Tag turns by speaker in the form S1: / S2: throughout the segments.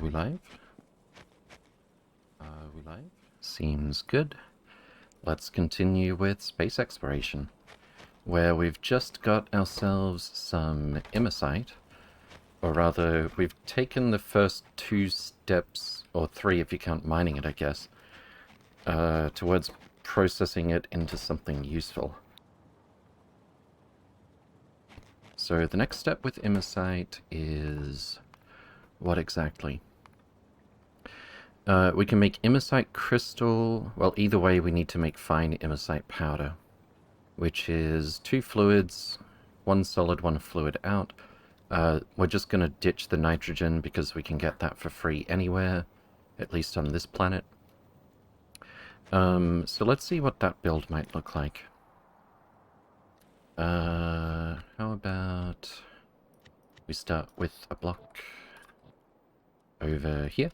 S1: We live? We live? Seems good. Let's continue with space exploration, where we've just got ourselves some imersite, or rather, we've taken the first 2 steps, or 3 if you count mining it, I guess, towards processing it into something useful. So the next step with imersite is... what exactly? We can make imersite crystal. Well, either way, we need to make fine imersite powder, which is 2 fluids, 1 solid, 1 fluid out. We're just going to ditch the nitrogen because we can get that for free anywhere, at least on this planet. So let's see what that build might look like. How about we start with a block over here.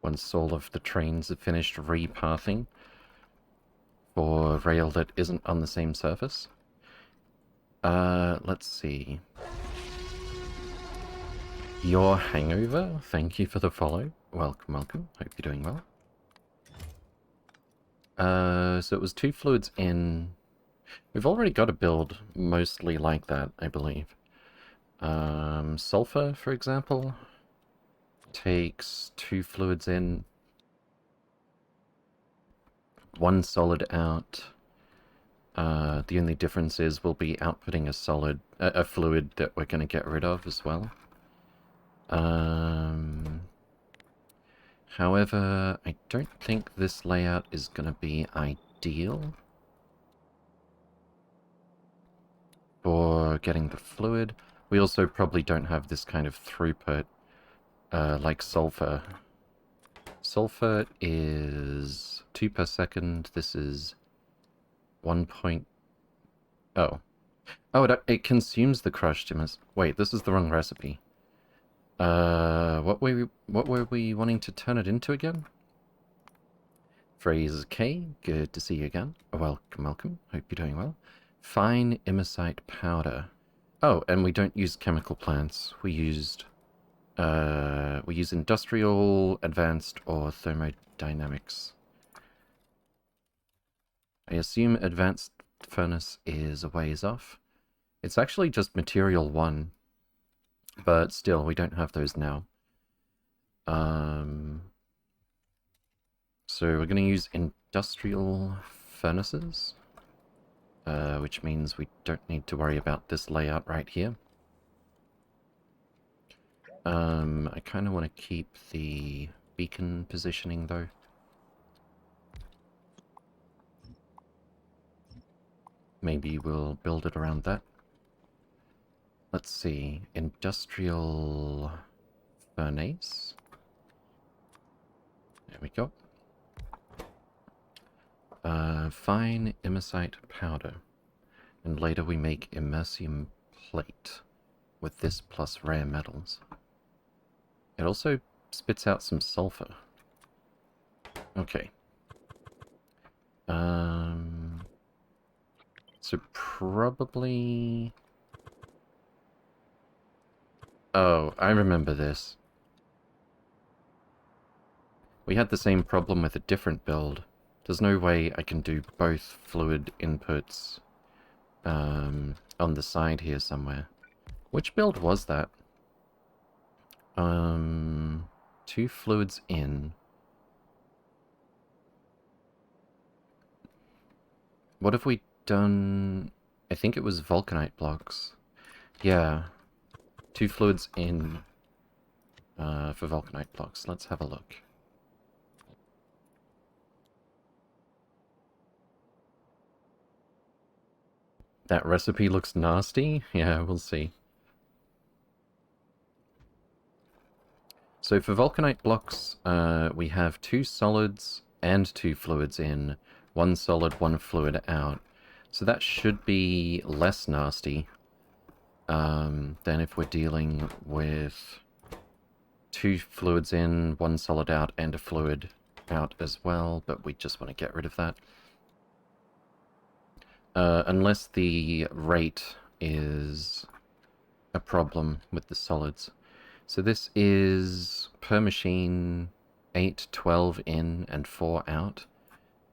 S1: Once all of the trains have finished repathing for rail that isn't on the same surface. Let's see. Your Hangover, thank you for the follow. Welcome, welcome. Hope you're doing well. So it was 2 fluids in... We've already got a build mostly like that, I believe. Sulfur, for example, takes 2 fluids in, 1 solid out. The only difference is we'll be outputting a fluid that we're going to get rid of as well. However, I don't think this layout is going to be ideal for getting the fluid. We also probably don't have this kind of throughput like sulfur. Sulfur is 2 per second. This is 1 point... Oh. Oh, it consumes the crushed immers... Wait, this is the wrong recipe. What were we wanting to turn it into again? Phrase K, good to see you again. Welcome, welcome. Hope you're doing well. Fine imersite powder. Oh, and we don't use chemical plants. We use industrial, advanced, or thermodynamics. I assume advanced furnace is a ways off. It's actually just material 1. But still, we don't have those now. So we're going to use industrial furnaces, which means we don't need to worry about this layout right here. I kind of want to keep the beacon positioning, though. Maybe we'll build it around that. Let's see. Industrial furnace. There we go. Fine imersite powder. And later we make immersium plate with this plus rare metals. It also spits out some sulfur. Okay. So probably... Oh, I remember this. We had the same problem with a different build. There's no way I can do both fluid inputs on the side here somewhere. Which build was that? 2 fluids in. What have we done? I think it was vulcanite blocks. Yeah. 2 fluids in for vulcanite blocks. Let's have a look. That recipe looks nasty? Yeah, we'll see. So for vulcanite blocks, we have 2 solids and 2 fluids in, 1 solid, 1 fluid out. So that should be less nasty than if we're dealing with 2 fluids in, 1 solid out, and a fluid out as well, but we just want to get rid of that. Unless the rate is a problem with the solids. So this is per machine 8, 12 in and 4 out.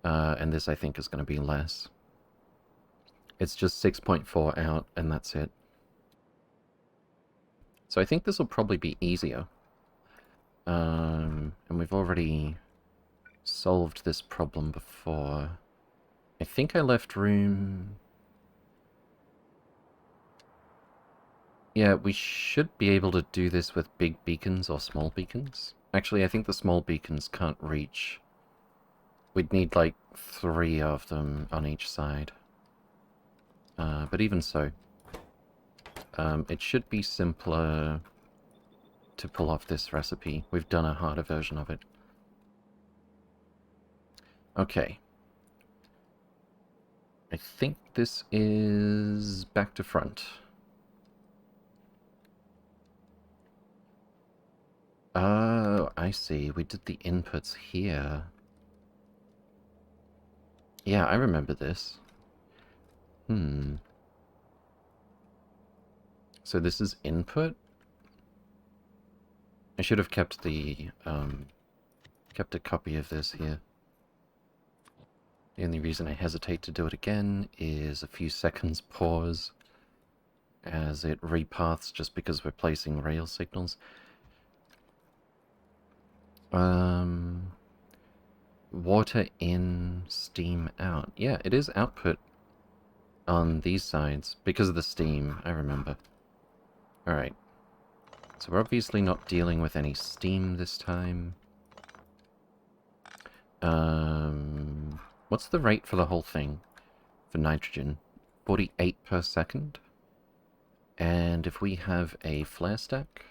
S1: And this I think is going to be less. It's just 6.4 out and that's it. So I think this will probably be easier. And we've already solved this problem before. I think I left room... Yeah, we should be able to do this with big beacons or small beacons. Actually, I think the small beacons can't reach. We'd need like 3 of them on each side. But even so, it should be simpler to pull off this recipe. We've done a harder version of it. Okay. I think this is back to front. Oh, I see. We did the inputs here. Yeah, I remember this. So this is input? I should have kept the, kept a copy of this here. The only reason I hesitate to do it again is a few seconds pause as it repaths just because we're placing rail signals. Water in, steam out. Yeah, it is output on these sides because of the steam, I remember. Alright. So we're obviously not dealing with any steam this time. What's the rate for the whole thing? For nitrogen? 48 per second? And if we have a flare stack...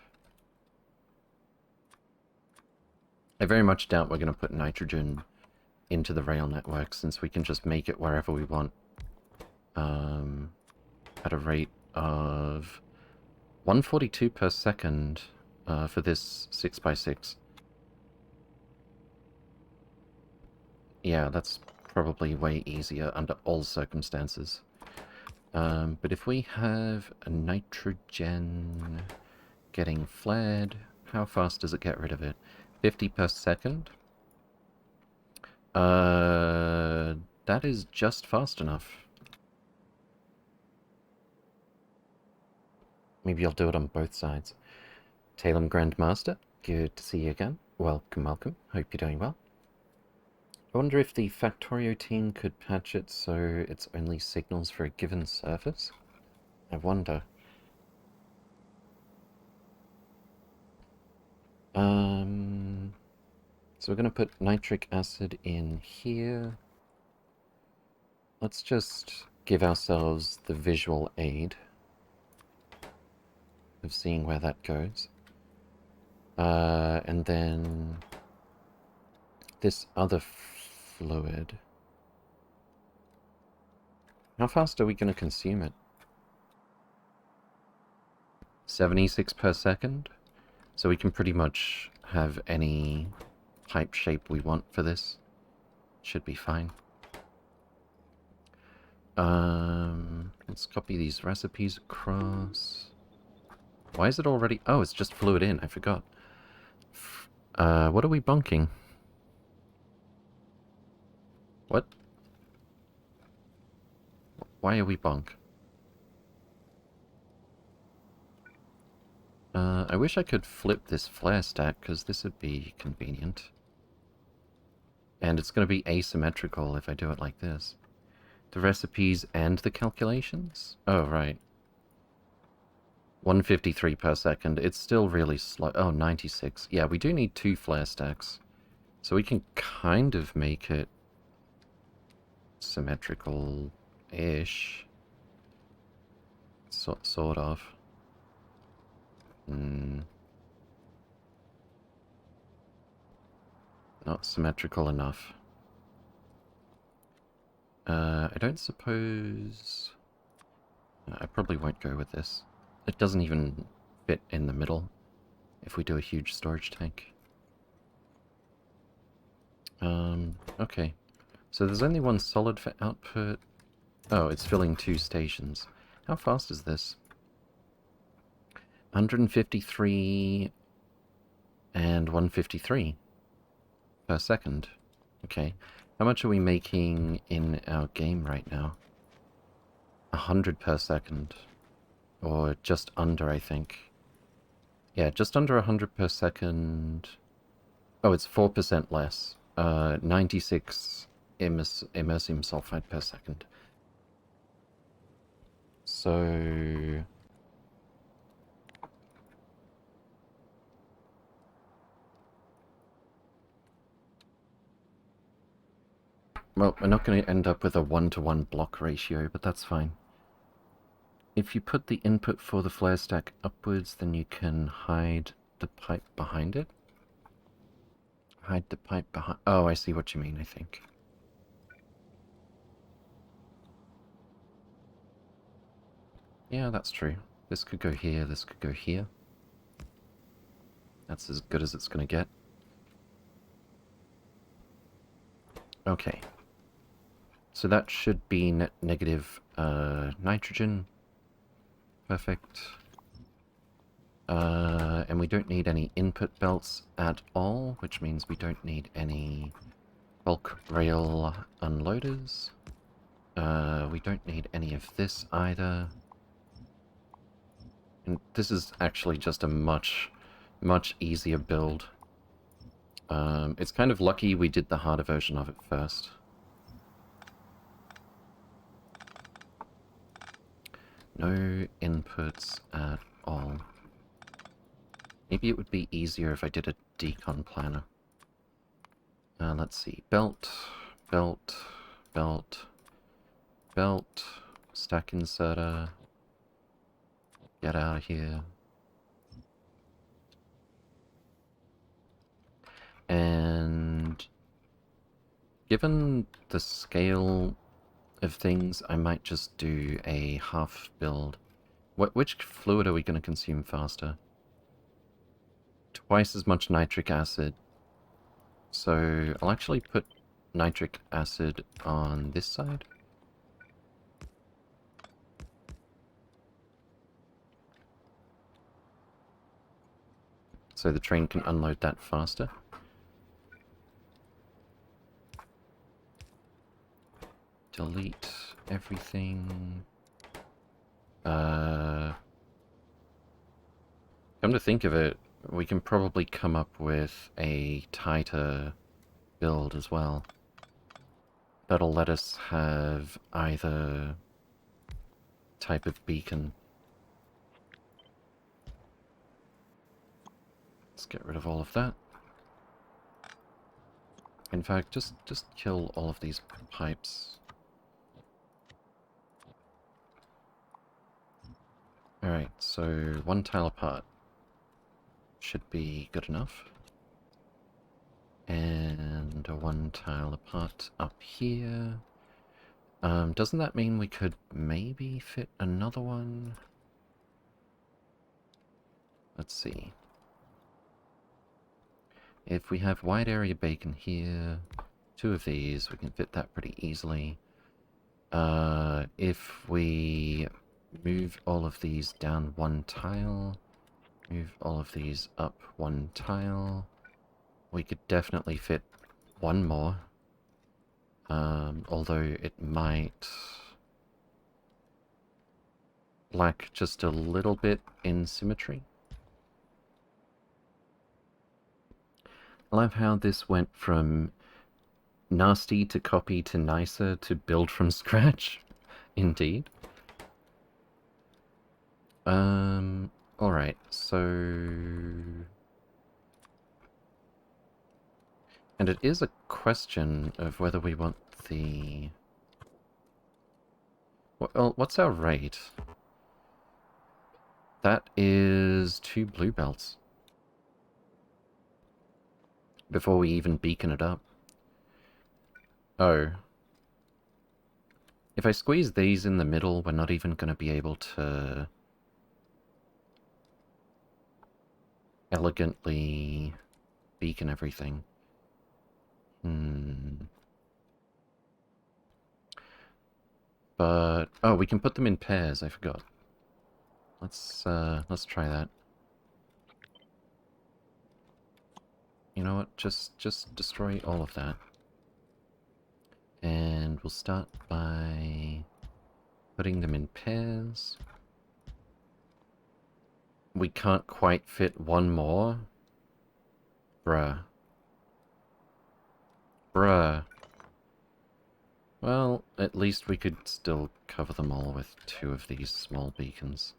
S1: I very much doubt we're going to put nitrogen into the rail network, since we can just make it wherever we want. At a rate of 142 per second for this 6x6. Yeah, that's probably way easier under all circumstances. But if we have a nitrogen getting flared, how fast does it get rid of it? 50 per second? That is just fast enough. Maybe I'll do it on both sides. Talem Grandmaster, good to see you again. Welcome, welcome. Hope you're doing well. I wonder if the Factorio team could patch it so it's only signals for a given surface? I wonder. So we're going to put nitric acid in here. Let's just give ourselves the visual aid of seeing where that goes. And then this other fluid. How fast are we going to consume it? 76 per second? So we can pretty much have any pipe shape we want for this. Should be fine. Let's copy these recipes across. Why is it already... Oh, it's just fluid in. I forgot. What are we bunking? What? Why are we bunk? I wish I could flip this flare stack, because this would be convenient. And it's going to be asymmetrical if I do it like this. The recipes and the calculations? Oh, right. 153 per second. It's still really slow. Oh, 96. Yeah, we do need 2 flare stacks. So we can kind of make it symmetrical-ish. Sort of. Not symmetrical enough. I don't suppose... I probably won't go with this. It doesn't even fit in the middle if we do a huge storage tank. Okay. So there's only one solid for output. Oh, it's filling 2 stations. How fast is this? 153 and 153 per second. Okay. How much are we making in our game right now? 100 per second. Or just under, I think. Yeah, just under 100 per second. Oh, it's 4% less. 96 immersium sulfide per second. So... Well, we're not going to end up with a 1-to-1 block ratio, but that's fine. If you put the input for the flare stack upwards, then you can hide the pipe behind it. Hide the pipe behind... Oh, I see what you mean, I think. Yeah, that's true. This could go here, this could go here. That's as good as it's going to get. Okay. So that should be net negative nitrogen. Perfect. And we don't need any input belts at all, which means we don't need any bulk rail unloaders. We don't need any of this either. And this is actually just a much easier build. It's kind of lucky we did the harder version of it first. No inputs at all. Maybe it would be easier if I did a decon planner. Let's see. Belt, belt, belt, belt, stack inserter. Get out of here. And given the scale of things, I might just do a half build. Which fluid are we going to consume faster? Twice as much nitric acid. So I'll actually put nitric acid on this side. So the train can unload that faster. Delete everything. Come to think of it, we can probably come up with a tighter build as well. That'll let us have either type of beacon. Let's get rid of all of that. In fact, just kill all of these pipes. Alright, so 1 tile apart should be good enough. And 1 tile apart up here. Doesn't that mean we could maybe fit another one? Let's see. If we have wide area bacon here, 2 of these, we can fit that pretty easily. If we move all of these down 1 tile, move all of these up 1 tile, we could definitely fit 1 more. Although it might lack just a little bit in symmetry. I love how this went from nasty to copy to nicer to build from scratch. Indeed. Alright, so... And it is a question of whether we want the... Well, what's our rate? That is 2 blue belts. Before we even beacon it up. Oh. If I squeeze these in the middle, we're not even going to be able to elegantly beacon everything. But oh, we can put them in pairs. I forgot. Let's try that. You know what? Just destroy all of that. And we'll start by putting them in pairs. We can't quite fit one more. Bruh. Bruh. Well, at least we could still cover them all with 2 of these small beacons.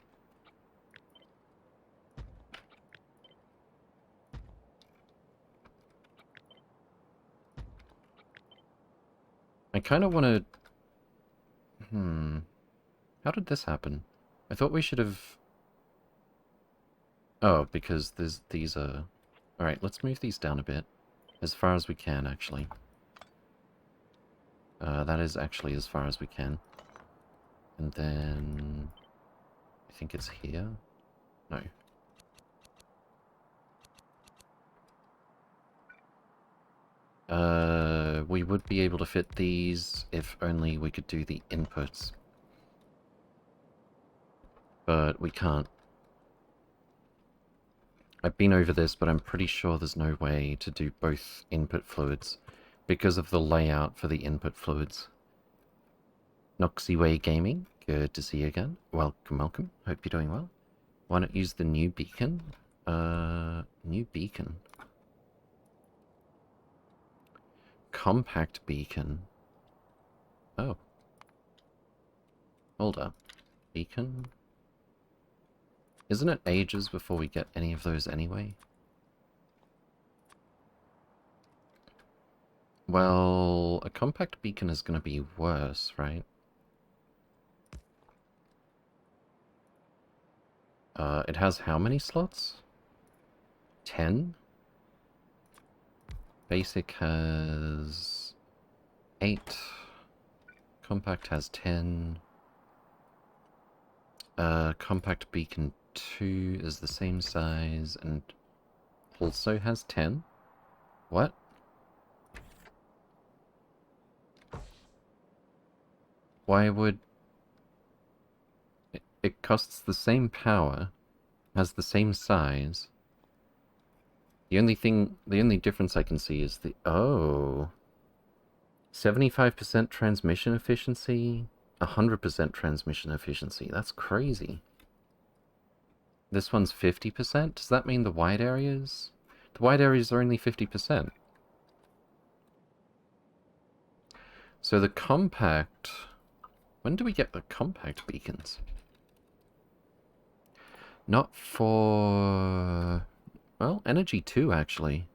S1: I kind of want to... How did this happen? I thought we should have... Oh, because these are... Alright, let's move these down a bit. As far as we can, actually. That is actually as far as we can. And then... I think it's here? No. We would be able to fit these if only we could do the inputs. But we can't. I've been over this, but I'm pretty sure there's no way to do both input fluids because of the layout for the input fluids. Noxyway Gaming, good to see you again. Welcome, welcome. Hope you're doing well. Why not use the new beacon? New beacon. Compact beacon. Oh. Hold up. Beacon? Isn't it ages before we get any of those anyway? Well, a compact beacon is going to be worse, right? It has how many slots? 10? Basic has 8. Compact has 10. Compact beacon 2 is the same size and also has 10. What? Why would... It costs the same power, has the same size. The only difference I can see is the... Oh. 75% transmission efficiency, 100% transmission efficiency. That's crazy. This one's 50%? Does that mean the wide areas? The wide areas are only 50%. So the compact... When do we get the compact beacons? Not for... Well, Energy 2, actually,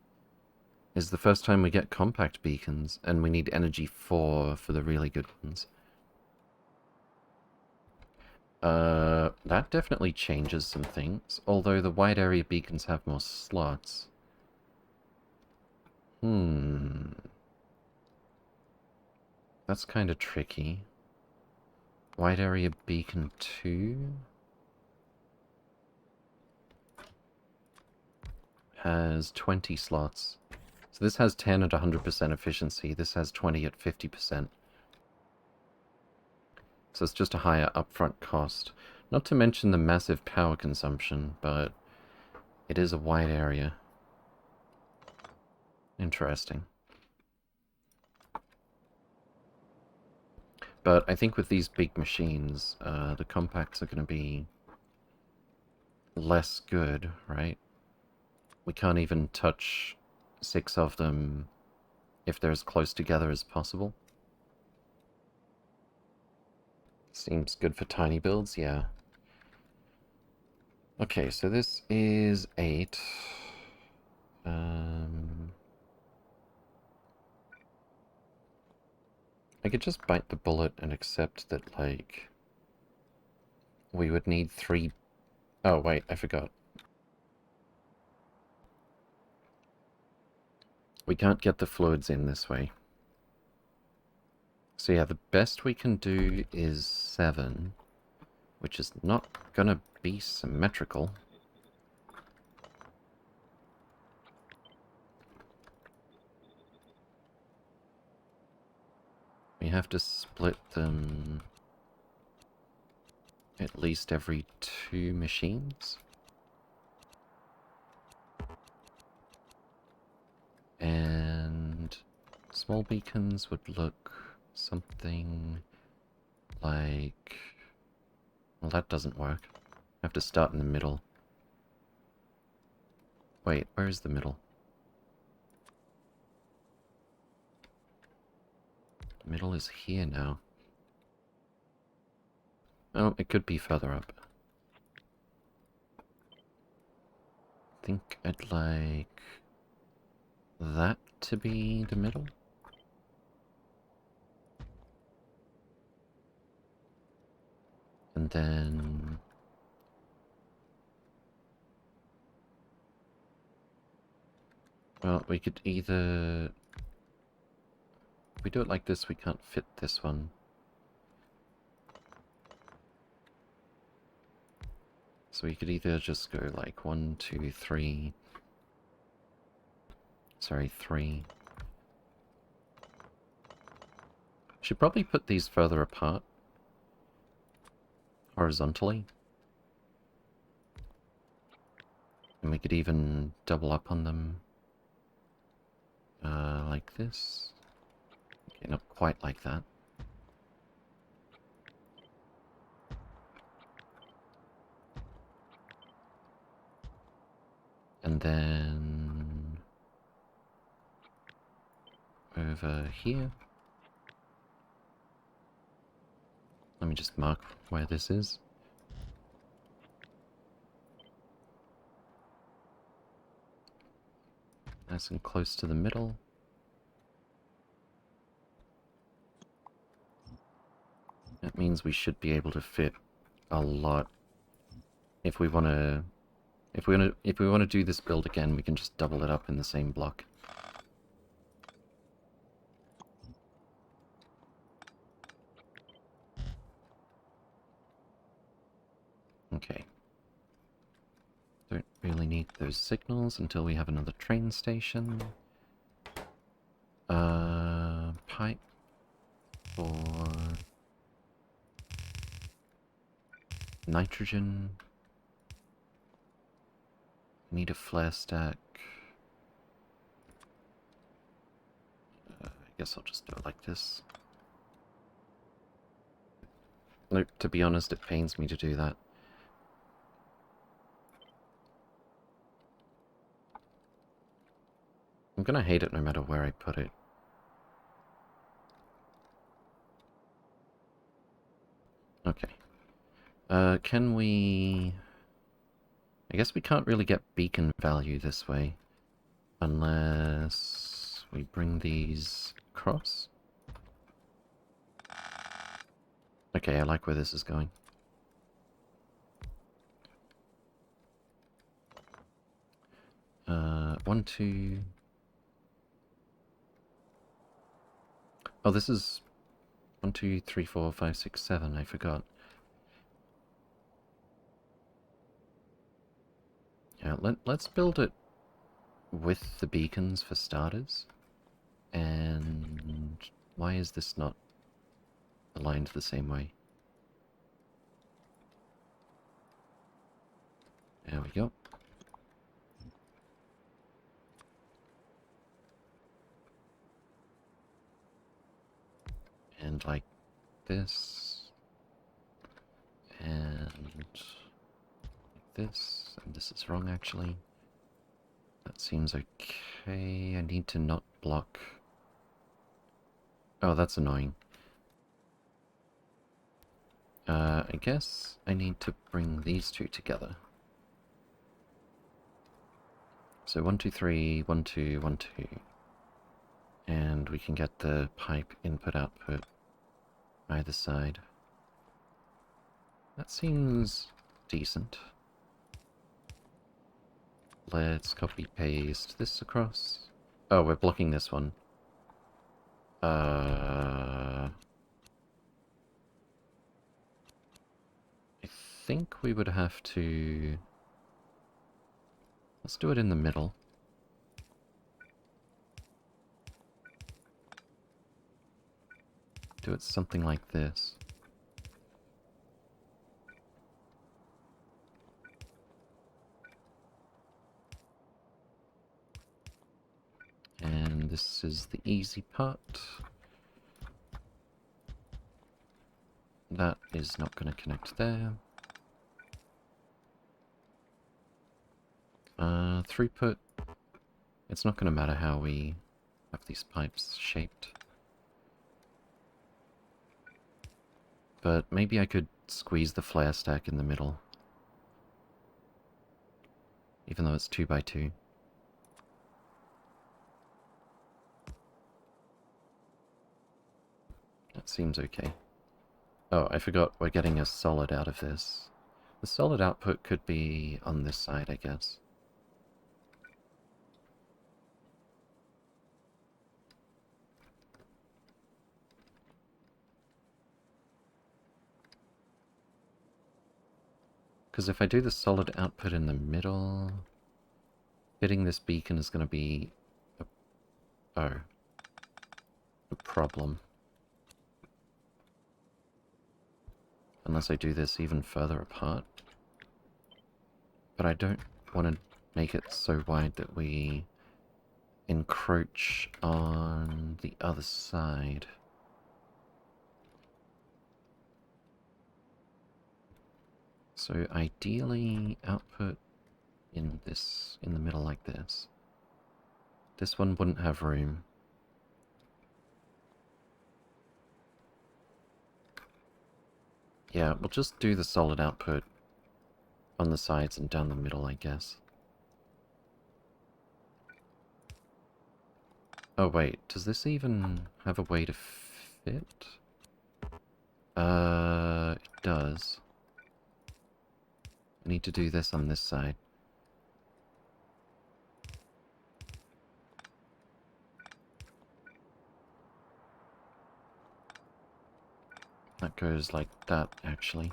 S1: is the first time we get compact beacons, and we need Energy 4 for the really good ones. That definitely changes some things, although the wide area beacons have more slots. That's kind of tricky. Wide area beacon 2 has 20 slots. So this has 10 at 100% efficiency, this has 20 at 50%. So it's just a higher upfront cost. Not to mention the massive power consumption, but it is a wide area. Interesting. But I think with these big machines, the compacts are going to be less good, right? We can't even touch 6 of them if they're as close together as possible. Seems good for tiny builds, yeah. Okay, so this is 8. I could just bite the bullet and accept that, like, we would need 3... Oh, wait, I forgot. We can't get the fluids in this way. So yeah, the best we can do is 7, which is not gonna be symmetrical. We have to split them at least every 2 machines. And small beacons would look something like... Well, that doesn't work. I have to start in the middle. Wait, where is the middle? The middle is here now. Oh, it could be further up. I think I'd like that to be the middle. And then... Well, we could either... If we do it like this, we can't fit this one. So we could either just go like 1, 2, 3... Sorry, 3. Should probably put these further apart. Horizontally. And we could even double up on them. Like this. Okay, not quite like that. And then... over here. Let me just mark where this is. Nice and close to the middle. That means we should be able to fit a lot. If we want to... If we want to do this build again, we can just double it up in the same block. Okay. Don't really need those signals until we have another train station. Pipe for nitrogen. Need a flare stack. I guess I'll just do it like this. Look, to be honest, it pains me to do that. I'm gonna hate it no matter where I put it. Okay. Can we... I guess we can't really get beacon value this way. Unless we bring these across. Okay, I like where this is going. One, two... Oh, this is 1, 2, 3, 4, 5, 6, 7. I forgot. Yeah, let's build it with the beacons for starters. And why is this not aligned the same way? There we go. And like this. And like this. And this is wrong, actually. That seems okay. I need to not block... Oh, that's annoying. I guess I need to bring these two together. So 1, 2, 3, 1, 2, 1, 2. And we can get the pipe input-output either side. That seems decent. Let's copy-paste this across. Oh, we're blocking this one. I think we would have to... Let's do it in the middle. Do it something like this. this is the easy part. That is not going to connect there. Throughput. It's not going to matter how we have these pipes shaped. But maybe I could squeeze the flare stack in the middle. Even though it's 2 by 2. That seems okay. Oh, I forgot we're getting a solid out of this. The solid output could be on this side, I guess. Because if I do the solid output in the middle, hitting this beacon is going to be a problem. Unless I do this even further apart. But I don't want to make it so wide that we encroach on the other side. So ideally output in the middle like this. This one wouldn't have room. Yeah, we'll just do the solid output on the sides and down the middle, I guess. Oh wait, does this even have a way to fit? It does. I need to do this on this side. That goes like that, actually.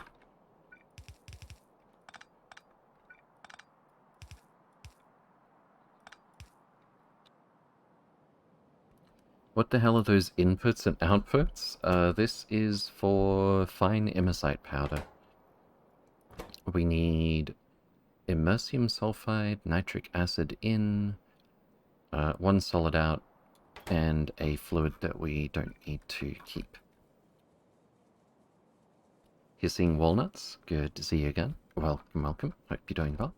S1: What the hell are those inputs and outputs? This is for fine imersite powder. We need immersium sulfide, nitric acid in, one solid out, and a fluid that we don't need to keep. Hissing walnuts, good to see you again. Welcome, welcome. Hope you're doing well.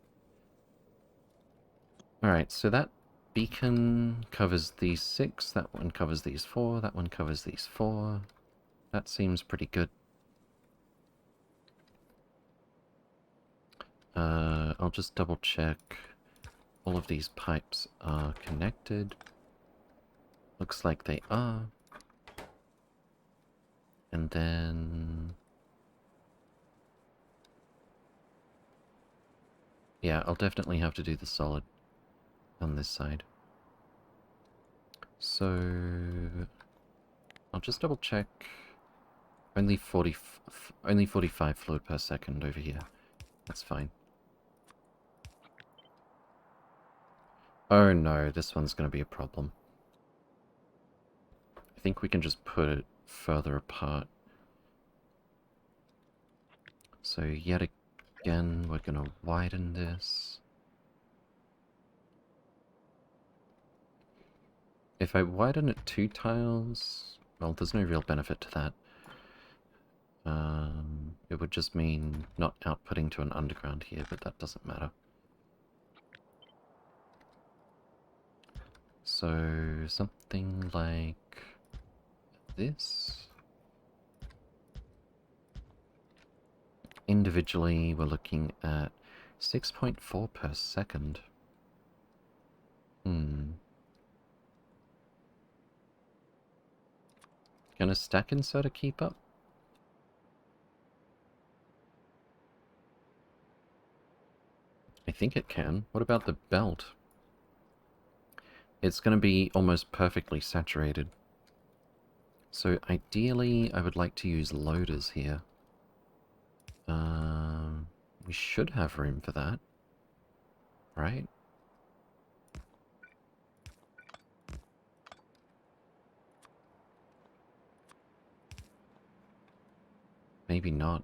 S1: Alright, so that beacon covers these 6, that one covers these 4, that one covers these 4. That seems pretty good. I'll just double check all of these pipes are connected. Looks like they are. And then... yeah, I'll definitely have to do the solid on this side. So... I'll just double check. Only 45 fluid per second over here. That's fine. Oh no, this one's going to be a problem. I think we can just put it further apart. So yet again, we're going to widen this. If I widen it 2 tiles, well, there's no real benefit to that. It would just mean not outputting to an underground here, but that doesn't matter. So something like this. Individually, we're looking at 6.4 per second. Can a stack inserter keep up? I think it can. What about the belt? It's going to be almost perfectly saturated. So ideally, I would like to use loaders here. We should have room for that, right? Maybe not.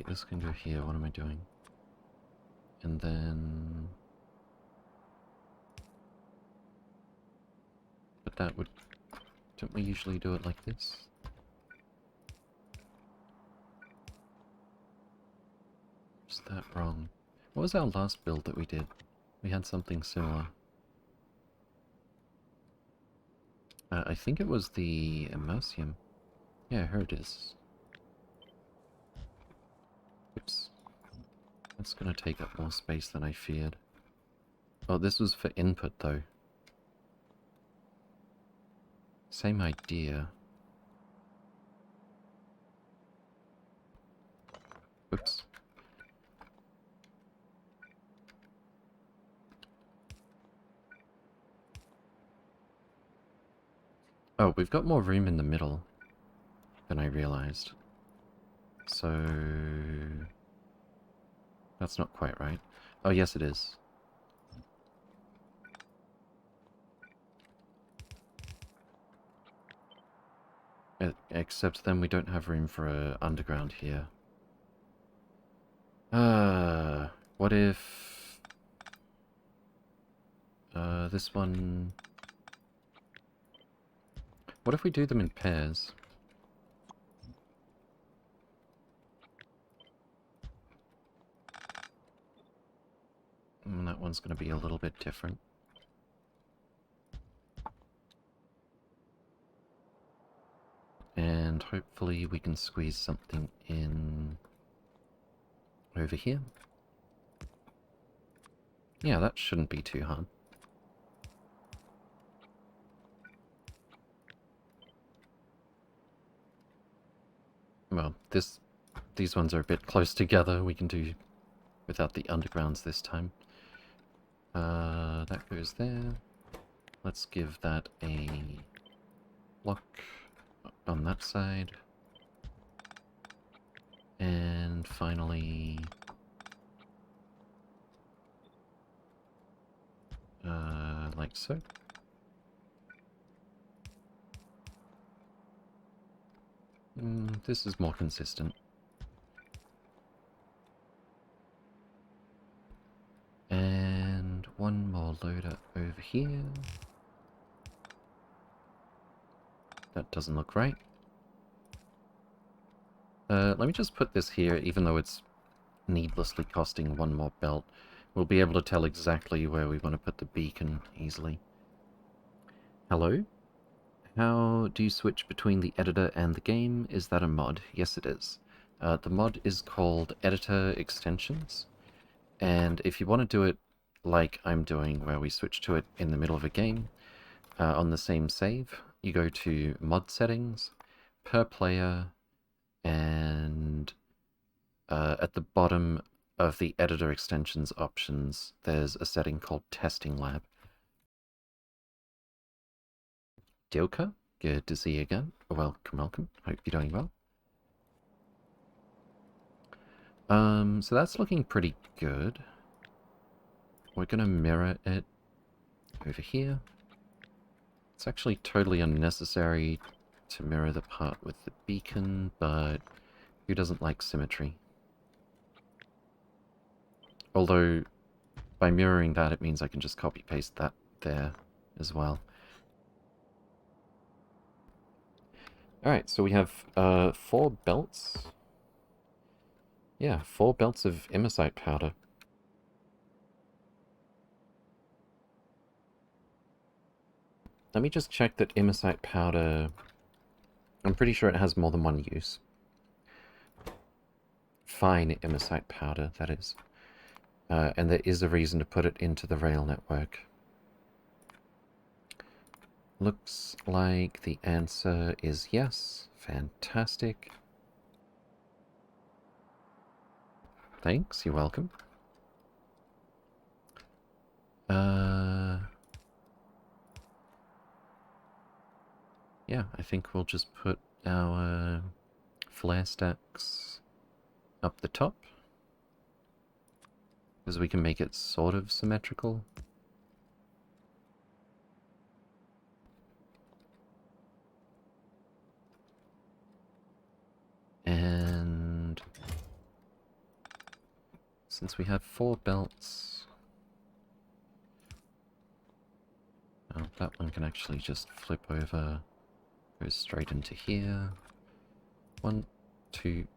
S1: this can go here. What am I doing? And then... But that would... Don't we usually do it like this? Is that wrong? What was our last build that we did? We had something similar. I think it was the Immersium. Yeah, here it is. Oops. That's gonna take up more space than I feared. Oh, this was for input, though. Same idea. Oops. Oh, we've got more room in the middle than I realized. So... That's not quite right. Oh, yes it is. Except then we don't have room for a underground here. What if... this one... What if we do them in pairs? That one's going to be a little bit different. And hopefully we can squeeze something in over here. Yeah, that shouldn't be too hard. Well, these ones are a bit close together. We can do without the undergrounds this time. That goes there. Let's give that a block on that side. And finally... like so. This is more consistent. And one more loader over here. That doesn't look right. Let me just put this here, even though it's needlessly costing one more belt. We'll be able to tell exactly where we want to put the beacon easily. Hello? How do you switch between the editor and the game? Is that a mod? Yes, it is. The mod is called Editor Extensions. And if you want to do it like I'm doing, where we switch to it in the middle of a game, on the same save, you go to Mod Settings, Per Player, and at the bottom of the Editor Extensions options, there's a setting called Testing Lab. Dilka, good to see you again. Welcome, welcome. Hope you're doing well. So that's looking pretty good. We're gonna mirror it over here. It's actually totally unnecessary to mirror the part with the beacon, but who doesn't like symmetry? Although, by mirroring that, it means I can just copy-paste that there as well. Alright, so we have 4 belts. Yeah, 4 belts of imersite powder. Let me just check that imersite powder... I'm pretty sure it has more than one use. Fine imersite powder, that is. And there is a reason to put it into the rail network. Looks like the answer is yes. Fantastic. Thanks, you're welcome. Yeah, I think we'll just put our flare stacks up the top, because we can make it sort of symmetrical. And since we have 4 belts... Oh, that one can actually just flip over, goes straight into here. 1, 2...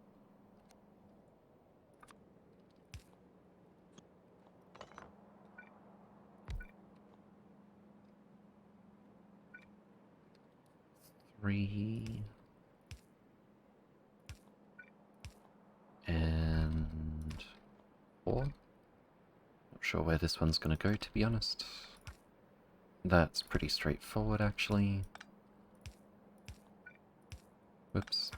S1: Three... And... 4? Not sure where this one's gonna go, to be honest. That's pretty straightforward, actually. Whoops.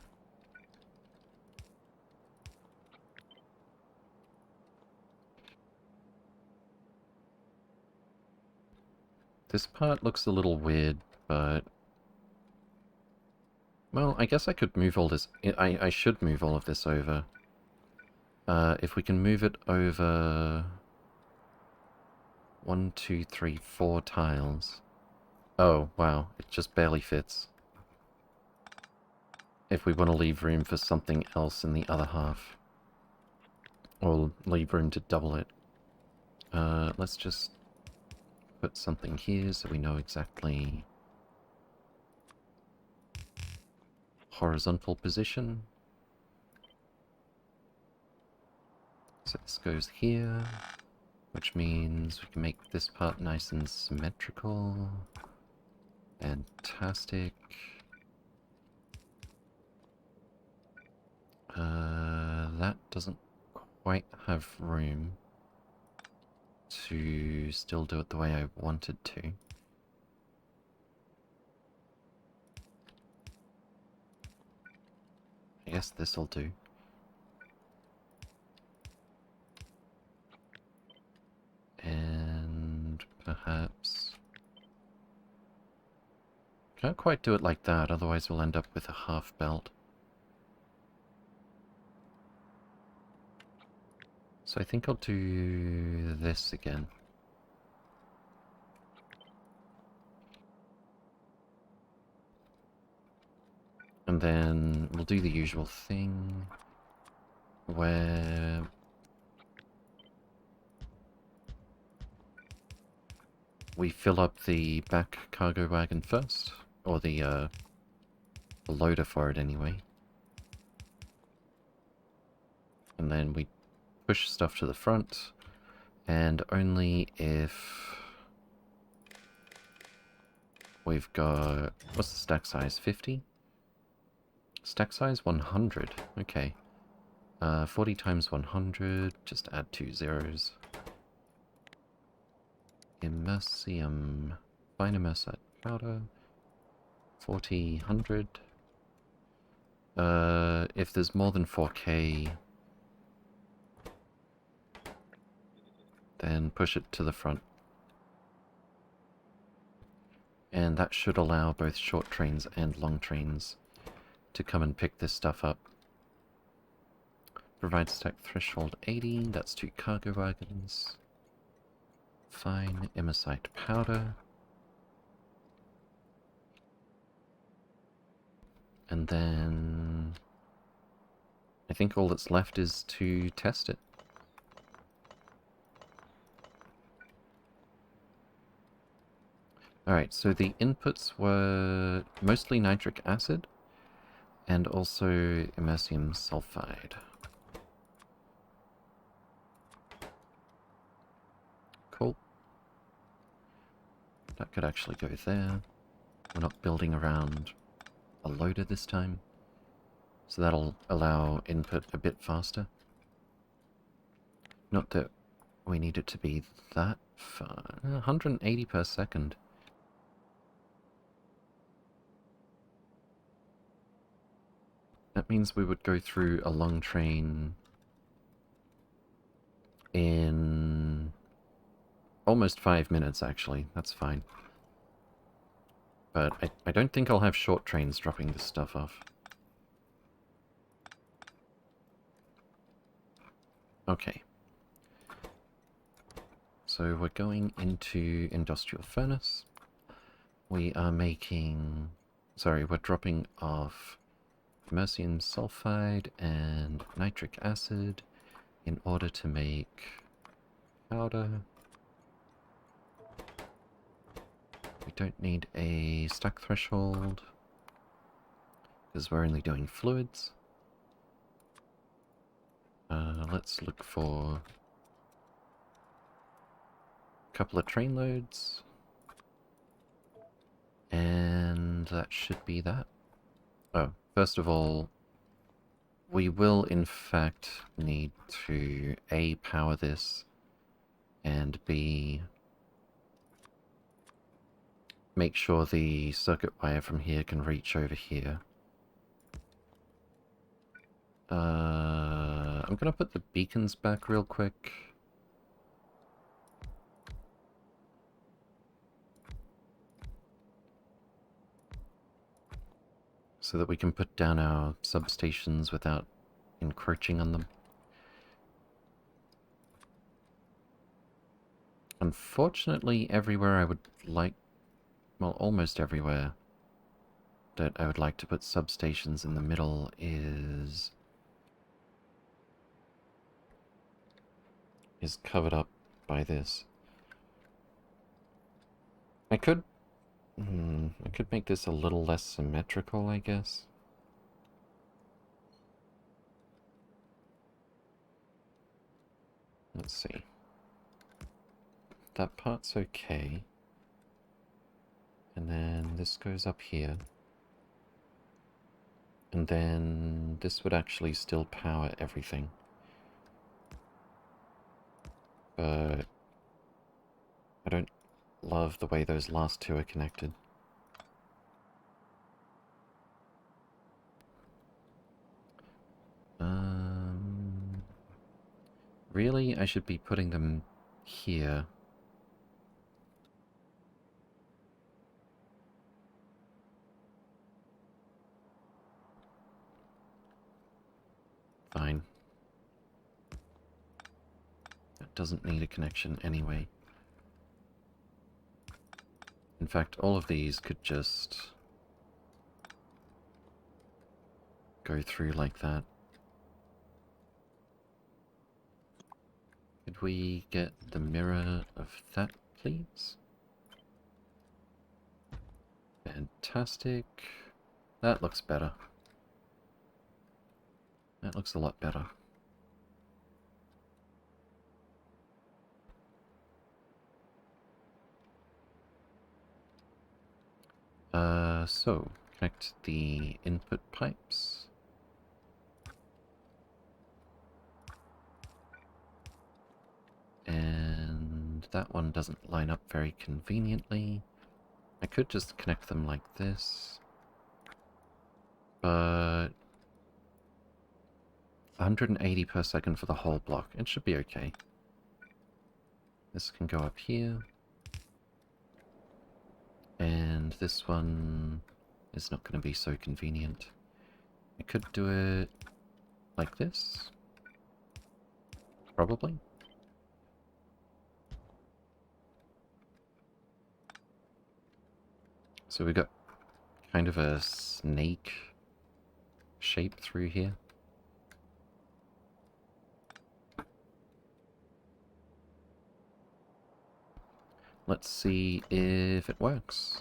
S1: This part looks a little weird, but... Well, I guess I could move all this... I should move all of this over. If we can move it over... 1, 2, 3, 4 tiles. Oh, wow. It just barely fits. If we want to leave room for something else in the other half. Or leave room to double it. Let's just put something here so we know exactly... horizontal position. So this goes here, which means we can make this part nice and symmetrical. Fantastic. That doesn't quite have room to still do it the way I wanted to. I guess this'll do. And perhaps... Can't quite do it like that, otherwise we'll end up with a half belt. So I think I'll do this again. And then we'll do the usual thing where we fill up the back cargo wagon first, or the loader for it anyway. And then we push stuff to the front, and only if we've got... What's the stack size? 50? Stack size 100. Okay. 40 times 100, just add 2 zeros. Immersium. Fine immersite powder. 40, 100. If there's more than 4K, then push it to the front. And that should allow both short trains and long trains to come and pick this stuff up. Provide stack threshold 80, that's 2 cargo wagons. Fine immersite powder. And then I think all that's left is to test it. Alright, so the inputs were mostly nitric acid and also immersium sulfide. Cool. That could actually go there. We're not building around a loader this time, so that'll allow input a bit faster. Not that we need it to be that far. 180 per second. That means we would go through a long train in almost 5 minutes, actually. That's fine. But I don't think I'll have short trains dropping this stuff off. Okay. So we're going into industrial furnace. We are making... Sorry, we're dropping off immersium sulfide and nitric acid in order to make powder, we don't need a stack threshold, because we're only doing fluids. Let's look for a couple of train loads. And that should be that. Oh, first of all, we will in fact need to A, power this, and B, make sure the circuit wire from here can reach over here. I'm gonna put the beacons back real quick. So that we can put down our substations without encroaching on them. Unfortunately, everywhere I would like, well, almost everywhere that I would like to put substations in the middle is covered up by this. I could make this a little less symmetrical, I guess. Let's see. That part's okay. And then this goes up here. And then this would actually still power everything. But I don't love the way those last two are connected. Really, I should be putting them here. Fine. That doesn't need a connection anyway. In fact, all of these could just go through like that. Could we get the mirror of that, please? Fantastic. That looks better. That looks a lot better. So, connect the input pipes. And that one doesn't line up very conveniently. I could just connect them like this. But 180 per second for the whole block. It should be okay. This can go up here. And this one is not going to be so convenient. I could do it like this. Probably. So we've got kind of a snake shape through here. Let's see if it works.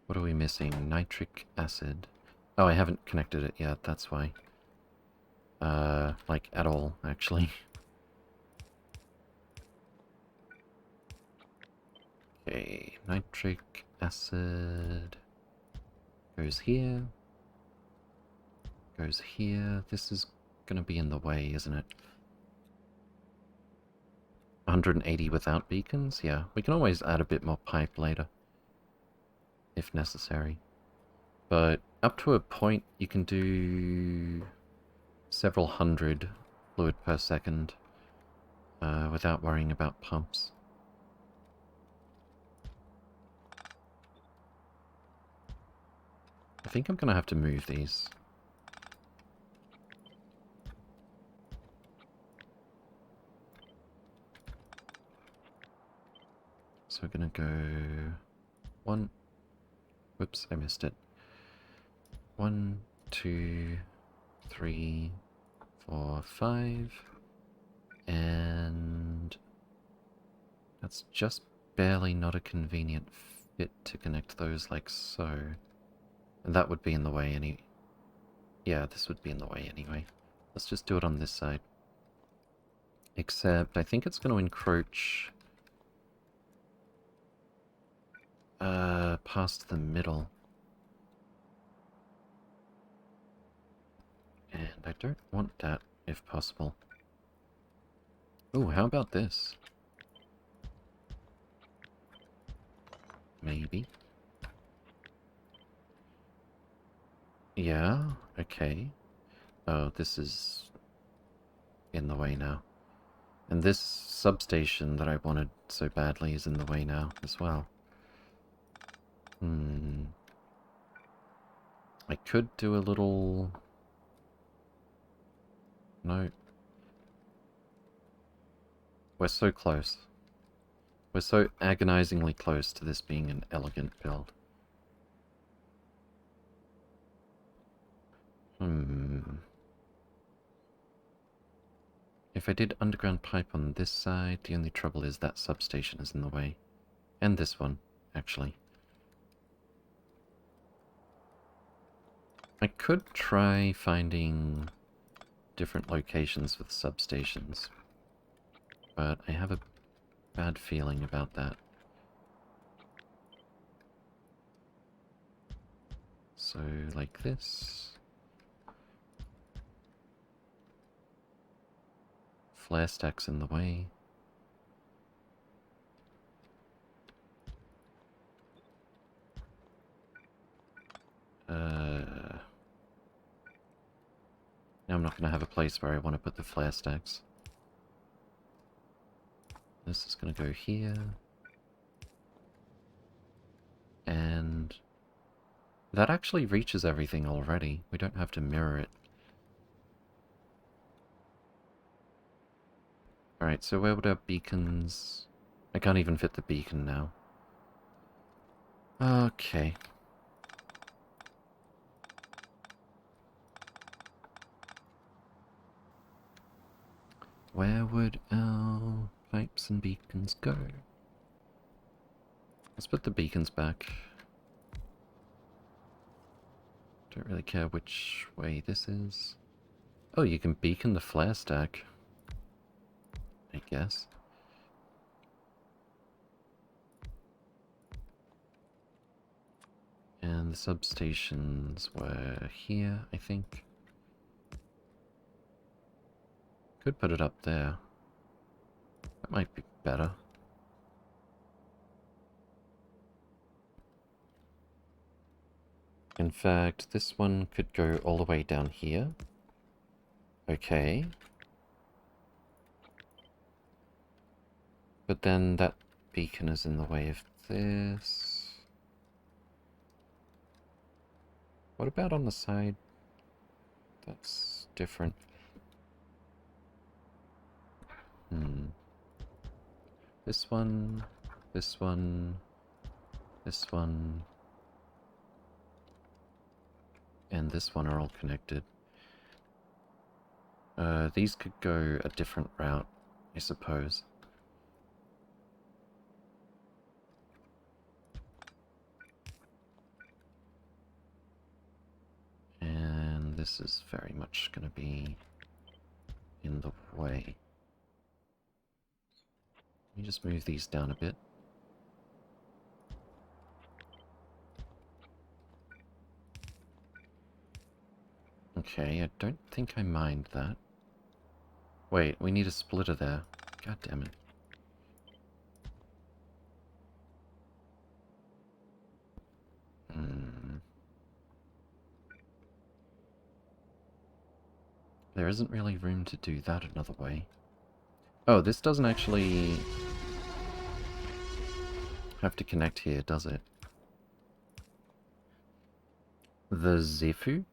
S1: What are we missing? Nitric acid. Oh, I haven't connected it yet, that's why. Like, at all, actually. Okay, nitric acid goes here. Goes here. This is gonna be in the way, isn't it? 180 without beacons? Yeah, we can always add a bit more pipe later, if necessary. But up to a point, you can do several hundred fluid per second without worrying about pumps. I think I'm going to have to move these. So we're going to go 1. Whoops, I missed it. 1, 2, 3, 4, 5. And that's just barely not a convenient fit to connect those like so. And that would be in the way any... Yeah, this would be in the way anyway. Let's just do it on this side. Except I think it's going to encroach past the middle. And I don't want that, if possible. Ooh, how about this? Maybe. Yeah, okay. Oh, this is in the way now. And this substation that I wanted so badly is in the way now as well. I could do a little... No. We're so close. We're so agonizingly close to this being an elegant build. If I did underground pipe on this side, the only trouble is that substation is in the way. And this one, actually. I could try finding different locations with substations, but I have a bad feeling about that. So, like this. Flare stack's in the way. Now I'm not going to have a place where I want to put the flare stacks. This is going to go here. And that actually reaches everything already. We don't have to mirror it. Alright, so where would our beacons... I can't even fit the beacon now. Okay. Where would our pipes and beacons go? Let's put the beacons back. Don't really care which way this is. Oh, you can beacon the flare stack, I guess. And the substations were here, I think. Could put it up there. That might be better. In fact, this one could go all the way down here. Okay. But then that beacon is in the way of this. What about on the side? That's different. This one, this one, this one, and this one are all connected. These could go a different route, I suppose. And this is very much going to be in the way. Let me just move these down a bit. Okay, I don't think I mind that. Wait, we need a splitter there. God damn it. There isn't really room to do that another way. Oh, this doesn't actually have to connect here, does it? The Zefu,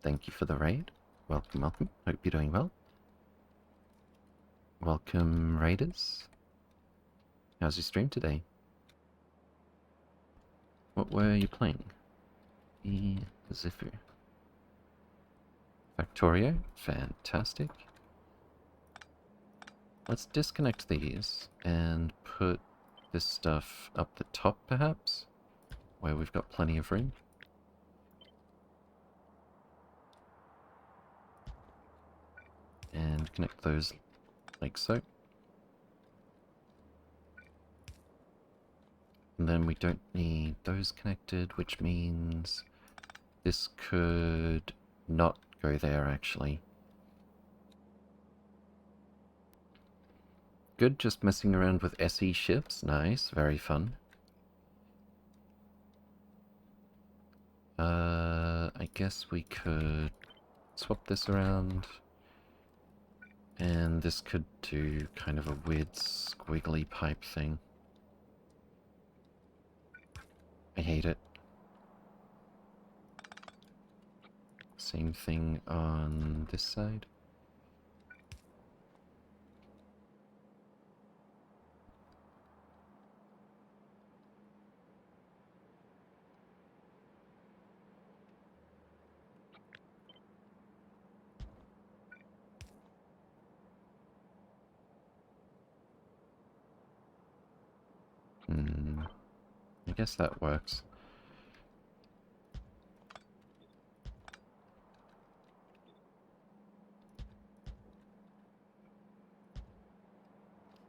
S1: thank you for the raid. Welcome, welcome. Hope you're doing well. Welcome, raiders. How's your stream today? What were you playing? The Zefu. Factorio, fantastic. Let's disconnect these and put this stuff up the top, perhaps, where we've got plenty of room. And connect those like so. And then we don't need those connected, which means this could not go there, actually. Good, just messing around with SE ships. Nice, very fun. I guess we could swap this around. And this could do kind of a weird squiggly pipe thing. I hate it. Same thing on this side. I guess that works.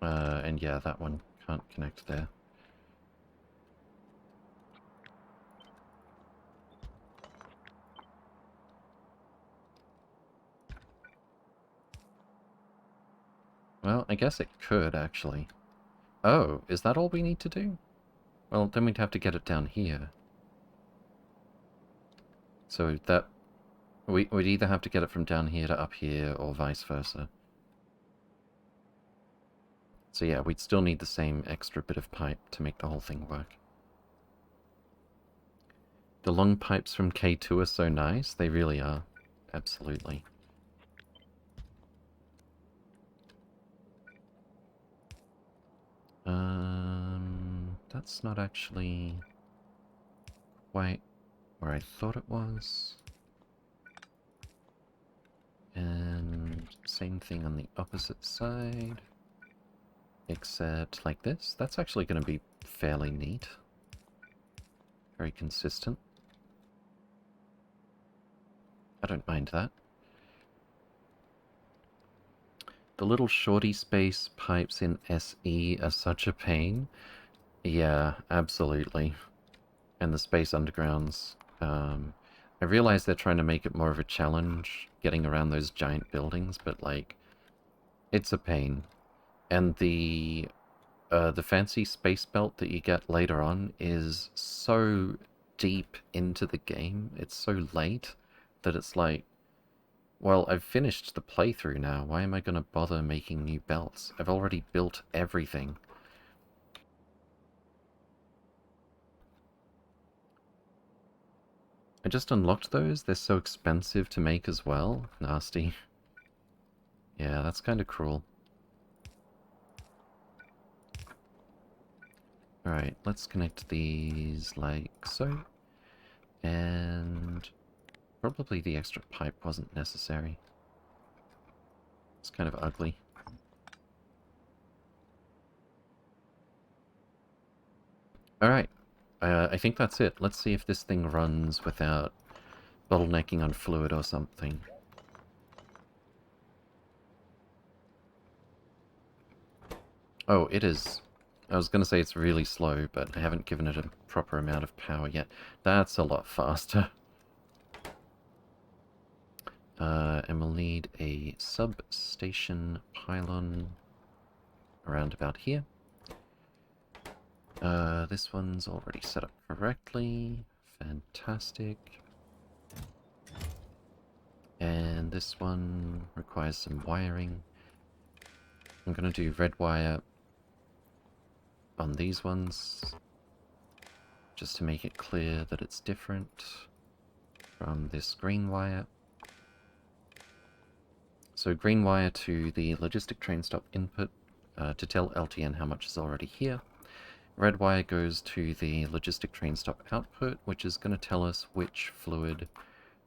S1: And yeah, that one can't connect there. Well, I guess it could, actually. Oh, is that all we need to do? Well, then we'd have to get it down here. So that... we'd either have to get it from down here to up here, or vice versa. So yeah, we'd still need the same extra bit of pipe to make the whole thing work. The long pipes from K2 are so nice. They really are. Absolutely. That's not actually quite where I thought it was. And same thing on the opposite side. Except like this. That's actually going to be fairly neat. Very consistent. I don't mind that. The little shorty space pipes in SE are such a pain. Yeah, absolutely. And the space undergrounds. I realize they're trying to make it more of a challenge, getting around those giant buildings, but like, it's a pain. And the fancy space belt that you get later on is so deep into the game, it's so late, that it's like, well, I've finished the playthrough now, why am I going to bother making new belts? I've already built everything. I just unlocked those, they're so expensive to make as well. Nasty. Yeah, that's kind of cruel. Alright, let's connect these like so. And probably the extra pipe wasn't necessary. It's kind of ugly. Alright, I think that's it. Let's see if this thing runs without bottlenecking on fluid or something. Oh, it is. I was going to say it's really slow, but I haven't given it a proper amount of power yet. That's a lot faster. And we'll need a substation pylon around about here. This one's already set up correctly. Fantastic. And this one requires some wiring. I'm going to do red wire on these ones, just to make it clear that it's different from this green wire. So green wire to the logistic train stop input to tell LTN how much is already here. Red wire goes to the logistic train stop output, which is going to tell us which fluid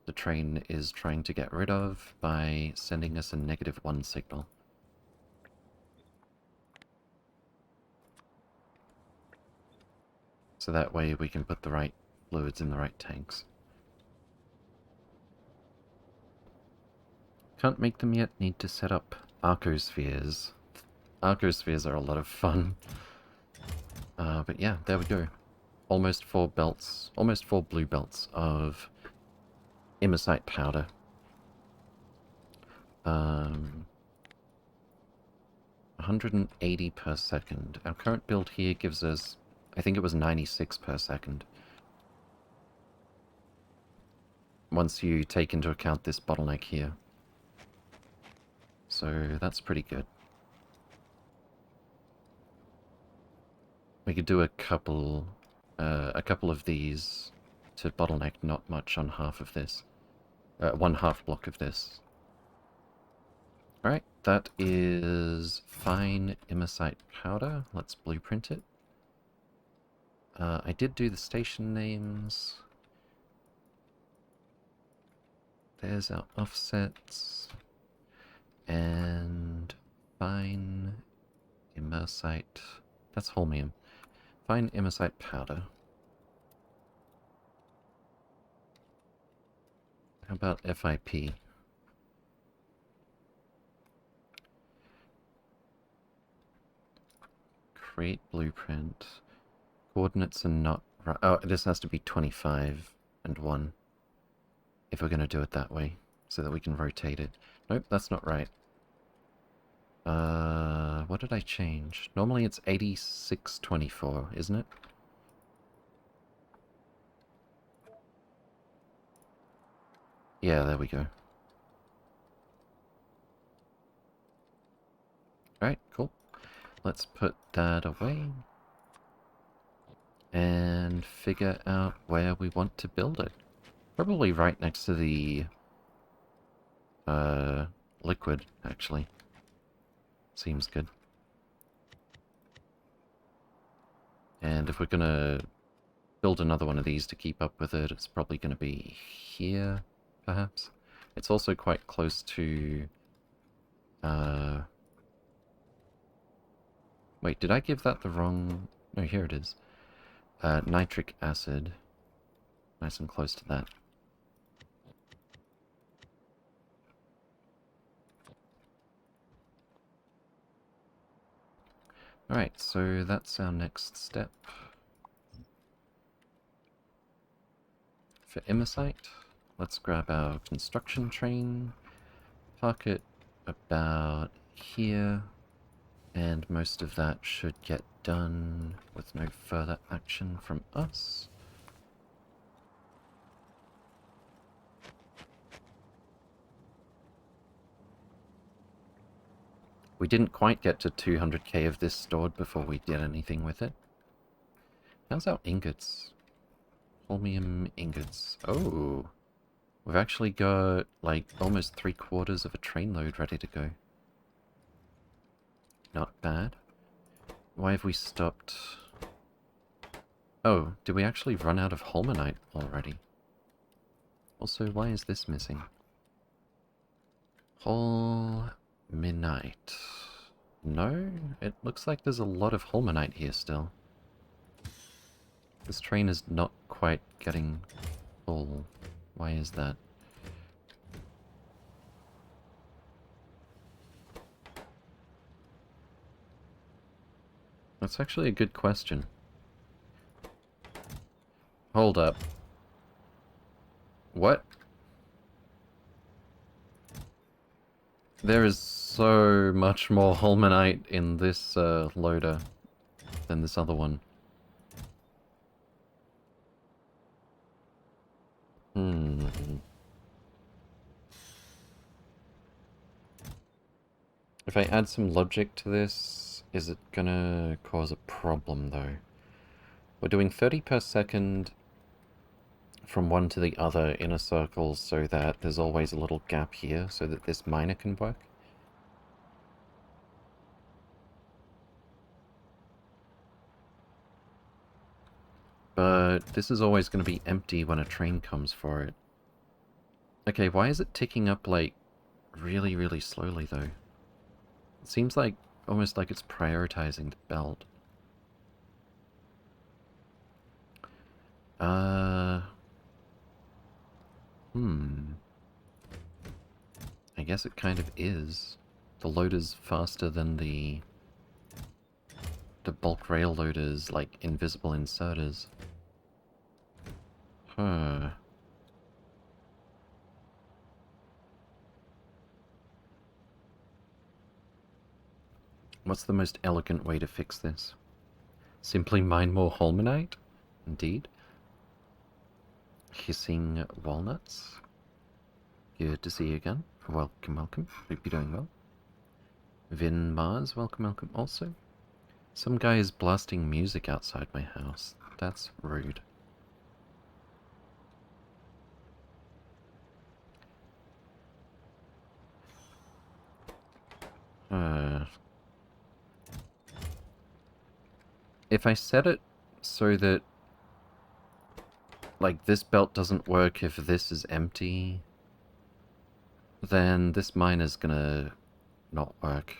S1: the train is trying to get rid of by sending us a -1 signal. So that way we can put the right fluids in the right tanks. Can't make them yet, need to set up arcospheres. Arcospheres are a lot of fun. But yeah, there we go. Almost 4 belts, almost 4 blue belts of immersite powder. 180 per second. Our current build here gives us, I think it was 96 per second. Once you take into account this bottleneck here. So that's pretty good. We could do a couple of these to bottleneck not much on half of this. 1/2 block of this. Alright, that is fine immersite powder. Let's blueprint it. I did do the station names. There's our offsets. And fine immersite. That's holmium. Fine immersite powder. How about FIP? Create blueprint. Coordinates are not right. Oh, this has to be 25 and 1. If we're going to do it that way. So that we can rotate it. Nope, that's not right. What did I change? Normally it's 8624, isn't it? Yeah, there we go. Alright, cool. Let's put that away. And figure out where we want to build it. Probably right next to the liquid, actually. Seems good. And if we're gonna build another one of these to keep up with it, it's probably gonna be here, perhaps. It's also quite close to... Wait, did I give that the wrong... No, here it is. Nitric acid. Nice and close to that. Alright, so that's our next step. For immersite, let's grab our construction train, park it about here, and most of that should get done with no further action from us. We didn't quite get to 200k of this stored before we did anything with it. How's our ingots? Holmium ingots. Oh, we've actually got like almost 3/4 of a train load ready to go. Not bad. Why have we stopped? Oh, did we actually run out of holmanite already? Also, why is this missing? Holmanite. No, it looks like there's a lot of holmanite here still. This train is not quite getting full. Why is that? That's actually a good question. Hold up. What? There is so much more holmanite in this loader than this other one. If I add some logic to this, is it gonna cause a problem though? We're doing 30 per second from one to the other in a circle so that there's always a little gap here so that this miner can work. But this is always going to be empty when a train comes for it. Okay, why is it ticking up, like, really, really slowly, though? It seems like, almost like it's prioritizing the belt. Uh... Hmm... I guess it kind of is. The loader's faster than the bulk rail loader's, like, invisible inserters. Huh. What's the most elegant way to fix this? Simply mine more holmanite? Indeed. Hissing walnuts? Good to see you again. Welcome, welcome. Hope you're doing well. Vin Mars, welcome, welcome also. Some guy is blasting music outside my house. That's rude. If I set it so that, like, this belt doesn't work if this is empty, then this miner's gonna not work.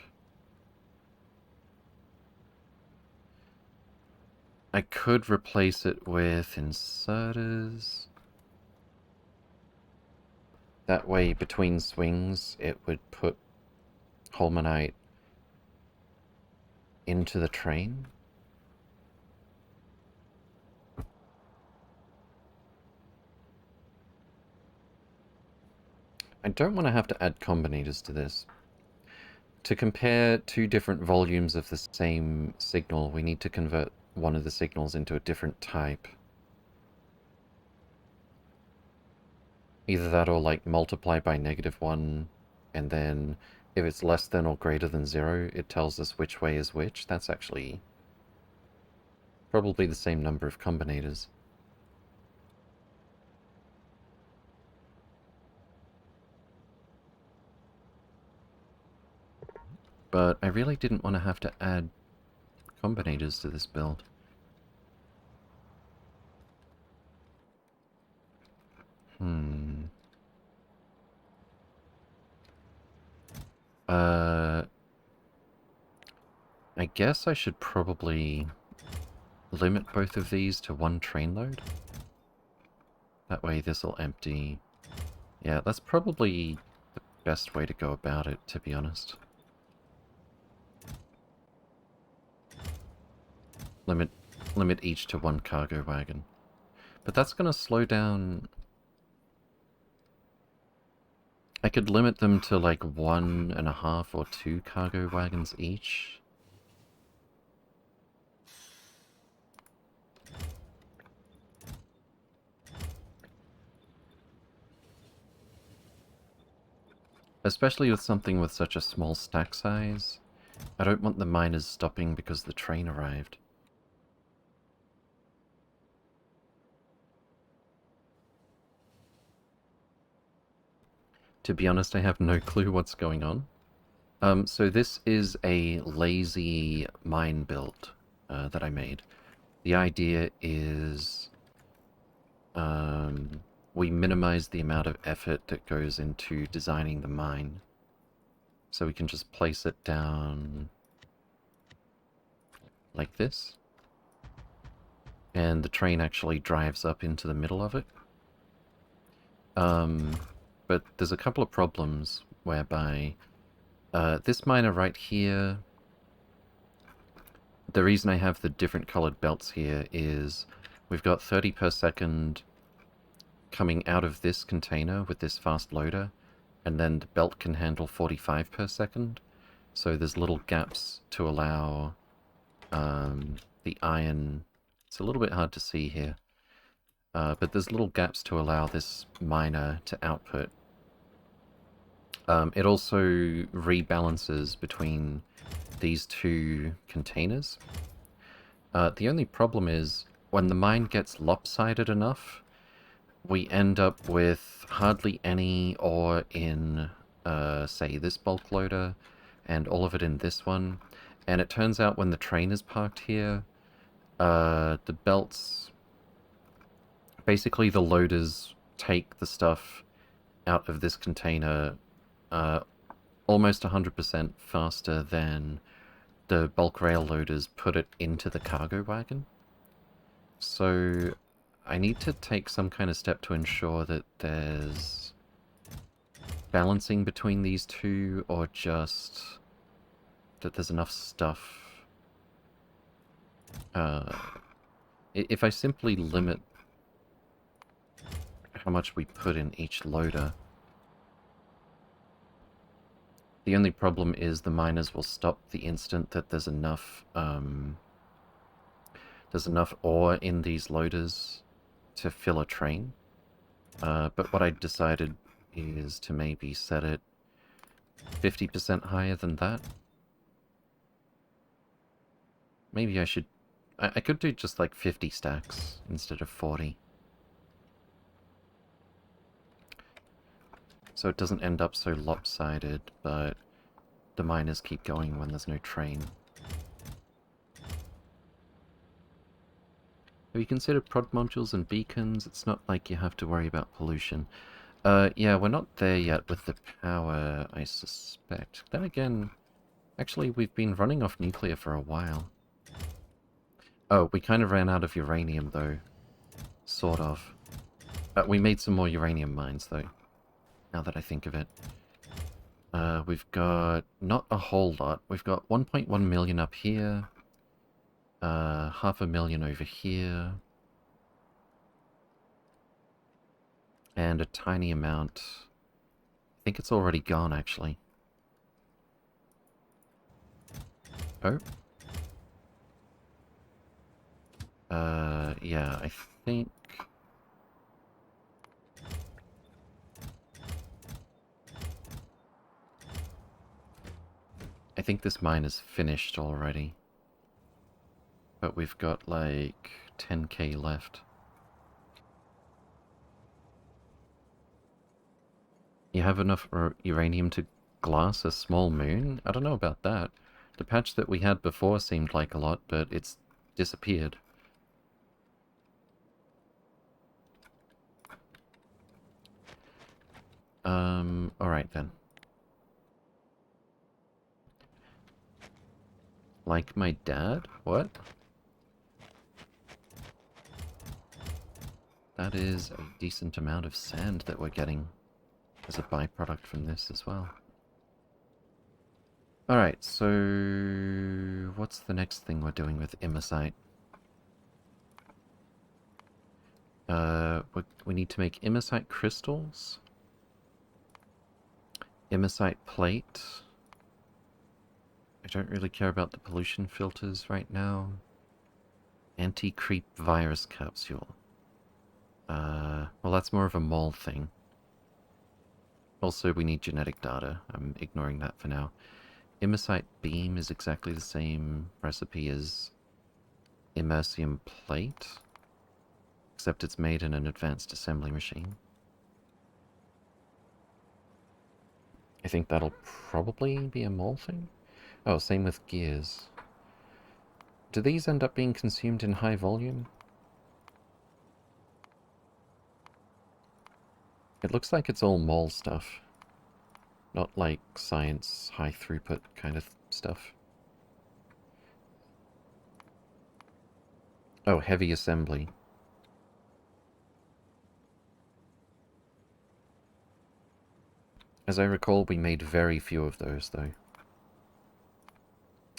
S1: I could replace it with inserters. That way, between swings, it would put holmanite into the train. I don't want to have to add combinators to this. To compare two different volumes of the same signal, we need to convert one of the signals into a different type. Either that or, like, multiply by -1, and then if it's less than or greater than 0, it tells us which way is which. That's actually probably the same number of combinators. But I really didn't want to have to add combinators to this build. I guess I should probably limit both of these to one train load. That way this'll empty. Yeah, that's probably the best way to go about it, to be honest. Limit each to one cargo wagon. But that's gonna slow down... I could limit them to like 1.5 or 2 cargo wagons each. Especially with something with such a small stack size. I don't want the miners stopping because the train arrived. To be honest, I have no clue what's going on. So this is a lazy mine build that I made. The idea is we minimize the amount of effort that goes into designing the mine. So we can just place it down like this. And the train actually drives up into the middle of it. But there's a couple of problems whereby this miner right here, the reason I have the different colored belts here is we've got 30 per second coming out of this container with this fast loader, and then the belt can handle 45 per second. So there's little gaps to allow the iron... It's a little bit hard to see here. But there's little gaps to allow this miner to output. It also rebalances between these two containers. The only problem is, when the mine gets lopsided enough, we end up with hardly any ore in, say, this bulk loader, and all of it in this one. And it turns out when the train is parked here, the belts... Basically, the loaders take the stuff out of this container uh, almost 100% faster than the bulk rail loaders put it into the cargo wagon. So I need to take some kind of step to ensure that there's balancing between these two, or just that there's enough stuff. If I simply limit how much we put in each loader, the only problem is the miners will stop the instant that there's enough ore in these loaders to fill a train. But what I decided is to maybe set it 50% higher than that. Maybe I should... I could do just like 50 stacks instead of 40. So it doesn't end up so lopsided, but the miners keep going when there's no train. Have you considered prod modules and beacons? It's not like you have to worry about pollution. Yeah, we're not there yet with the power, I suspect. Then again, actually we've been running off nuclear for a while. Oh, we kind of ran out of uranium though. Sort of. We made some more uranium mines though, now that I think of it. We've got not a whole lot. We've got 1.1 million up here. 500,000 over here. And a tiny amount. I think it's already gone, actually. Oh. Yeah, I think... I think this mine is finished already. But we've got, like, 10k left. You have enough uranium to glass a small moon? I don't know about that. The patch that we had before seemed like a lot, but it's disappeared. Alright then. Like my dad? What? That is a decent amount of sand that we're getting as a byproduct from this as well. Alright, so... what's the next thing we're doing with imersite? We need to make imersite crystals. Imersite plate. I don't really care about the pollution filters right now. Anti-creep virus capsule. Well, that's more of a mole thing. Also, we need genetic data. I'm ignoring that for now. Imersite beam is exactly the same recipe as immersium plate, except it's made in an advanced assembly machine. I think that'll probably be a mole thing. Oh, same with gears. Do these end up being consumed in high volume? It looks like it's all mole stuff. Not like science, high throughput kind of stuff. Oh, heavy assembly. As I recall, we made very few of those, though.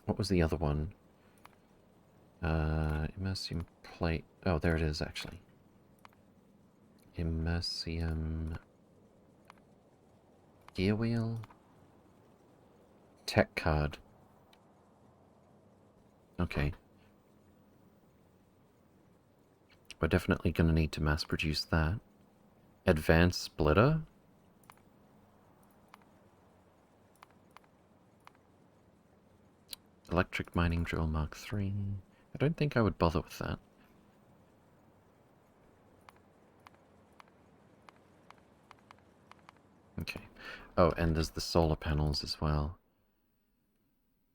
S1: What was the other one? Immersium plate. Oh, there it is, actually. Immersium... gear wheel? Tech card. Okay. We're definitely going to need to mass produce that. Advanced splitter? Electric mining drill Mark III. I don't think I would bother with that. Okay. Oh, and there's the solar panels as well.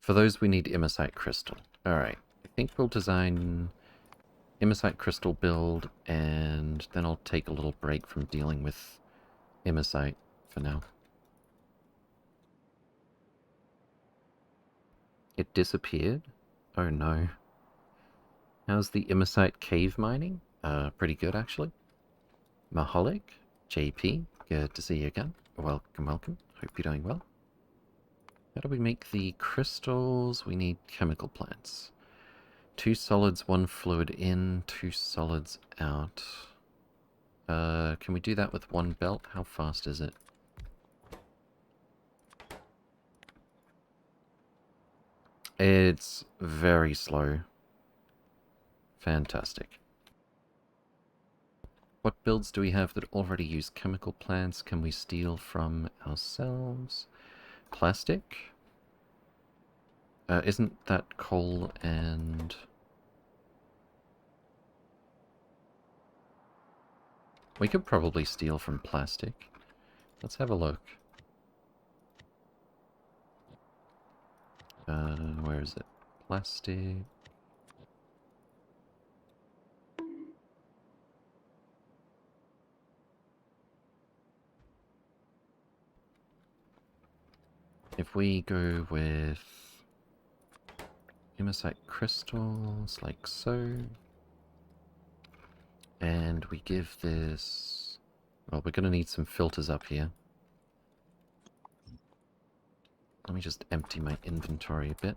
S1: For those we need imersite crystal. Alright. I think we'll design imersite crystal build, and then I'll take a little break from dealing with immosite for now. It disappeared? Oh no. How's the immosite cave mining? Pretty good actually. Maholic, JP, good to see you again. Welcome, welcome. Hope you're doing well. How do we make the crystals? We need chemical plants. 2 solids, 1 fluid in, 2 solids out. Can we do that with 1 belt? How fast is it? It's very slow. Fantastic. What builds do we have that already use chemical plants? Can we steal from ourselves? Plastic? Isn't that coal and... We could probably steal from plastic. Let's have a look. Where is it? Plastic... If we go with immosite crystals, like so, and we give this... Well, we're going to need some filters up here. Let me just empty my inventory a bit.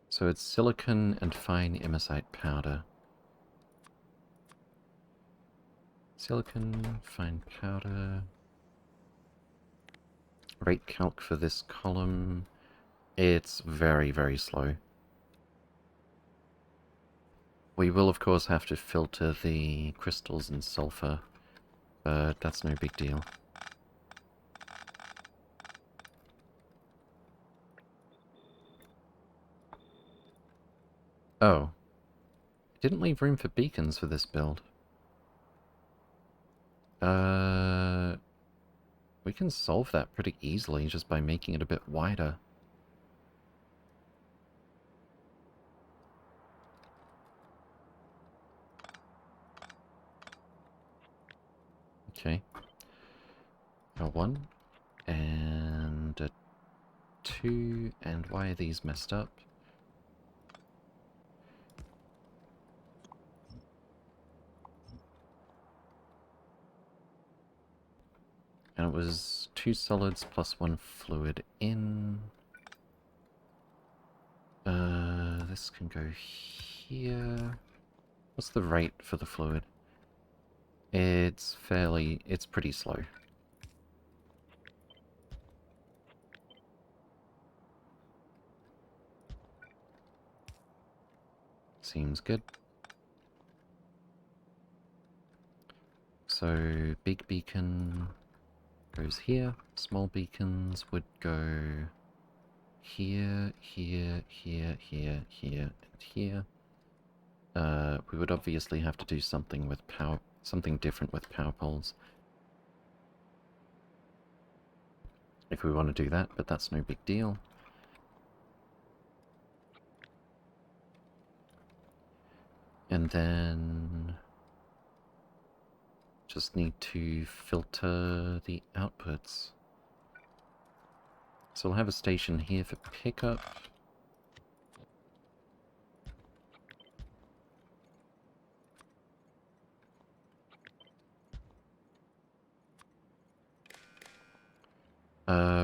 S1: So it's silicon and fine immosite powder. Silicon, fine powder. Rate calc for this column. It's very, very slow. We will, of course, have to filter the crystals and sulfur, but that's no big deal. Oh. I didn't leave room for beacons for this build. We can solve that pretty easily just by making it a bit wider. Okay. A 1 and a 2, and why are these messed up? And it was 2 solids plus 1 fluid in. This can go here. What's the rate for the fluid? It's pretty slow. Seems good. So, big beacon goes here. Small beacons would go here, here, here, here, here, and here. We would obviously have to do something with something different with power poles. If we want to do that, but that's no big deal. And then just need to filter the outputs. So we'll have a station here for pickup.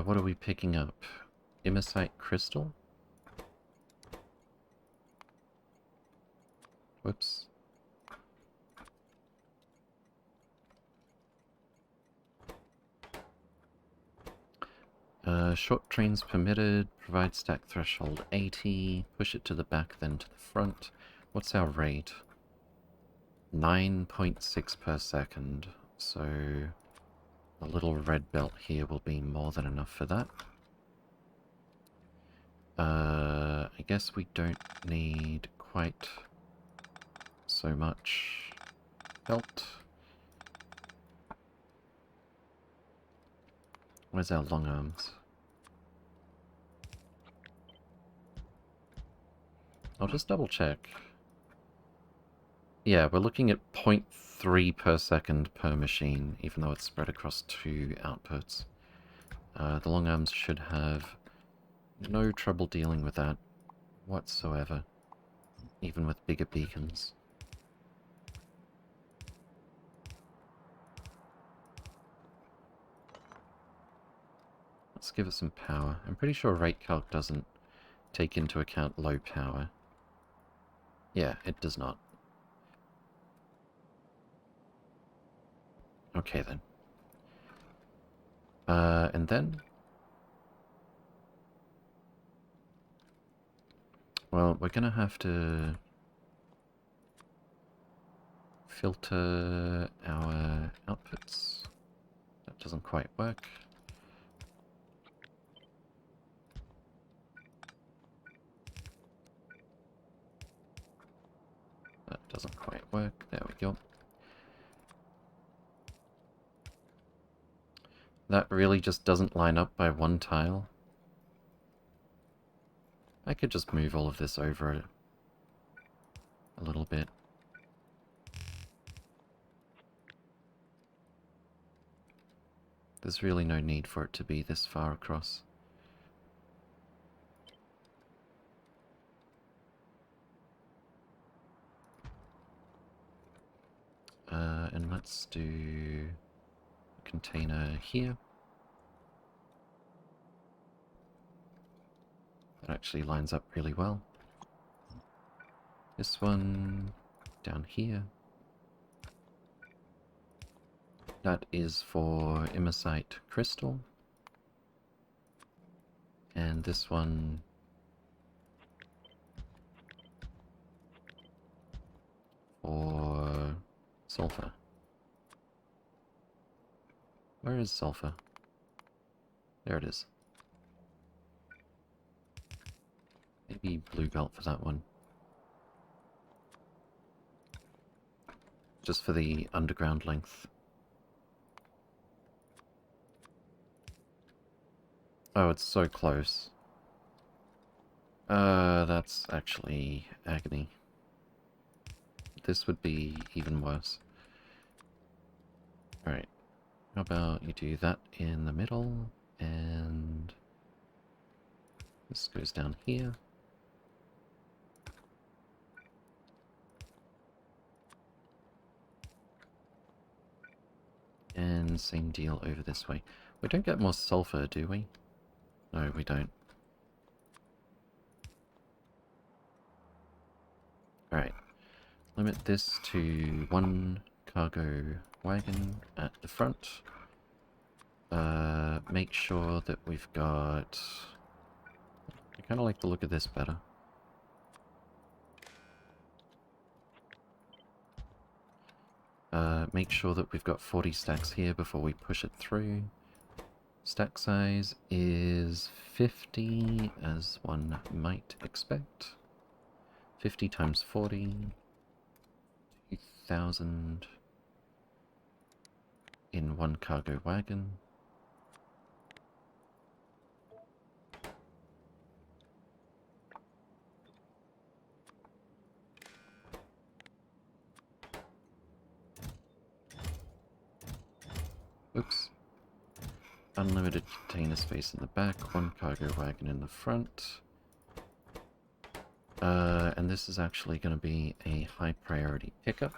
S1: What are we picking up? Immosite crystal? Whoops. Short trains permitted, provide stack threshold 80, push it to the back then to the front. What's our rate? 9.6 per second, so a little red belt here will be more than enough for that. I guess we don't need quite so much belt. Where's our long arms? I'll just double check. Yeah, we're looking at 0.3 per second per machine, even though it's spread across 2 outputs. The long arms should have no trouble dealing with that whatsoever, even with bigger beacons. Let's give it some power. I'm pretty sure rate calc doesn't take into account low power. Yeah, it does not. Okay then. And then... well, we're gonna have to filter our outputs. That doesn't quite work. That doesn't quite work. There we go. That really just doesn't line up by one tile. I could just move all of this over a little bit. There's really no need for it to be this far across. And let's do a container here. That actually lines up really well. This one down here. That is for immersite crystal. And this one for sulfur. Where is sulfur? There it is. Maybe blue belt for that one. Just for the underground length. Oh, it's so close. That's actually agony. This would be even worse. Alright. How about you do that in the middle, and this goes down here. And same deal over this way. We don't get more sulfur, do we? No, we don't. Alright. Limit this to 1 cargo wagon at the front. Make sure that we've got... I kind of like the look of this better. Make sure that we've got 40 stacks here before we push it through. Stack size is 50, as one might expect. 50 times 40, 2,000 in 1 cargo wagon. Oops. Unlimited container space in the back, 1 cargo wagon in the front. And this is actually going to be a high priority pickup.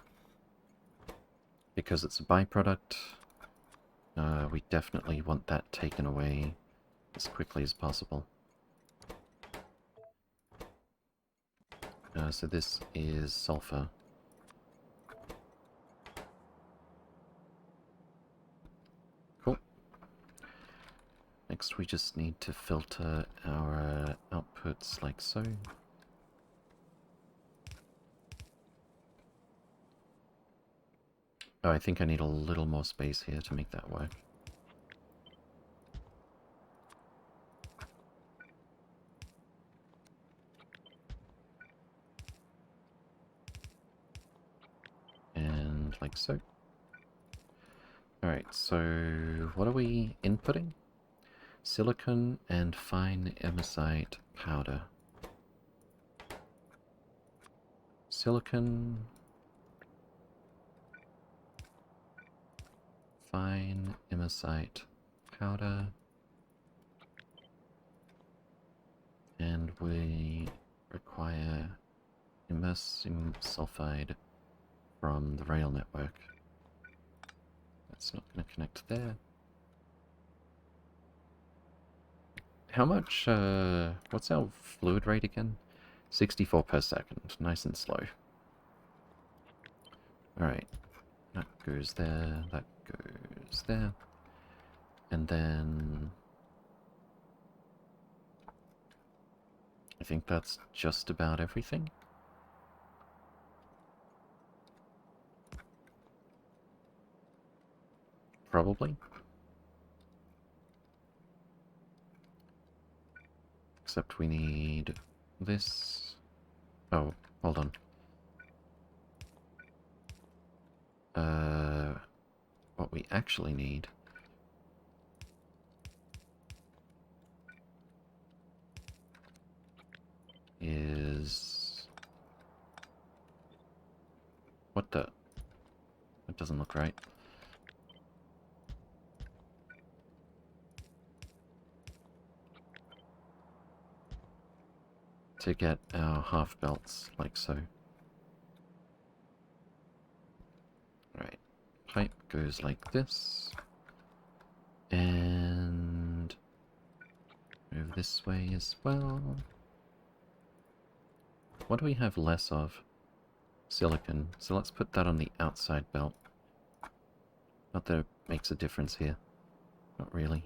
S1: Because it's a byproduct, we definitely want that taken away as quickly as possible. So this is sulfur. Cool. Next we just need to filter our outputs like so. Oh, I think I need a little more space here to make that work. And like so. Alright, so what are we inputting? Silicon and fine immersite powder. silicon. Fine imersite powder. And we require immersium sulfide from the rail network. That's not going to connect there. How much, what's our fluid rate again? 64 per second. Nice and slow. Alright. That goes there, that goes there. And then... I think that's just about everything. Probably. Except we need this. Oh, hold on. What we actually need is... What the... That doesn't look right. To get our half belts, like so. Right. Pipe goes like this. And... move this way as well. What do we have less of? Silicon. So let's put that on the outside belt. Not that it makes a difference here. Not really.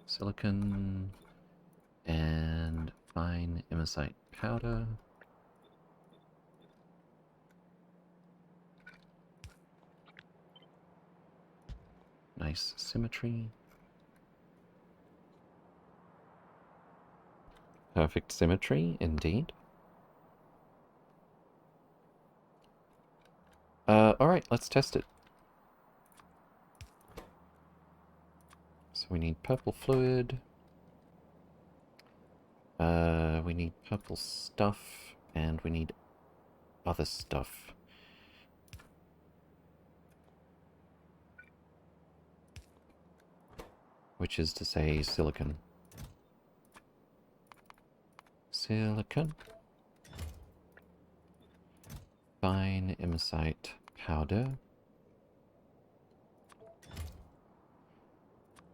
S1: Silicon... and fine imersite powder. Nice symmetry. Perfect symmetry, indeed. Alright, let's test it. So we need purple fluid. We need purple stuff, and we need other stuff. Which is to say silicon. Silicon. Fine imersite powder.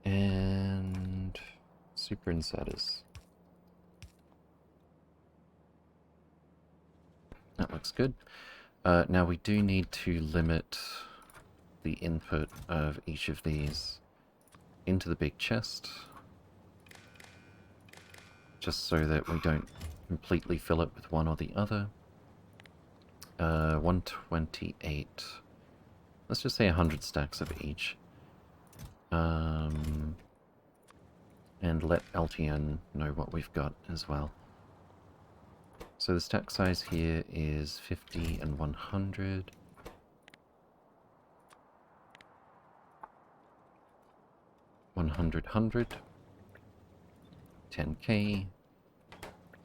S1: And super inserters. That looks good. Now we do need to limit the input of each of these into the big chest, just so that we don't completely fill it with one or the other. 128. Let's just say 100 stacks of each. And let LTN know what we've got as well. So the stack size here is 50 and 100. $100, 10k,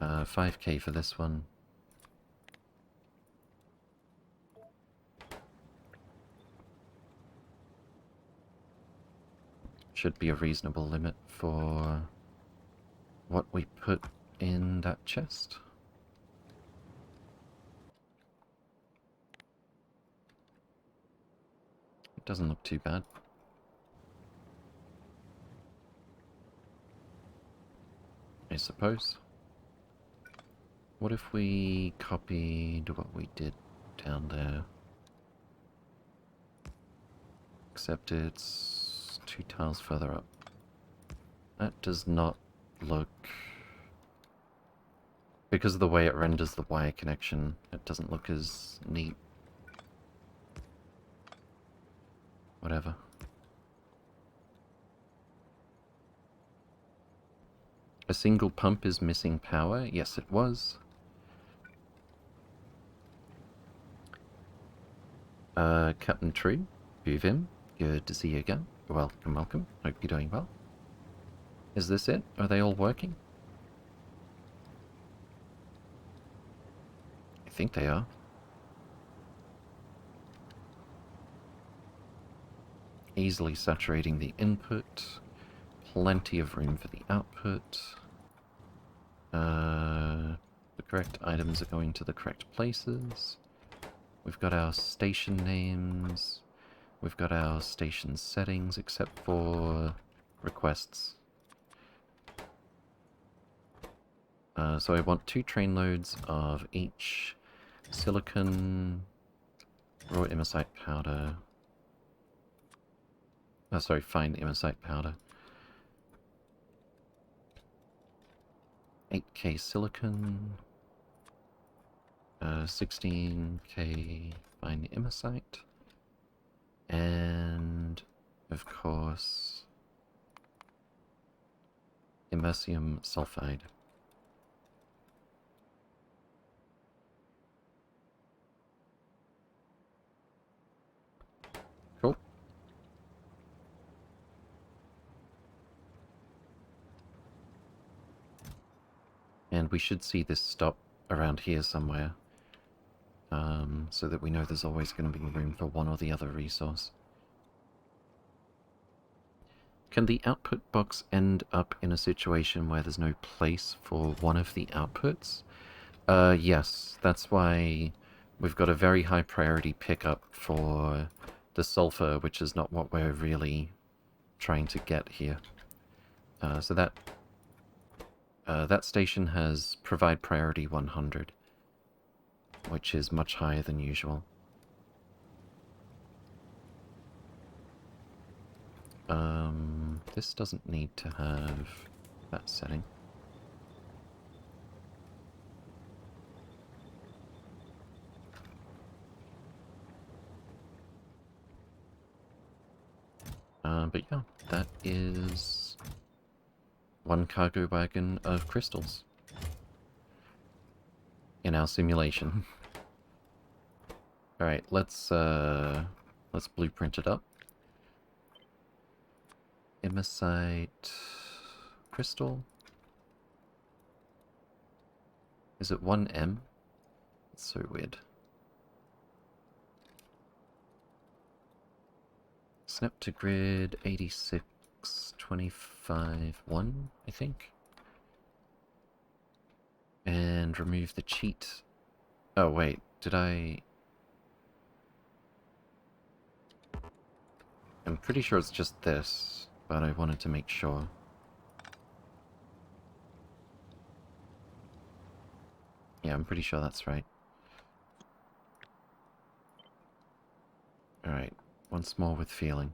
S1: 5k for this one. Should be a reasonable limit for what we put in that chest. It doesn't look too bad. I suppose. What if we copied what we did down there? Except it's 2 tiles further up. That does not look... Because of the way it renders the wire connection, it doesn't look as neat. Whatever. A single pump is missing power? Yes, it was. Captain True, Buvim, good to see you again. Welcome, welcome. Hope you're doing well. Is this it? Are they all working? I think they are. easily saturating the input. Plenty of room for the output. The correct items are going to the correct places. We've got our station names. We've got our station settings, except for requests. So I want 2 train loads of each silicon, raw imersite powder. Oh, sorry, fine imersite powder. 8K silicon. 16K fine imersite. And, of course, immersium sulfide. Cool. And we should see this stop around here somewhere. So that we know there's always going to be room for one or the other resource. Can the output box end up in a situation where there's no place for one of the outputs? Yes. That's why we've got a very high priority pickup for the sulfur, which is not what we're really trying to get here. So that station has provide priority 100, which is much higher than usual. This doesn't need to have that setting. But yeah, that is one cargo wagon of crystals in our simulation. Alright, let's blueprint it up. Imersite crystal. Is it 1M? It's so weird. Snap to grid 8625-1, I think. And remove the cheat. Oh wait, did I... I'm pretty sure it's just this, but I wanted to make sure. Yeah, I'm pretty sure that's right. Alright, once more with feeling.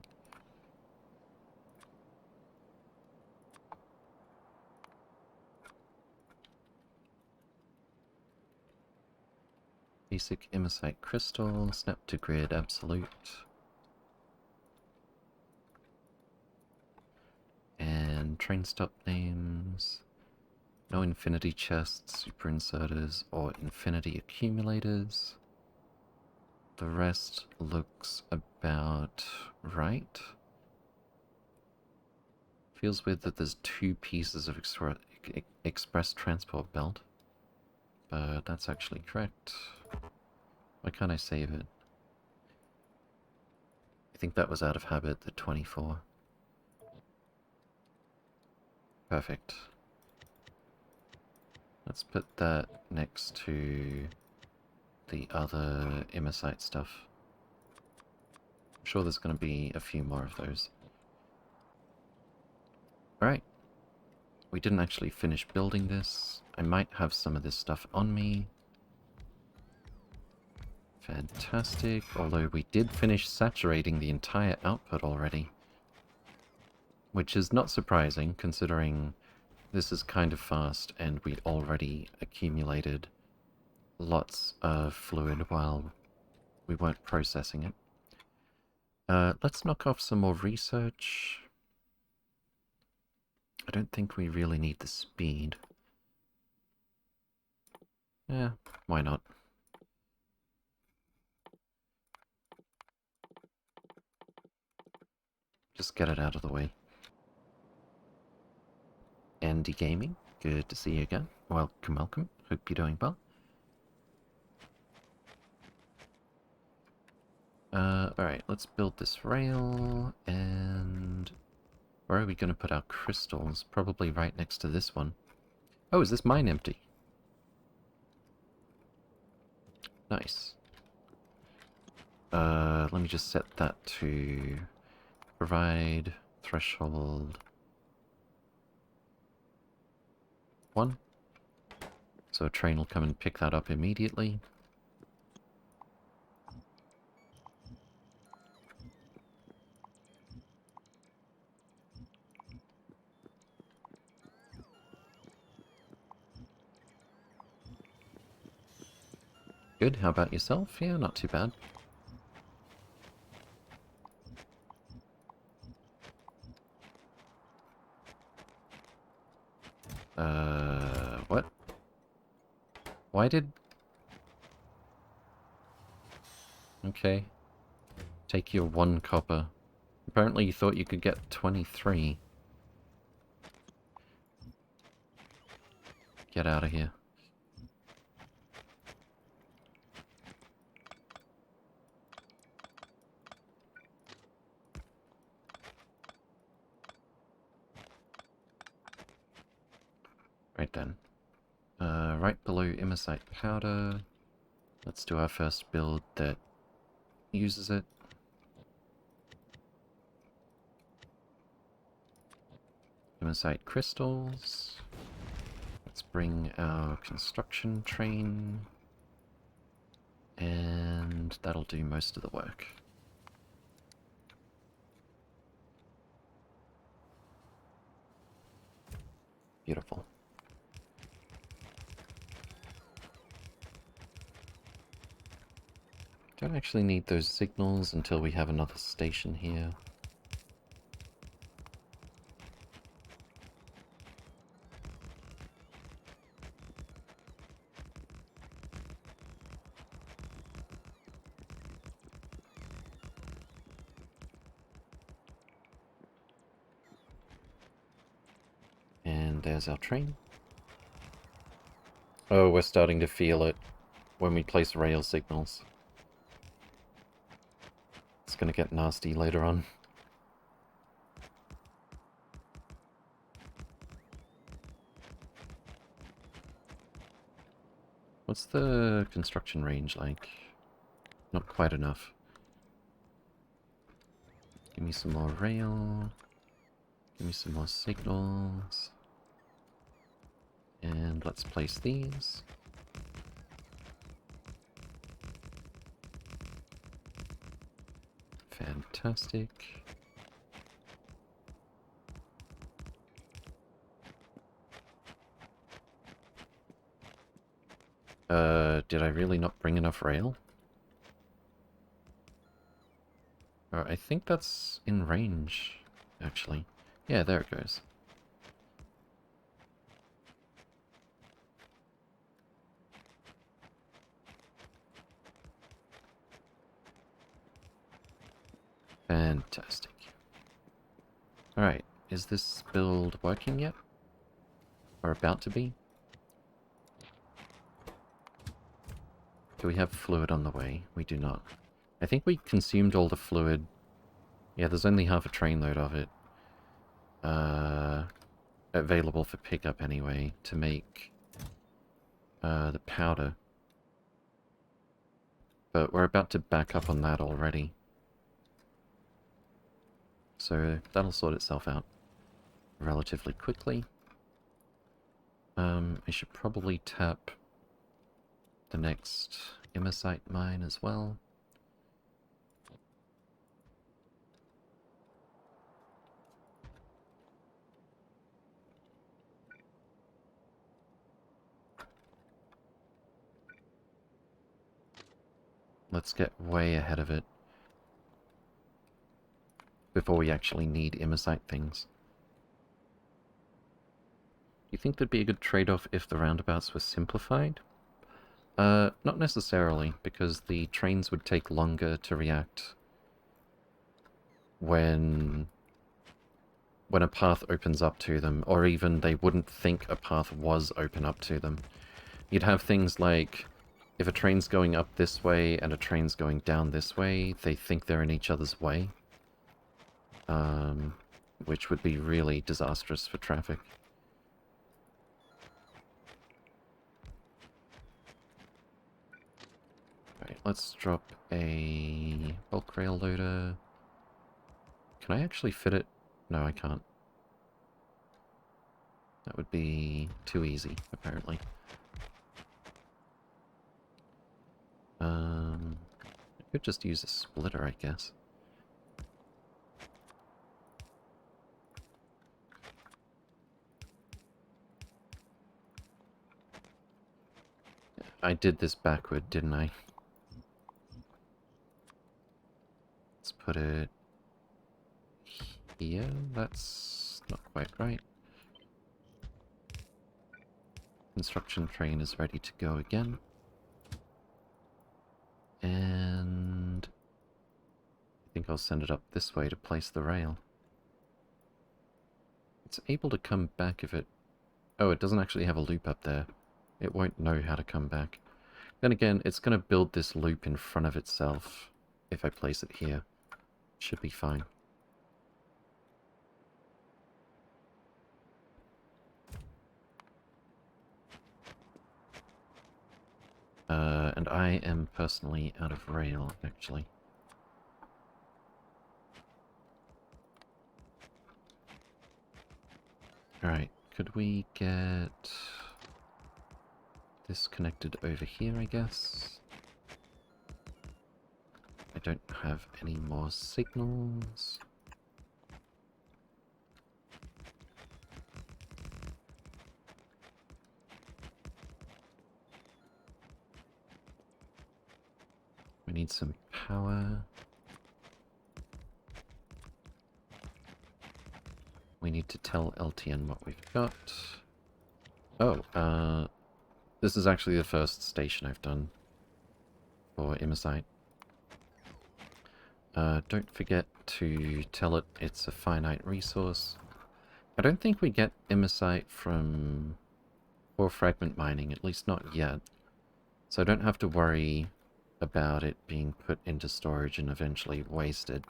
S1: Basic imersite crystal, snap to grid absolute. And train stop names. No infinity chests, super inserters, or infinity accumulators. The rest looks about right. Feels weird that there's 2 pieces of express transport belt. But that's actually correct. Why can't I save it? I think that was out of habit, the 24. Perfect. Let's put that next to the other imersite stuff. I'm sure there's going to be a few more of those. Alright. We didn't actually finish building this. I might have some of this stuff on me. Fantastic. Although we did finish saturating the entire output already. Which is not surprising, considering this is kind of fast and we'd already accumulated lots of fluid while we weren't processing it. Let's knock off some more research. I don't think we really need the speed. Yeah, why not? Just get it out of the way. Andy Gaming, good to see you again. Welcome, welcome. Hope you're doing well. Alright, let's build this rail, and... where are we going to put our crystals? Probably right next to this one. Oh, is this mine empty? Nice. Let me just set that to provide threshold 1. So a train will come and pick that up immediately. Good, how about yourself? Yeah, not too bad. What? Why did... Okay. Take your 1 copper. Apparently you thought you could get 23. Get out of here. Right then. Right below imersite powder. Let's do our first build that uses it. Imersite crystals. Let's bring our construction train. And that'll do most of the work. Beautiful. Don't actually need those signals until we have another station here. And there's our train. Oh, we're starting to feel it when we place rail signals. It's gonna get nasty later on. What's the construction range like? Not quite enough. Give me some more rail. Give me some more signals. And let's place these. Fantastic. Did I really not bring enough rail? I think that's in range, actually. Yeah, there it goes. Fantastic. Alright, is this build working yet? Or about to be? Do we have fluid on the way? We do not. I think we consumed all the fluid. Yeah, there's only half a trainload of it. Available for pickup anyway, to make the powder. But we're about to back up on that already. So that'll sort itself out relatively quickly. I should probably tap the next imersite mine as well. Let's get way ahead of it before we actually need imersite things. Do you think there'd be a good trade-off if the roundabouts were simplified? Not necessarily, because the trains would take longer to react when a path opens up to them, or even they wouldn't think a path was open up to them. You'd have things like if a train's going up this way and a train's going down this way, they think they're in each other's way. Which would be really disastrous for traffic. Alright, let's drop a bulk rail loader. Can I actually fit it? No, I can't. That would be too easy, apparently. I could just use a splitter, I guess. I did this backward, didn't I? Let's put it here. That's not quite right. Construction train is ready to go again. And I think I'll send it up this way to place the rail. It's able to come back if it... Oh, it doesn't actually have a loop up there. It won't know how to come back. Then again, it's going to build this loop in front of itself if I place it here. Should be fine. And I am personally out of rail, actually. Alright, could we get this connected over here, I guess? I don't have any more signals. We need some power. We need to tell LTN what we've got. Oh, this is actually the first station I've done for Imersite. Don't forget to tell it it's a finite resource. I don't think we get Imersite from ore fragment mining, at least not yet. So I don't have to worry about it being put into storage and eventually wasted.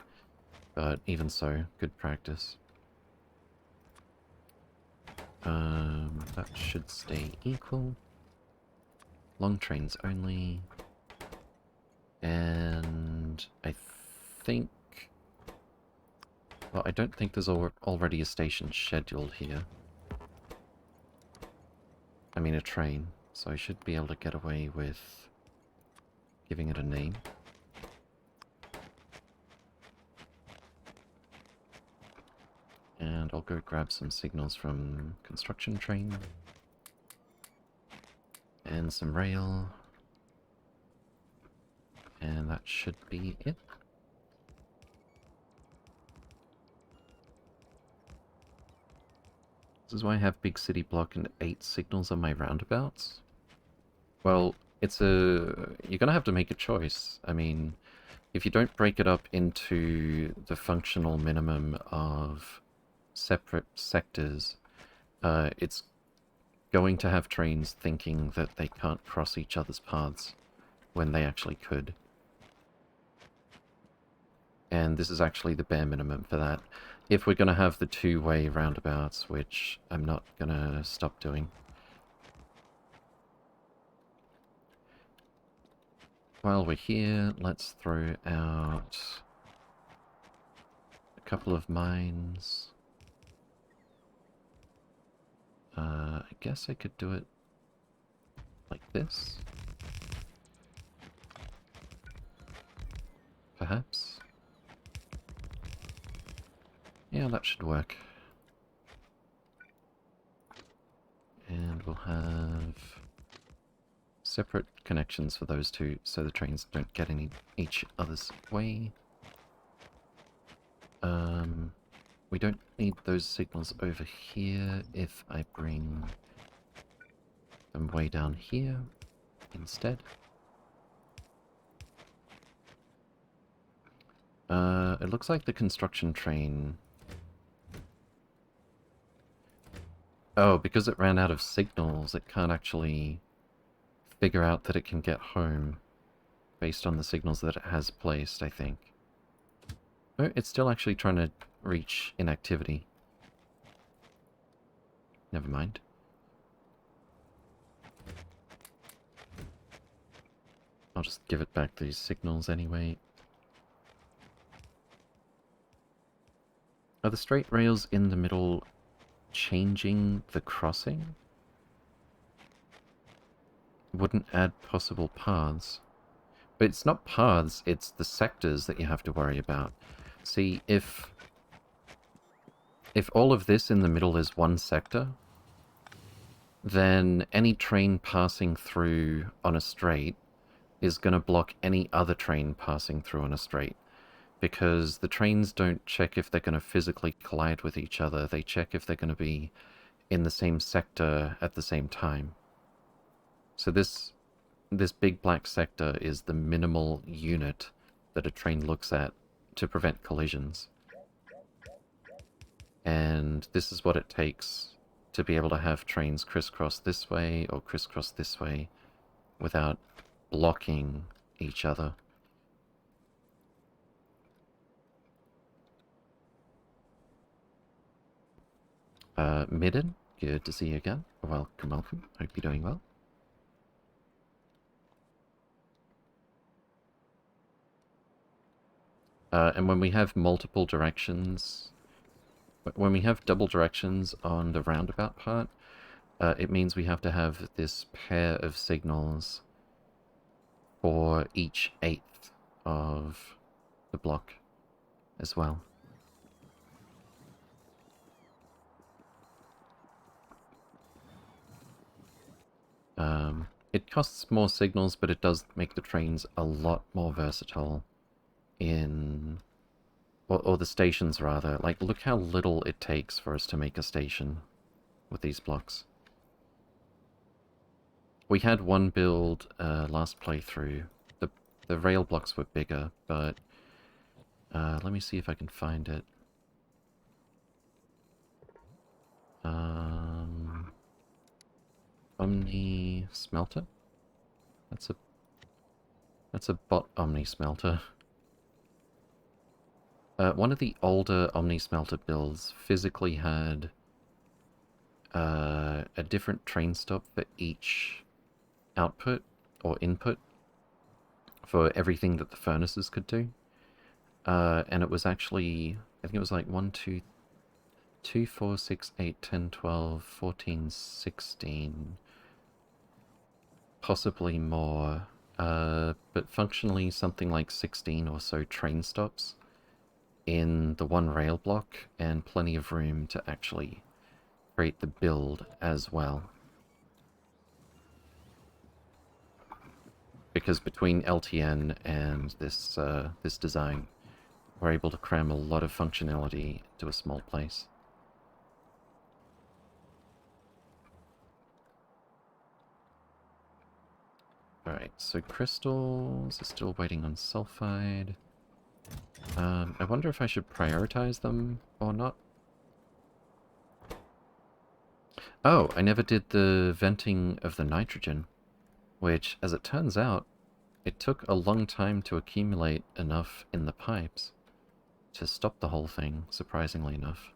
S1: But even so, good practice. That should stay equal. Long trains only. And I think... Well, I don't think there's already a station scheduled here. I mean a train, so I should be able to get away with giving it a name. And I'll go grab some signals from construction train. And some rail. And that should be it. This is why I have big city block and 8 signals on my roundabouts. Well, it's a... You're gonna have to make a choice. I mean, if you don't break it up into the functional minimum of separate sectors, it's going to have trains thinking that they can't cross each other's paths when they actually could. And this is actually the bare minimum for that. If we're going to have the two-way roundabouts, which I'm not going to stop doing. While we're here, let's throw out a couple of mines. I guess I could do it like this. Perhaps. Yeah, that should work. And we'll have separate connections for those two so the trains don't get in each other's way. We don't need those signals over here if I bring them way down here instead. It looks like the construction train... Oh, because it ran out of signals, it can't actually figure out that it can get home based on the signals that it has placed, I think. Oh, it's still actually trying to reach inactivity. Never mind. I'll just give it back these signals anyway. Are the straight rails in the middle changing the crossing? Wouldn't add possible paths. But it's not paths, it's the sectors that you have to worry about. See, if all of this in the middle is one sector, then any train passing through on a straight is going to block any other train passing through on a straight. Because the trains don't check if they're going to physically collide with each other, they check if they're going to be in the same sector at the same time. So this big black sector is the minimal unit that a train looks at to prevent collisions. And this is what it takes to be able to have trains crisscross this way or crisscross this way without blocking each other. Midden, good to see you again. Welcome, welcome. Hope you're doing well. And when we have multiple directions, when we have double directions on the roundabout part, it means we have to have this pair of signals for each eighth of the block as well. It costs more signals, but it does make the trains a lot more versatile in... or the stations, rather. Like, look how little it takes for us to make a station with these blocks. We had one build last playthrough. The rail blocks were bigger, but... let me see if I can find it. Omni smelter? That's a bot Omni smelter. One of the older Omni smelter builds physically had a different train stop for each output or input for everything that the furnaces could do. And it was actually, I think it was like 1, 2, 2, 4, 6, 8, 10, 12, 14, 16, possibly more, but functionally something like 16 or so train stops in the one rail block, and plenty of room to actually create the build as well. Because between LTN and this this design, we're able to cram a lot of functionality into a small place. Alright, so crystals are still waiting on sulfide. I wonder if I should prioritize them or not. Oh, I never did the venting of the nitrogen, which, as it turns out, it took a long time to accumulate enough in the pipes to stop the whole thing, surprisingly enough.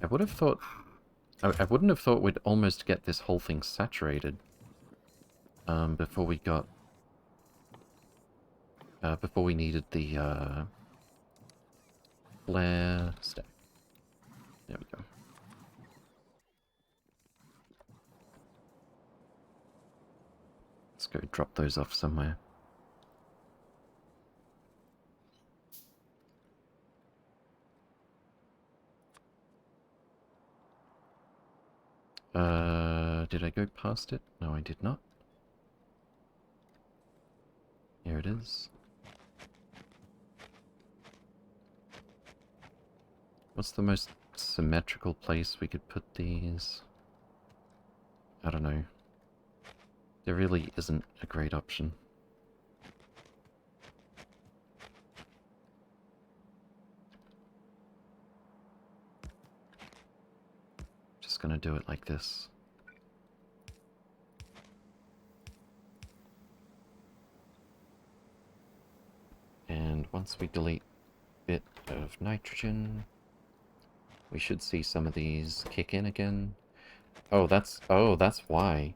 S1: I would have thought... I wouldn't have thought we'd almost get this whole thing saturated before we got... before we needed the flare stack. There we go. Let's go drop those off somewhere. Did I go past it? No, I did not. Here it is. What's the most symmetrical place we could put these? I don't know. There really isn't a great option. Just gonna do it like this. And once we delete a bit of nitrogen, we should see some of these kick in again. Oh, that's why.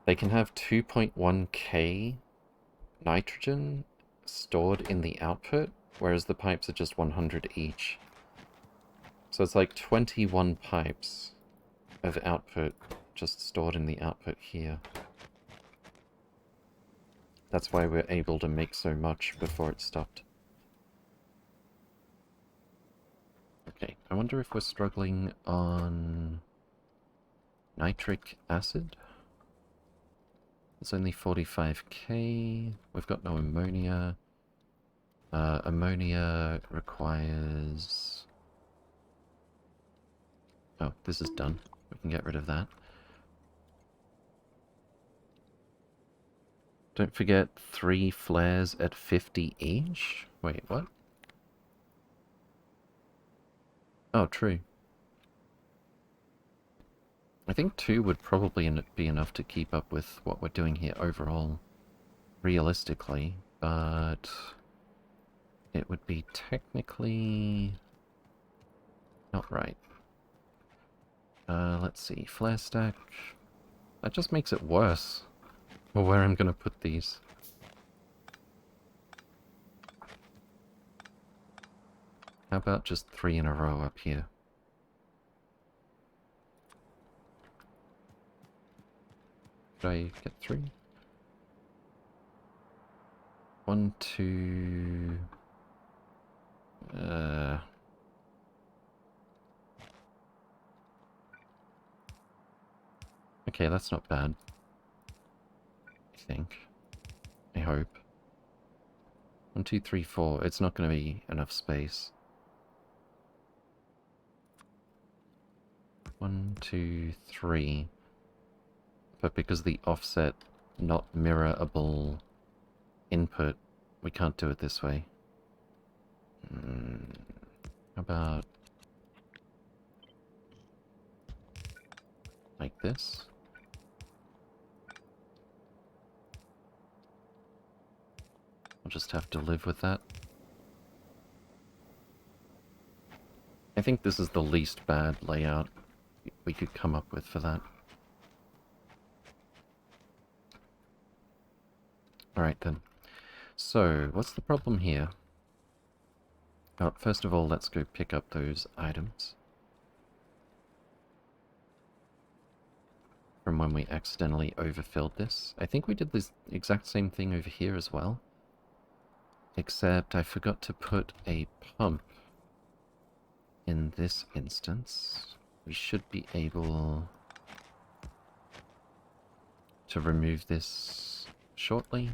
S1: They can have 2.1k nitrogen stored in the output, whereas the pipes are just 100 each. So it's like 21 pipes of output just stored in the output here. That's why we're able to make so much before it stopped. Okay, I wonder if we're struggling on nitric acid? It's only 45k. We've got no ammonia. Ammonia requires... Oh, this is done. We can get rid of that. Don't forget 3 flares at 50 each? Wait, what? Oh, true. I think 2 would probably be enough to keep up with what we're doing here overall, realistically, but it would be technically not right. Let's see, flare stack. That just makes it worse for where I'm gonna put these. How about just 3 in a row up here? Did I get 3? 1, 2... Okay, that's not bad. I think. I hope. 1, 2, 3, 4. It's not going to be enough space. 1, 2, 3. But because the offset not mirrorable input, we can't do it this way. How about like this? I'll just have to live with that. I think this is the least bad layout we could come up with for that. Alright then. So, what's the problem here? Oh, first of all, let's go pick up those items from when we accidentally overfilled this. I think we did this exact same thing over here as well. Except I forgot to put a pump in this instance. We should be able to remove this shortly.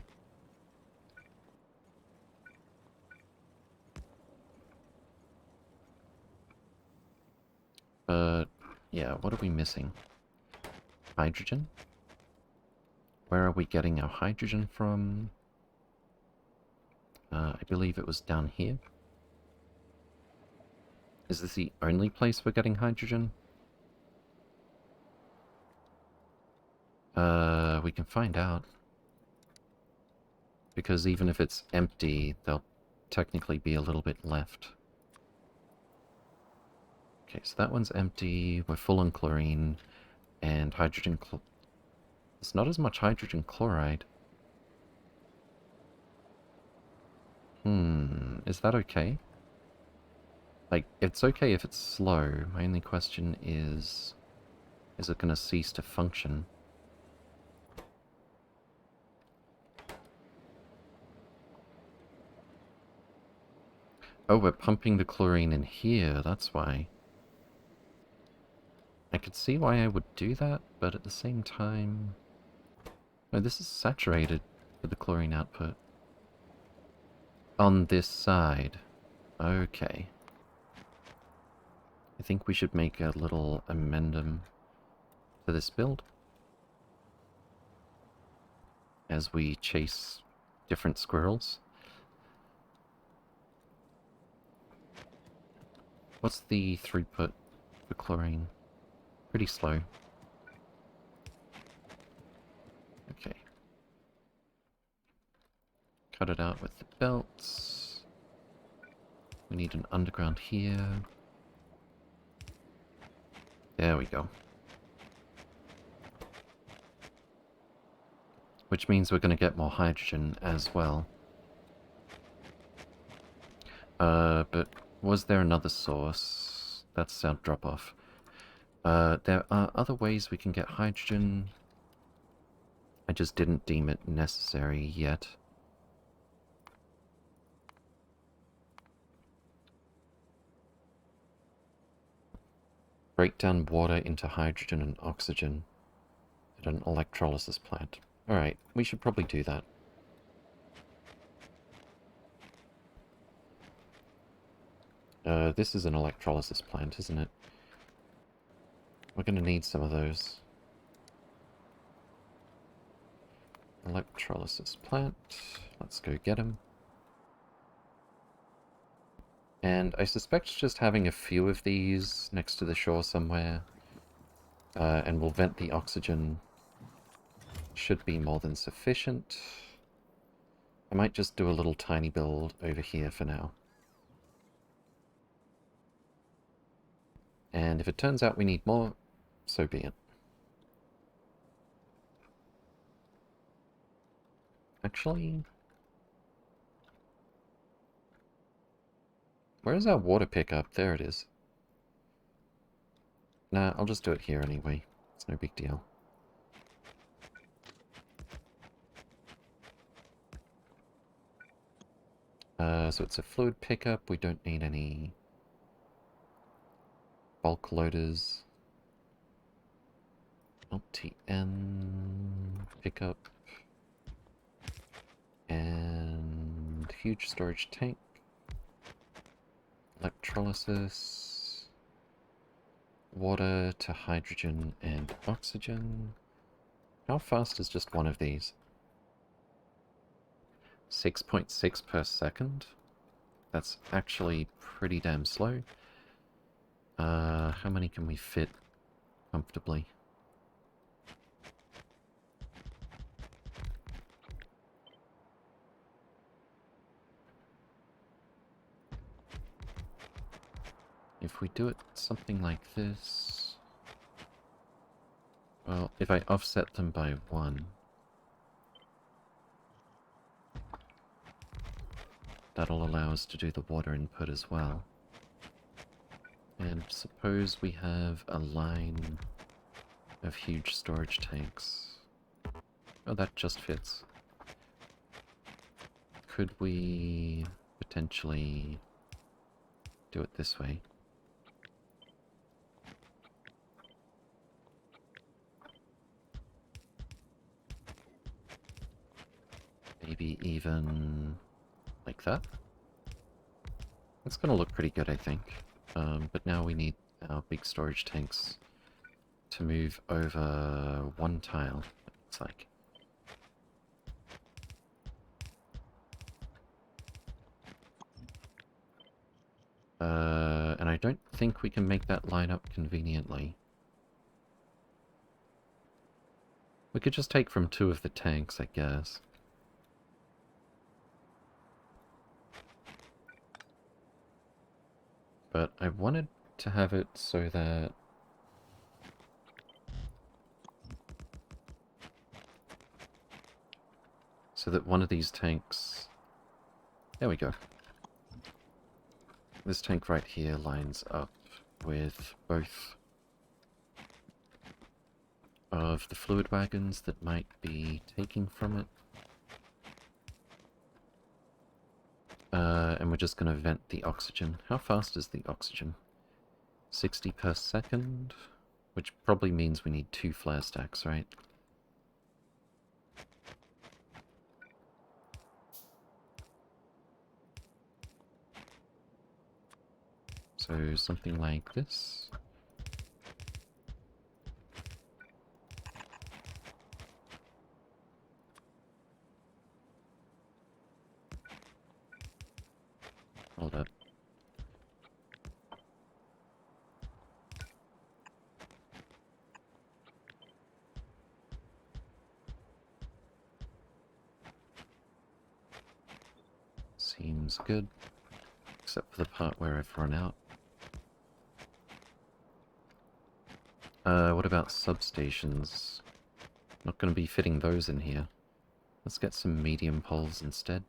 S1: But, yeah, what are we missing? Hydrogen? Where are we getting our hydrogen from? I believe it was down here. Is this the only place we're getting hydrogen? We can find out. Because even if it's empty, there'll technically be a little bit left. Okay, so that one's empty, we're full on chlorine, and hydrogen there's not as much hydrogen chloride. Is that okay? Like, it's okay if it's slow. My only question is it gonna cease to function? Oh, we're pumping the chlorine in here, that's why. I could see why I would do that, but at the same time... No, this is saturated with the chlorine output. On this side. Okay. I think we should make a little amendum to this build. As we chase different squirrels. What's the throughput for chlorine? Pretty slow. Okay. Cut it out with the belts. We need an underground here. There we go. Which means we're going to get more hydrogen as well. But was there another source? That's our drop-off. There are other ways we can get hydrogen. I just didn't deem it necessary yet. Break down water into hydrogen and oxygen at an electrolysis plant. Alright, we should probably do that. This is an electrolysis plant, isn't it? We're going to need some of those. Electrolysis plant. Let's go get them. And I suspect just having a few of these next to the shore somewhere, and we'll vent the oxygen, should be more than sufficient. I might just do a little tiny build over here for now. And if it turns out we need more, so be it. Actually, where's our water pickup? There it is. Nah, I'll just do it here anyway. It's no big deal. So it's a fluid pickup. We don't need any bulk loaders. LTN pickup. And huge storage tank. Electrolysis. Water to hydrogen and oxygen. How fast is just one of these? 6.6 per second? That's actually pretty damn slow. How many can we fit comfortably? If we do it something like this... Well, if I offset them by 1... that'll allow us to do the water input as well. And suppose we have a line of huge storage tanks. Oh, that just fits. Could we potentially do it this way? Maybe even like that? That's gonna look pretty good, I think. But now we need our big storage tanks to move over one tile, it's like. And I don't think we can make that line up conveniently. We could just take from 2 of the tanks, I guess. But I wanted to have it so that one of these tanks... There we go. This tank right here lines up with both of the fluid wagons that might be taking from it. And we're just going to vent the oxygen. How fast is the oxygen? 60 per second? Which probably means we need 2 flare stacks, right? So something like this. Hold up. Seems good. Except for the part where I've run out. What about substations? Not going to be fitting those in here. Let's get some medium poles instead.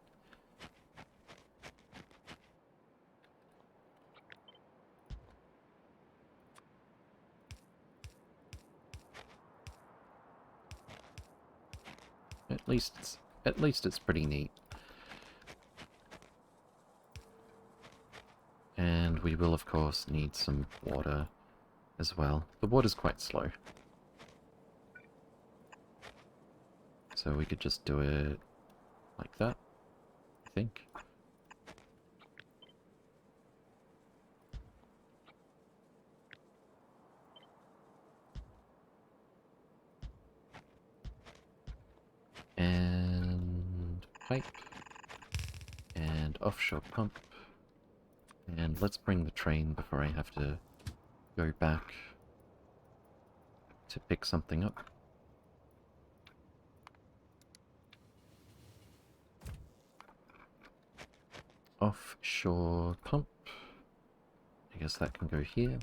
S1: At least it's pretty neat. And we will of course need some water as well. The water's quite slow. So we could just do it like that, I think. And pipe. And offshore pump. And let's bring the train before I have to go back to pick something up. Offshore pump. I guess that can go here.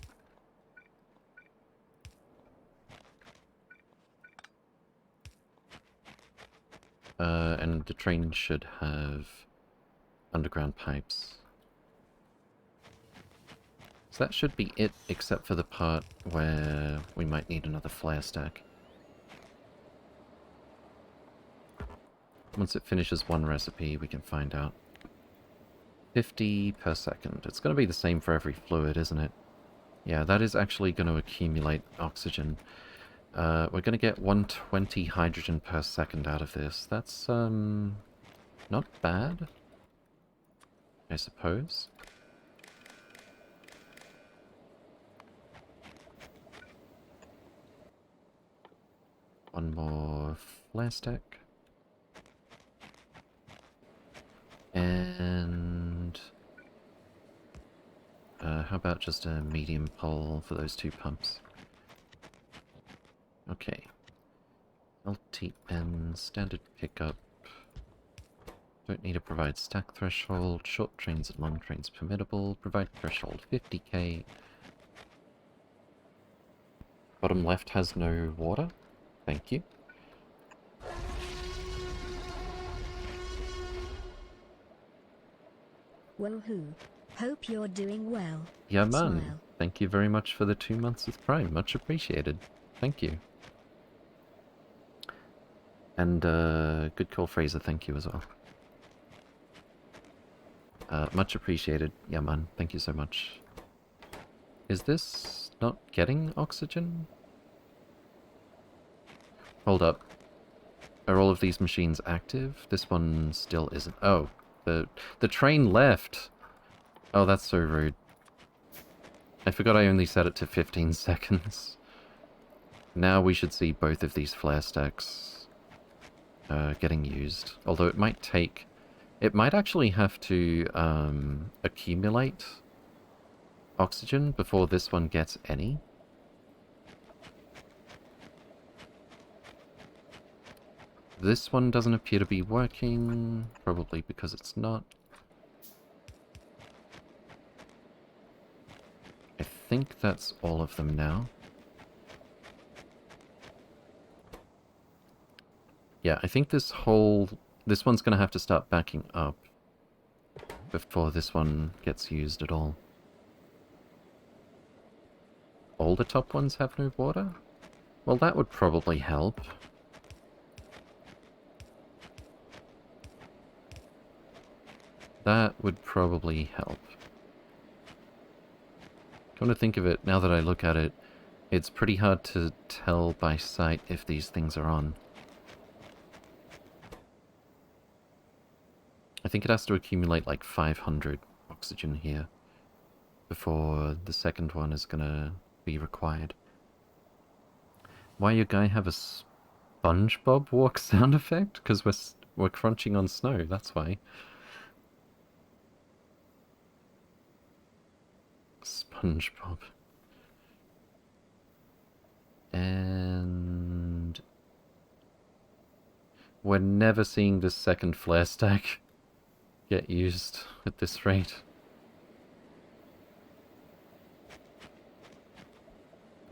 S1: And the train should have underground pipes. So that should be it, except for the part where we might need another flare stack. Once it finishes one recipe, we can find out. 50 per second. It's going to be the same for every fluid, isn't it? Yeah, that is actually going to accumulate oxygen. We're going to get 120 hydrogen per second out of this. That's, not bad, I suppose. One more flare stack. And how about just a medium pole for those two pumps? Okay. LTN, standard pickup. Don't need to provide stack threshold. Short trains and long trains permittable. Provide threshold 50k. Bottom left has no water. Thank you.
S2: Woohoo. Hope you're doing well.
S1: Yeah, man.
S2: Smile.
S1: Thank you very much for the 2 months with Prime. Much appreciated. Thank you. And, good call, Fraser. Thank you as well. Much appreciated. Yeah, man. Thank you so much. Is this not getting oxygen? Hold up. Are all of these machines active? This one still isn't. Oh, the train left. Oh, that's so rude. I forgot I only set it to 15 seconds. Now we should see both of these flare stacks getting used. Although it might take... It might actually have to accumulate oxygen before this one gets any. This one doesn't appear to be working, probably because it's not. I think that's all of them now. Yeah, I think this one's going to have to start backing up before this one gets used at all. All the top ones have no water? Well, that would probably help. That would probably help. Come to think of it, now that I look at it, it's pretty hard to tell by sight if these things are on. I think it has to accumulate like 500 oxygen here before the second one is gonna be required. Why your guy have a SpongeBob walk sound effect? Because we're crunching on snow, that's why. SpongeBob. And we're never seeing this second flare stack get used at this rate.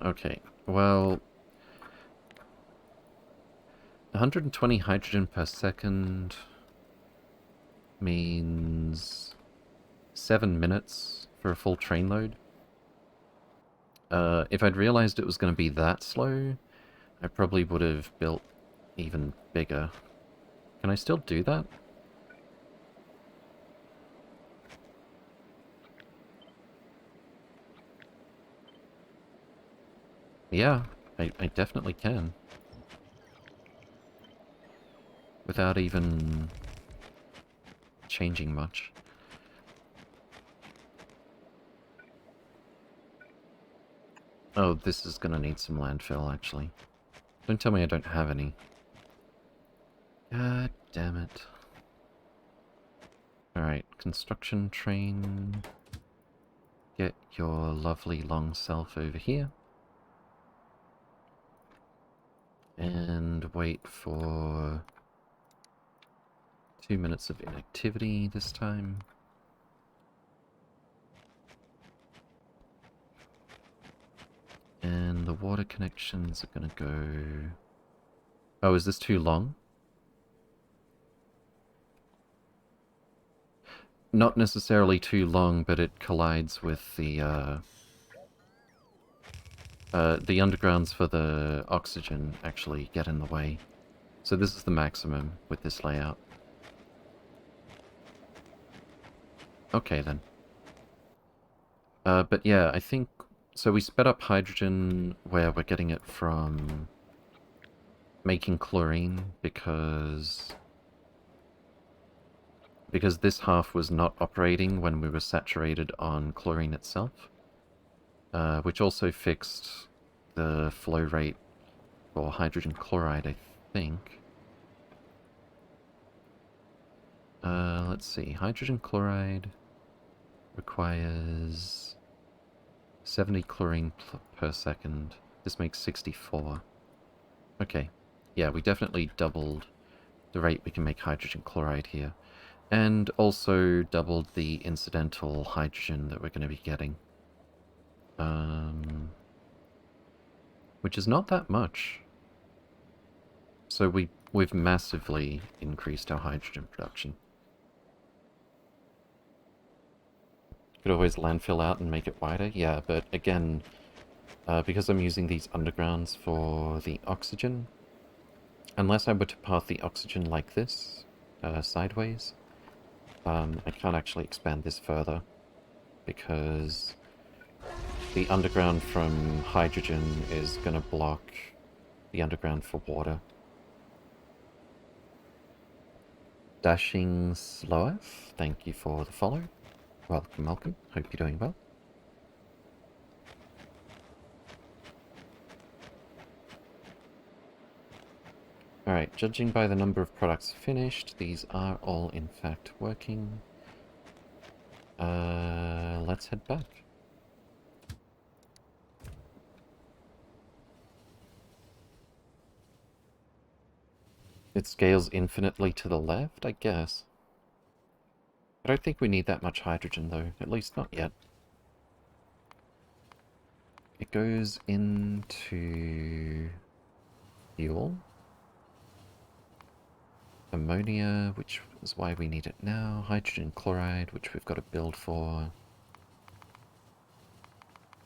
S1: Okay, well, 120 hydrogen per second means 7 minutes for a full train load. If I'd realized it was going to be that slow, I probably would have built even bigger. Can I still do that? Yeah, I definitely can. Without even changing much. Oh, this is gonna need some landfill, actually. Don't tell me I don't have any. God damn it. Alright, construction train. Get your lovely long self over here. And wait for 2 minutes of inactivity this time. And the water connections are gonna go... Oh, is this too long? Not necessarily too long, but it collides with the undergrounds for the oxygen actually get in the way. So this is the maximum with this layout. Okay, then. But yeah, I think... So we sped up hydrogen where we're getting it from making chlorine because this half was not operating when we were saturated on chlorine itself, which also fixed the flow rate for hydrogen chloride, I think. Let's see. Hydrogen chloride requires 70 chlorine per second. This makes 64. Okay. Yeah, we definitely doubled the rate we can make hydrogen chloride here. And also doubled the incidental hydrogen that we're going to be getting. Which is not that much. So we've massively increased our hydrogen production. Could always landfill out and make it wider, yeah, but again, because I'm using these undergrounds for the oxygen, unless I were to path the oxygen like this, sideways, I can't actually expand this further, because the underground from hydrogen is going to block the underground for water. Dashing Sloaf, thank you for the follow. Welcome, welcome. Hope you're doing well. Alright, judging by the number of products finished, these are all in fact working. Let's head back. It scales infinitely to the left, I guess. I don't think we need that much hydrogen, though. At least not yet. It goes into fuel. Ammonia, which is why we need it now. Hydrogen chloride, which we've got to build for.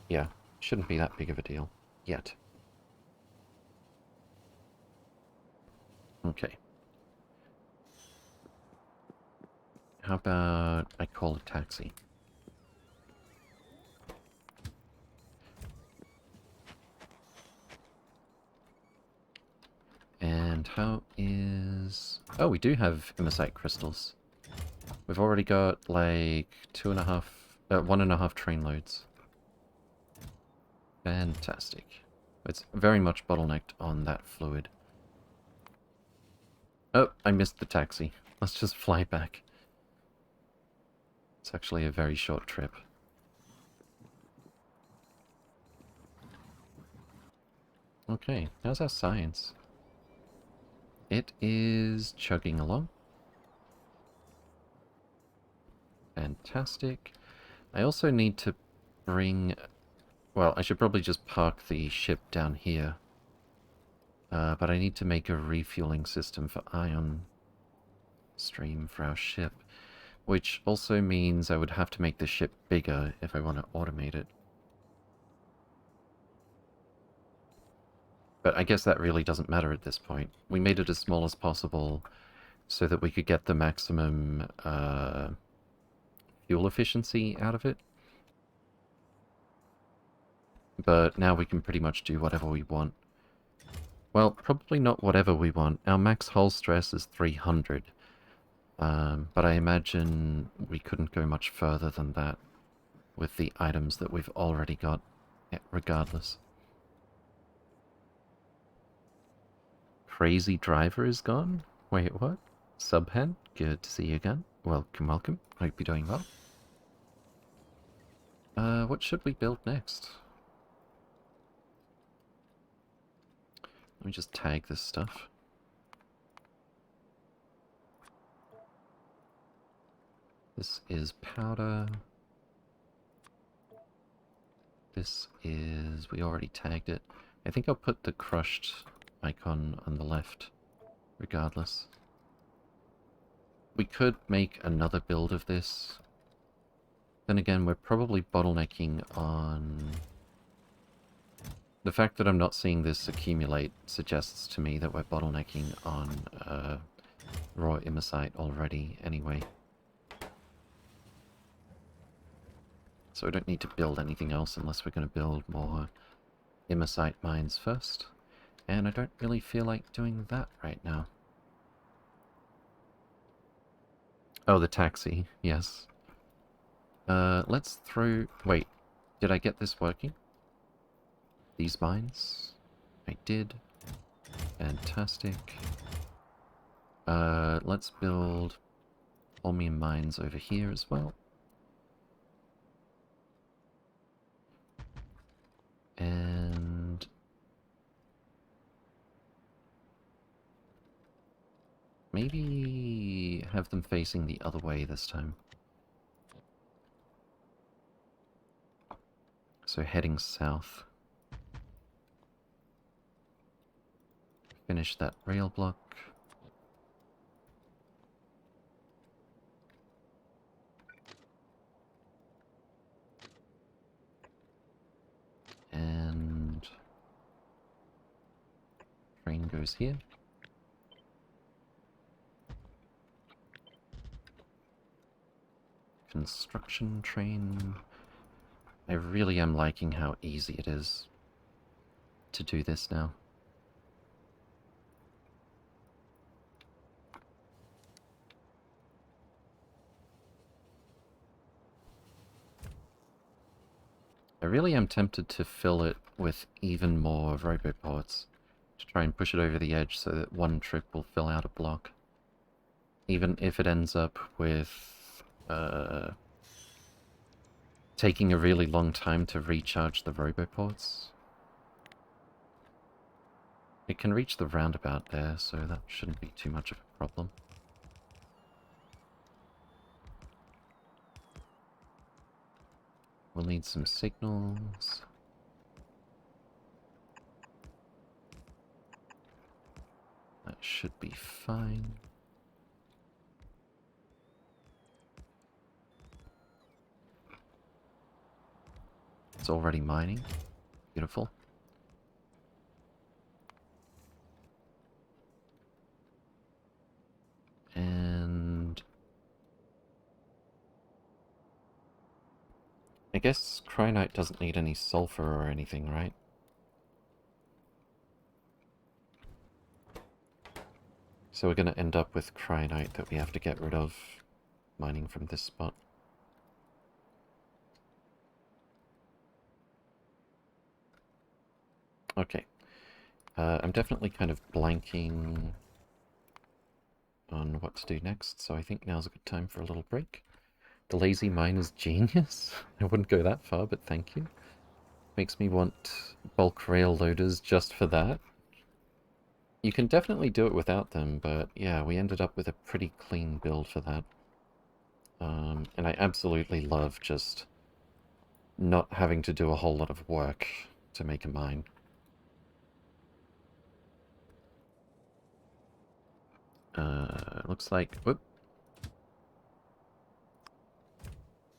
S1: Yeah, shouldn't be that big of a deal. Yet. Okay. How about I call a taxi? And how is... Oh, we do have immosite crystals. We've already got, like, 1.5 train loads. Fantastic. It's very much bottlenecked on that fluid. Oh, I missed the taxi. Let's just fly back. It's actually a very short trip. Okay, how's our science? It is chugging along. Fantastic. I also need to bring... Well, I should probably just park the ship down here. But I need to make a refueling system for ion stream for our ship. Which also means I would have to make the ship bigger if I want to automate it. But I guess that really doesn't matter at this point. We made it as small as possible so that we could get the maximum fuel efficiency out of it. But now we can pretty much do whatever we want. Well, probably not whatever we want. Our max hull stress is 300. But I imagine we couldn't go much further than that with the items that we've already got, regardless. Crazy driver is gone? Wait, what? Subhen, good to see you again. Welcome, welcome. Hope you're doing well. What should we build next? Let me just tag this stuff. This is powder. This is... we already tagged it. I think I'll put the crushed icon on the left, regardless. We could make another build of this. Then again, we're probably bottlenecking on... The fact that I'm not seeing this accumulate suggests to me that we're bottlenecking on raw imersite already anyway. So I don't need to build anything else unless we're going to build more imersite mines first. And I don't really feel like doing that right now. Oh, the taxi, yes. Let's throw... Wait, did I get this working? These mines? I did. Fantastic. Let's build Holmium mines over here as well. And... maybe have them facing the other way this time. So heading south. Finish that rail block. And... train goes here. Construction train. I really am liking how easy it is to do this now. I really am tempted to fill it with even more roboports to try and push it over the edge so that one trip will fill out a block. Even if it ends up with taking a really long time to recharge the roboports. It can reach the roundabout there, so that shouldn't be too much of a problem. We'll need some signals. That should be fine. It's already mining. Beautiful. And... I guess Cryonite doesn't need any sulfur or anything, right? So we're going to end up with Cryonite that we have to get rid of mining from this spot. Okay. I'm definitely kind of blanking on what to do next, so I think now's a good time for a little break. The lazy miner's genius? I wouldn't go that far, but thank you. Makes me want bulk rail loaders just for that. You can definitely do it without them, but yeah, we ended up with a pretty clean build for that. And I absolutely love just not having to do a whole lot of work to make a mine. Looks like... Whoop.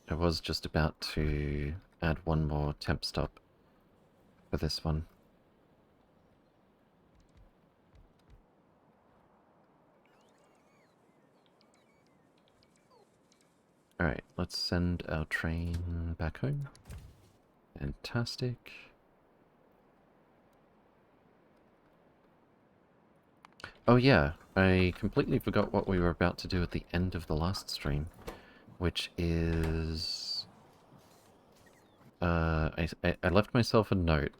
S1: I was just about to add one more temp stop for this one. Alright, let's send our train back home. Fantastic. Oh yeah, I completely forgot what we were about to do at the end of the last stream, which is... I left myself a note.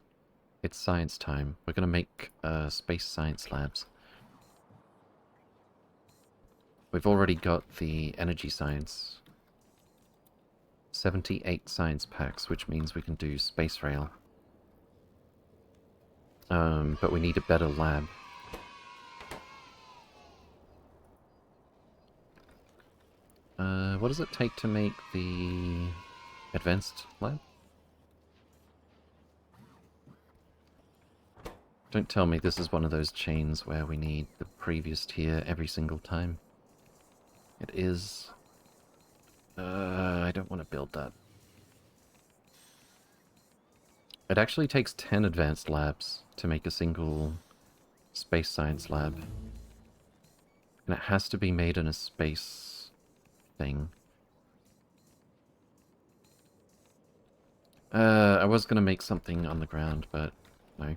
S1: It's science time. We're gonna make space science labs. We've already got the energy science. 78 science packs, which means we can do space rail. But we need a better lab. What does it take to make the advanced lab? Don't tell me this is one of those chains where we need the previous tier every single time. It is. I don't want to build that. It actually takes 10 advanced labs to make a single space science lab. And it has to be made in a space thing. I was gonna make something on the ground, but no.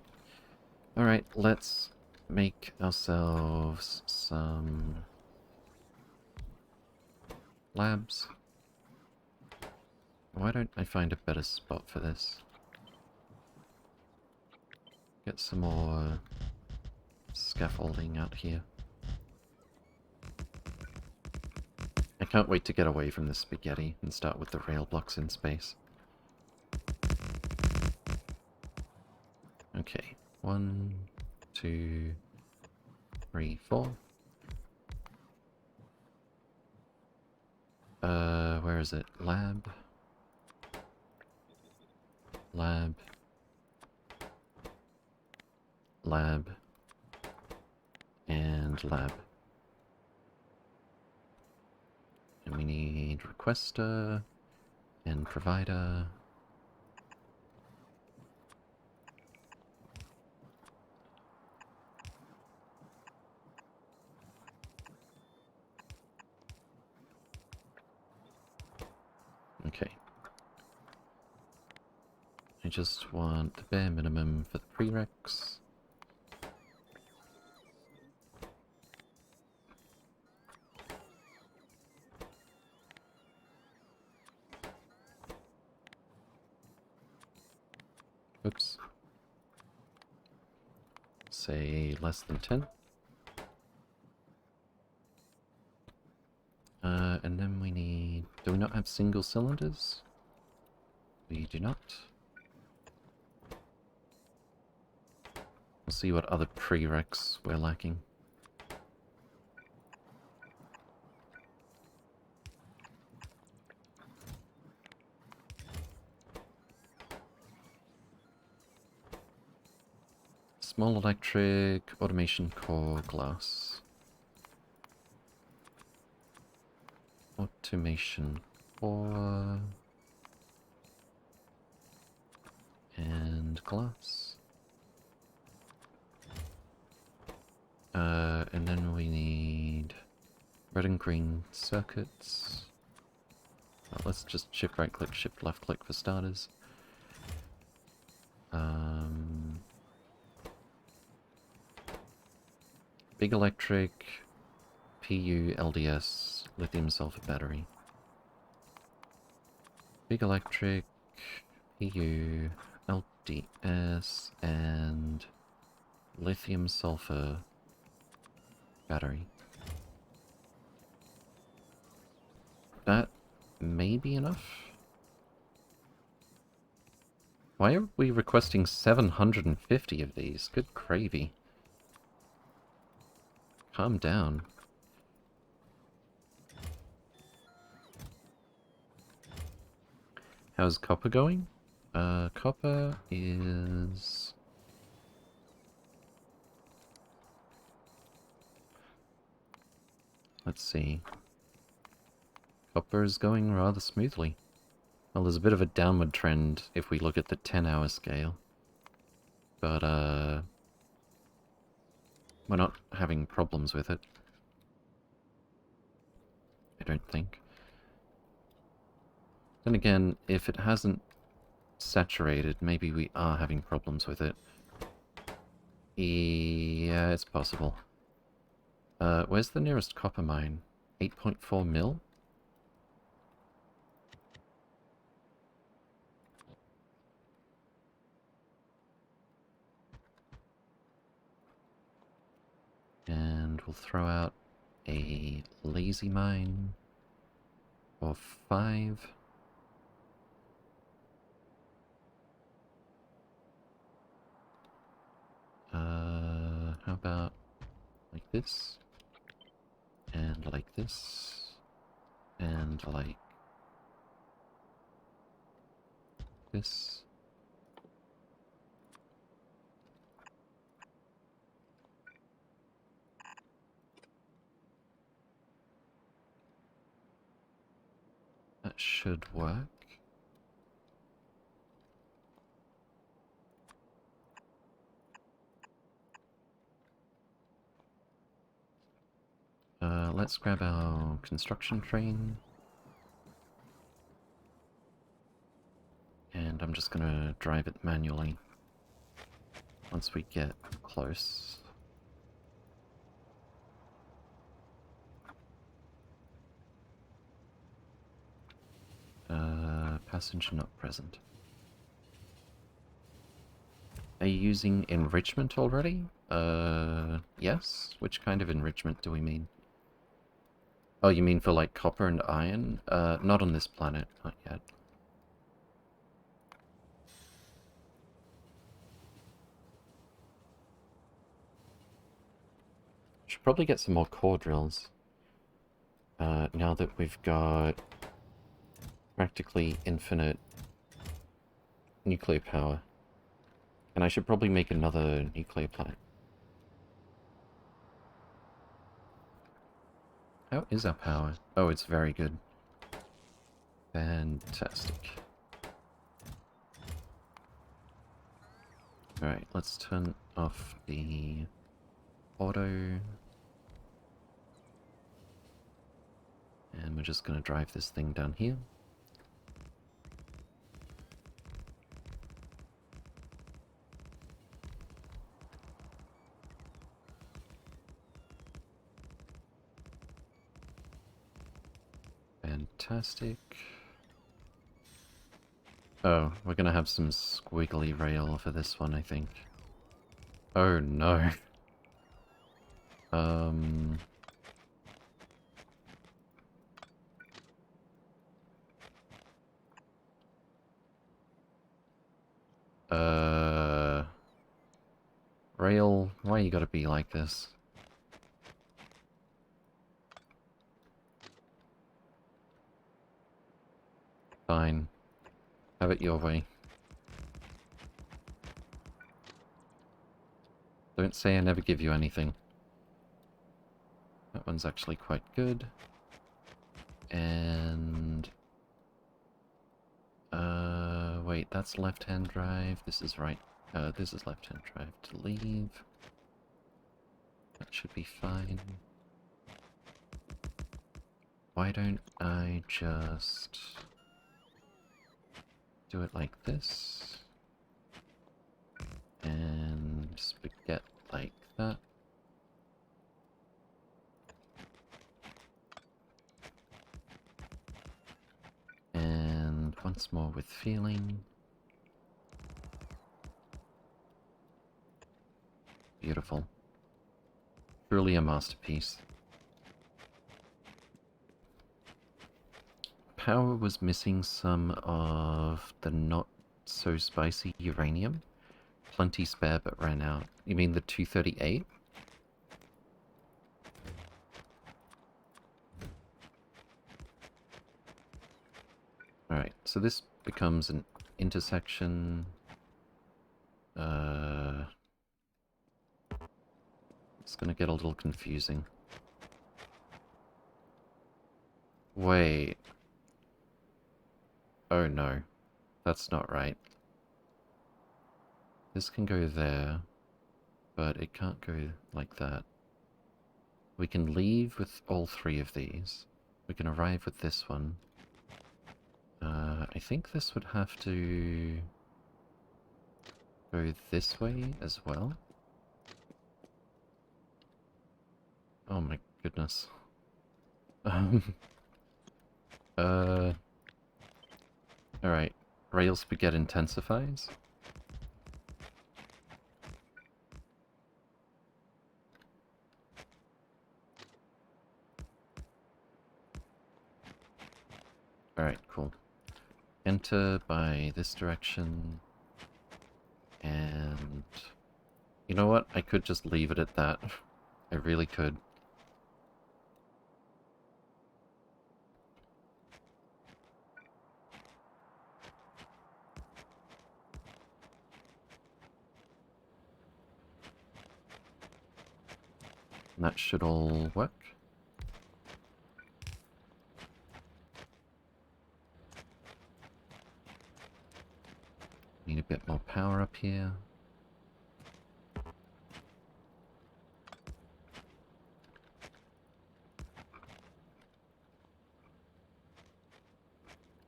S1: Alright, let's make ourselves some labs. Why don't I find a better spot for this? Get some more scaffolding out here. I can't wait to get away from the spaghetti and start with the rail blocks in space. Okay, 1, 2, 3, 4. Where is it? Lab. Lab. Lab. And lab. And we need requester and provider. Okay. I just want the bare minimum for the prereqs. Oops. Say less than 10. And then we need... Do we not have single cylinders? We do not. We'll see what other prereqs we're lacking. Small electric, automation core, glass. Automation core... and glass. And then we need red and green circuits. Let's just shift right click, shift left click for starters. Big electric, PU, LDS, lithium sulfur battery. Big electric, PU, LDS, and lithium sulfur battery. That may be enough? Why are we requesting 750 of these? Good gravy. Calm down. How's copper going? Copper is... Let's see. Copper is going rather smoothly. Well, there's a bit of a downward trend if we look at the 10-hour scale. But, we're not having problems with it. I don't think. Then again, if it hasn't saturated, maybe we are having problems with it. Yeah, it's possible. Where's the nearest copper mine? 8.4 mil? And we'll throw out a lazy mine for 5. How about like this? And like this? And like this? That should work. Let's grab our construction train. And I'm just gonna drive it manually once we get close. Passenger not present. Are you using enrichment already? Yes? Which kind of enrichment do we mean? Oh, you mean for like copper and iron? Not on this planet, not yet. Should probably get some more core drills. Now that we've got practically infinite nuclear power. And I should probably make another nuclear plant. How is our power? Oh, it's very good. Fantastic. Alright, let's turn off the auto. And we're just gonna drive this thing down here. Fantastic. Oh, we're gonna have some squiggly rail for this one, I think. Oh no. Rail, why you gotta be like this? Fine. Have it your way. Don't say I never give you anything. That one's actually quite good. And... wait, that's left-hand drive. This is right. This is left-hand drive to leave. That should be fine. Why don't I just... do it like this? And spaghetti like that. And once more with feeling. Beautiful. Truly a masterpiece. Power was missing some of the not so spicy uranium. Plenty spare but ran out. You mean the 238? Alright, so this becomes an intersection. It's gonna get a little confusing. Wait. Oh no. That's not right. This can go there, but it can't go like that. We can leave with all three of these. We can arrive with this one. I think this would have to go this way as well. Oh my goodness. Alright. Rail spaghetti intensifies. Alright, cool. Enter by this direction. And... you know what? I could just leave it at that. I really could. And that should all work. Need a bit more power up here.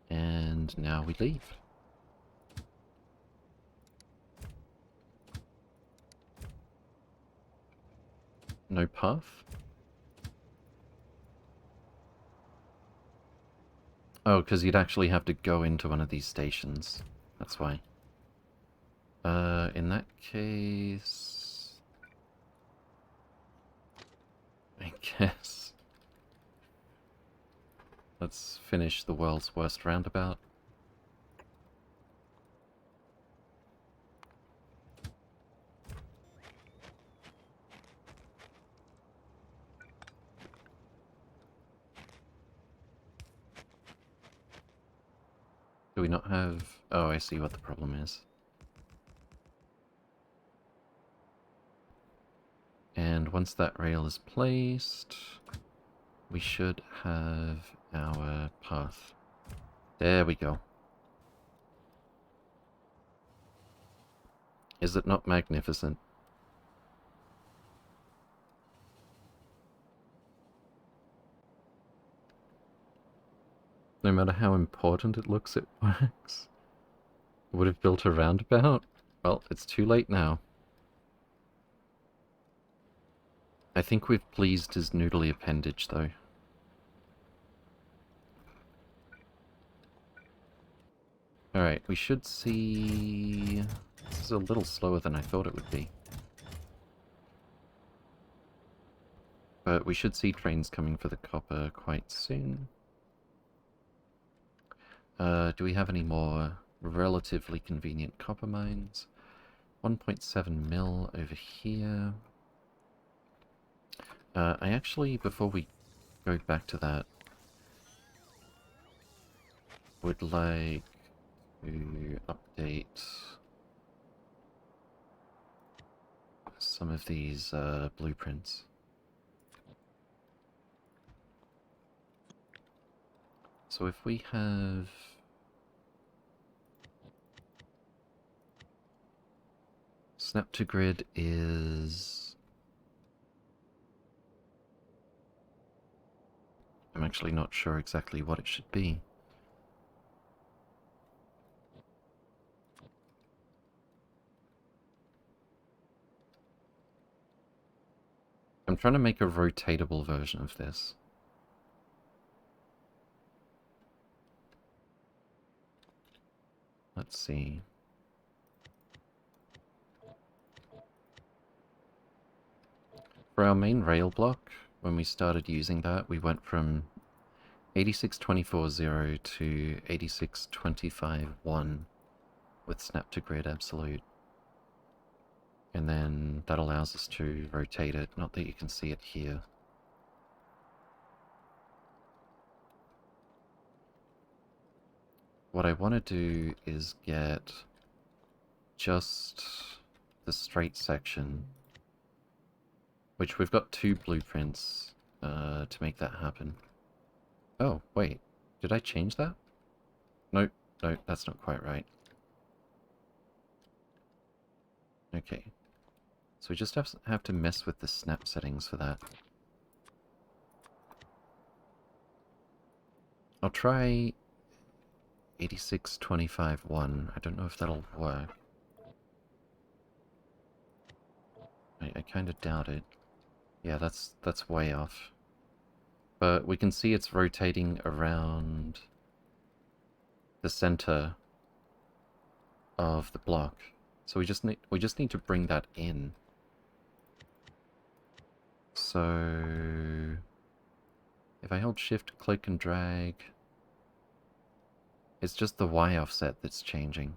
S1: And now we leave. No path? Oh, because you'd actually have to go into one of these stations. That's why. In that case... I guess... let's finish the world's worst roundabout. Do we not have... oh, I see what the problem is. And once that rail is placed, we should have our path. There we go. Is it not magnificent? No matter how important it looks, it works. Would have built a roundabout? Well, it's too late now. I think we've pleased his noodly appendage, though. Alright, we should see... this is a little slower than I thought it would be. But we should see trains coming for the copper quite soon. Do we have any more relatively convenient copper mines? 1.7 mil over here. I actually, before we go back to that, would like to update some of these blueprints. So if we have... snap to grid is... I'm actually not sure exactly what it should be. I'm trying to make a rotatable version of this. Let's see. For our main rail block, when we started using that, we went from 86.24.0 to 86.25.1 with snap to grid absolute. And then that allows us to rotate it, not that you can see it here. what I want to do is get just the straight section, which we've got 2 blueprints to make that happen. Oh, wait. Did I change that? Nope, nope, that's not quite right. Okay. So we just have to mess with the snap settings for that. I'll try 8625.1. I don't know if that'll work. I kind of doubt it. Yeah, that's way off. But we can see it's rotating around the center of the block. So we just need to bring that in. So if I hold shift, click and drag, it's just the Y offset that's changing.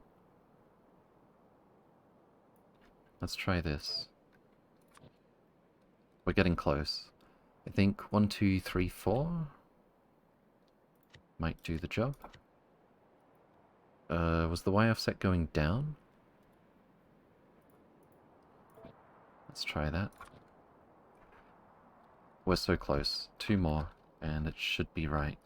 S1: Let's try this. We're getting close. I think 1, 2, 3, 4 might do the job. Was the Y offset going down? Let's try that. We're so close. 2 more, and it should be right.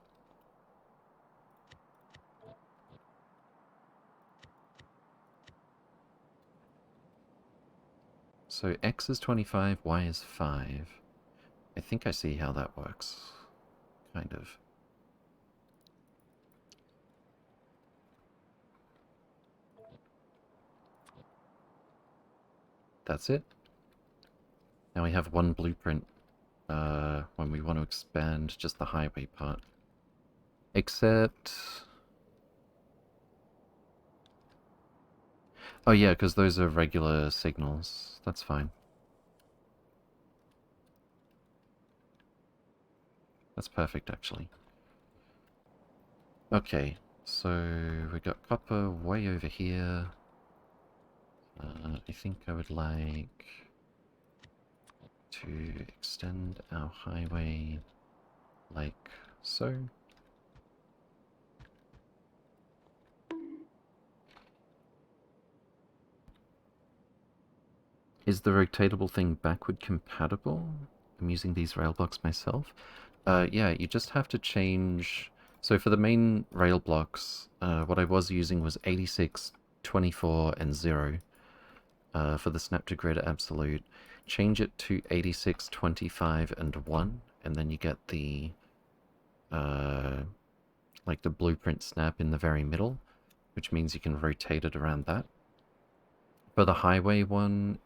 S1: So X is 25, Y is 5. I think I see how that works. Kind of. That's it. Now we have 1 blueprint when we want to expand just the highway part. Except... oh yeah, because those are regular signals. That's fine. That's perfect, actually. Okay, so we got copper way over here. I think I would like to extend our highway like so. Is the rotatable thing backward compatible? I'm using these rail blocks myself. Yeah, you just have to change... so for the main rail blocks, what I was using was 86, 24, and 0 for the snap to grid absolute. Change it to 86, 25, and 1, and then you get the like the blueprint snap in the very middle, which means you can rotate it around that. For the highway one,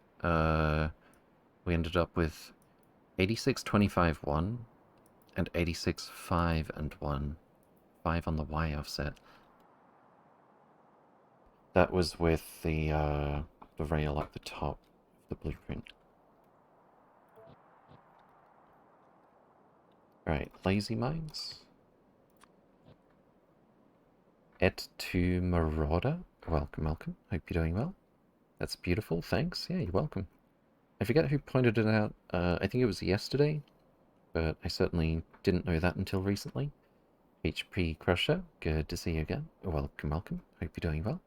S1: we ended up with 86, 25, 1, and 86, 5, and 1. 5 on the Y offset. That was with the rail at the top of the blueprint. Right, lazy mines. Et tu marauder. Welcome, welcome. Hope you're doing well. That's beautiful, thanks. Yeah, you're welcome. I forget who pointed it out. I think it was yesterday, but I certainly didn't know that until recently. HP Crusher, good to see you again. Welcome, welcome. Hope you're doing well.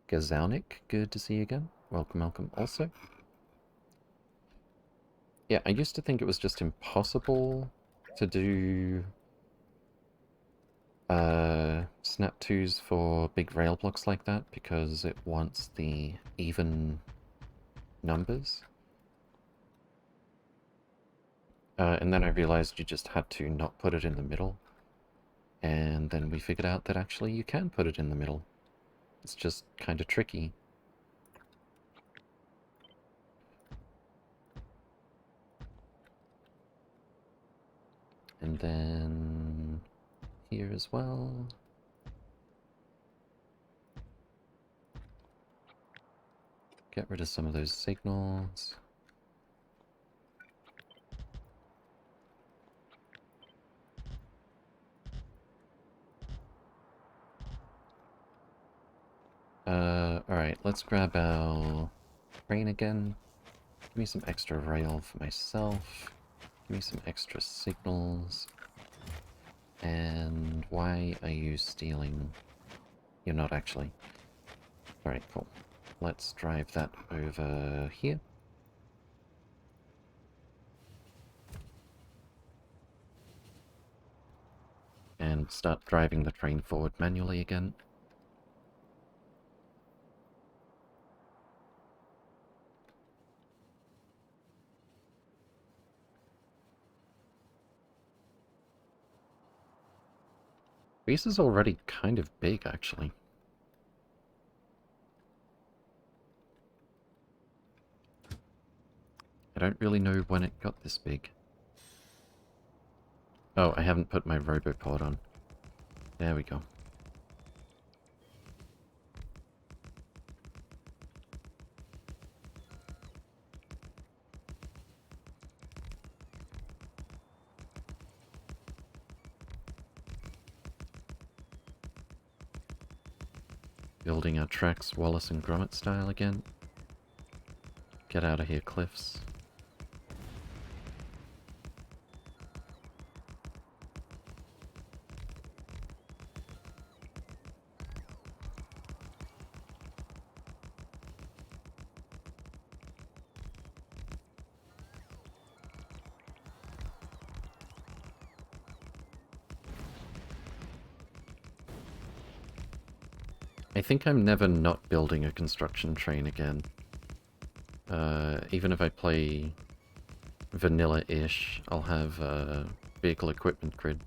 S1: Gazaunik, good to see you again. Welcome, welcome also. Yeah, I used to think it was just impossible to do snap 2s for big rail blocks like that because it wants the even numbers. And then I realized you just had to not put it in the middle. And then we figured out that actually you can put it in the middle. It's just kind of tricky. And then here as well. Get rid of some of those signals. Alright, let's grab our crane again. Give me some extra rail for myself. Give me some extra signals. And why are you stealing? You're not actually. Alright, cool. Let's drive that over here. And start driving the train forward manually again. Base is already kind of big, actually. I don't really know when it got this big. Oh, I haven't put my robopod on. There we go. Building our tracks Wallace and Gromit style again. Get out of here, Cliffs. I think I'm never not building a construction train again. Even if I play vanilla-ish, I'll have a vehicle equipment grid.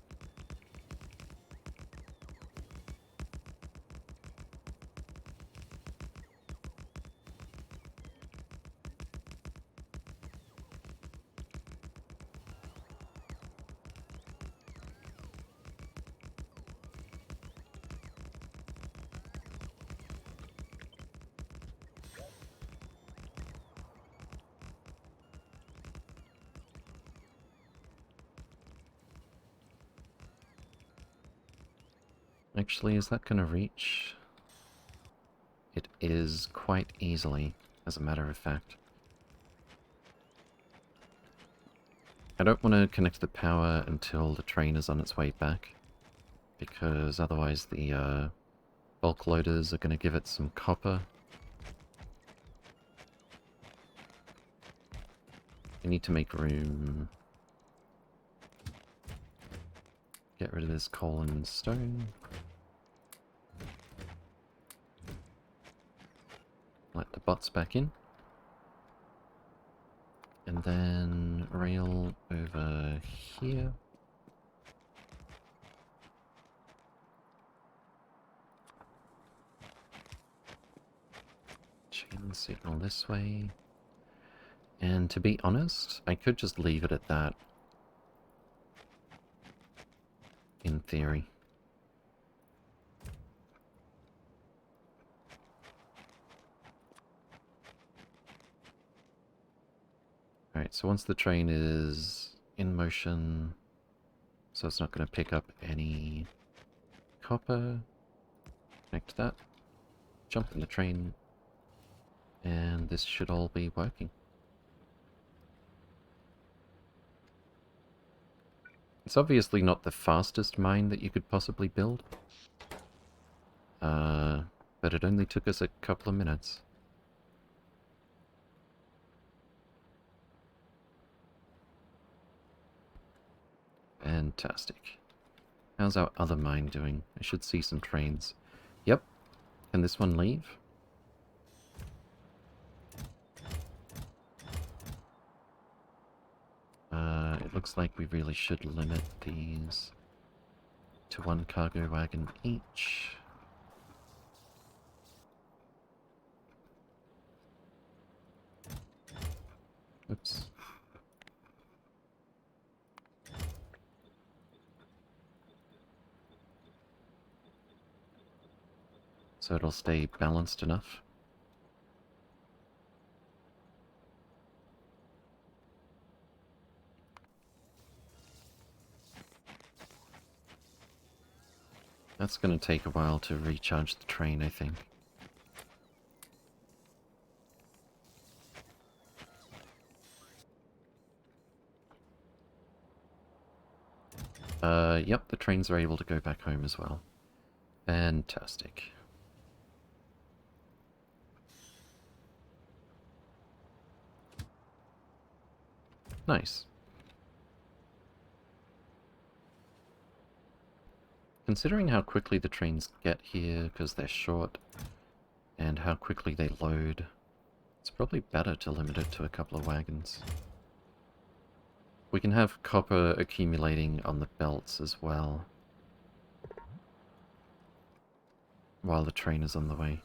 S1: Actually, is that gonna reach? It is quite easily, as a matter of fact. I don't want to connect the power until the train is on its way back, because otherwise the bulk loaders are going to give it some copper. I need to make room. Get rid of this coal and stone. Let the bots back in. And then rail over here. Chain signal this way. And to be honest, I could just leave it at that. In theory. Alright, so once the train is in motion, so it's not going to pick up any copper, connect that, jump in the train, and this should all be working. It's obviously not the fastest mine that you could possibly build, but it only took us a couple of minutes. Fantastic. How's our other mine doing? I should see some trains. Yep. Can this one leave? It looks like we really should limit these to one cargo wagon each. Oops. So it'll stay balanced enough. That's going to take a while to recharge the train, I think. Yep, the trains are able to go back home as well. Fantastic. Nice. Considering how quickly the trains get here, because they're short, and how quickly they load, it's probably better to limit it to a couple of wagons. We can have copper accumulating on the belts as well, while the train is on the way.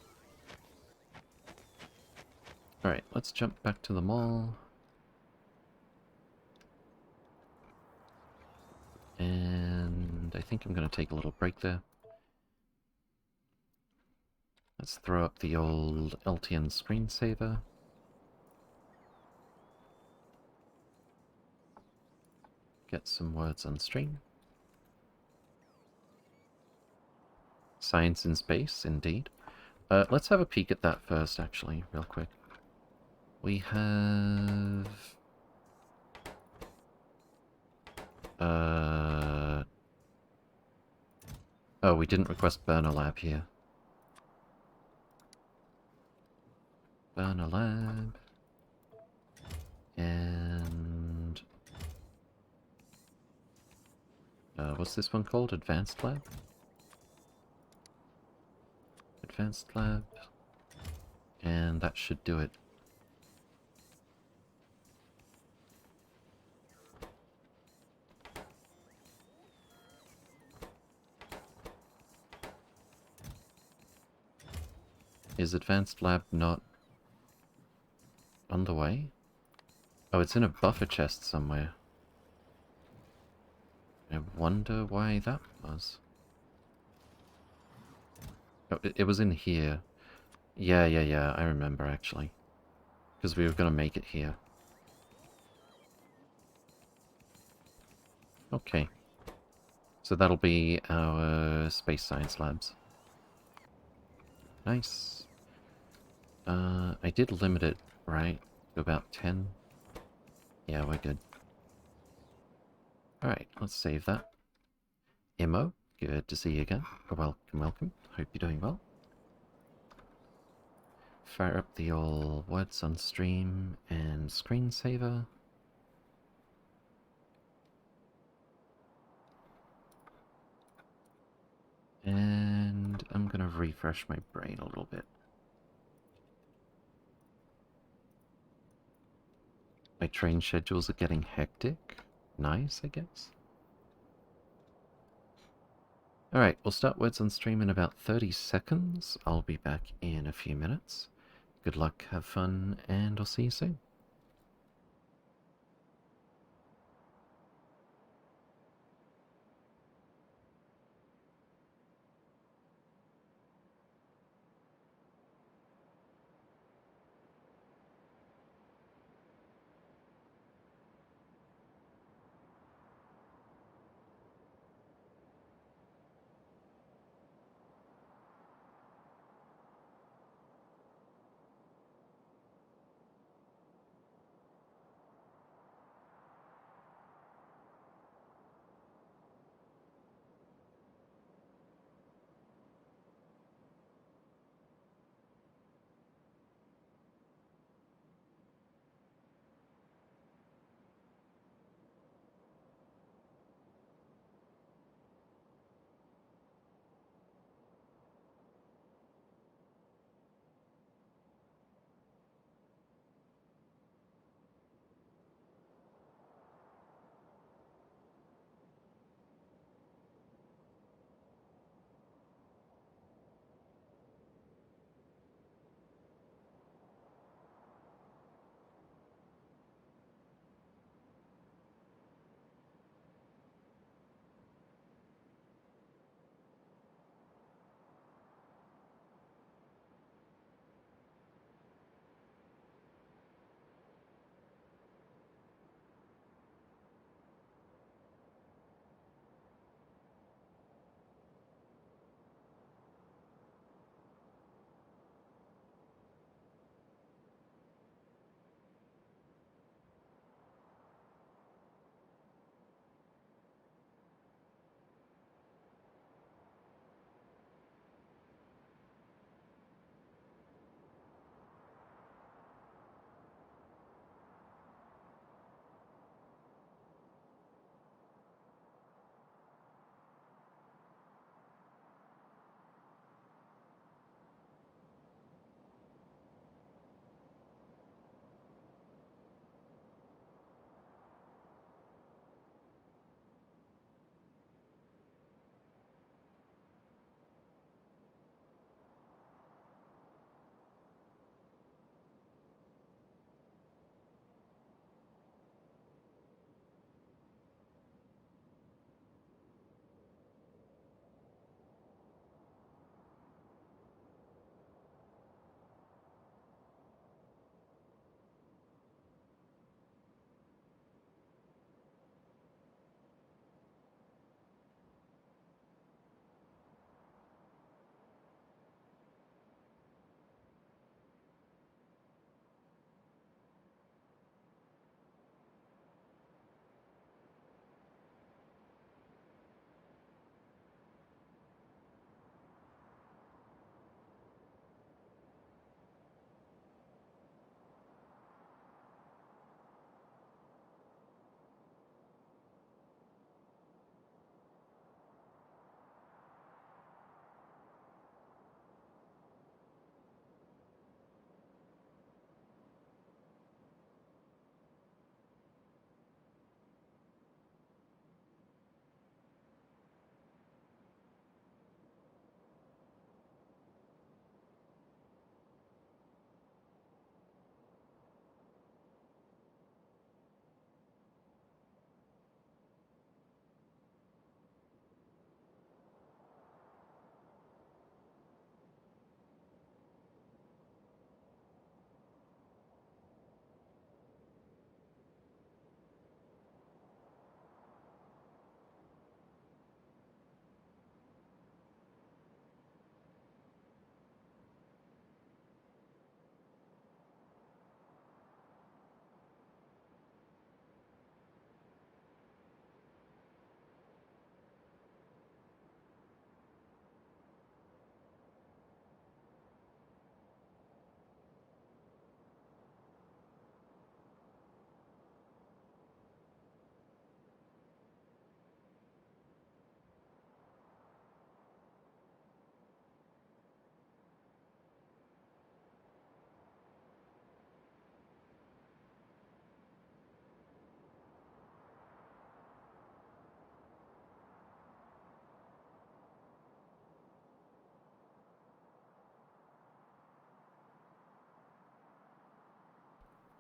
S1: Alright, let's jump back to the mall. And I think I'm going to take a little break there. Let's throw up the old LTN screensaver. Get some words on stream. Science in space, indeed. Let's have a peek at that first, actually, real quick. We have... Oh, we didn't request Burner Lab here. Burner Lab... And... what's this one called? Advanced Lab? Advanced Lab... And that should do it. Is Advanced Lab not on the way? Oh, it's in a buffer chest somewhere. I wonder why that was. Oh, it was in here. Yeah, I remember actually. Because we were going to make it here. Okay. So that'll be our space science labs. Nice. I did limit it, right? To about 10. Yeah, we're good. Alright, let's save that. Immo, good to see you again. Welcome, welcome. Hope you're doing well. Fire up the old words on stream and screensaver. And I'm gonna refresh my brain a little bit. My train schedules are getting hectic. Nice, I guess. Alright, we'll start words on stream in about 30 seconds. I'll be back in a few minutes. Good luck, have fun, and I'll see you soon.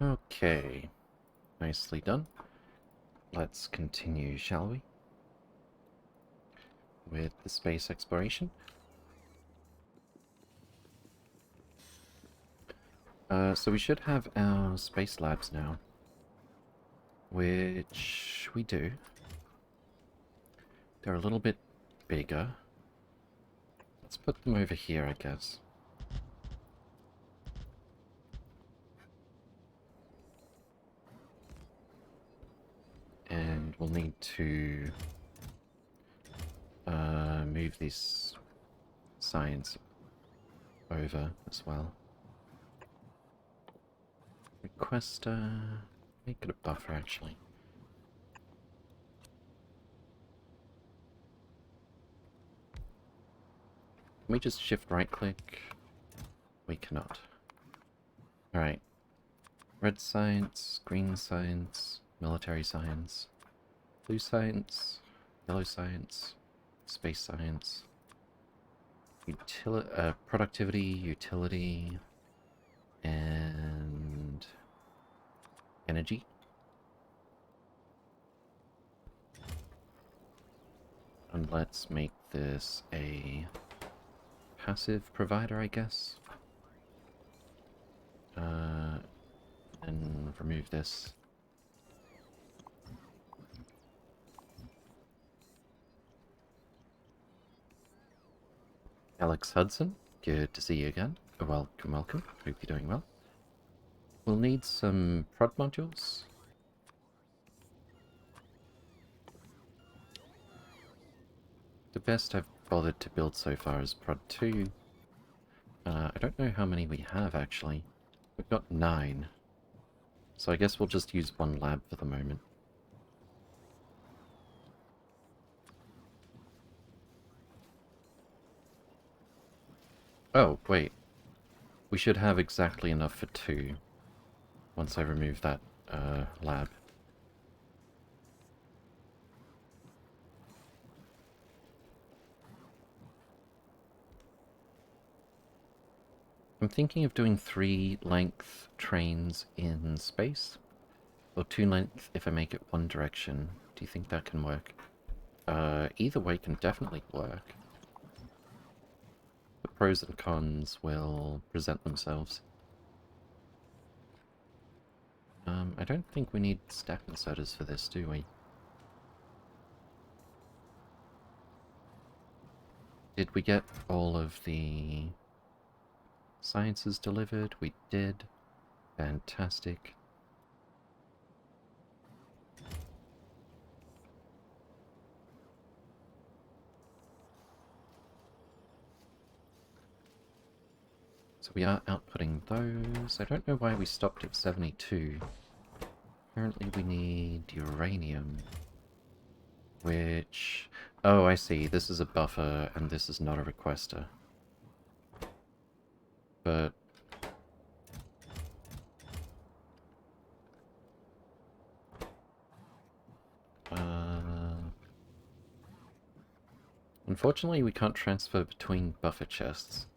S1: Okay. Nicely done. Let's continue, shall we? With the space exploration. So we should have our space labs now. Which we do. They're a little bit bigger. Let's put them over here, I guess. And we'll need to move this science over as well. Requester... make it a buffer, actually. Can we just shift right-click? We cannot. Alright. Red science, green science, military science, blue science, yellow science, space science, productivity, utility, and energy. And let's make this a passive provider, I guess. And remove this. Alex Hudson, good to see you again. Welcome, welcome. Hope you're doing well. We'll need some prod modules. The best I've bothered to build so far is prod 2. I don't know how many we have, actually. We've got 9. So I guess we'll just use one lab for the moment. Oh, wait. We should have exactly enough for 2 once I remove that lab. I'm thinking of doing 3-length trains in space. Or 2-length if I make it one direction. Do you think that can work? Either way can definitely work. The pros and cons will present themselves. I don't think we need stack inserters for this, do we? Did we get all of the sciences delivered? We did. Fantastic. So we are outputting those. I don't know why we stopped at 72. Apparently we need uranium. Which... oh, I see. This is a buffer, and this is not a requester. But... unfortunately, we can't transfer between buffer chests.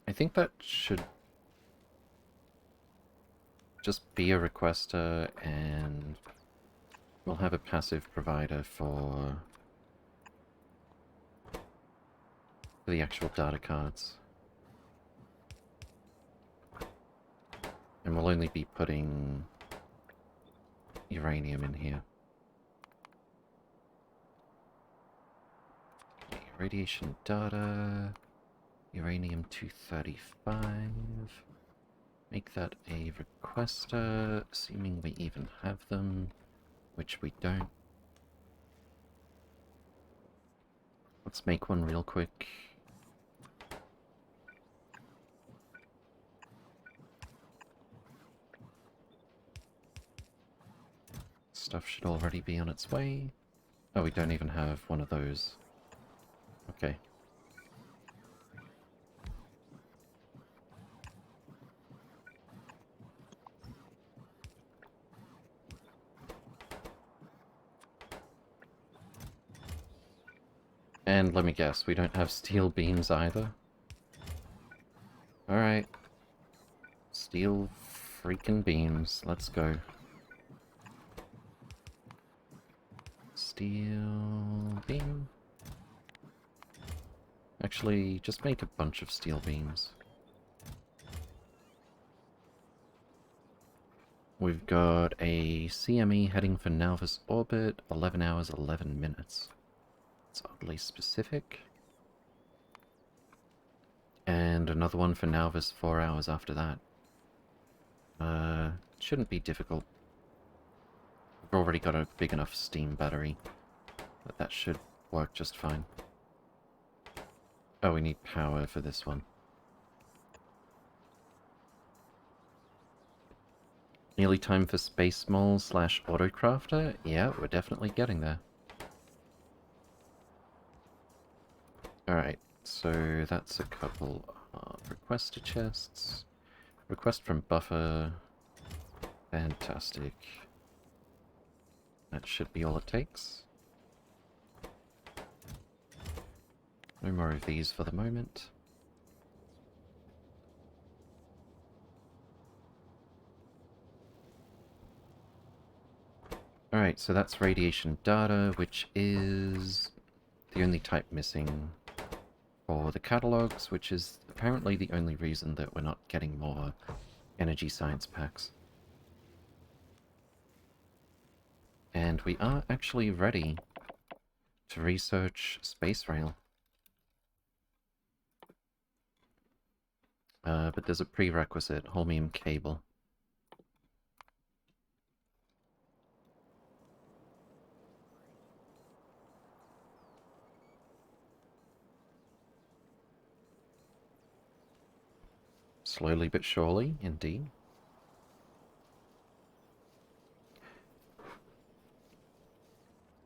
S1: I think that should just be a requester, and we'll have a passive provider for the actual data cards. And we'll only be putting uranium in here. Radiation data, uranium-235. Make that a requester, assuming we even have them, which we don't. Let's make one real quick. Stuff should already be on its way. Oh, we don't even have one of those. Okay. And let me guess, we don't have steel beams either? Alright. Steel freaking beams. Let's go. Steel beam. Actually, just make a bunch of steel beams. We've got a CME heading for Nauvis orbit, 11 hours, 11 minutes. It's oddly specific. And another one for Nauvis 4 hours after that. Shouldn't be difficult. We've already got a big enough steam battery, but that should work just fine. Oh, we need power for this one. Nearly time for Space Mole / Autocrafter? Yeah, we're definitely getting there. Alright, so that's a couple of requester chests. Request from Buffer. Fantastic. That should be all it takes. No more of these for the moment. Alright, so that's radiation data, which is the only type missing for the catalogs, which is apparently the only reason that we're not getting more energy science packs. And we are actually ready to research space rail. But there's a prerequisite, holmium cable. Slowly but surely, indeed.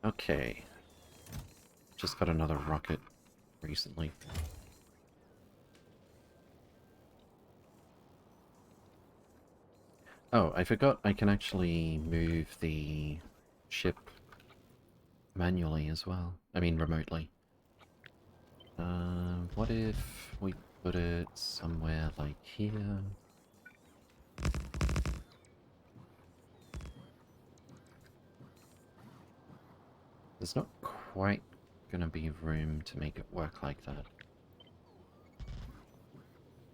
S1: Okay. Just got another rocket recently. Oh, I forgot I can actually move the ship manually as well. I mean, remotely. What if we put it somewhere like here? There's not quite gonna be room to make it work like that.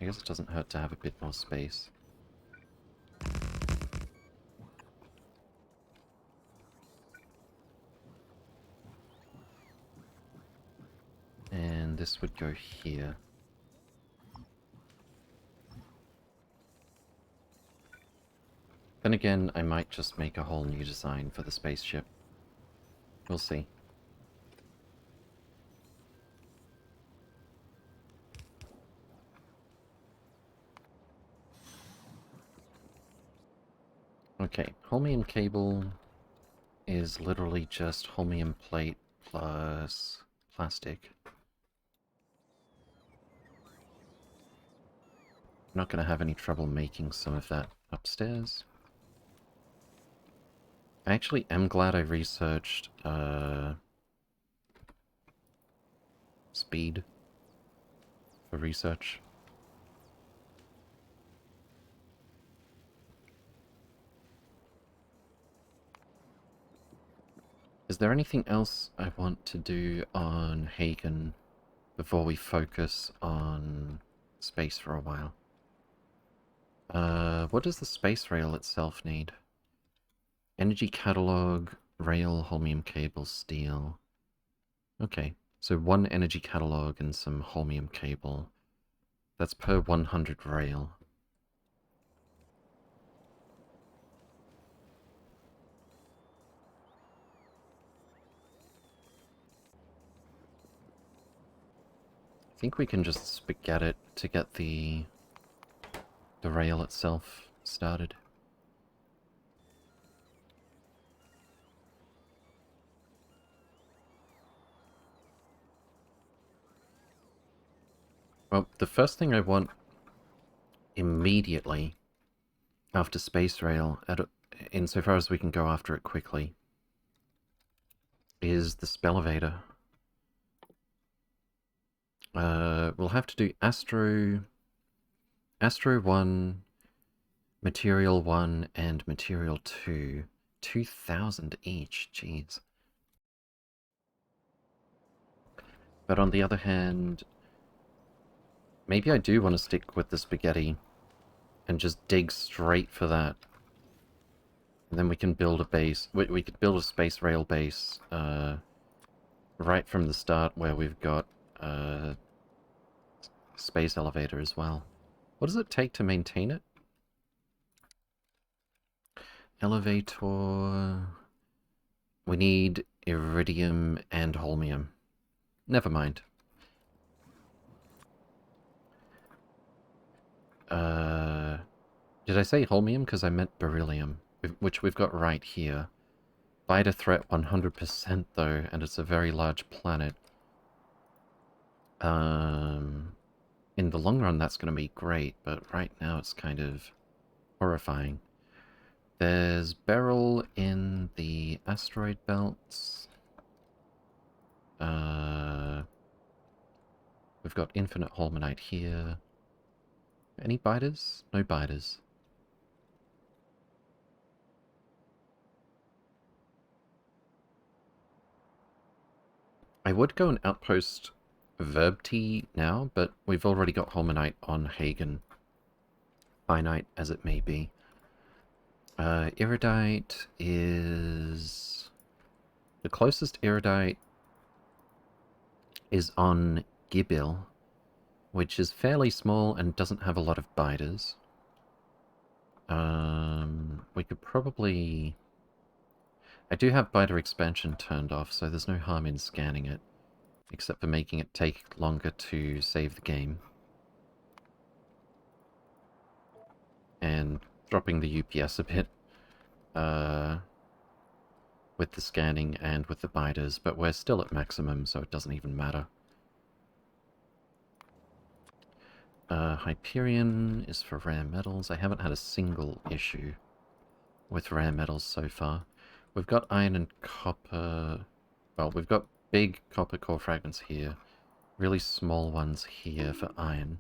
S1: I guess it doesn't hurt to have a bit more space. And this would go here. Then again, I might just make a whole new design for the spaceship. We'll see. Okay, holmium cable is literally just holmium plate plus plastic. I'm not going to have any trouble making some of that upstairs. I actually am glad I researched speed for research. Is there anything else I want to do on Hagen before we focus on space for a while? What does the space rail itself need? Energy catalog, rail, holmium cable, steel. Okay, so one energy catalog and some holmium cable. That's per 100 rail. I think we can just spaghetti it to get the rail itself started. Well, the first thing I want immediately after Space Rail, insofar as we can go after it quickly, is the Spellevator. We'll have to do Astro 1, Material 1, and Material 2. 2,000 each, jeez. But on the other hand, maybe I do want to stick with the spaghetti and just dig straight for that. And then we can build a base. We could build a space rail base right from the start where we've got space elevator as well. What does it take to maintain it? Elevator... We need iridium and holmium. Never mind. Did I say holmium? Because I meant beryllium, which we've got right here. Biter threat 100% though, and it's a very large planet. In the long run that's going to be great, but right now it's kind of horrifying. There's beryl in the asteroid belts. We've got infinite holmanite here. Any biters? No biters. I would go and outpost Verb T now, but we've already got holmanite on Hagen. Finite as it may be. Iridite is... The closest iridite is on Gibil, which is fairly small and doesn't have a lot of biters. We could probably... I do have biter expansion turned off, so there's no harm in scanning it, except for making it take longer to save the game. And dropping the UPS a bit with the scanning and with the biters, but we're still at maximum, so it doesn't even matter. Hyperion is for rare metals. I haven't had a single issue with rare metals so far. We've got iron and copper... Well, we've got big copper core fragments here. Really small ones here for iron.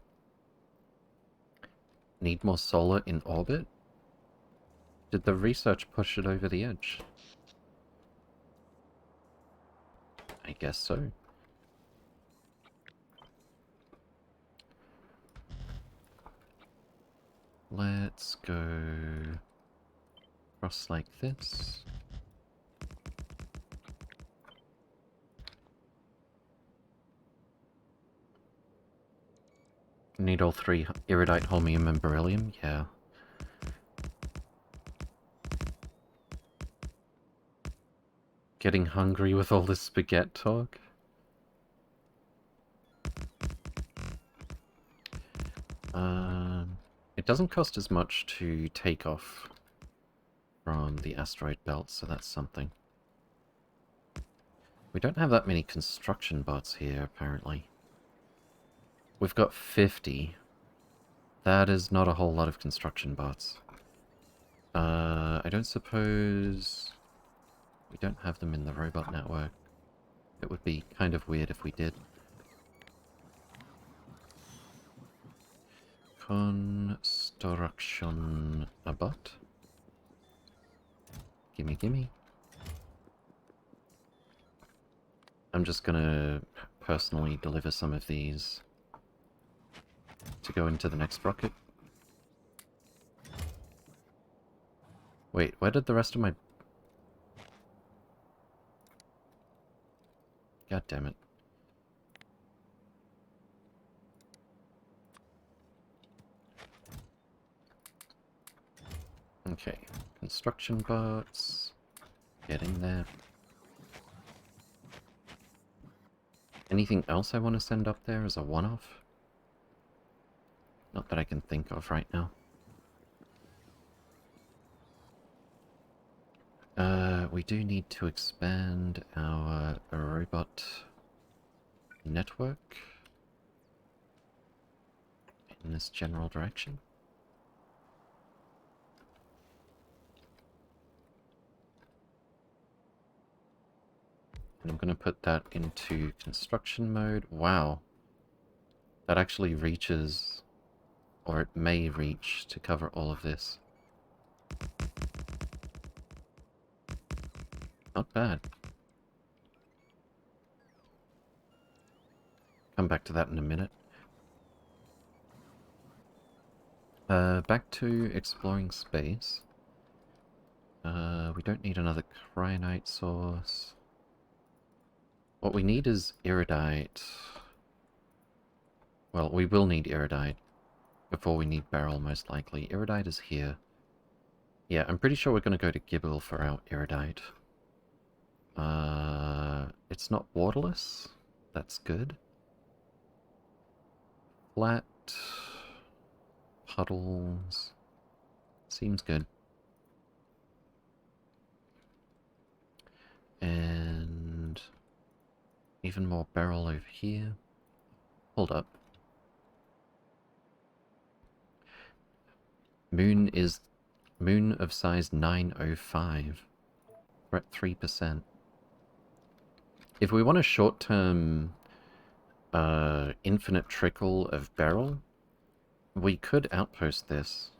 S1: Need more solar in orbit? Did the research push it over the edge? I guess so. Let's go across like this. Need all three: iridite, holmium, and beryllium? Yeah. Getting hungry with all this spaghetti talk? It doesn't cost as much to take off from the asteroid belt, so that's something. We don't have that many construction bots here, apparently. We've got 50. That is not a whole lot of construction bots. I don't suppose... We don't have them in the robot network. It would be kind of weird if we did. Construction a bot. Gimme, gimme. I'm just gonna personally deliver some of these to go into the next rocket. Wait, where did the rest of my... God damn it. Okay, construction bots. Get in there. Anything else I want to send up there as a one-off? Not that I can think of right now. We do need to expand our robot network in this general direction. And I'm going to put that into construction mode. Wow. That actually reaches, or it may reach, to cover all of this. Not bad. Come back to that in a minute. Back to exploring space. We don't need another cryonite source. What we need is iridite. Well, we will need iridite before we need beryl, most likely. Iridite is here. Yeah, I'm pretty sure we're going to go to Gibel for our iridite. It's not waterless. That's good. Flat. Puddles. Seems good. And even more beryl over here. Hold up. Moon of size 905. We're at 3%. If we want a short-term infinite trickle of beryl, we could outpost this.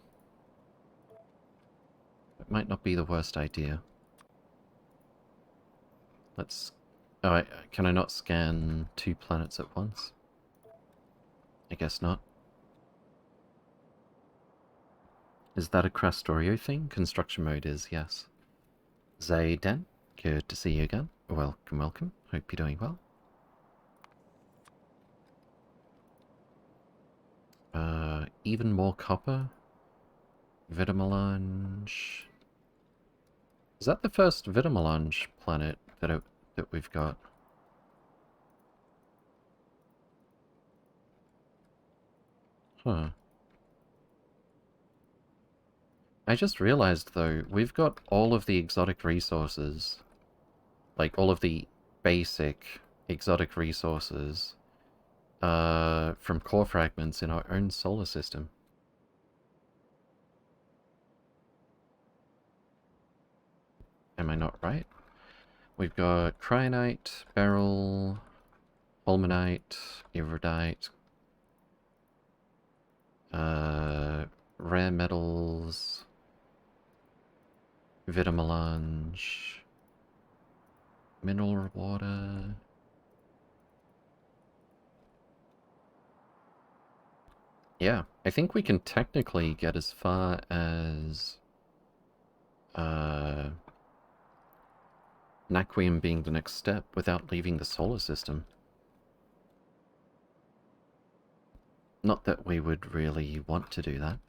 S1: It might not be the worst idea. Let's... Oh, can I not scan 2 planets at once? I guess not. Is that a Krastorio thing? Construction mode is, yes. Zayden, good to see you again. Welcome, welcome. Hope you're doing well. Even more copper. Vitamelange. Is that the first Vitamelange planet that we've got? Huh. I just realized, though, we've got all of the exotic resources. Like, all of the basic exotic resources from core fragments in our own solar system. Am I not right? We've got cryonite, beryl, holmanite, iridite, rare metals, vitamelange, mineral water. Yeah, I think we can technically get as far as Naquium being the next step without leaving the solar system. Not that we would really want to do that.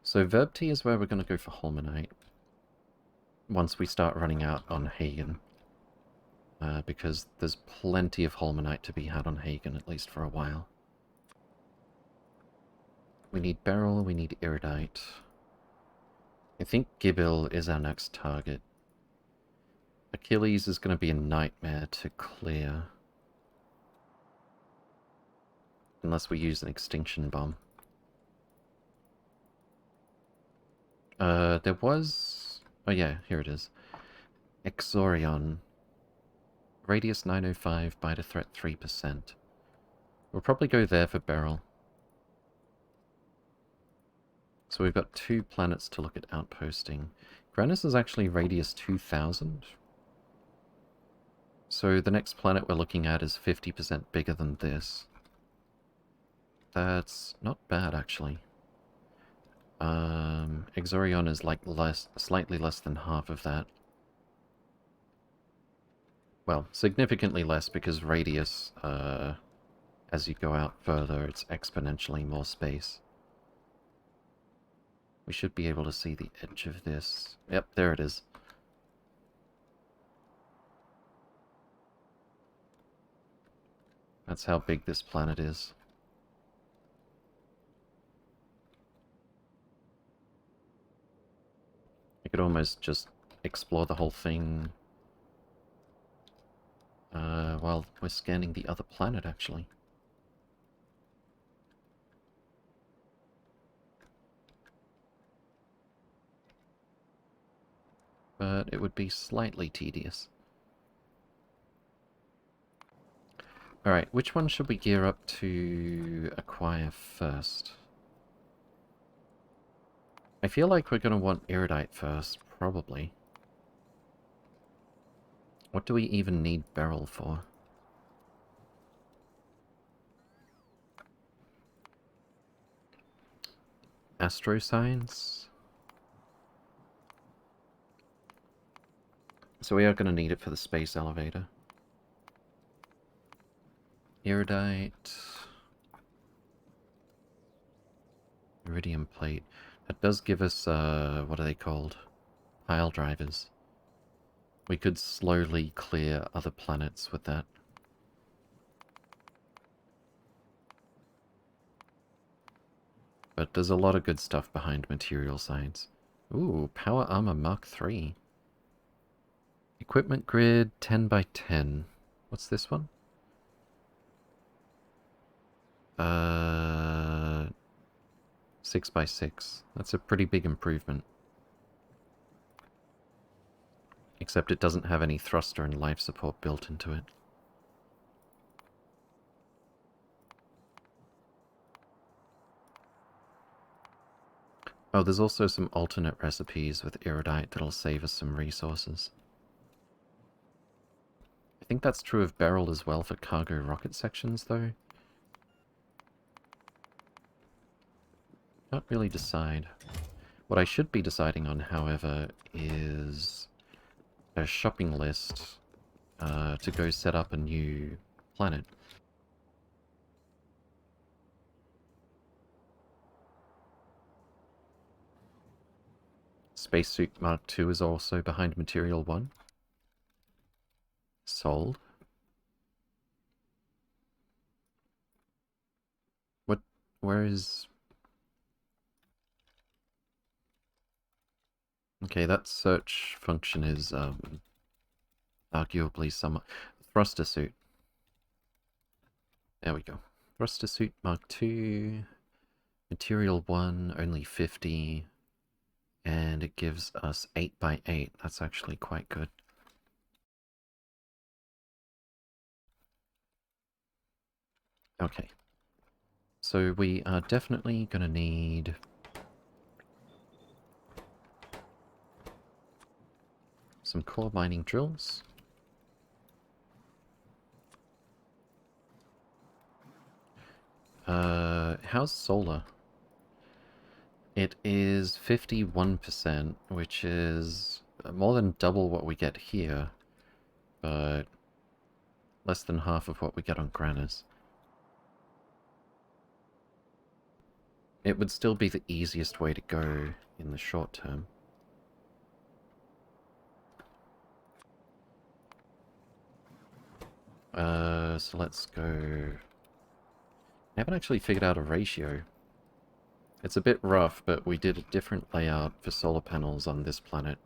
S1: So Verbty is where we're going to go for Holmanite. Once we start running out on Hagen. Because there's plenty of Holmanite to be had on Hagen, at least for a while. We need beryl, we need iridite. I think Gibil is our next target. Achilles is going to be a nightmare to clear. Unless we use an extinction bomb. There was... Oh yeah, here it is. Exorion. Radius 905, biter threat 3%. We'll probably go there for beryl. So we've got 2 planets to look at outposting. Granus is actually radius 2000. So the next planet we're looking at is 50% bigger than this. That's not bad, actually. Exorion is like slightly less than half of that. Well, significantly less because radius, as you go out further, it's exponentially more space. We should be able to see the edge of this. Yep, there it is. That's how big this planet is. I could almost just explore the whole thing while we're scanning the other planet, actually. But it would be slightly tedious. Alright, which one should we gear up to acquire first? I feel like we're going to want Iridite first, probably. What do we even need Beryl for? Astro Science? So we are going to need it for the space elevator. Iridite. Iridium plate. That does give us, what are they called? Pile drivers. We could slowly clear other planets with that. But there's a lot of good stuff behind material science. Ooh, Power Armor Mark III. Equipment grid 10 by 10. What's this one? 6 by 6. That's a pretty big improvement. Except it doesn't have any thruster and life support built into it. Oh, there's also some alternate recipes with Iridite that'll save us some resources. I think that's true of Beryl as well for cargo rocket sections, though. Can't really decide. What I should be deciding on, however, is a shopping list to go set up a new planet. Spacesuit Mark II is also behind Material 1. Sold. What? Where is... Okay, that search function is, arguably somewhat... Thruster suit. There we go. Thruster suit Mark II. Material 1, only 50. And it gives us 8 by 8. That's actually quite good. Okay. So we are definitely going to need... some core mining drills. How's solar? It is 51%, which is more than double what we get here, but less than half of what we get on Granus. It would still be the easiest way to go in the short term. So let's go... I haven't actually figured out a ratio. It's a bit rough, but we did a different layout for solar panels on this planet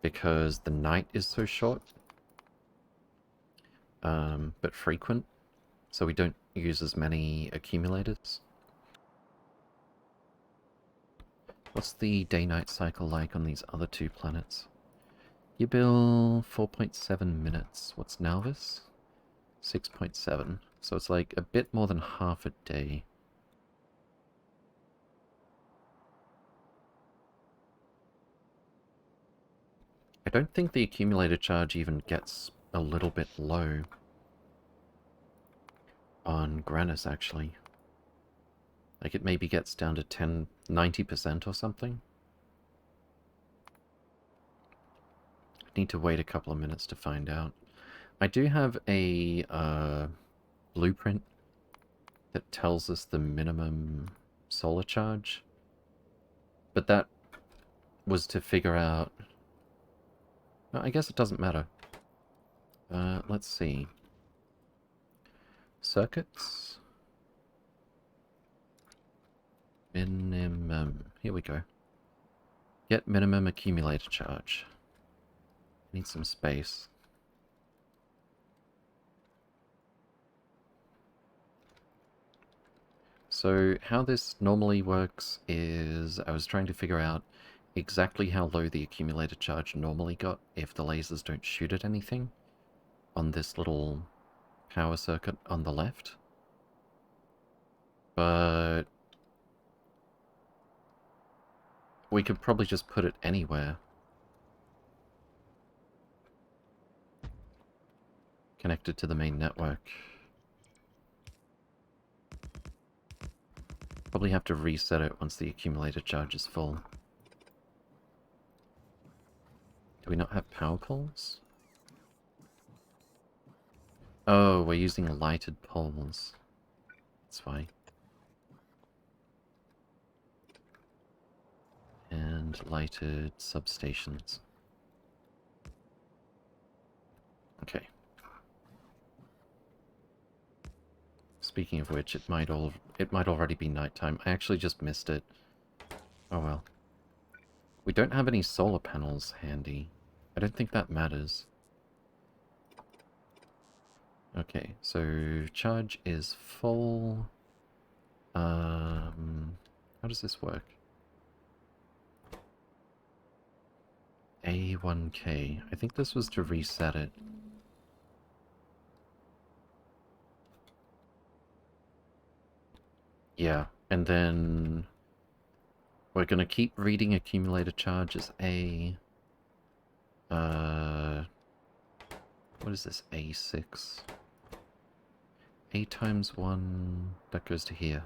S1: because the night is so short, but frequent, so we don't use as many accumulators. What's the day-night cycle like on these other two planets? Ybil, 4.7 minutes. What's Nalvis? 6.7. So it's like a bit more than half a day. I don't think the accumulator charge even gets a little bit low on Granus, actually. Like, it maybe gets down to 90% or something. I need to wait a couple of minutes to find out. I do have a blueprint that tells us the minimum solar charge, but that was to figure out... No, I guess it doesn't matter. Let's see. Circuits. Minimum. Here we go. Get minimum accumulator charge. Need some space. So how this normally works is I was trying to figure out exactly how low the accumulator charge normally got if the lasers don't shoot at anything on this little power circuit on the left. But we could probably just put it anywhere. Connected to the main network. Probably have to reset it once the accumulator charge is full. Do we not have power poles? Oh, we're using lighted poles. That's why. And lighted substations. Okay. Speaking of which, it might already be nighttime. I actually just missed it. Oh well. We don't have any solar panels handy. I don't think that matters. Okay, so charge is full. How does this work? A1K. I think this was to reset it. Yeah, and then we're gonna keep reading accumulator charge as A. What is this? A6. A times 1, that goes to here.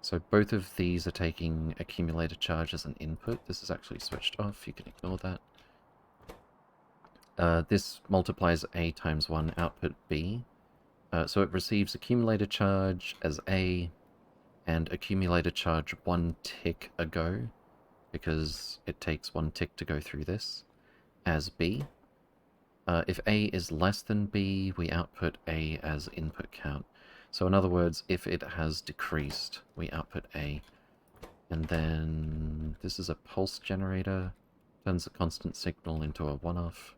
S1: So both of these are taking accumulator charge as an input. This is actually switched off, you can ignore that. This multiplies A times 1, output B. So it receives accumulator charge as A, and accumulator charge 1 tick ago, because it takes 1 tick to go through this, as B. If A is less than B, we output A as input count. So in other words, if it has decreased, we output A. And then this is a pulse generator, turns a constant signal into a one-off.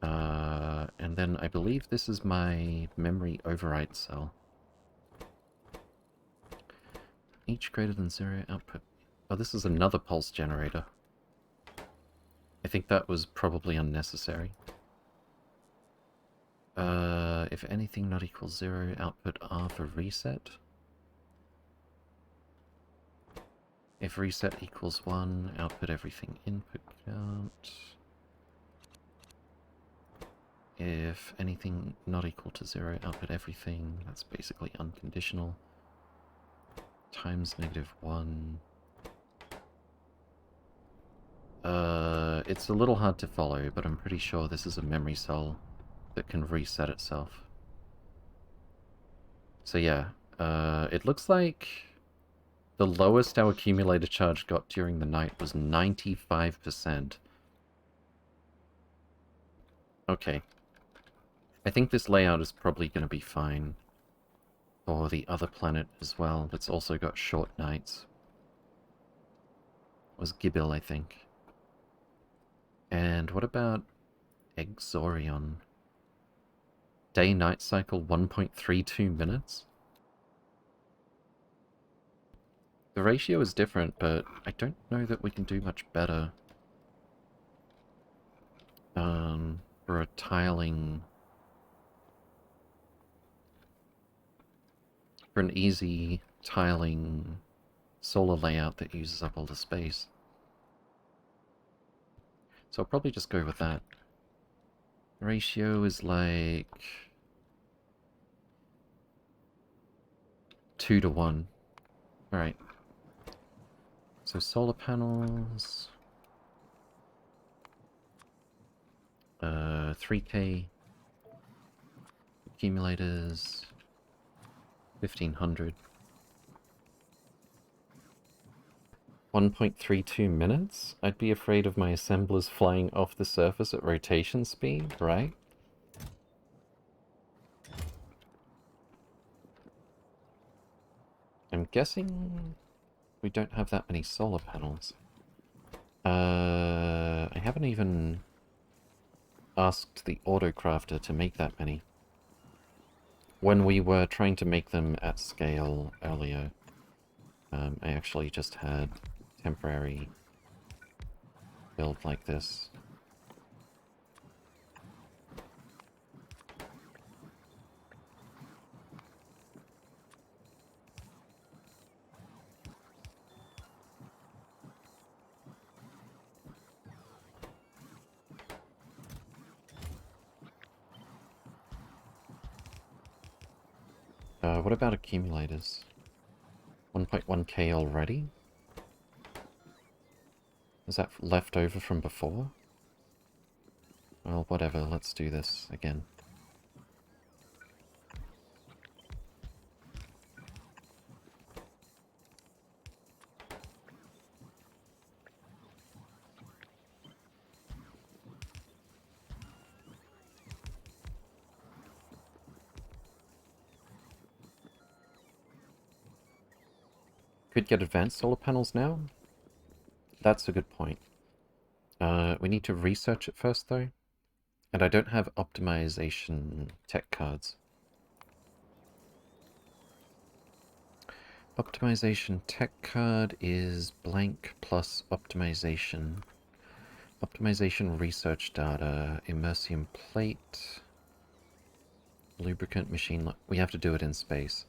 S1: And then I believe this is my memory override cell. Each greater than 0 output. Oh, this is another pulse generator. I think that was probably unnecessary. If anything not equals 0, output R for reset. If reset equals 1, output everything input count. If anything not equal to 0, output everything. That's basically unconditional. Times -1. It's a little hard to follow, but I'm pretty sure this is a memory cell that can reset itself. So yeah, it looks like the lowest our accumulator charge got during the night was 95%. Okay. I think this layout is probably going to be fine for the other planet as well, that's also got short nights. It was Gibil, I think. And what about Exorion? Day-night cycle 1.32 minutes? The ratio is different, but I don't know that we can do much better. For a tiling... For an easy tiling solar layout that uses up all the space. So I'll probably just go with that. The ratio is like 2 to 1. Alright. So solar panels... 3K accumulators, 1500. 1.32 minutes? I'd be afraid of my assemblers flying off the surface at rotation speed, right? I'm guessing we don't have that many solar panels. I haven't even asked the autocrafter to make that many. When we were trying to make them at scale earlier, I actually just had temporary build like this. What about accumulators? 1.1k already? Is that left over from before? Well, whatever, let's do this again. Could get advanced solar panels now? That's a good point. We need to research it first, though. And I don't have optimization tech cards. Optimization tech card is blank plus optimization. Optimization research data, immersium plate, lubricant machine. We have to do it in space.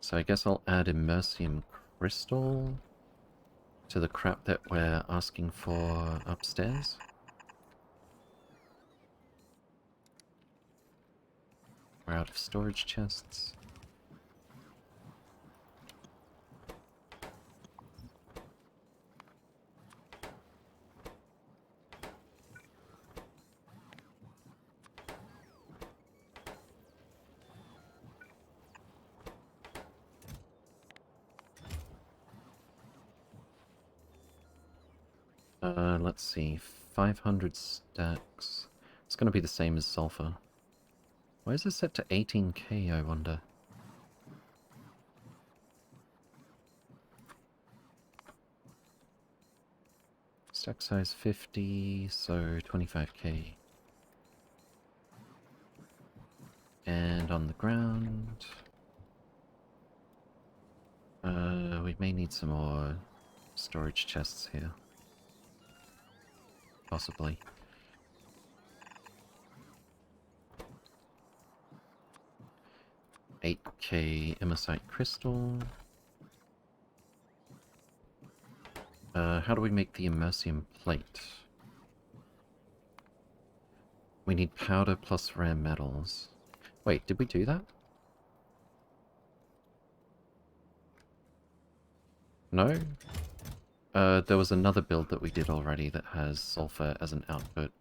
S1: So I guess I'll add immersium crystal to the crap that we're asking for upstairs. We're out of storage chests. Let's see, 500 stacks. It's gonna be the same as sulfur. Why is it set to 18k, I wonder? Stack size 50, so 25k. And on the ground... we may need some more storage chests here. Possibly. 8k imersite crystal. How do we make the immersium plate? We need powder plus rare metals. Wait, did we do that? No? There was another build that we did already that has sulfur as an output.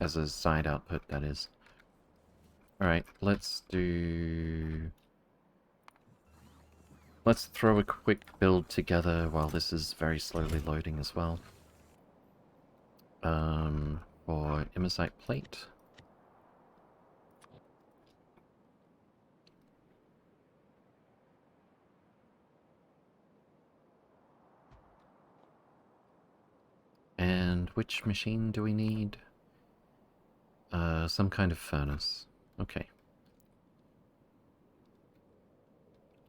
S1: As a side output, that is. Alright, let's do... Let's throw a quick build together while this is very slowly loading as well. For imersite plate. And which machine do we need? Some kind of furnace. Okay.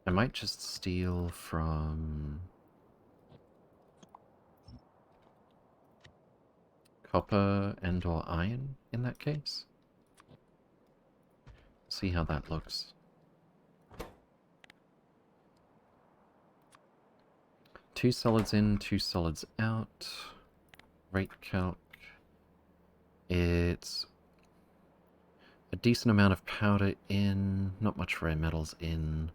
S1: I might just steal from... copper and or iron in that case. See how that looks. Two solids in, two solids out. Rate calc. It's a decent amount of powder in, not much rare metals in.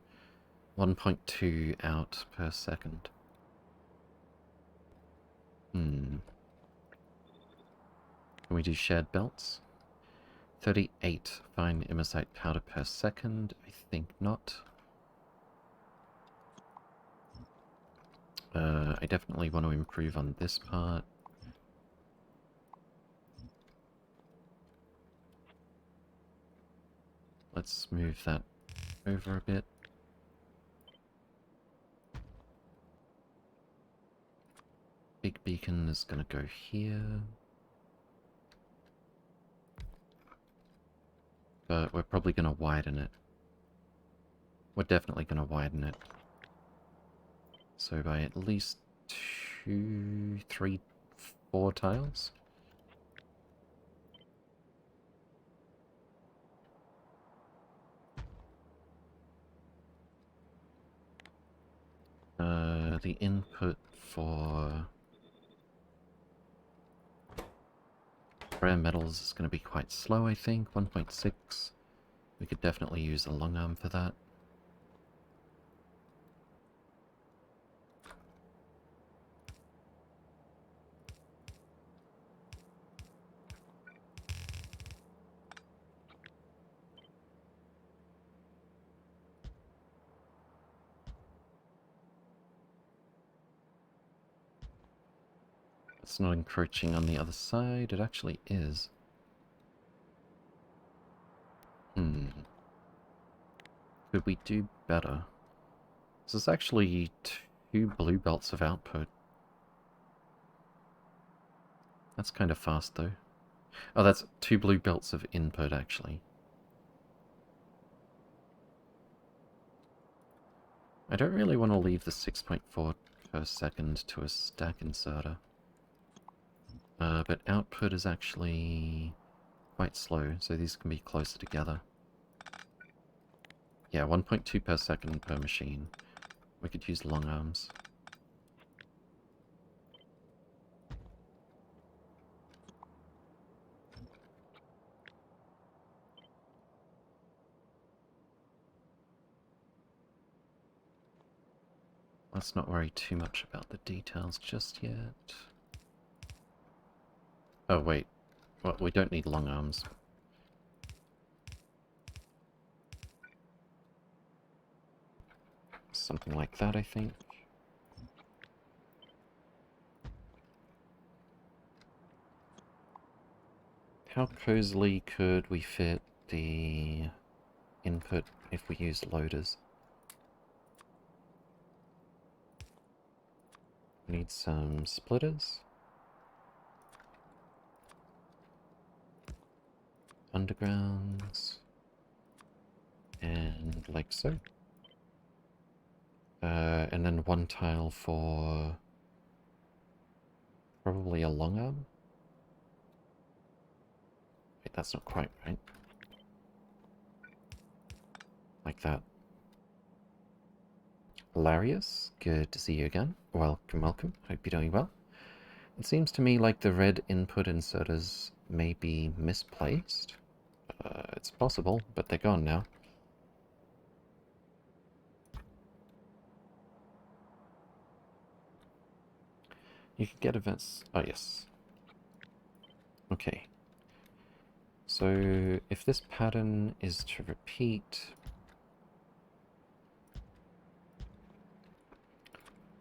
S1: 1.2 out per second. Can we do shared belts? 38 fine imersite powder per second. I think not. I definitely want to improve on this part. Let's move that over a bit. Big beacon is going to go here. But we're probably going to widen it. We're definitely going to widen it. So by at least 2, 3, 4 tiles. The input for Rare metals is going to be quite slow, I think. 1.6. We could definitely use a long arm for that. It's not encroaching on the other side. It actually is. Could we do better? This is actually 2 blue belts of output. That's kind of fast, though. Oh, that's 2 blue belts of input, actually. I don't really want to leave the 6.4 per second to a stack inserter. But output is actually quite slow, so these can be closer together. Yeah, 1.2 per second per machine. We could use long arms. Let's not worry too much about the details just yet. Oh, wait. Well, we don't need long arms. Something like that, I think. How cozily could we fit the input if we use loaders? Need some splitters. Undergrounds. And like so. And then 1 tile for probably a long arm. Wait, that's not quite right. Like that. Larius, good to see you again. Welcome, welcome. Hope you're doing well. It seems to me like the red input inserters may be misplaced. It's possible, but they're gone now. You can get events... Oh, yes. Okay. So, if this pattern is to repeat...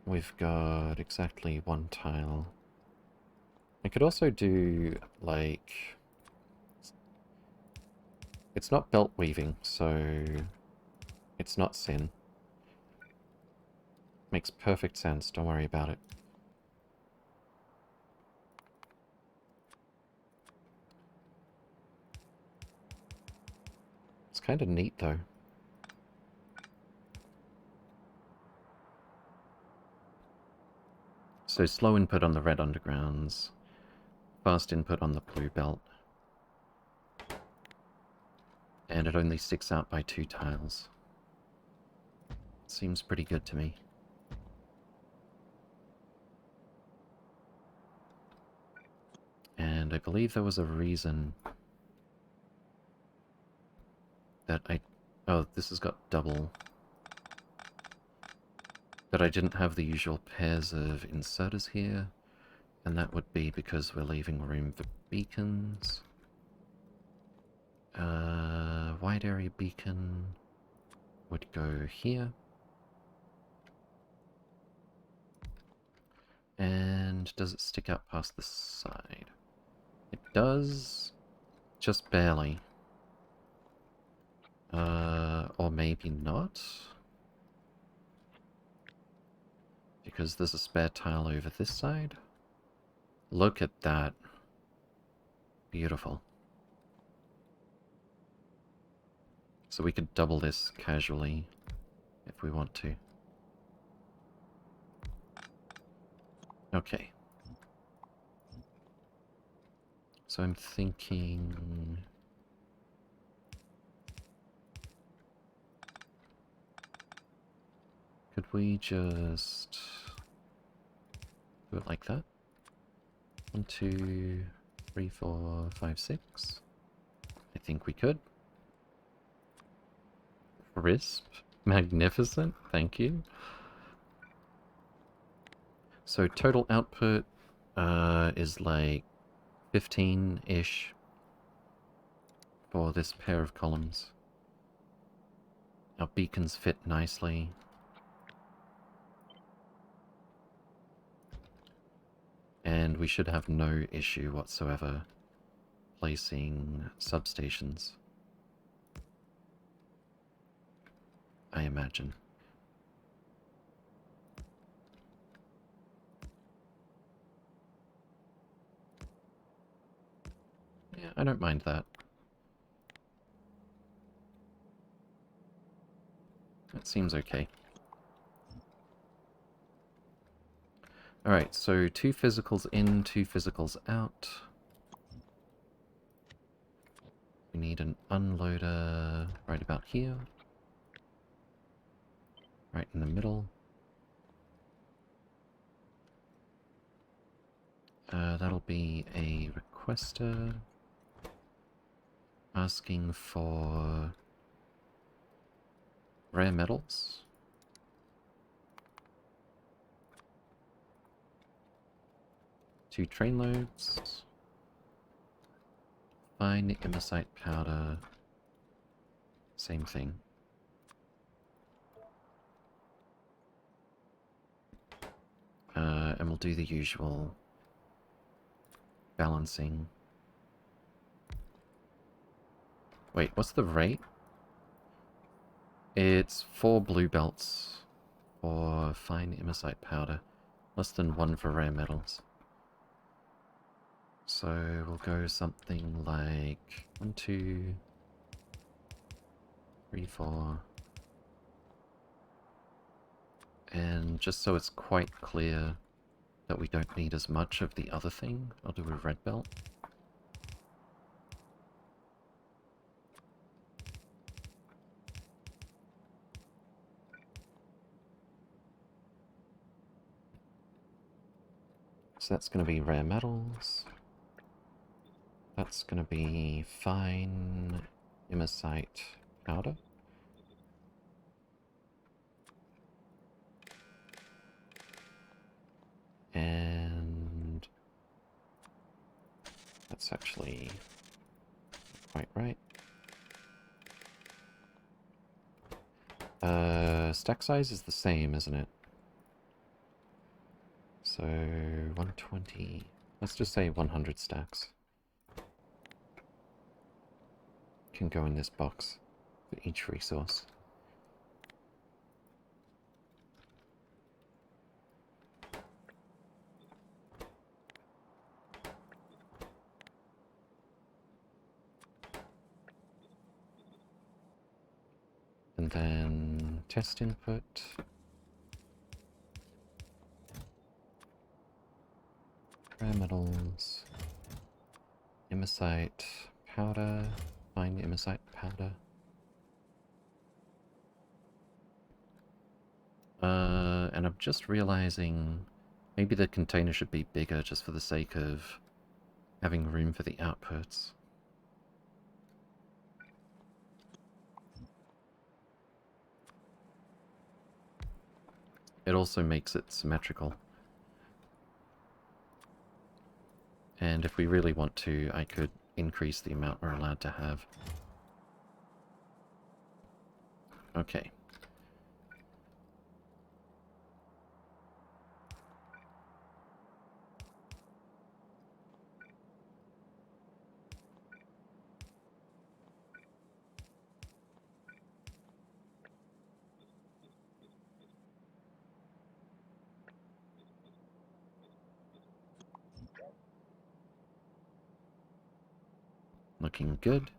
S1: We've got exactly 1 tile. I could also do, like... It's not belt weaving, so... It's not sin. Makes perfect sense, don't worry about it. It's kind of neat, though. So slow input on the red undergrounds, fast input on the blue belt. And it only sticks out by 2 tiles. Seems pretty good to me. And I believe there was a reason that oh, this has got double. That I didn't have the usual pairs of inserters here. And that would be because we're leaving room for beacons. Wide area beacon would go here. And does it stick out past the side? It does, just barely. Or maybe not. Because there's a spare tile over this side. Look at that. Beautiful. So we could double this casually if we want to. Okay. So I'm thinking... Could we just do it like that? 1, 2, 3, 4, 5, 6. I think we could. Crisp. Magnificent. Thank you. So total output is like 15-ish for this pair of columns. Our beacons fit nicely. And we should have no issue whatsoever placing substations, I imagine. Yeah, I don't mind that. That seems okay. Alright, so 2 physicals in, 2 physicals out. We need an unloader right about here. Right in the middle. That'll be a requester asking for rare metals. Two train loads. Fine imersite powder. Same thing. And we'll do the usual balancing. Wait, what's the rate? It's 4 blue belts for fine imersite powder. Less than 1 for rare metals. So we'll go something like 1, 2, 3, 4. And just so it's quite clear that we don't need as much of the other thing, I'll do a red belt. So that's going to be rare metals. That's going to be fine imersite powder. And that's actually quite right. Stack size is the same, isn't it? So 120. Let's just say 100 stacks. Can go in this box for each resource. And then test input. Rare metals. Imersite powder. Fine imersite powder. And I'm just realizing maybe the container should be bigger just for the sake of having room for the outputs. It also makes it symmetrical. And if we really want to, I could increase the amount we're allowed to have. Okay. Looking good.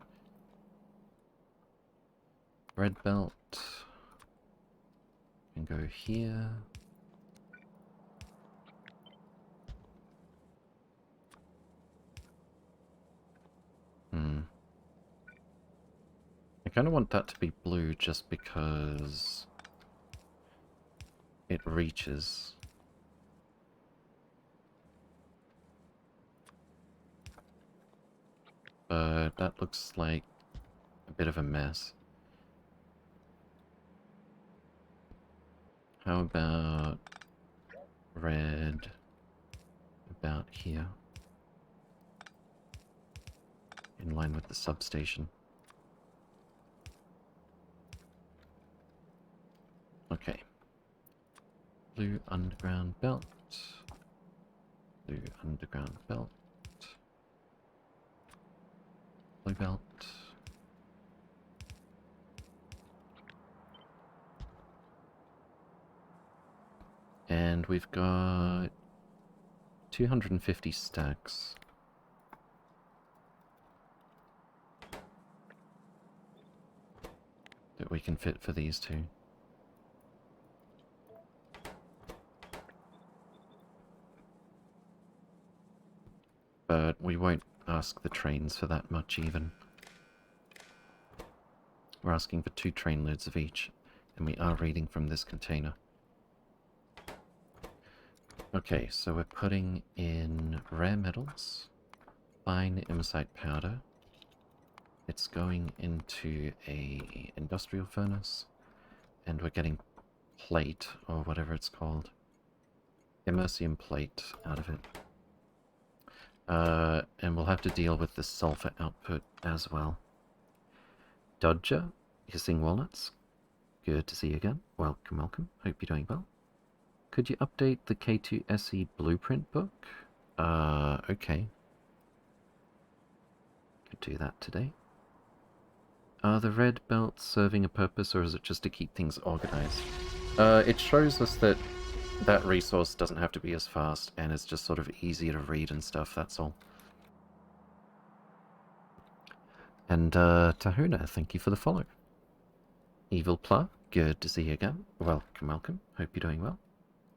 S1: Red belt. Can go here. I kind of want that to be blue just because it reaches. but that looks like a bit of a mess. How about red about here? In line with the substation. Okay. Blue underground belt. Blue underground belt. Blue belt. And we've got 250 stacks. That we can fit for these two. But we won't ask the trains for that much even. We're asking for 2 train loads of each, and we are reading from this container. Okay, so we're putting in rare metals, fine immosite powder. It's going into a industrial furnace, and we're getting plate, or whatever it's called. Immersium plate out of it. And we'll have to deal with the sulfur output as well. Dodger, hissing walnuts. Good to see you again. Welcome, welcome. Hope you're doing well. Could you update the K2SE blueprint book? Okay. Could do that today. Are the red belts serving a purpose, or is it just to keep things organized? It shows us that that resource doesn't have to be as fast, and it's just sort of easier to read and stuff, that's all. And, Tahuna, thank you for the follow. Evil Pla, good to see you again. Welcome, welcome. Hope you're doing well.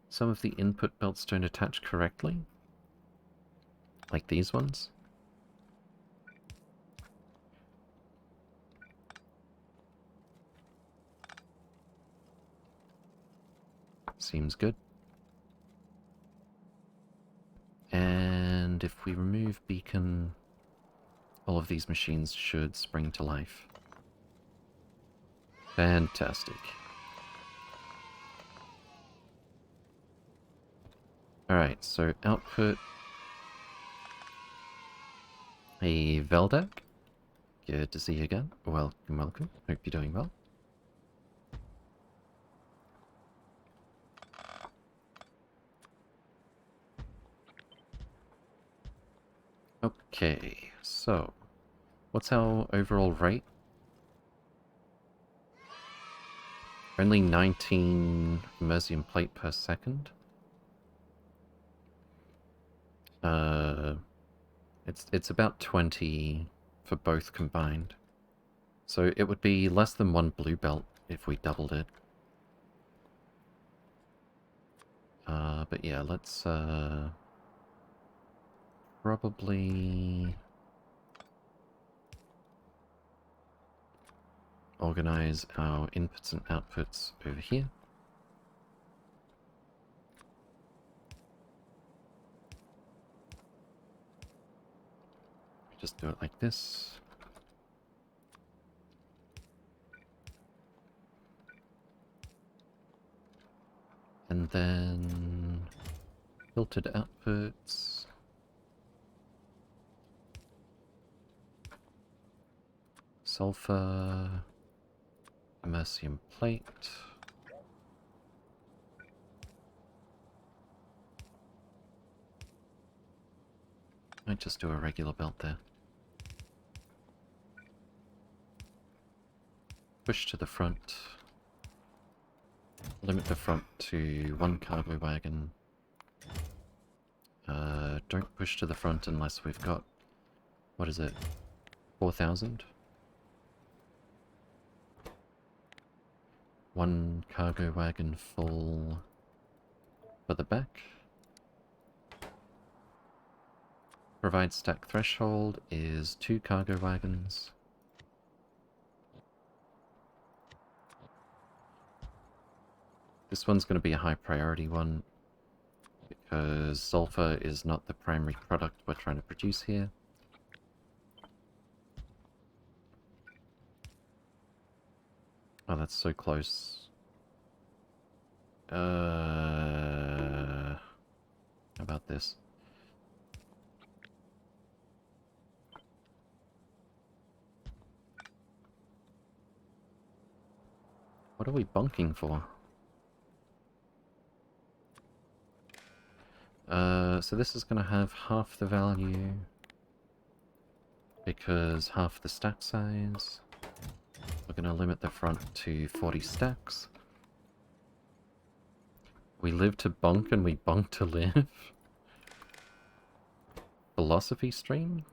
S1: Some of the input belts don't attach correctly. Like these ones. Seems good. And if we remove beacon, all of these machines should spring to life. Fantastic. Alright, so output a Veldak. Good to see you again. Welcome, welcome. Hope you're doing well. Okay, so what's our overall rate? Only 19 Mercium plate per second. It's about 20 for both combined. So it would be less than 1 blue belt if we doubled it. But yeah, let's probably organize our inputs and outputs over here. Just do it like this. And then filtered outputs. Sulfur. Mercium plate. Might just do a regular belt there. Push to the front. Limit the front to 1 cargo wagon. Don't push to the front unless we've got, what is it, 4,000? 1 cargo wagon full for the back. Provide stack threshold is 2 cargo wagons. This one's going to be a high priority one, because sulfur is not the primary product we're trying to produce here. Oh, that's so close. How about this? What are we bunking for? So this is going to have half the value because half the stack size. We're going to limit the front to 40 stacks. We live to bunk and we bunk to live. Philosophy stream?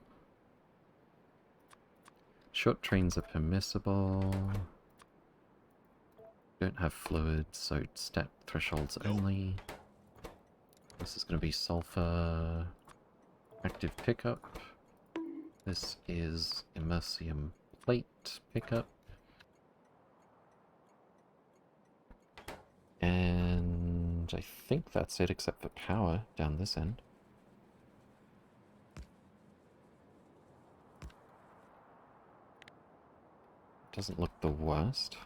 S1: Short trains are permissible. Don't have fluid, so stack thresholds only. This is going to be sulfur. Active pickup. This is immersium plate pickup. And I think that's it except for power down this end. Doesn't look the worst.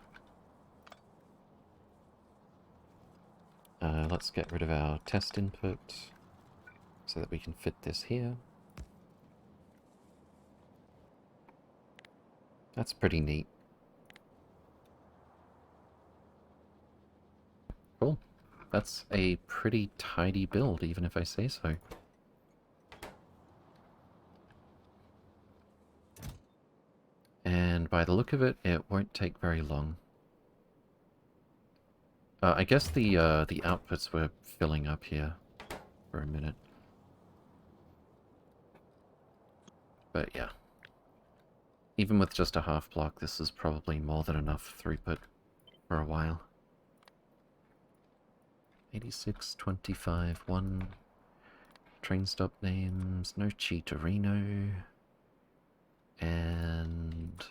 S1: Let's get rid of our test input so that we can fit this here. That's pretty neat. Cool. That's a pretty tidy build, even if I say so. And by the look of it, it won't take very long. I guess the outputs were filling up here for a minute. But yeah. Even with just a half block, this is probably more than enough throughput for a while. 86, 25, 1. Train stop names, no Cheetorino. And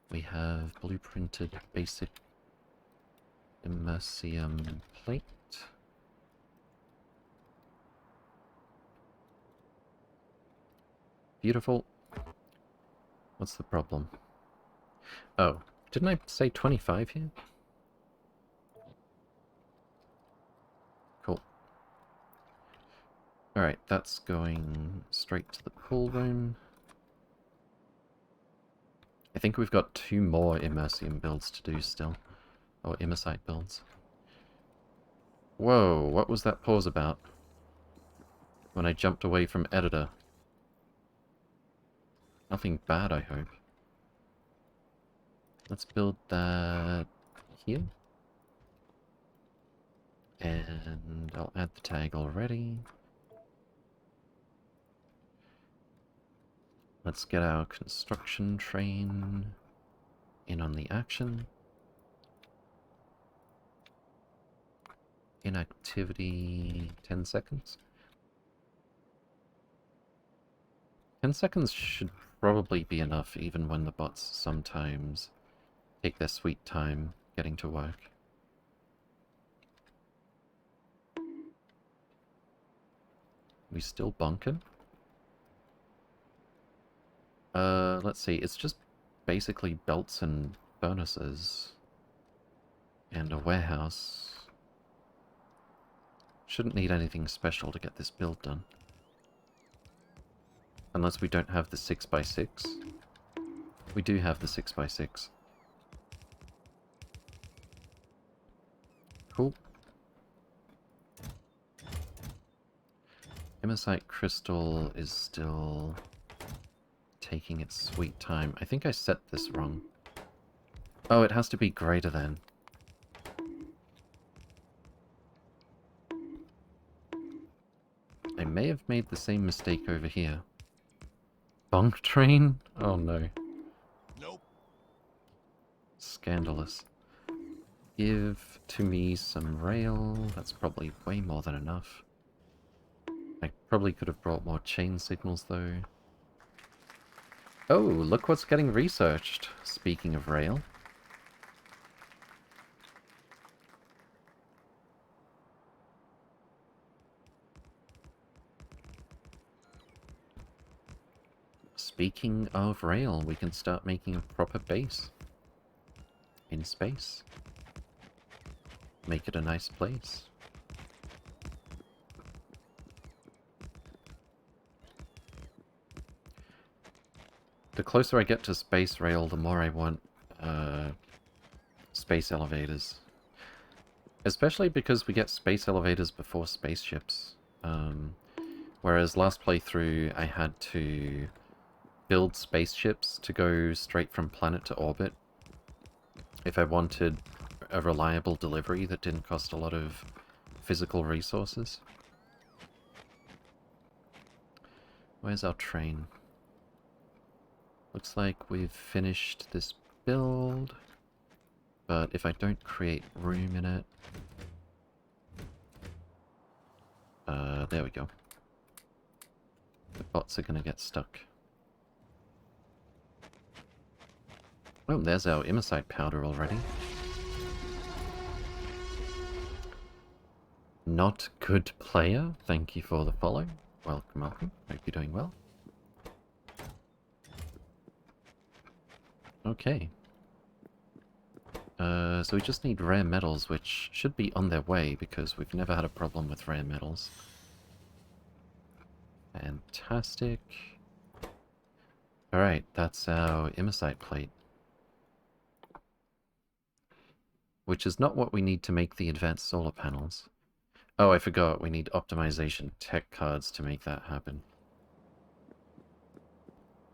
S1: we have blueprinted basic immersium plate. Beautiful. What's the problem? Oh, didn't I say 25 here? Cool. Alright, that's going straight to the pool room. I think we've got 2 more immersium builds to do still. Or immersite builds. Whoa, what was that pause about? When I jumped away from editor. Nothing bad, I hope. Let's build that here. And I'll add the tag already. Let's get our construction train in on the action. Inactivity 10 seconds. 10 seconds should probably be enough, even when the bots sometimes take their sweet time getting to work. We still bunking? Let's see, it's just basically belts and furnaces. And a warehouse. Shouldn't need anything special to get this build done. Unless we don't have the 6x6. We do have the 6x6. Cool. Immersite crystal is still taking its sweet time. I think I set this wrong. Oh, it has to be greater than. I may have made the same mistake over here. Bunk train? Oh no.
S3: Nope.
S1: Scandalous. Give to me some rail. That's probably way more than enough. I probably could have brought more chain signals though. Oh, look what's getting researched. Speaking of rail. Speaking of rail, we can start making a proper base. in space. Make it a nice place. The closer I get to space rail, the more I want space elevators. Especially because we get space elevators before spaceships. Whereas last playthrough I had to build spaceships to go straight from planet to orbit if I wanted a reliable delivery that didn't cost a lot of physical resources. Where's our train? Looks like we've finished this build, but if I don't create room in it... there we go. The bots are gonna get stuck. Oh, there's our immersite powder already. Not good player, thank you for the follow. Welcome, welcome. Hope you're doing well. Okay. So we just need rare metals, which should be on their way, because we've never had a problem with rare metals. Fantastic. Alright, that's our immersite plate. Which is not what we need to make the advanced solar panels. Oh, I forgot, we need optimization tech cards to make that happen.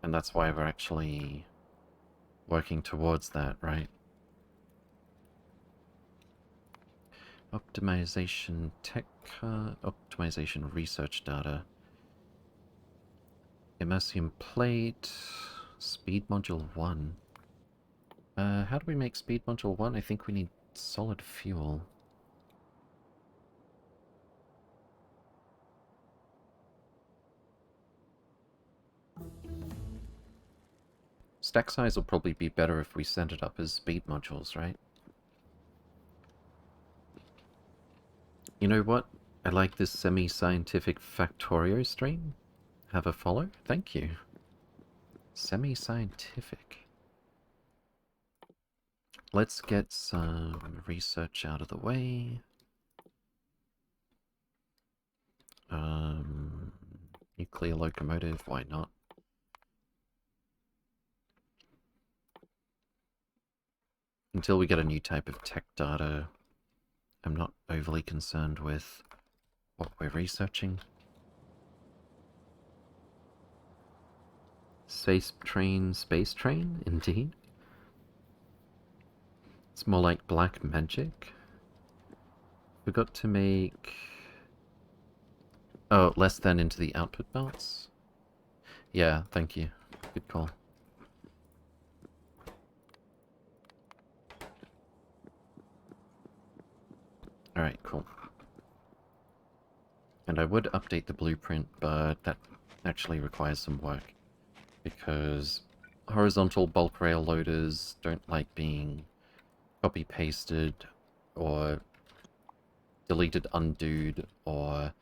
S1: And that's why we're actually working towards that, right? Optimization tech card, optimization research data. Immersium plate, speed module 1. How do we make speed module 1? I think we need solid fuel. Stack size will probably be better if we set it up as speed modules, right? You know what? I like this semi-scientific Factorio stream. Have a follow? Thank you. Semi-scientific. Let's get some research out of the way. Nuclear locomotive, why not? Until we get a new type of tech data, I'm not overly concerned with what we're researching. Space train, indeed. It's more like black magic. Forgot to make... Oh, less than into the output belts? Yeah, thank you. Good call. Alright, cool. And I would update the blueprint, but that actually requires some work. Because horizontal bulk rail loaders don't like being copy-pasted or deleted undoed or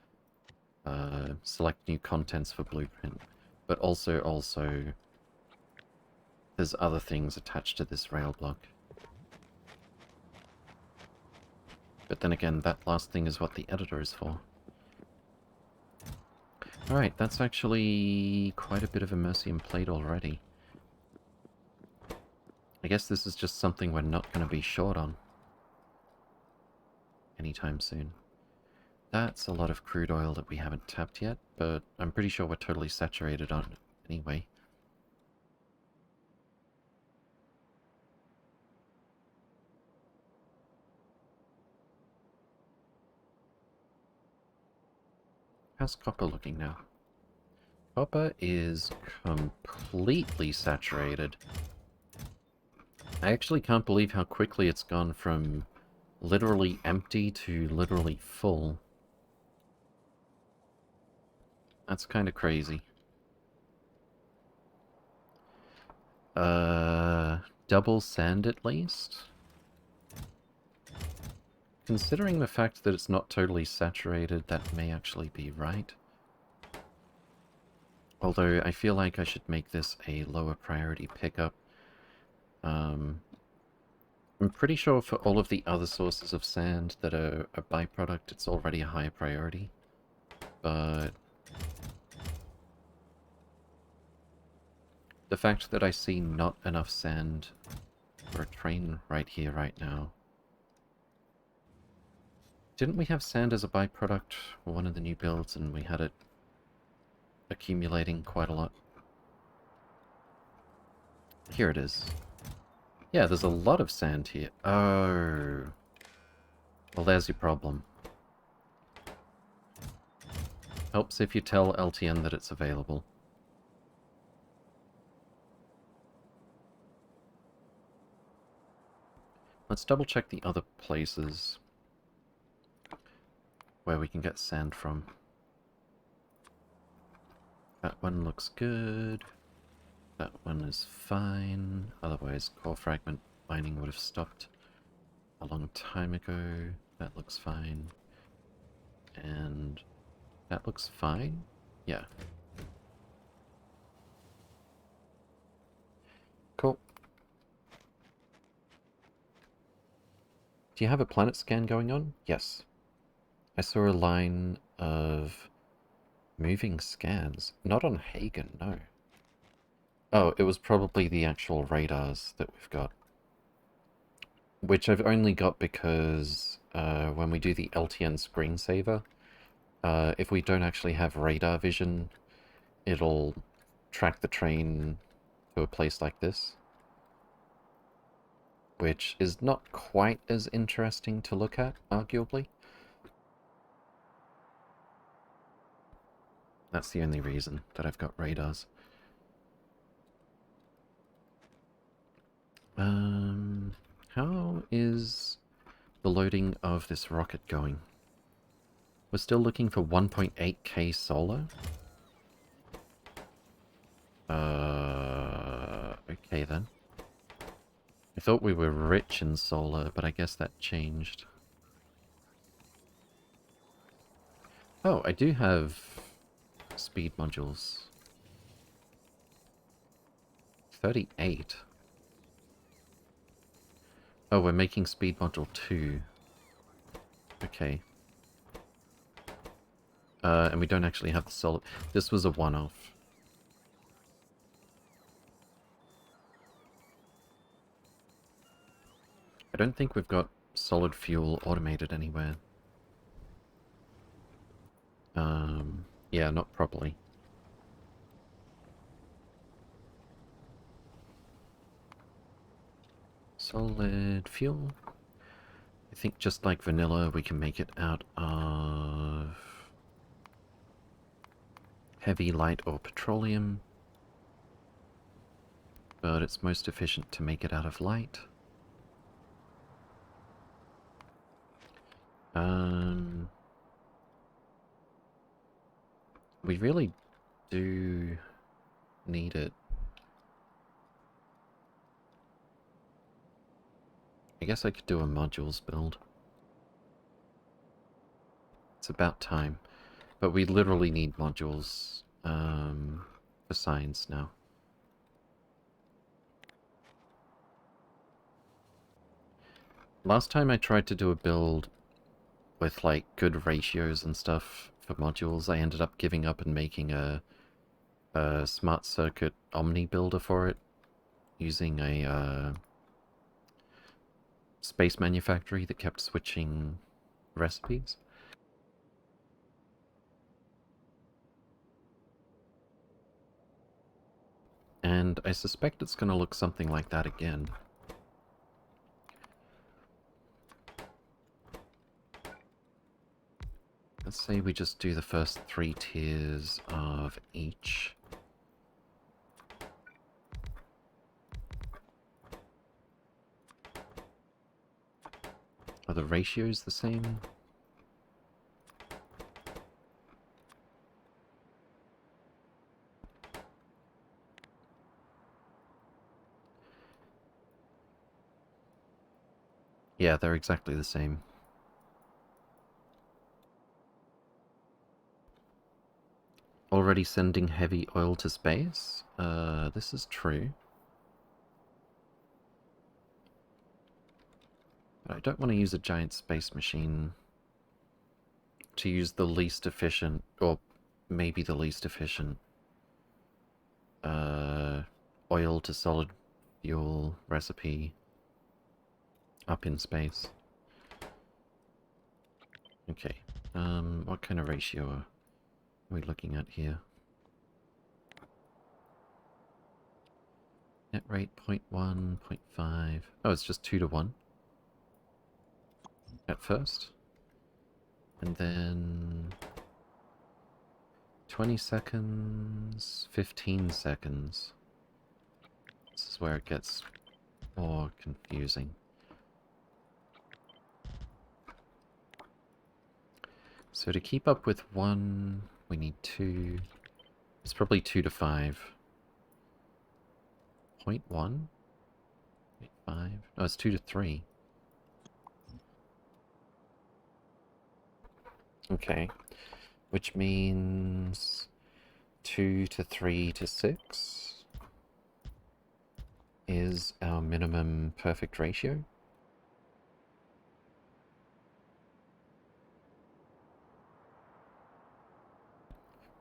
S1: select new contents for blueprint. But also, there's other things attached to this rail block. But then again, that last thing is what the editor is for. Alright, that's actually quite a bit of immersium plate already. I guess this is just something we're not going to be short on anytime soon. That's a lot of crude oil that we haven't tapped yet, but I'm pretty sure we're totally saturated on it anyway. How's copper looking now? Copper is completely saturated. I actually can't believe how quickly it's gone from literally empty to literally full. That's kind of crazy. Double sand at least? Considering the fact that it's not totally saturated, that may actually be right. Although I feel like I should make this a lower priority pickup. I'm pretty sure for all of the other sources of sand that are a byproduct, it's already a higher priority. But the fact that I see not enough sand for a train right here, right now. Didn't we have sand as a byproduct for one of the new builds and we had it accumulating quite a lot? Here it is. Yeah, there's a lot of sand here. Oh. Well, there's your problem. Helps if you tell LTN that it's available. Let's double check the other places where we can get sand from. That one looks good. That one is fine. Otherwise, core fragment mining would have stopped a long time ago. That looks fine. And that looks fine? Yeah. Cool. Do you have a planet scan going on? Yes. I saw a line of moving scans. Not on Hagen, no. Oh, it was probably the actual radars that we've got. Which I've only got because when we do the LTN screensaver, if we don't actually have radar vision, it'll track the train to a place like this. Which is not quite as interesting to look at, arguably. That's the only reason that I've got radars. How is the loading of this rocket going? We're still looking for 1.8k solar? Okay then. I thought we were rich in solar, but I guess that changed. Oh, I do have speed modules. 38. Oh, we're making speed module 2. Okay. And we don't actually have the solid... This was a one-off. I don't think we've got solid fuel automated anywhere. Yeah, not properly. Solid fuel. I think just like vanilla, we can make it out of heavy, light, or petroleum. But it's most efficient to make it out of light. We really do need it. I guess I could do a modules build. It's about time. But we literally need modules for science now. Last time I tried to do a build with like good ratios and stuff for modules, I ended up giving up and making a smart circuit omni builder for it using a space manufactory that kept switching recipes. And I suspect it's going to look something like that again. Let's say we just do the first 3 tiers of each. Are the ratios the same? Yeah, they're exactly the same. Already sending heavy oil to space? This is true. But I don't want to use a giant space machine to use the least efficient, or maybe the least efficient, oil to solid fuel recipe up in space. Okay, what kind of ratio are we looking at here? Net rate 0.1, 0.5. Oh, it's just 2 to 1 at first. And then 20 seconds, 15 seconds. This is where it gets more confusing. So to keep up with 1, we need 2. It's probably 2 to 5. 0.1? 0.5? No, it's 2 to 3. Okay. Which means 2 to 3 to 6 is our minimum perfect ratio.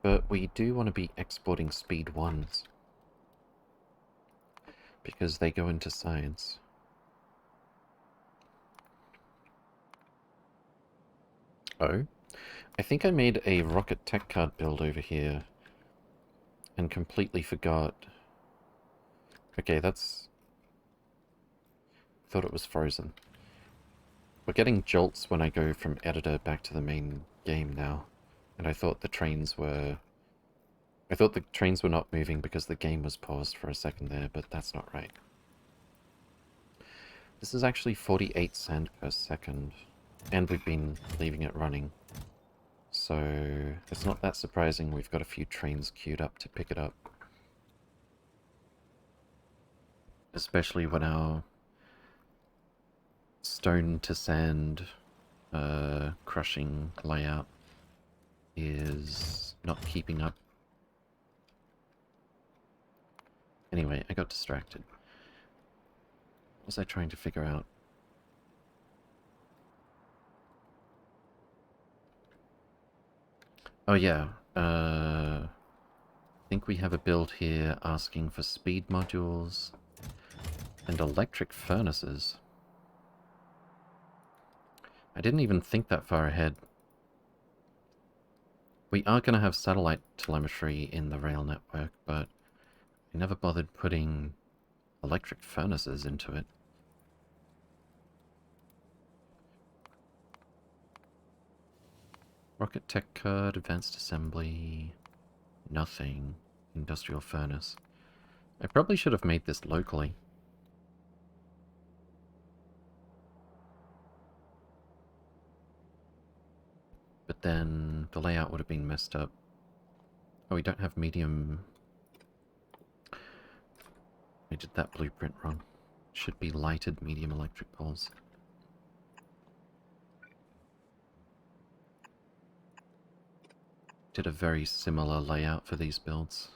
S1: But we do want to be exporting speed 1s, because they go into science. Oh, I think I made a rocket tech card build over here and completely forgot. Okay, that's... thought it was frozen. We're getting jolts when I go from editor back to the main game now. And I thought the trains were... I thought the trains were not moving because the game was paused for a second there, but that's not right. This is actually 48 sand per second, and we've been leaving it running. So it's not that surprising we've got a few trains queued up to pick it up. Especially when our stone to sand crushing layout is not keeping up. Anyway, I got distracted. What was I trying to figure out? Oh yeah, I think we have a build here asking for speed modules and electric furnaces. I didn't even think that far ahead. We are going to have satellite telemetry in the rail network, but I never bothered putting electric furnaces into it. Rocket tech card, advanced assembly, nothing. Industrial furnace. I probably should have made this locally. But then the layout would have been messed up. Oh, we don't have medium... I did that blueprint wrong. Should be lighted medium electric poles. Did a very similar layout for these builds.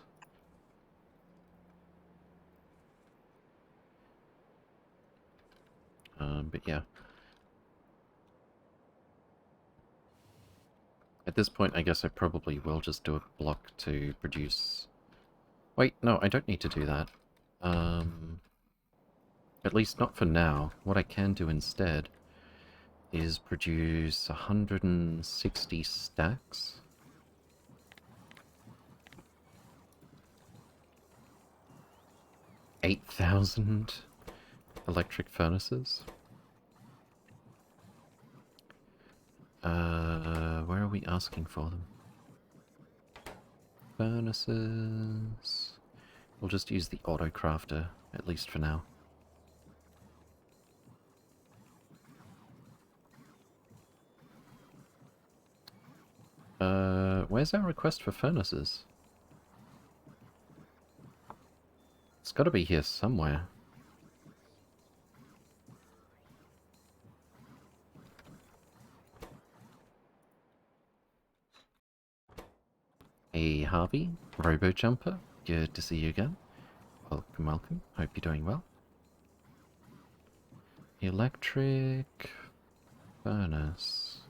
S1: But yeah. At this point, I guess I probably will just do a block to produce... Wait, no, I don't need to do that. At least not for now. What I can do instead is produce 160 stacks. $8,000 electric furnaces. Where are we asking for them? Furnaces... We'll just use the auto crafter, at least for now. Where's our request for furnaces? It's gotta be here somewhere. Hey Harvey, RoboJumper, good to see you again. Welcome, welcome. Hope you're doing well. Electric furnace.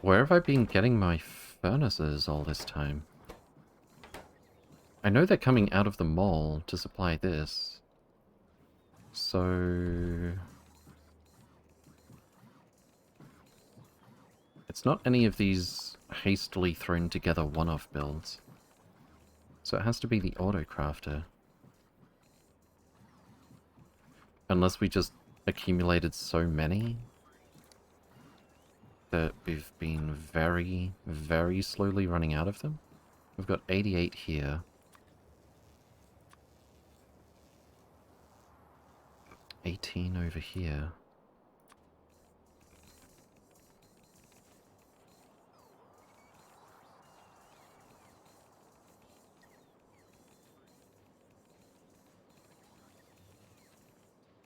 S1: Where have I been getting my furnaces all this time? I know they're coming out of the mall to supply this. So... it's not any of these hastily thrown together one-off builds. So it has to be the auto-crafter. Unless we just accumulated so many that we've been very, very slowly running out of them. We've got 88 here. 18 over here.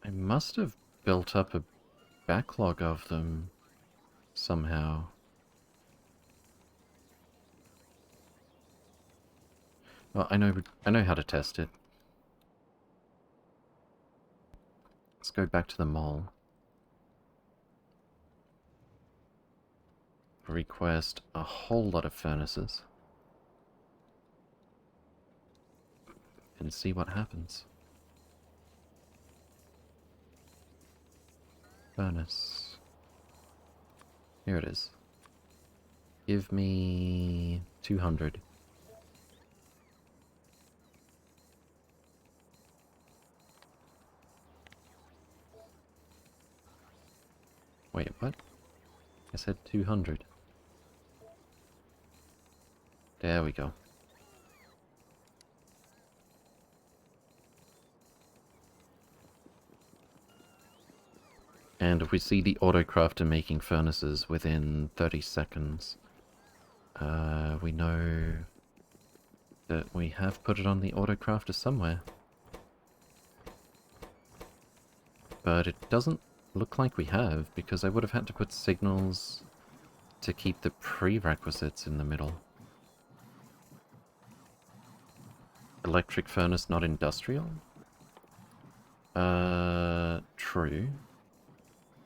S1: I must have built up a backlog of them somehow. Well, I know how to test it. Let's go back to the mall. Request a whole lot of furnaces. And see what happens. Furnace. Here it is. Give me 200. Wait, what? I said 200. There we go. And if we see the autocrafter making furnaces within 30 seconds, we know that we have put it on the autocrafter somewhere. But it doesn't look like we have, because I would have had to put signals to keep the prerequisites in the middle. Electric furnace, not industrial? True.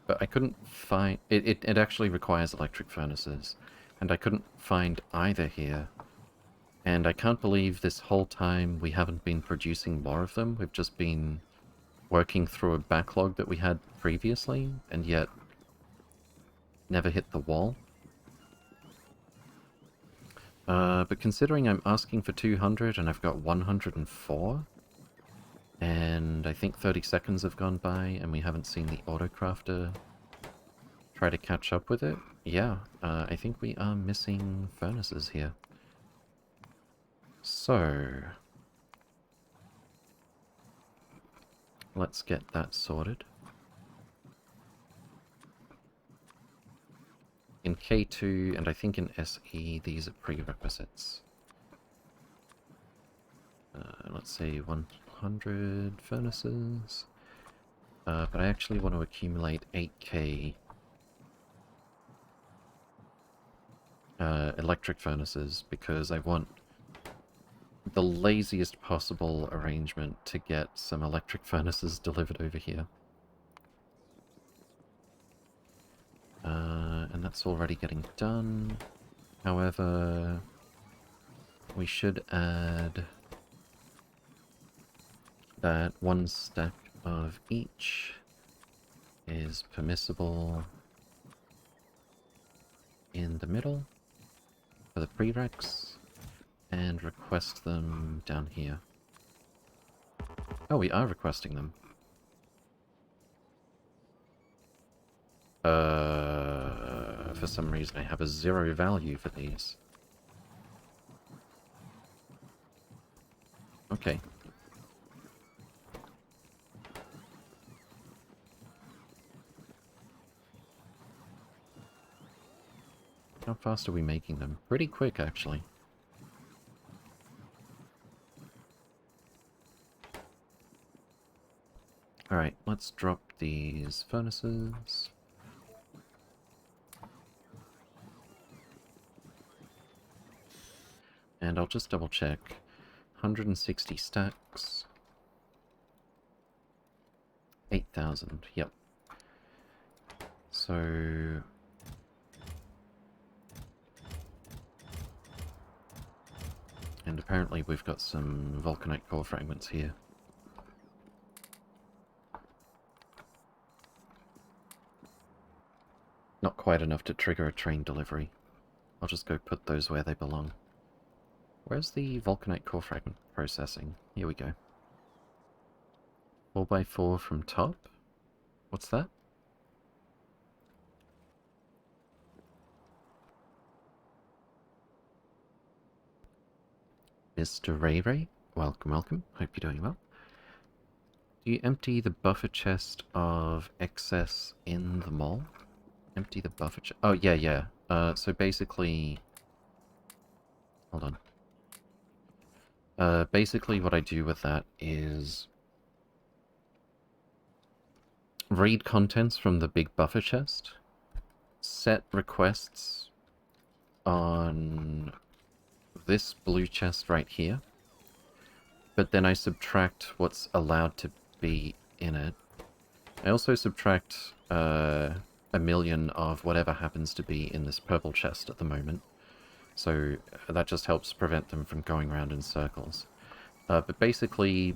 S1: But I couldn't find... It actually requires electric furnaces. And I couldn't find either here. And I can't believe this whole time we haven't been producing more of them. We've just been working through a backlog that we had previously, and yet never hit the wall. But considering I'm asking for 200 and I've got 104, and I think 30 seconds have gone by and we haven't seen the autocrafter try to catch up with it, yeah, I think we are missing furnaces here. So, let's get that sorted. In K2, and I think in SE, these are prerequisites. Let's say 100 furnaces. But I actually want to accumulate 8k electric furnaces, because I want the laziest possible arrangement to get some electric furnaces delivered over here. And that's already getting done. However, we should add that one stack of each is permissible in the middle for the prereqs, and request them down here. Oh, we are requesting them. For some reason I have a 0 value for these. Okay. How fast are we making them? Pretty quick, actually. Alright, let's drop these furnaces. And I'll just double check. 160 stacks. 8,000, yep. So... And apparently we've got some vulcanite core fragments here. Not quite enough to trigger a train delivery. I'll just go put those where they belong. Where's the vulcanite core fragment processing? Here we go. 4x4 from top? What's that? Mr. Ray Ray? Welcome, welcome. Hope you're doing well. Do you empty the buffer chest of excess in the mall? Empty the buffer chest? Oh, yeah, yeah. So basically... Hold on. Basically what I do with that is... read contents from the big buffer chest, set requests on this blue chest right here, but then I subtract what's allowed to be in it. I also subtract a million of whatever happens to be in this purple chest at the moment, so that just helps prevent them from going around in circles. But basically,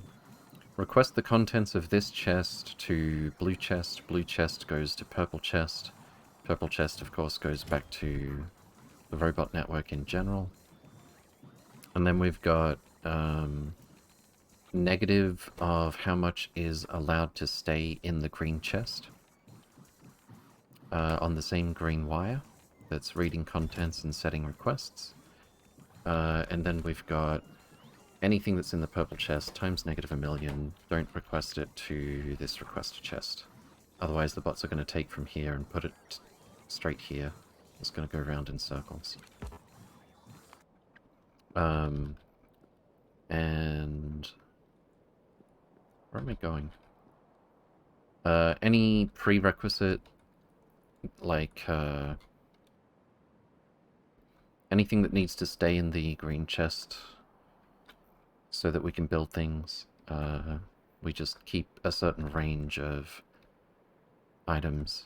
S1: request the contents of this chest to blue chest goes to purple chest of course goes back to the robot network in general. And then we've got negative of how much is allowed to stay in the green chest on the same green wire that's reading contents and setting requests. And then we've got anything that's in the purple chest times negative a million. Don't request it to this request chest. Otherwise the bots are going to take from here and put it straight here. It's going to go around in circles. And... where am I going? Any prerequisite, like, anything that needs to stay in the green chest so that we can build things, we just keep a certain range of items.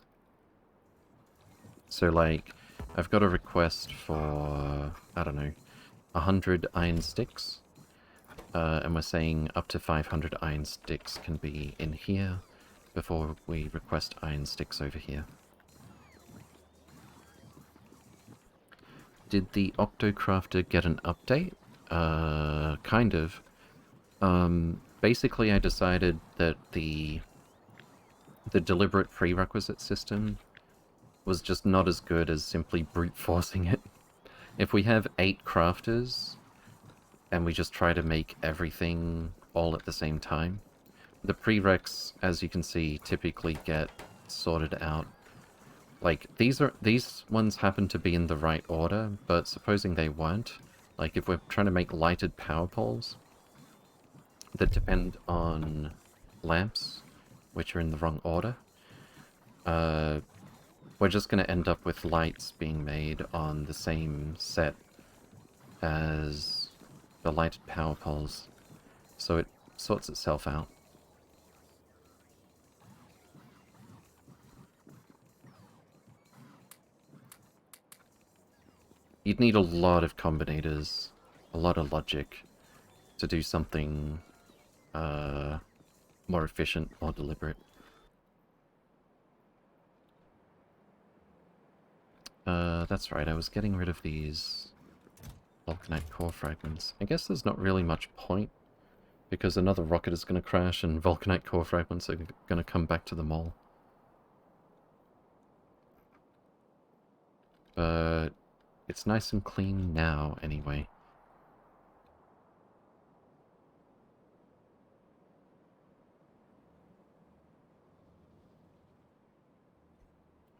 S1: So, like, I've got a request for, I don't know, 100 iron sticks. And we're saying up to 500 iron sticks can be in here before we request iron sticks over here. Did the Octocrafter get an update? Kind of. Basically I decided that the deliberate prerequisite system was just not as good as simply brute forcing it. If we have 8 crafters, and we just try to make everything all at the same time, the prereqs, as you can see, typically get sorted out. Like, these ones happen to be in the right order, but supposing they weren't, like if we're trying to make lighted power poles that depend on lamps, which are in the wrong order, we're just going to end up with lights being made on the same set as the lighted power poles, so it sorts itself out. You'd need a lot of combinators, a lot of logic, to do something more efficient or deliberate. That's right, I was getting rid of these vulcanite core fragments. I guess there's not really much point, because another rocket is going to crash and vulcanite core fragments are going to come back to the mall. But it's nice and clean now, anyway.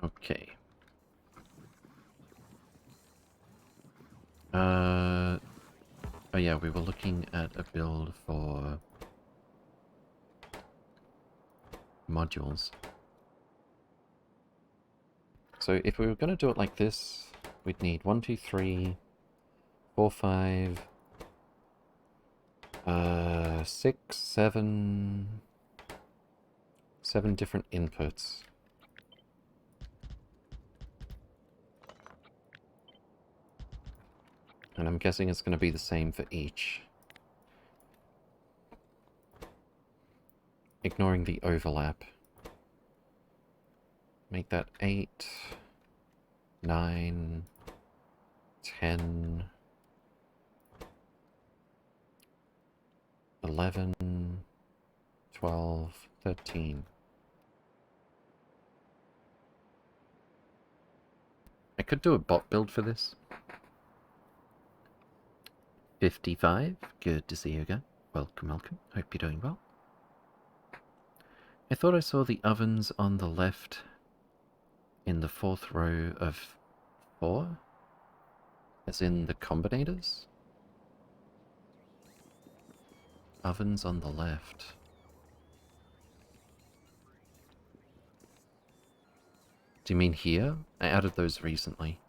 S1: Okay. Oh yeah, we were looking at a build for modules. So if we were going to do it like this, we'd need 1, 2, 3, 4, 5, 6, 7 different inputs. And I'm guessing it's going to be the same for each. Ignoring the overlap. Make that 8, 9, 10, 11, 12, 13. I could do a bot build for this. 55, good to see you again. Welcome, welcome. Hope you're doing well. I thought I saw the ovens on the left in the 4th row of 4, as in the combinators. Ovens on the left. Do you mean here? I added those recently.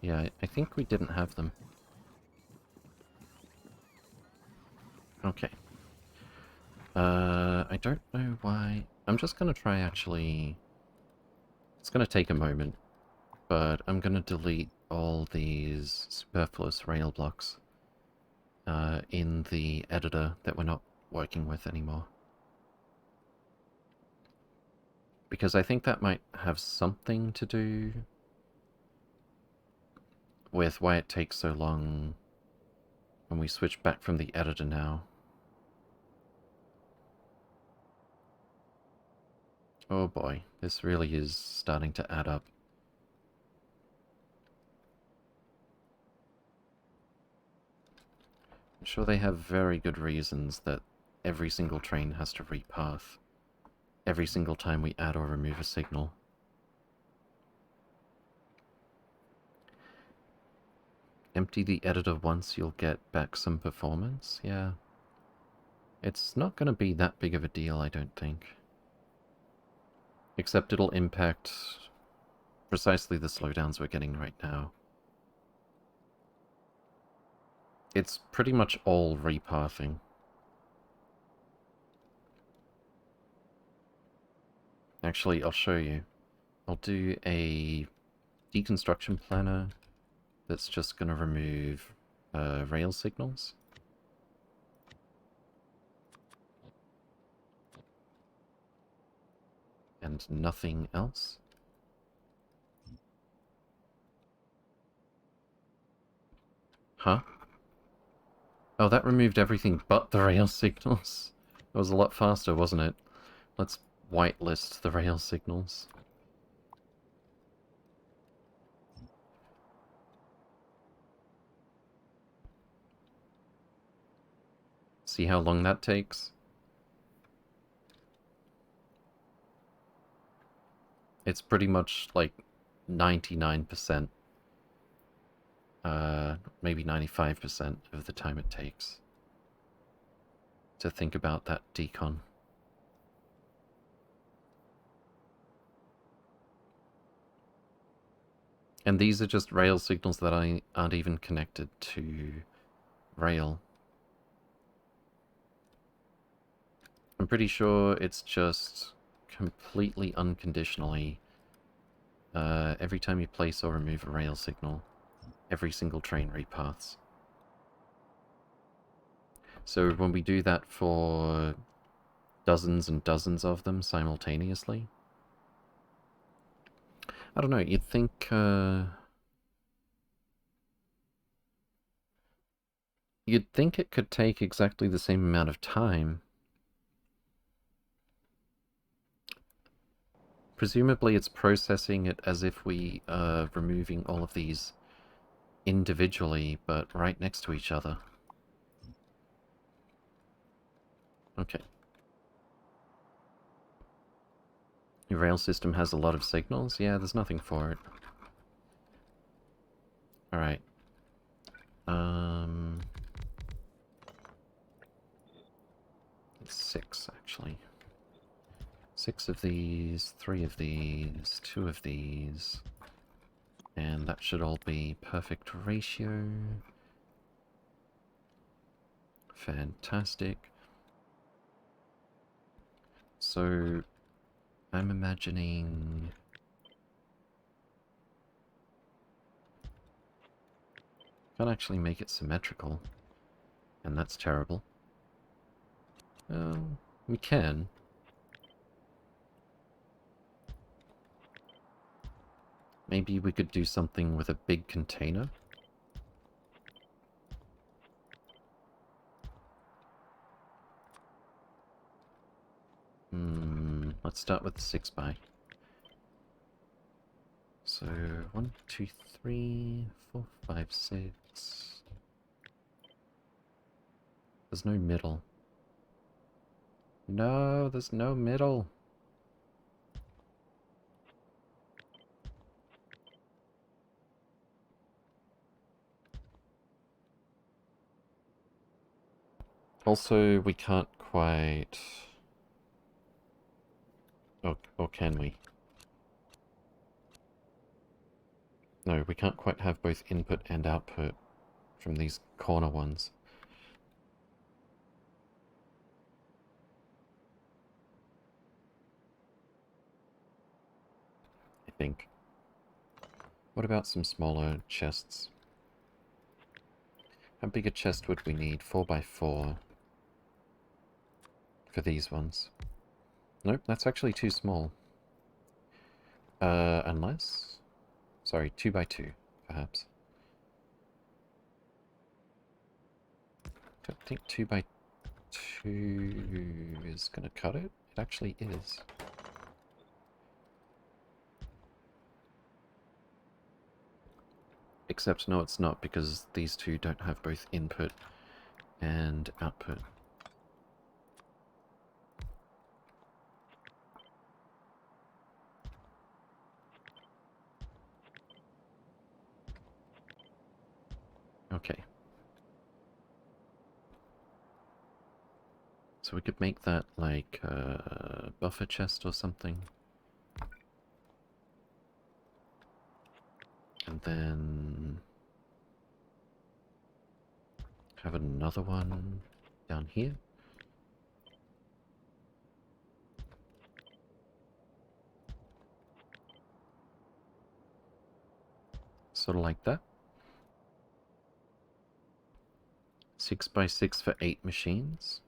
S1: Yeah, I think we didn't have them. Okay. I don't know why. I'm just gonna try actually... It's gonna take a moment, but I'm gonna delete all these superfluous rail blocks in the editor that we're not working with anymore. Because I think that might have something to do with why it takes so long when we switch back from the editor now. Oh boy, this really is starting to add up. I'm sure they have very good reasons that every single train has to repath every single time we add or remove a signal. Empty the editor once, you'll get back some performance? Yeah. It's not going to be that big of a deal, I don't think. Except it'll impact precisely the slowdowns we're getting right now. It's pretty much all repathing. Actually, I'll show you. I'll do a deconstruction planner that's just going to remove rail signals. And nothing else. Huh? Oh, that removed everything but the rail signals. It was a lot faster, wasn't it? Let's whitelist the rail signals. See how long that takes? It's pretty much like 99%, maybe 95% of the time it takes to think about that decon. And these are just rail signals that aren't even connected to rail. I'm pretty sure it's just completely unconditionally every time you place or remove a rail signal, every single train repaths. So when we do that for dozens and dozens of them simultaneously, I don't know, you'd think it could take exactly the same amount of time. Presumably it's processing it as if we are removing all of these individually, but right next to each other. Okay. Your rail system has a lot of signals? Yeah, there's nothing for it. Alright. It's 6 actually. 6 of these, 3 of these, 2 of these, and that should all be perfect ratio. Fantastic. So, I'm imagining... Can't actually make it symmetrical, and that's terrible. We can. Maybe we could do something with a big container? Let's start with the 6x. So, 1, 2, 3, 4, 5, 6. There's no middle. No, there's no middle. Also, we can't quite... Or can we? No, we can't quite have both input and output from these corner ones. I think. What about some smaller chests? How big a chest would we need? 4x4 for these ones. Nope, that's actually too small. Unless... Sorry, 2x2, perhaps. Don't think 2x2 is gonna cut it. It actually is. Except, no, it's not, because these two don't have both input and output. Okay. So we could make that like a buffer chest or something. And then have another one down here. Sort of like that. 6x6 for 8 machines.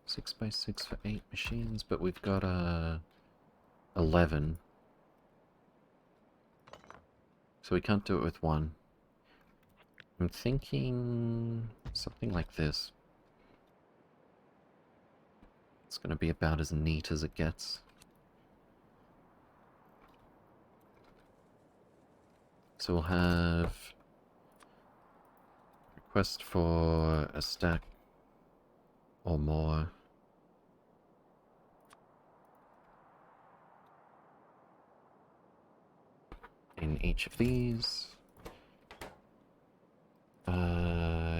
S1: 6x6 for 8 machines, but we've got 11. So we can't do it with one. I'm thinking something like this. It's going to be about as neat as it gets. So we'll have request for a stack or more. In each of these.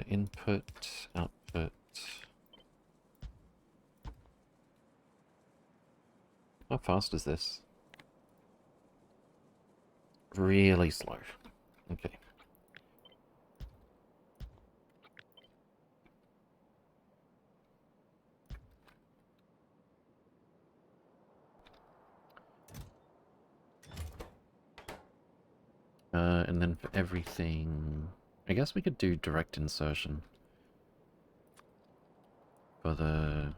S1: Input, output. How fast is this? Really slow. Okay. And then for everything... I guess we could do direct insertion. For the...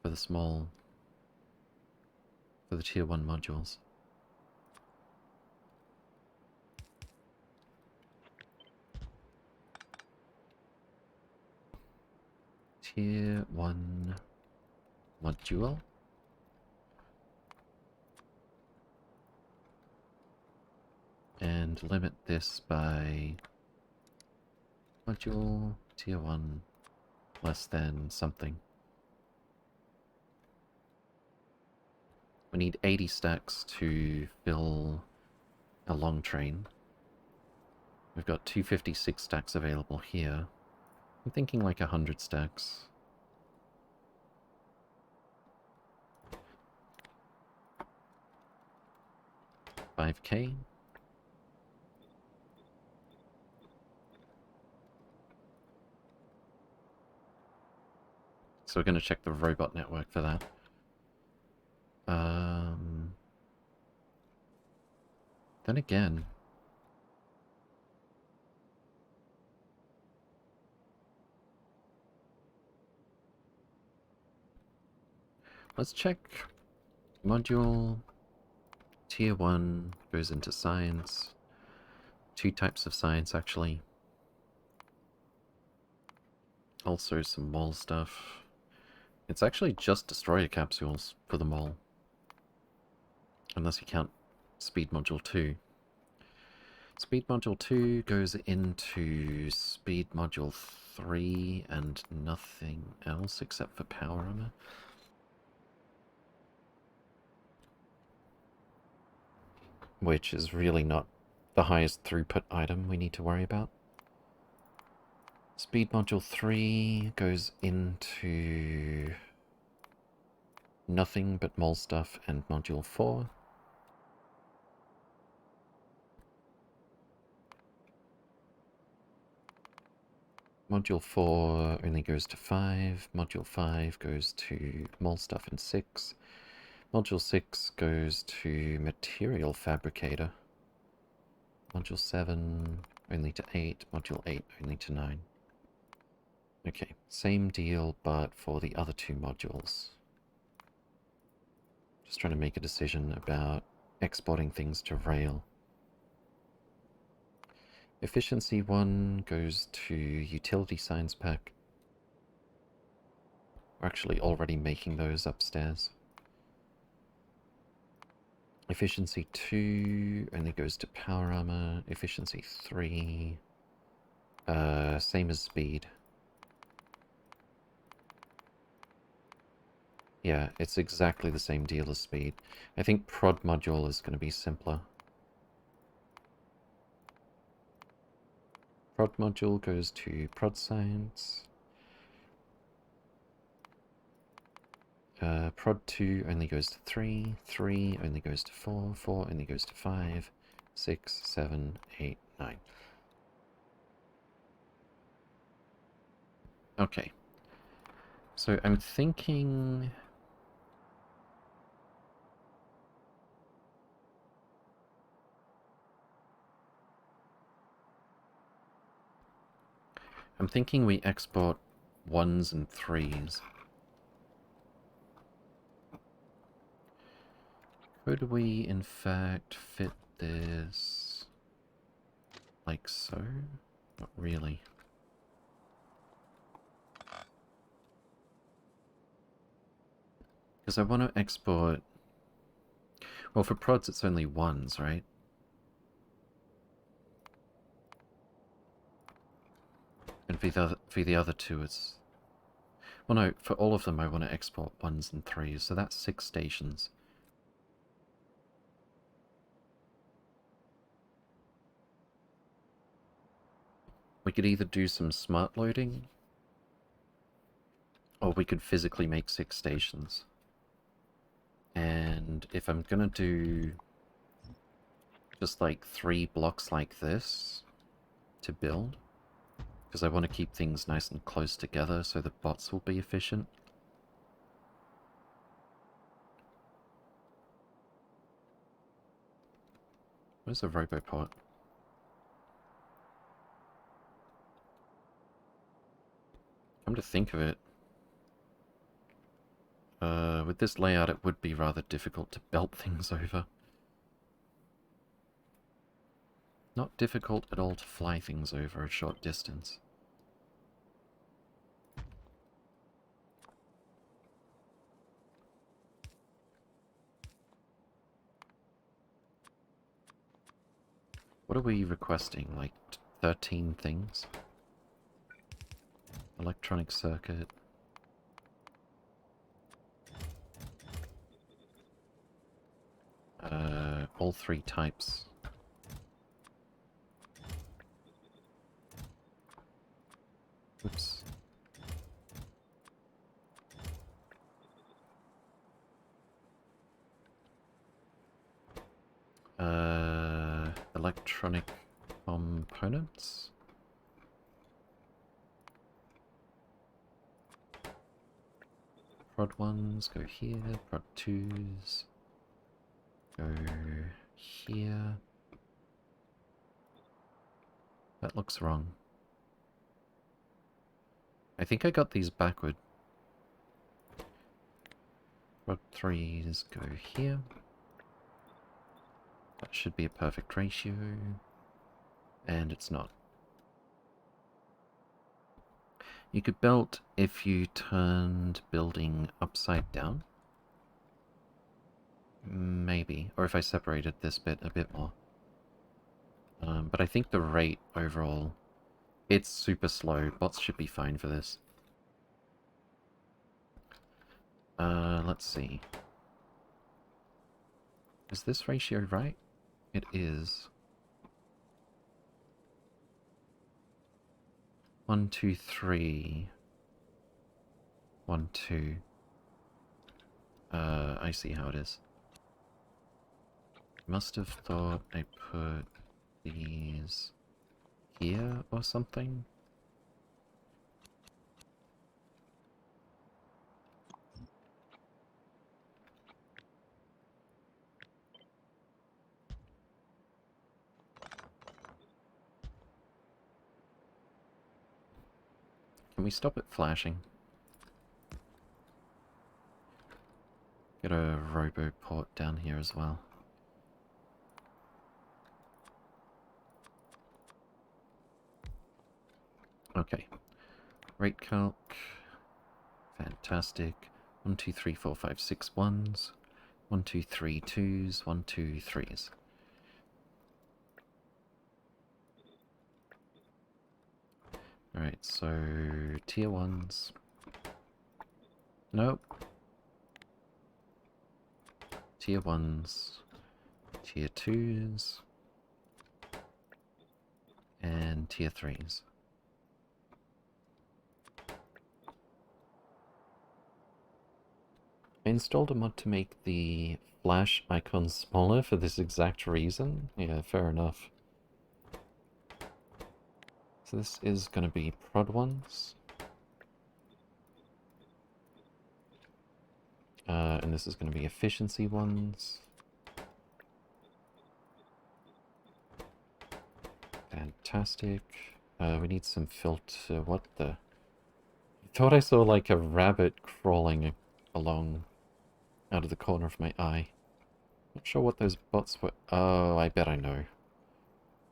S1: For the small... For the tier 1 modules. Tier 1 module. And limit this by module tier 1 less than something. We need 80 stacks to fill a long train. We've got 256 stacks available here. I'm thinking like 100 stacks. $5K. So we're going to check the robot network for that. Then again, let's check module tier 1 goes into science. 2 types of science actually. Also some mole stuff. It's actually just destroyer capsules for the mole. Unless you count speed module 2. Speed module 2 goes into speed module 3 and nothing else except for power armor. Which is really not the highest throughput item we need to worry about. Speed module 3 goes into nothing but mole stuff and module 4. Module 4 only goes to 5. Module 5 goes to mole stuff and 6. Module 6 goes to material fabricator. Module 7 only to 8. Module 8 only to 9. Okay, same deal, but for the other 2 modules. Just trying to make a decision about exporting things to rail. Efficiency 1 goes to utility science pack. We're actually already making those upstairs. Efficiency 2 only goes to power armor. Efficiency 3, same as speed. Yeah, it's exactly the same deal as speed. I think prod module is going to be simpler. Prod module goes to prod science. Prod 2 only goes to 3. 3 only goes to 4. 4 only goes to 5. 6, 7, 8, 9. Okay. So I'm thinking... we export 1s and 3s. Could we, in fact, fit this like so? Not really. Because I want to export... Well, for prods it's only 1s, right? And for the other 2 it's... Well, no, for all of them I want to export 1s and 3s, so that's 6 stations. We could either do some smart loading, or we could physically make 6 stations. And if I'm gonna do just like 3 blocks like this to build, because I want to keep things nice and close together so the bots will be efficient. Where's the Roboport? Come to think of it, with this layout it would be rather difficult to belt things over. Not difficult at all to fly things over a short distance. What are we requesting? Like 13 things? Electronic circuit. all three types. Oops. Electronic components. Prod 1s go here, prod 2s go here. That looks wrong. I think I got these backward. Prod 3s go here. That should be a perfect ratio. And it's not. You could build if you turned building upside down. Maybe. Or if I separated this bit a bit more. But I think the rate overall, it's super slow. Bots should be fine for this. Let's see. Is this ratio right? It is. 1, 2, 3. 1, 2. I see how it is. Must have thought I put these here or something. Can we stop it flashing? Get a robo port down here as well. Okay. Rate calc. Fantastic. 1, 2, 3, 4, 5, 6 ones. 1, 2, 3 twos. 1, 2, 3s. Alright, so tier 1s. Nope. Tier 1s. Tier 2s. And tier 3s. I installed a mod to make the flash icon smaller for this exact reason. Yeah, fair enough. So this is going to be prod 1s. And this is going to be efficiency 1s. Fantastic. We need some filter. What the? I thought I saw like a rabbit crawling along out of the corner of my eye. Not sure what those bots were. Oh, I bet I know.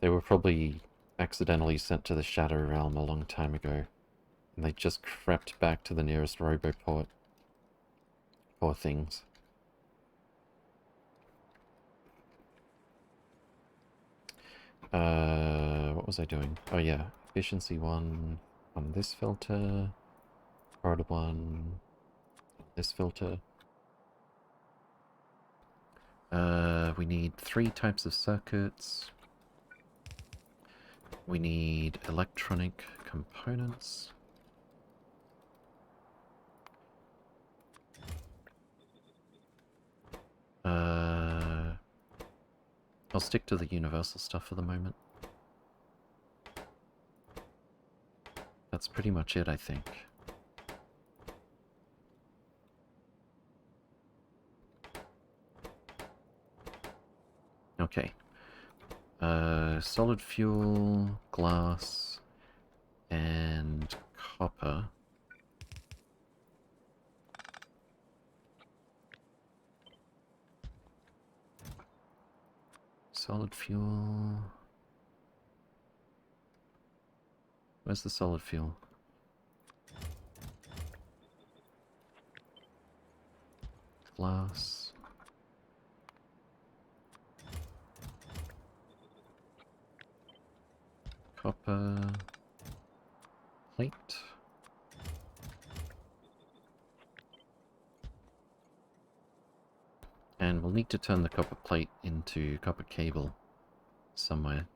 S1: They were probably accidentally sent to the Shadow Realm a long time ago. And they just crept back to the nearest roboport. Poor things. What was I doing? Oh yeah, efficiency 1 on this filter. Prod 1 this filter. We need 3 types of circuits. We need electronic components. I'll stick to the universal stuff for the moment. That's pretty much it, I think. Okay. Solid fuel, glass, and copper. Solid fuel... Where's the solid fuel? Glass. Copper. Plate. And we'll need to turn the copper plate into copper cable somewhere.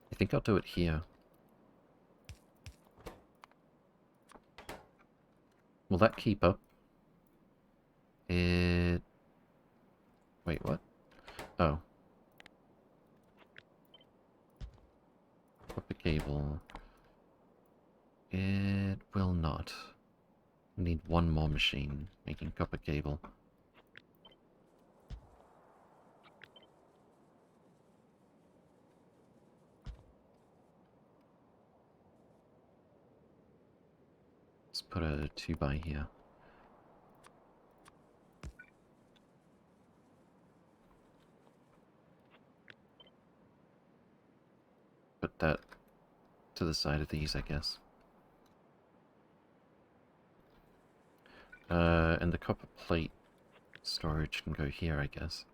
S1: I think I'll do it here. Will that keep up? Wait, what? Oh. Copper cable. It will not. We need one more machine making copper cable. Let's put a 2x here. Put that to the side of these, I guess. And the copper plate storage can go here, I guess.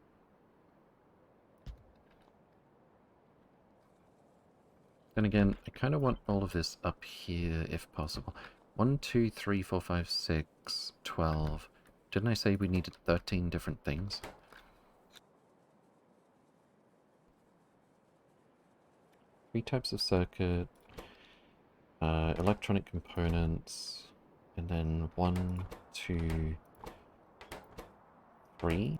S1: Then again, I kind of want all of this up here if possible. 1, 2, 3, 4, 5, 6, 12. Didn't I say we needed 13 different things? Three types of circuit, electronic components, and then 1, 2, 3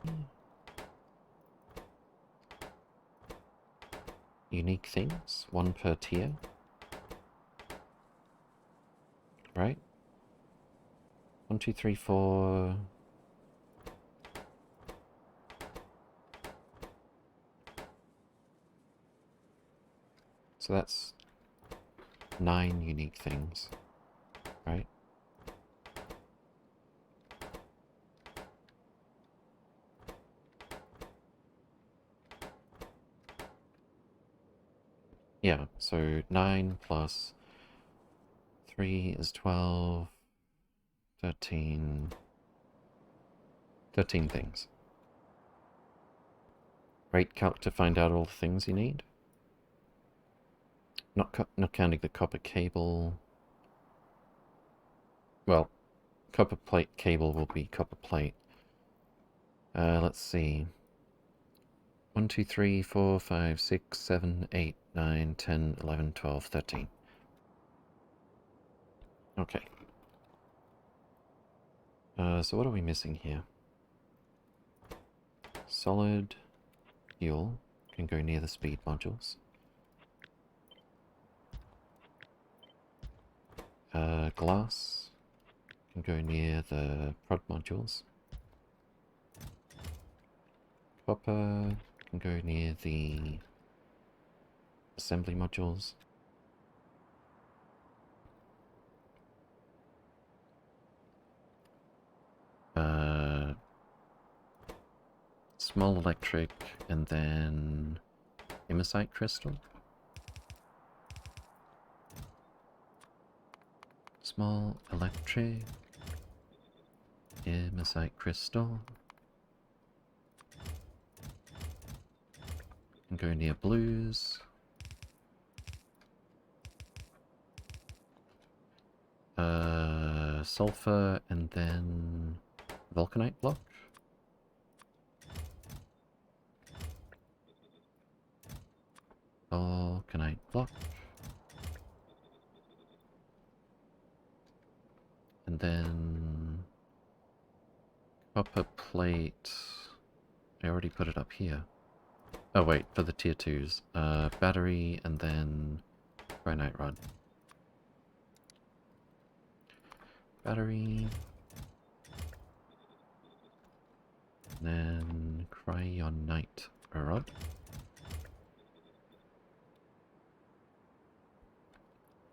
S1: unique things, 1 per tier, right? 1, 2, 3, 4. So that's 9 unique things, right? Yeah, so 9 plus 3 is 12, 13, 13 things. Right, calc to find out all the things you need. Not counting the copper cable. Well, copper plate cable will be copper plate. Let's see. 1, 2, 3, 4, 5, 6, 7, 8, 9, 10, 11, 12, 13. Okay. So what are we missing here? Solid fuel can go near the speed modules. Glass can go near the prod modules. Copper can go near the assembly modules. Small electric, and then hematite crystal. Small electric, hematite crystal. Can go near blues. Sulfur, and then vulcanite block. Vulcanite block. And then copper plate. I already put it up here. Oh wait, for the tier 2s. Battery, and then granite rod. Battery. And then cryonite rod.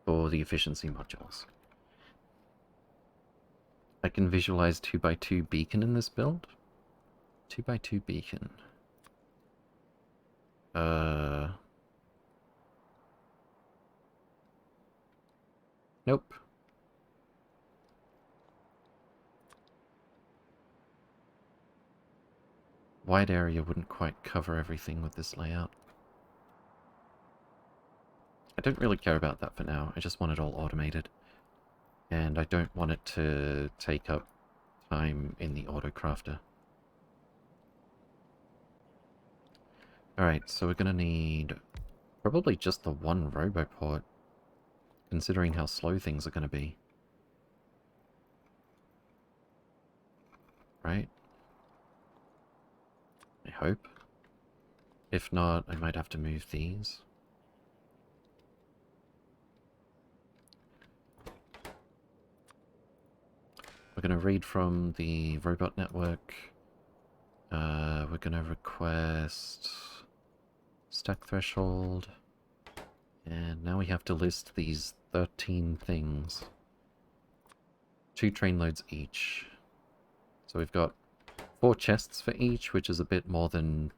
S1: For the efficiency modules. I can visualize 2x2 beacon in this build. 2x2 beacon. Nope. Wide area wouldn't quite cover everything with this layout. I don't really care about that for now. I just want it all automated. And I don't want it to take up time in the autocrafter. Alright, so we're gonna need probably just the one roboport, considering how slow things are gonna be. Right? I hope. If not, I might have to move these. We're going to read from the robot network. We're going to request stack threshold. And now we have to list these 13 things. 2 train loads each. So we've got 4 chests for each, which is a bit more than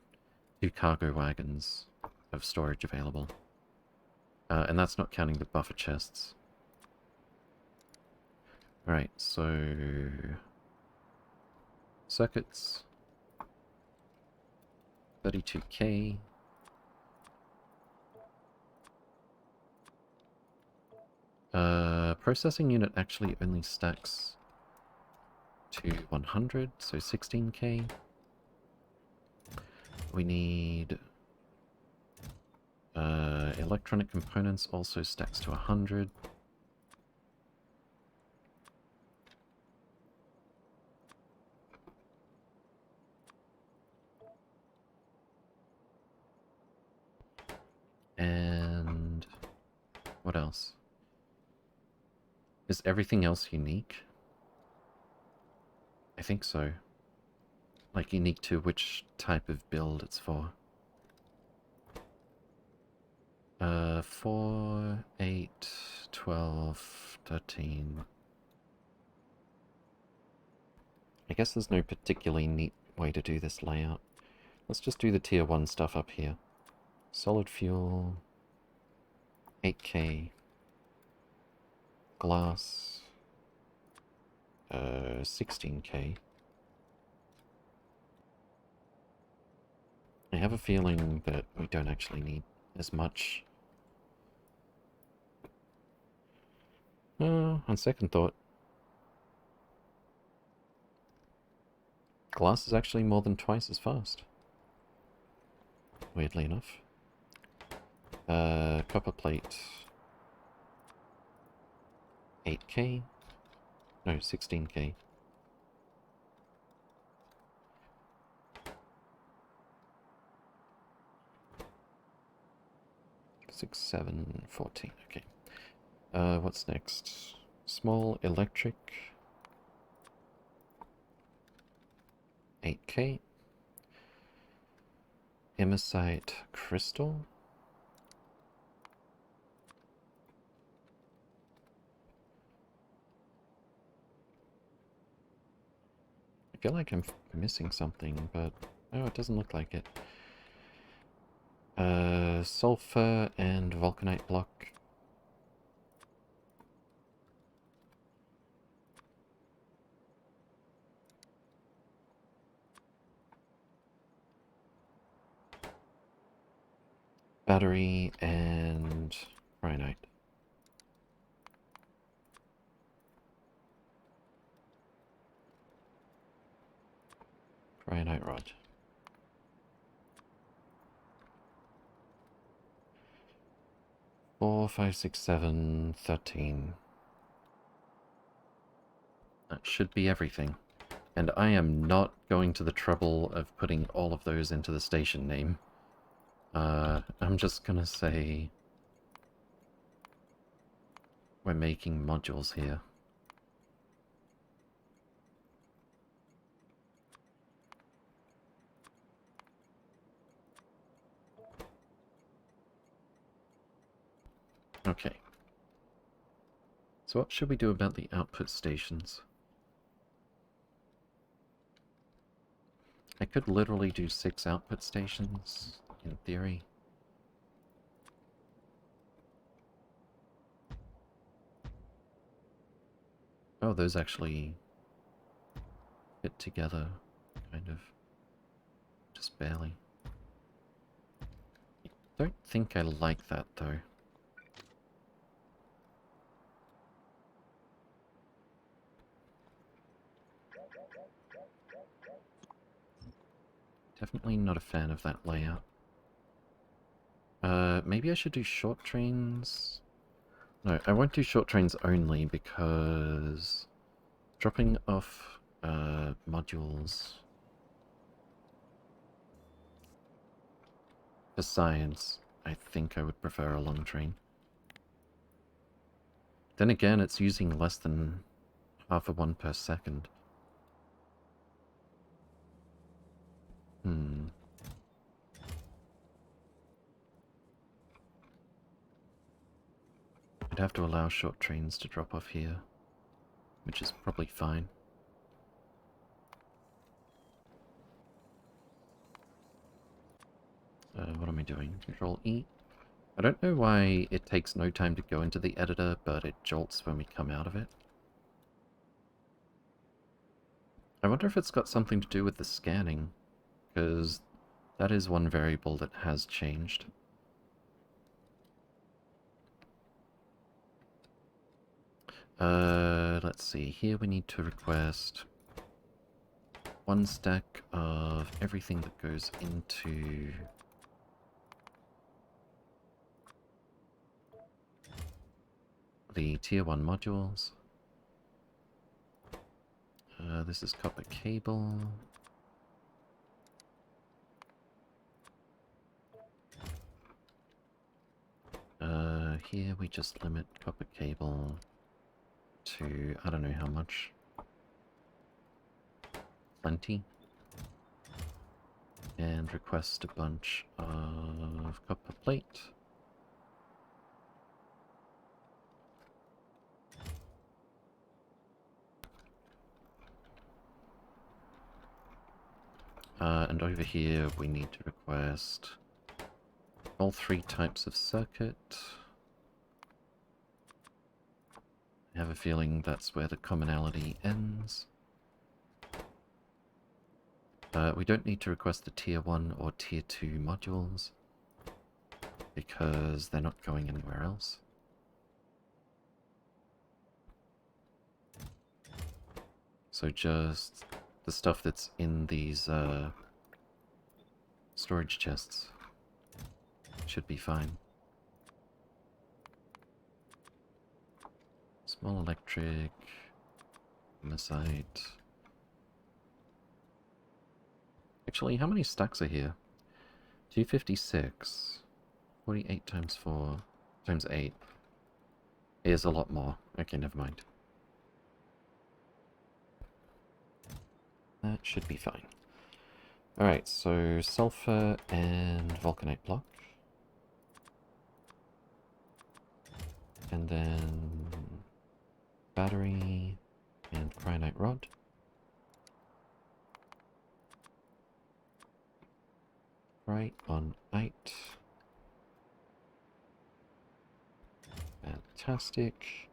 S1: 2 cargo wagons of storage available. And that's not counting the buffer chests. Alright, so... circuits. 32k. Processing unit actually only stacks to 100, so 16k. We need... electronic components also stacks to 100. And... what else? Is everything else unique? I think so. Like, unique to which type of build it's for. 4, 8, 12, 13... I guess there's no particularly neat way to do this layout. Let's just do the tier 1 stuff up here. Solid fuel... 8k... glass... 16k. I have a feeling that we don't actually need as much. On second thought, glass is actually more than twice as fast. Weirdly enough. Copper plate. 8k? No, 16k. 6, 7, 14, okay. What's next? Small electric. 8k. Emersite crystal. I feel like I'm missing something, but... oh, it doesn't look like it. Sulfur and vulcanite block. Battery and rhinite. Rhinite rod. Four, 5, 6, 7, 13. That should be everything. And I am not going to the trouble of putting all of those into the station name. I'm just gonna say... we're making modules here. Okay. So what should we do about the output stations? I could literally do 6 output stations, in theory. Oh, those actually fit together, kind of. Just barely. I don't think I like that, though. Definitely not a fan of that layout. Maybe I should do short trains. No, I won't do short trains only because dropping off modules for science, I think I would prefer a long train. Then again, it's using less than half a one per second. Hmm. I'd have to allow short trains to drop off here, which is probably fine. What am I doing? Control E. I don't know why it takes no time to go into the editor, but it jolts when we come out of it. I wonder if it's got something to do with the scanning, because that is one variable that has changed. Let's see. Here we need to request one stack of everything that goes into the tier 1 modules. This is copper cable. Here we just limit copper cable to, I don't know how much. Plenty. And request a bunch of copper plate. And over here we need to request all 3 types of circuit. I have a feeling that's where the commonality ends. We don't need to request the tier 1 or tier 2 modules because they're not going anywhere else. So just the stuff that's in these storage chests should be fine. Small electric, mesite. Actually, how many stacks are here? 256. 48 times 4 times 8 is a lot more. Okay, never mind. That should be fine. Alright, so sulfur and vulcanite block. And then battery and cryonite rod. Right on 8. Fantastic.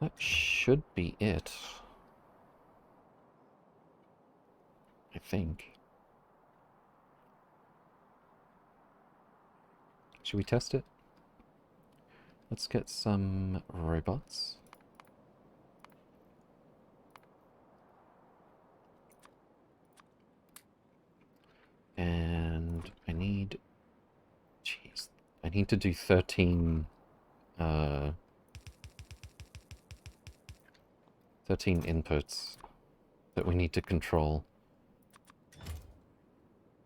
S1: That should be it. I think. Should we test it? Let's get some robots. And I need... Jeez. I need to do 13... 13 inputs that we need to control.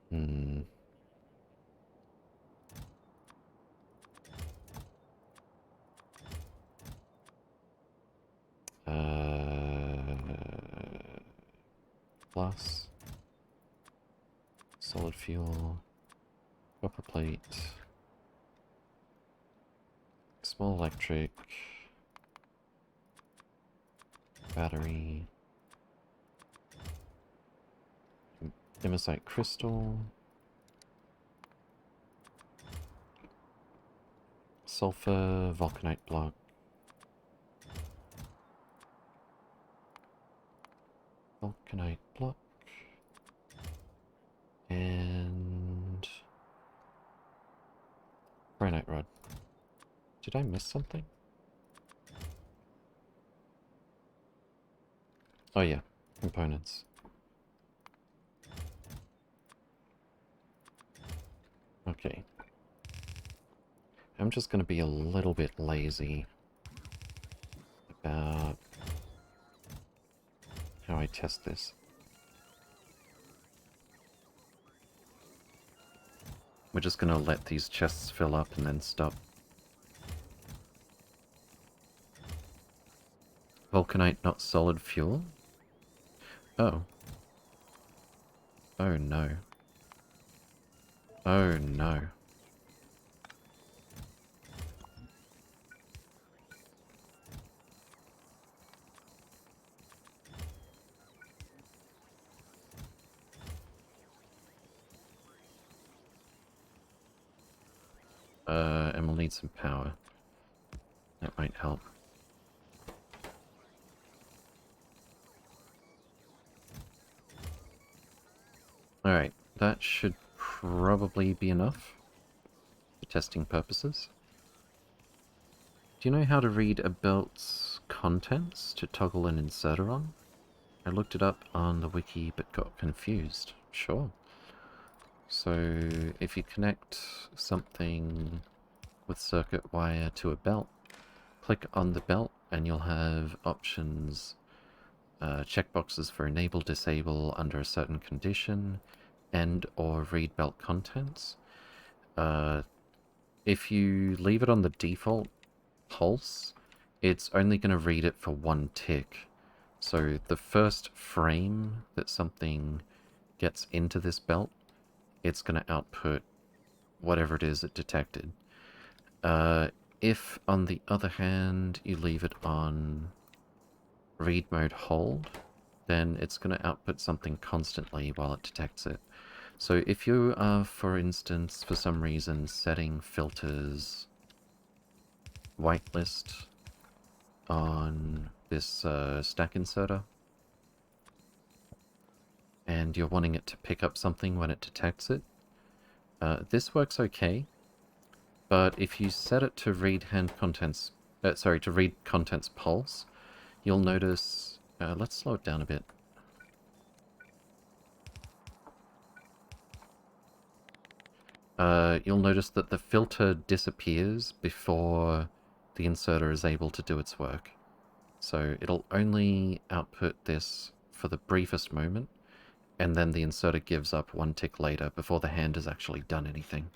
S1: Hmm. Plus solid fuel, copper plate, small electric, battery, hematite crystal, sulfur, vulcanite block, and granite rod. Did I miss something? Oh yeah, components. Okay. I'm just going to be a little bit lazy about how I test this. We're just going to let these chests fill up and then stop. Vulcanite, not solid fuel? Oh. Oh no. Oh no. And we'll need some power. That might help. Alright, that should probably be enough for testing purposes. Do you know how to read a belt's contents to toggle an inserter on? I looked it up on the wiki but got confused. Sure. So if you connect something with circuit wire to a belt, click on the belt and you'll have options, checkboxes for enable, disable under a certain condition, and or read belt contents. If you leave it on the default pulse, it's only going to read it for one tick. So the first frame that something gets into this belt, it's going to output whatever it is it detected. If, on the other hand, you leave it on read mode hold, then it's going to output something constantly while it detects it. So if you are, for instance, for some reason, setting filters whitelist on this stack inserter, and you're wanting it to pick up something when it detects it, this works okay, but if you set it to read to read contents pulse, you'll notice, let's slow it down a bit. You'll notice that the filter disappears before the inserter is able to do its work. So it'll only output this for the briefest moment, and then the inserter gives up one tick later before the hand has actually done anything.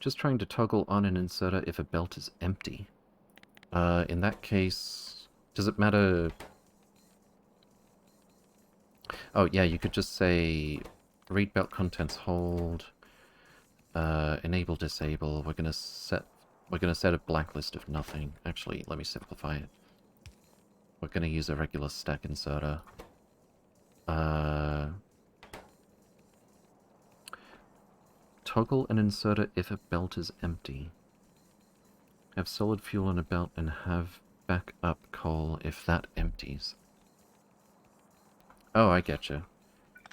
S1: Just trying to toggle on an inserter if a belt is empty. In that case, does it matter? Oh yeah, you could just say read belt contents hold, enable disable. We're gonna set a blacklist of nothing. Actually, let me simplify it. We're gonna use a regular stack inserter. Toggle an inserter if a belt is empty. Have solid fuel in a belt and have backup coal if that empties. Oh, I getcha.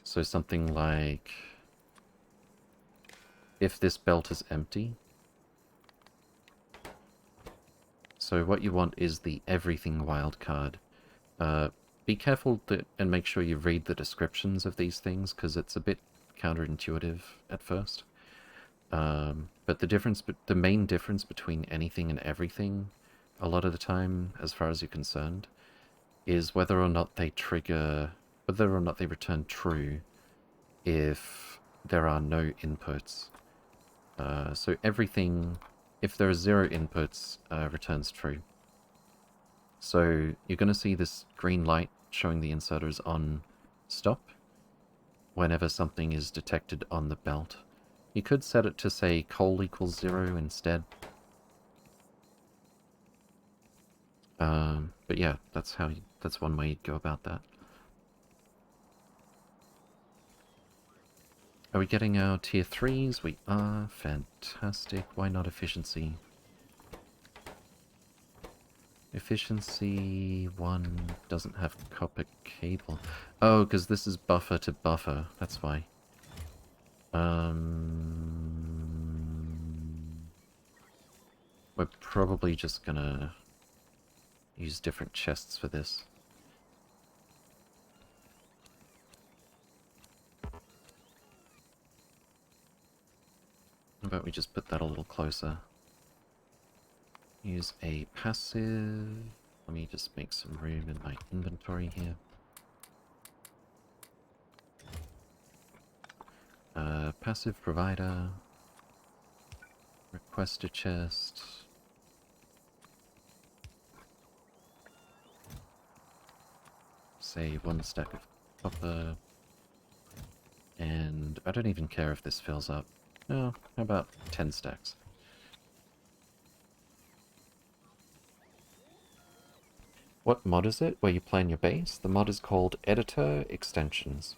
S1: So something like, if this belt is empty. So what you want is the everything wildcard. Be careful and make sure you read the descriptions of these things, because it's a bit counterintuitive at first. But the main difference between anything and everything, a lot of the time, as far as you're concerned, is whether or not they return true if there are no inputs. So everything, if there are 0 inputs, returns true. So you're going to see this green light showing the inserter is on stop whenever something is detected on the belt. You could set it to say coal equals 0 instead. But yeah, that's one way you'd go about that. Are we getting our tier 3s? We are. Fantastic. Why not efficiency? Efficiency 1 doesn't have copper cable. Oh, because this is buffer to buffer. That's why. We're probably just gonna use different chests for this. about we just put that a little closer? Use a passive. Let me just make some room in my inventory here. Passive provider. Request a chest. Say 1 stack of copper. And I don't even care if this fills up. No, how about 10 stacks? What mod is it where you plan your base? The mod is called Editor Extensions.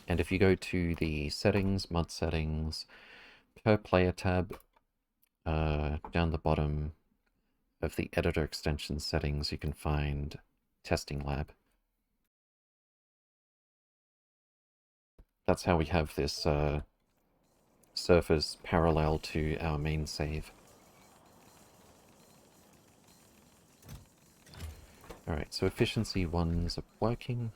S1: And if you go to the settings, mod settings, per player tab, down the bottom of the editor extension settings, you can find testing lab. That's how we have this surface parallel to our main save. Alright, so efficiency 1's working.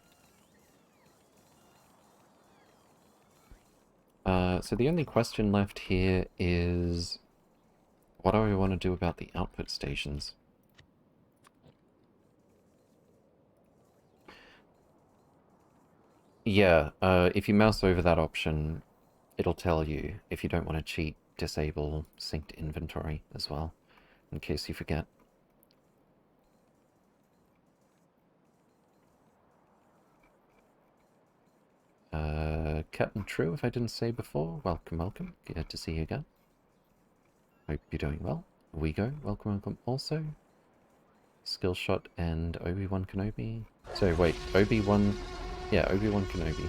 S1: So the only question left here is, what do I want to do about the output stations? Yeah, if you mouse over that option, it'll tell you. If you don't want to cheat, disable synced inventory as well, in case you forget. Captain True, if I didn't say before, welcome, welcome. Good to see you again. Hope you're doing well. Go, welcome, welcome also. Skillshot and Obi-Wan Kenobi. So wait, Obi-Wan... Yeah, Obi-Wan Kenobi.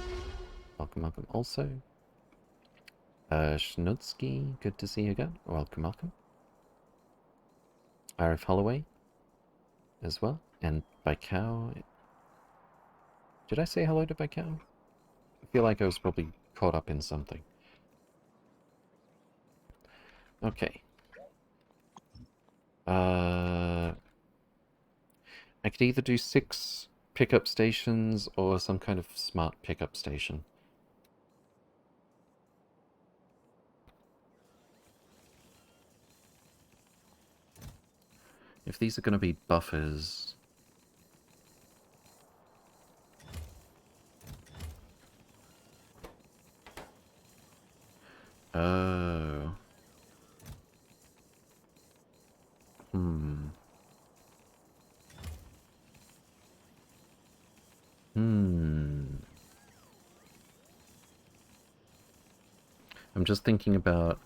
S1: Welcome, welcome also. Schnudsky, good to see you again. Welcome, welcome. Arif Holloway as well. And Baikau. Did I say hello to Baikau? I feel like I was probably caught up in something. Okay. I could either do 6 pickup stations or some kind of smart pickup station. If these are going to be buffers... Oh. Hmm. I'm just thinking about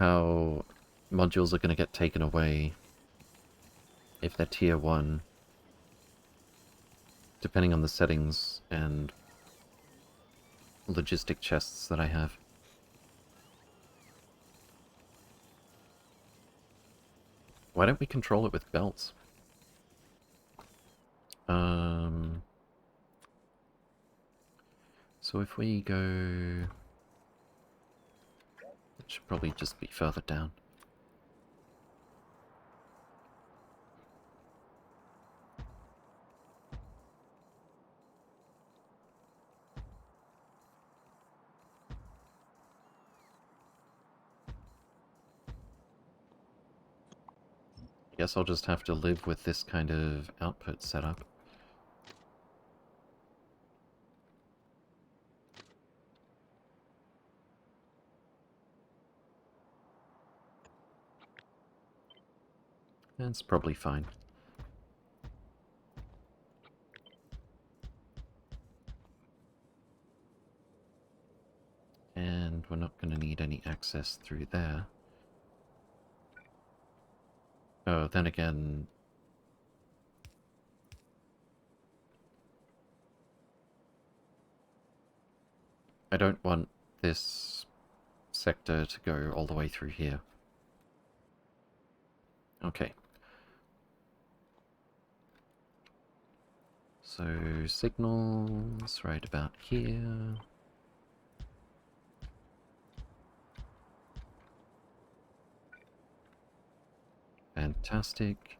S1: how modules are going to get taken away if they're tier 1, depending on the settings and logistic chests that I have. Why don't we control it with belts? So if we go... It should probably just be further down. Guess I'll just have to live with this kind of output setup. That's probably fine. And we're not going to need any access through there. Oh, then again... I don't want this sector to go all the way through here. Okay. So, signals right about here. Fantastic.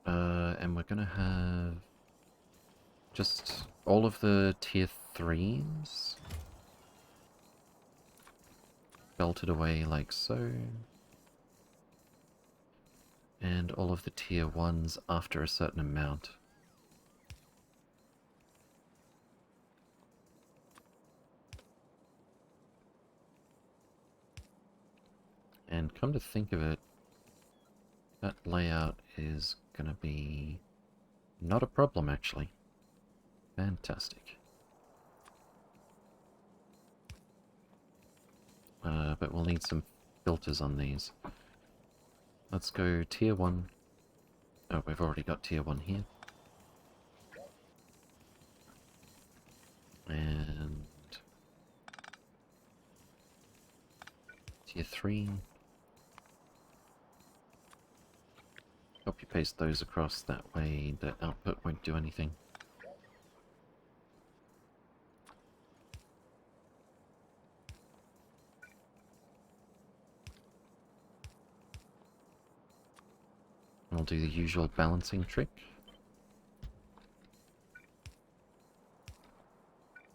S1: And we're gonna have just all of the tier 3s belted away like so. And all of the tier 1s after a certain amount. And come to think of it, that layout is gonna be not a problem actually. Fantastic. But we'll need some filters on these. Let's go tier 1. Oh, we've already got tier 1 here. And tier 3. Copy paste those across, that way the output won't do anything. We'll do the usual balancing trick.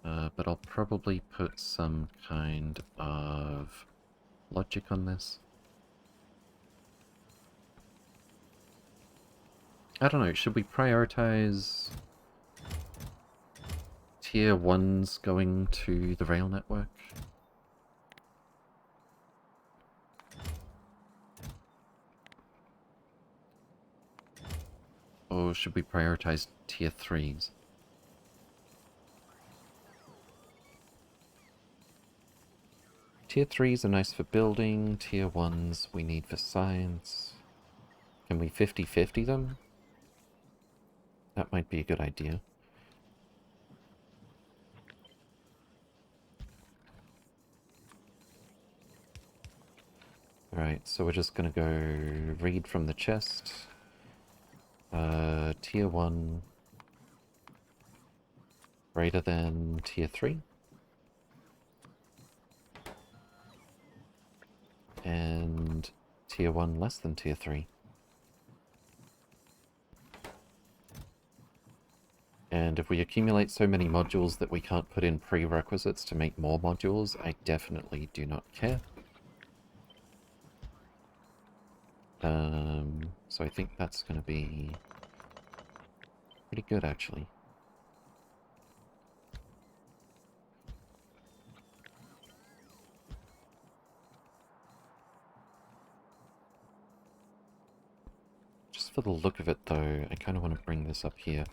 S1: But I'll probably put some kind of logic on this. I don't know, should we prioritize tier 1s going to the rail network? Or should we prioritize tier 3s? Tier 3s are nice for building, tier 1s we need for science. Can we 50-50 them? That might be a good idea. Alright, so we're just gonna go read from the chest. Tier 1 greater than tier 3. And tier 1 less than tier 3. And if we accumulate so many modules that we can't put in prerequisites to make more modules, I definitely do not care. So I think that's going to be pretty good, actually. Just for the look of it, though, I kind of want to bring this up here.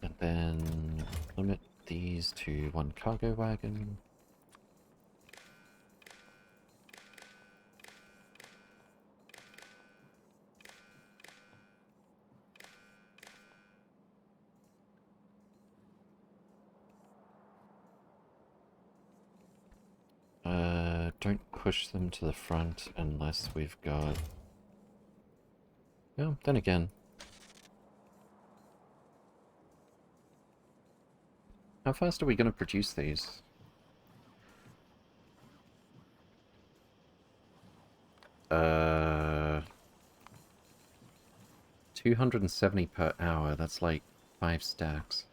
S1: And then limit these to 1 cargo wagon. Don't push them to the front unless we've got... Well, then again. How fast are we going to produce these? Uh... 270 per hour, that's like 5 stacks.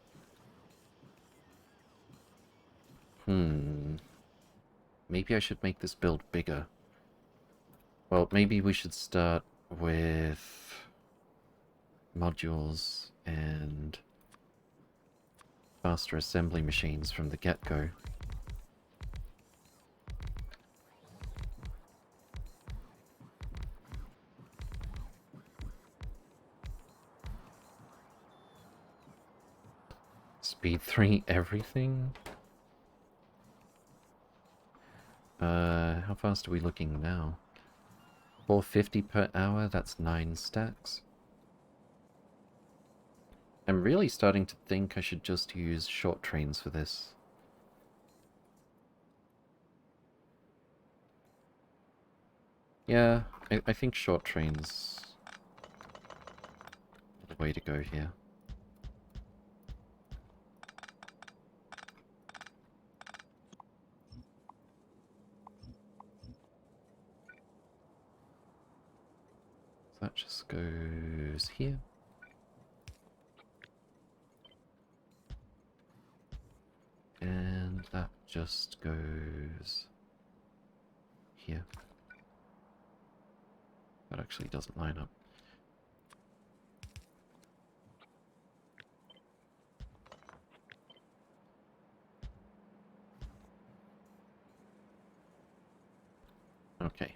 S1: Maybe I should make this build bigger. Well, maybe we should start with modules and faster assembly machines from the get-go. Speed 3 everything? How fast are we looking now? 450 per hour, that's 9 stacks. I'm really starting to think I should just use short trains for this. Yeah, I think short trains are the way to go here. That just goes here. just goes here. That actually doesn't line up. Okay.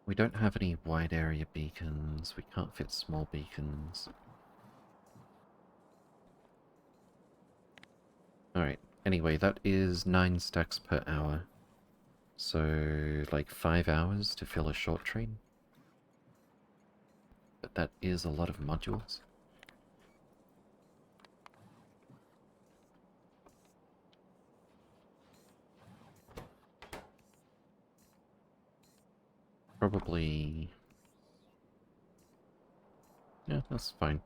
S1: We don't have any wide area beacons. We can't fit small beacons. Alright, anyway, that is 9 stacks per hour. So, like 5 hours to fill a short train. But that is a lot of modules. Probably... yeah, that's fine.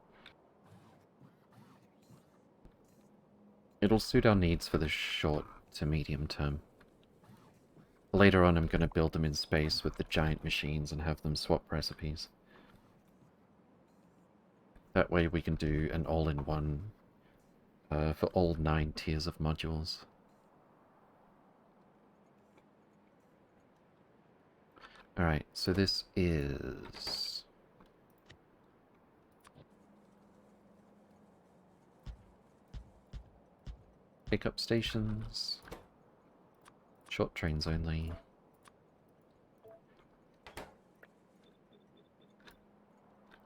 S1: It'll suit our needs for the short to medium term. Later on I'm going to build them in space with the giant machines and have them swap recipes. That way we can do an all-in-one for all 9 tiers of modules. Alright, so this is... pickup stations. Short trains only.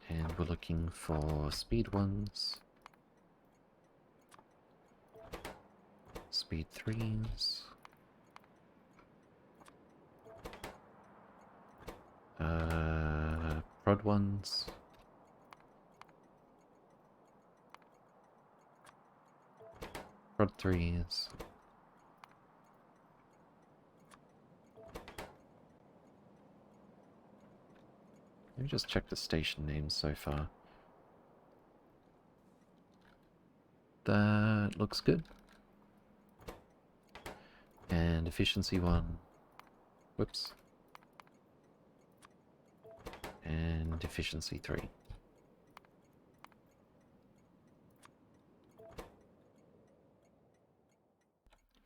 S1: And we're looking for speed 1s. Speed 3s. Prod 1s. Prod 3s. Let me just check the station names so far. That looks good. And efficiency 1. Whoops. And efficiency 3.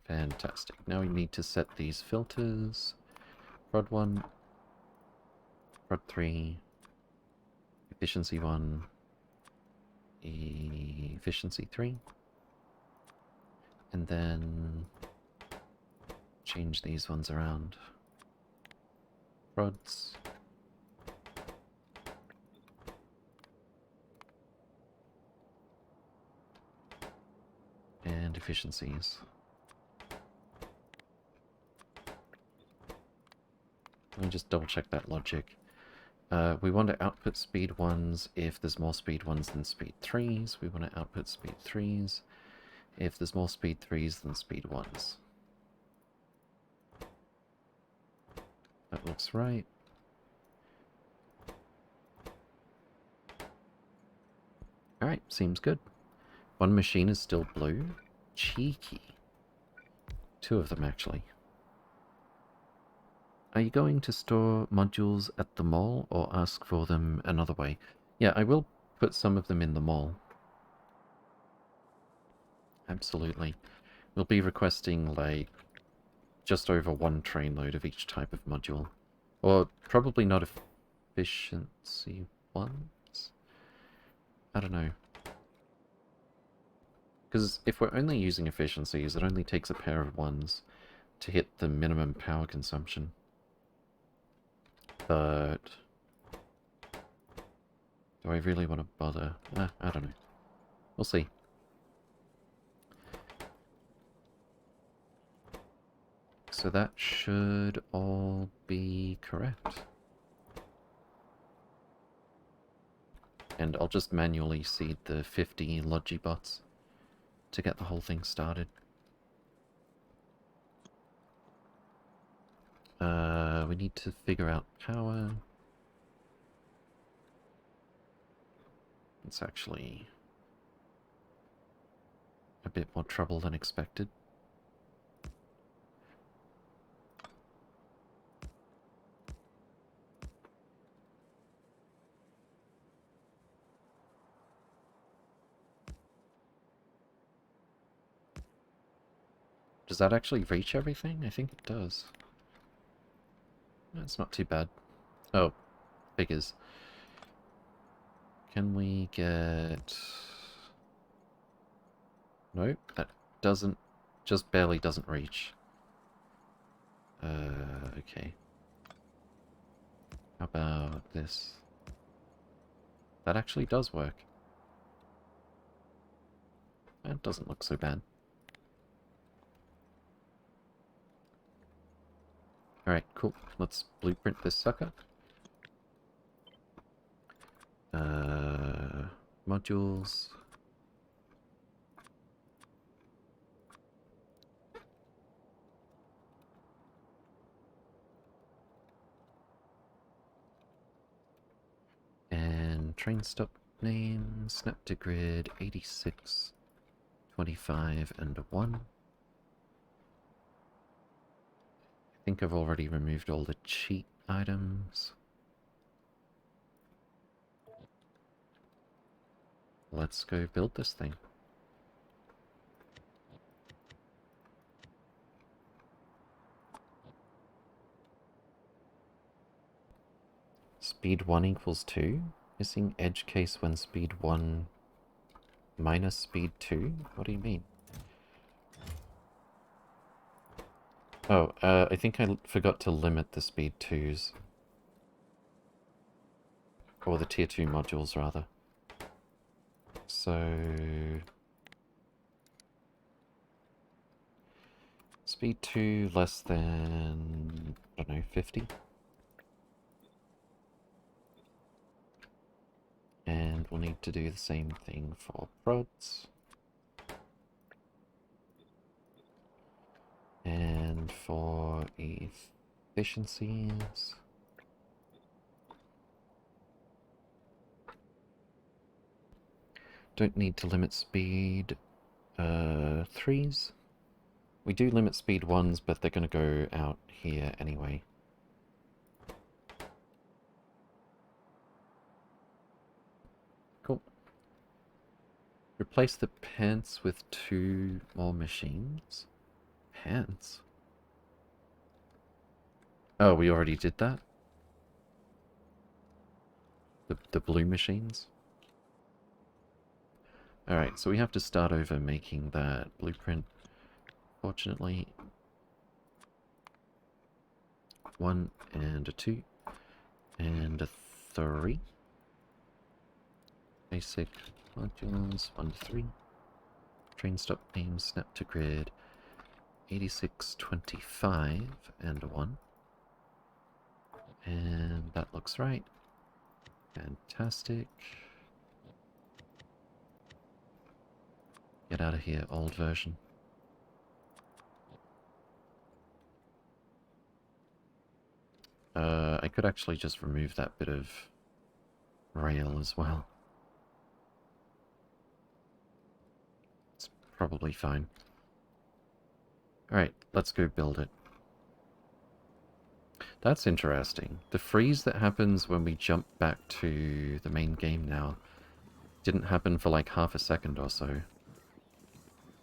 S1: Fantastic. Now we need to set these filters. Prod 1. Prod 3. Efficiency 1. Efficiency 3. And then change these ones around. Prods. And efficiencies. Let me just double check that logic. We want to output speed 1s if there's more speed 1s than speed 3s. We want to output speed 3s if there's more speed 3s than speed 1s. That looks right. Alright, seems good. One machine is still blue. Cheeky. 2 of them, actually. Are you going to store modules at the mall or ask for them another way? Yeah, I will put some of them in the mall. Absolutely. We'll be requesting, like, just over 1 train load of each type of module. Or probably not efficiency 1s? I don't know. Because if we're only using efficiencies, it only takes a pair of 1s to hit the minimum power consumption. But do I really want to bother? I don't know. We'll see. So that should all be correct. And I'll just manually seed the 50 Logibots to get the whole thing started. We need to figure out power. It's actually a bit more trouble than expected. Does that actually reach everything? I think it does. That's not too bad. Oh, figures. Can we get... Nope, that doesn't... just barely doesn't reach. Okay. How about this? That actually does work. That doesn't look so bad. Alright, cool. Let's blueprint this sucker. Modules. And train stop name, snap to grid, 86, 25, and 1. I think I've already removed all the cheat items. Let's go build this thing. Speed 1 equals 2? Missing edge case when speed 1 minus speed 2? What do you mean? Oh, I think I forgot to limit the speed 2s. Or the tier 2 modules, rather. So... speed 2 less than... I don't know, 50? And we'll need to do the same thing for prods. And for efficiencies... don't need to limit speed 3s. We do limit speed 1s, but they're going to go out here anyway. Cool. Replace the pants with 2 more machines? Pants? Oh, we already did that? The blue machines? Alright, so we have to start over making that blueprint. Fortunately, 1 and a 2 and a 3. Basic modules 1 to 3. Train stop name snap to grid 86, 25 and a 1. And that looks right. Fantastic. Get out of here, old version. I could actually just remove that bit of rail as well. It's probably fine. Alright, let's go build it. That's interesting. The freeze that happens when we jump back to the main game now didn't happen for like half a second or so.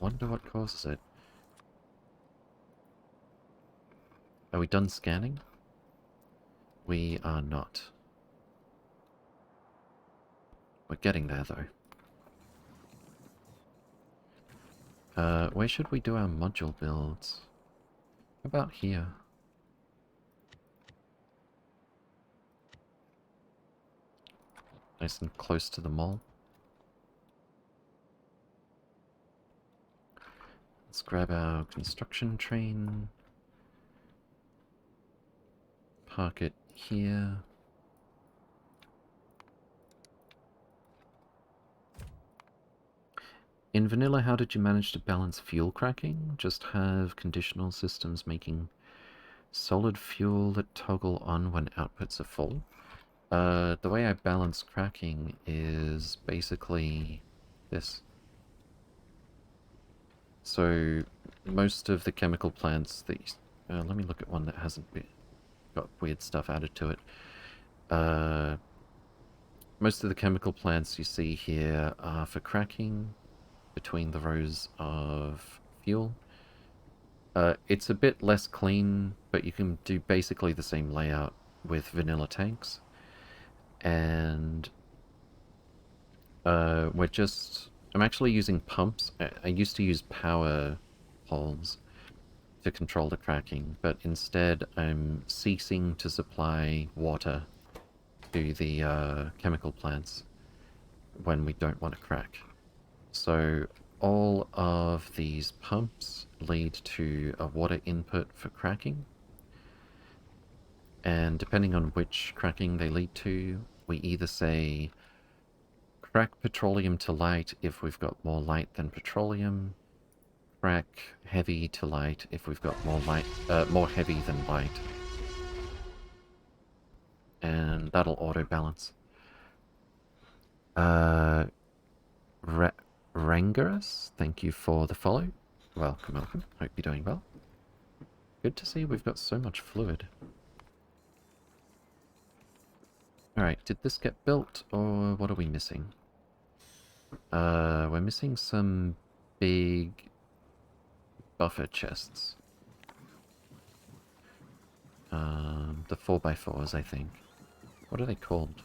S1: Wonder what causes it. Are we done scanning? We are not. We're getting there, though. Where should we do our module builds? How about here? Nice and close to the mall. Let's grab our construction train. Park it here. In vanilla, how did you manage to balance fuel cracking? Just have conditional systems making solid fuel that toggle on when outputs are full? The way I balance cracking is basically this. So, most of the chemical plants that let me look at one that hasn't got weird stuff added to it. Most of the chemical plants you see here are for cracking between the rows of fuel. It's a bit less clean, but you can do basically the same layout with vanilla tanks. And I'm actually using pumps. I used to use power poles to control the cracking, but instead I'm ceasing to supply water to the chemical plants when we don't want to crack. So all of these pumps lead to a water input for cracking, and depending on which cracking they lead to, we either say crack petroleum to light if we've got more light than petroleum, crack heavy to light if we've got more heavy than light, and that'll auto balance. Uh, Ra Rangarus, thank you for the follow. Welcome, welcome. Hope you're doing well. Good to see we've got so much fluid. Alright, did this get built, or what are we missing? We're missing some big buffer chests. The 4x4s, I think. What are they called?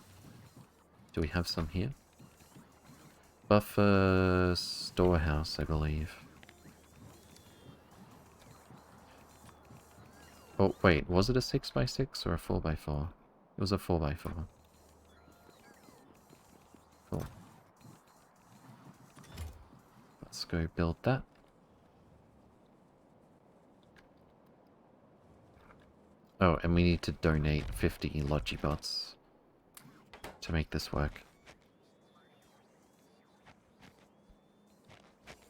S1: Do we have some here? Buffer storehouse, I believe. Oh, wait, was it a 6x6 or a 4x4? It was a 4x4. Cool. Let's go build that. Oh, and we need to donate 50 Logibots to make this work.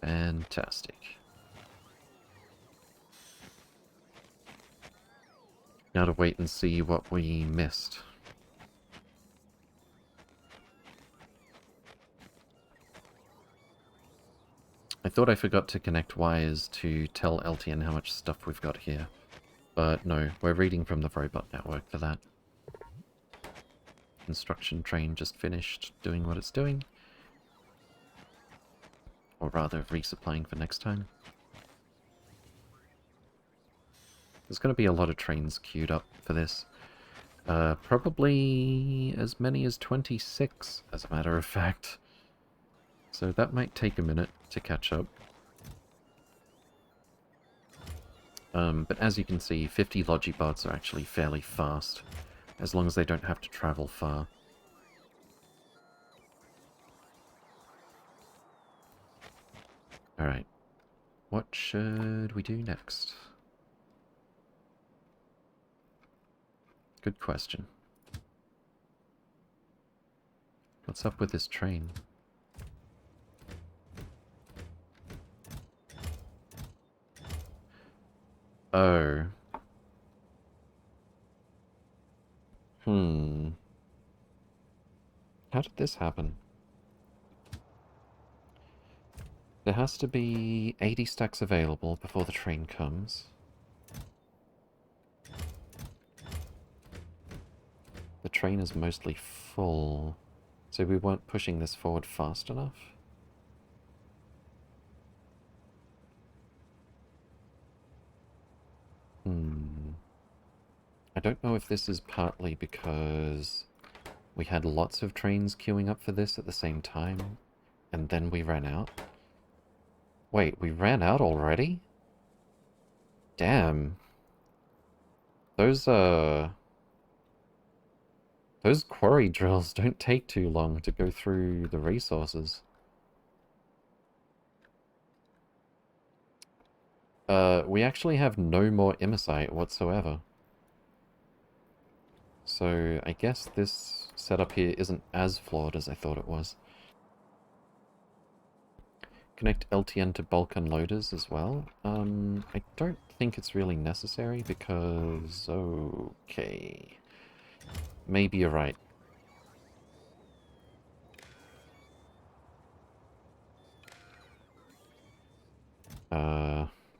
S1: Fantastic. Now to wait and see what we missed. I thought I forgot to connect wires to tell LTN how much stuff we've got here. But no, we're reading from the robot network for that. Construction train just finished doing what it's doing. Or rather, resupplying for next time. There's going to be a lot of trains queued up for this. Probably as many as 26, as a matter of fact. So that might take a minute to catch up. But as you can see, 50 Logibots are actually fairly fast, as long as they don't have to travel far. Alright. What should we do next? Good question. What's up with this train? Oh. How did this happen? There has to be 80 stacks available before the train comes. The train is mostly full, so we weren't pushing this forward fast enough. I don't know if this is partly because we had lots of trains queuing up for this at the same time, and then we ran out. Wait, we ran out already? Damn. Those quarry drills don't take too long to go through the resources. We actually have no more imersite whatsoever. So I guess this setup here isn't as flawed as I thought it was. Connect LTN to bulk unloaders as well. I don't think it's really necessary because... okay. Maybe you're right.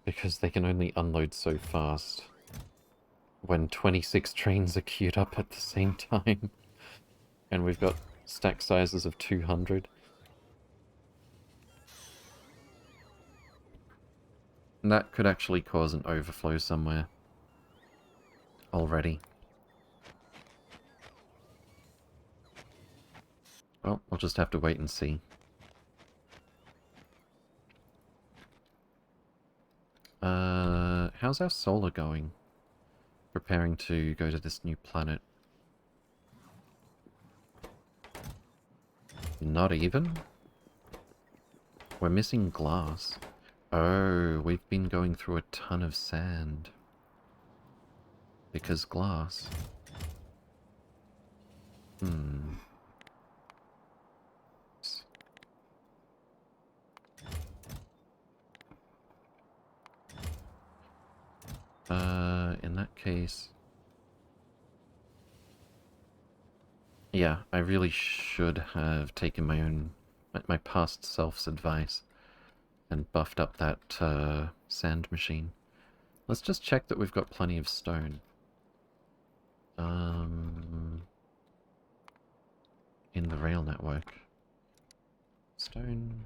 S1: Because they can only unload so fast when 26 trains are queued up at the same time. And we've got stack sizes of 200. That could actually cause an overflow somewhere already. Well, we'll just have to wait and see. How's our solar going? Preparing to go to this new planet. Not even? We're missing glass. Oh, we've been going through a ton of sand. Because glass. Hmm. In that case... Yeah, I really should have taken my past self's advice and buffed up that, sand machine. Let's just check that we've got plenty of stone. In the rail network. Stone...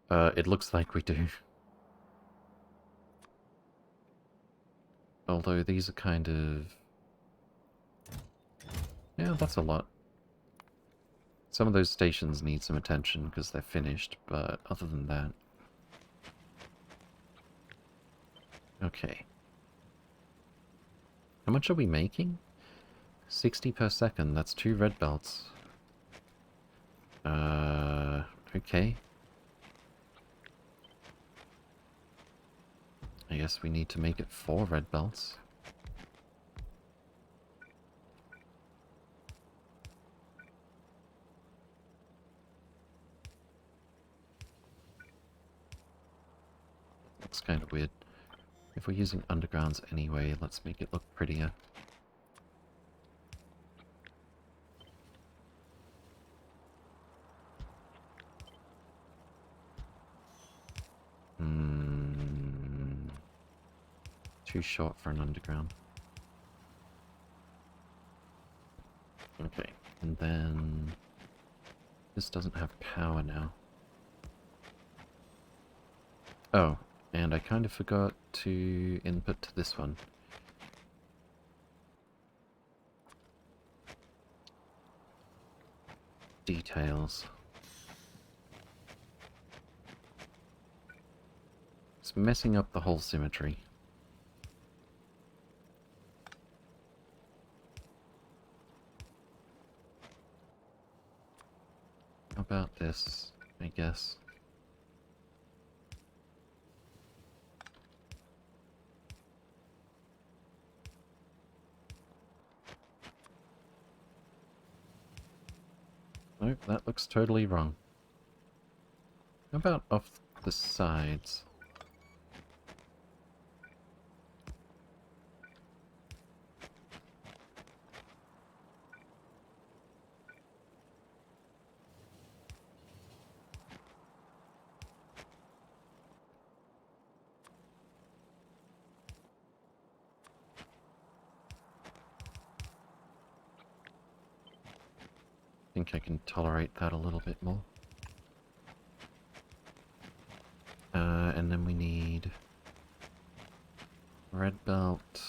S1: it looks like we do. Although these are kind of... Yeah, that's a lot. Some of those stations need some attention because they're finished, but other than that... Okay. How much are we making? 60 per second, that's 2 red belts. Okay. I guess we need to make it 4 red belts. Looks kind of weird. If we're using undergrounds anyway, let's make it look prettier. Too short for an underground. Okay, and then... This doesn't have power now. Oh, and I kind of forgot to input to this one. Details. It's messing up the whole symmetry. How about this, I guess? Nope, that looks totally wrong. How about off the sides? I think I can tolerate that a little bit more. And then we need red belt.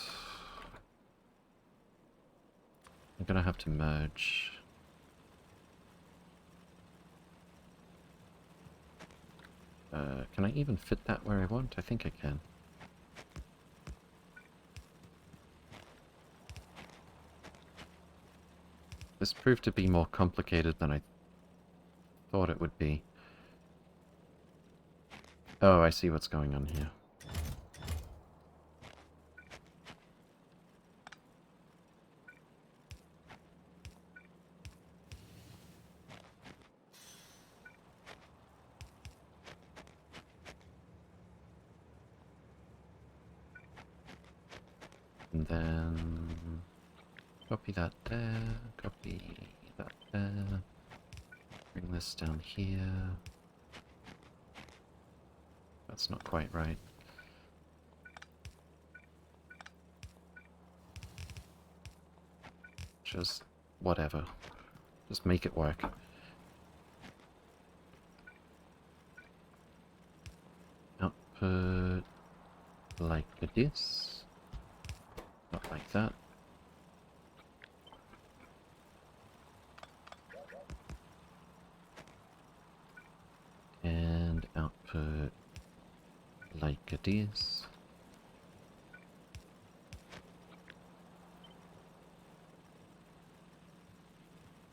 S1: I'm gonna have to merge. Can I even fit that where I want? I think I can. This proved to be more complicated than I thought it would be. Oh, I see what's going on here. And then... Copy that there, copy that there. Bring this down here. That's not quite right. Just whatever. Just make it work. output like this. Not like that. And output like this.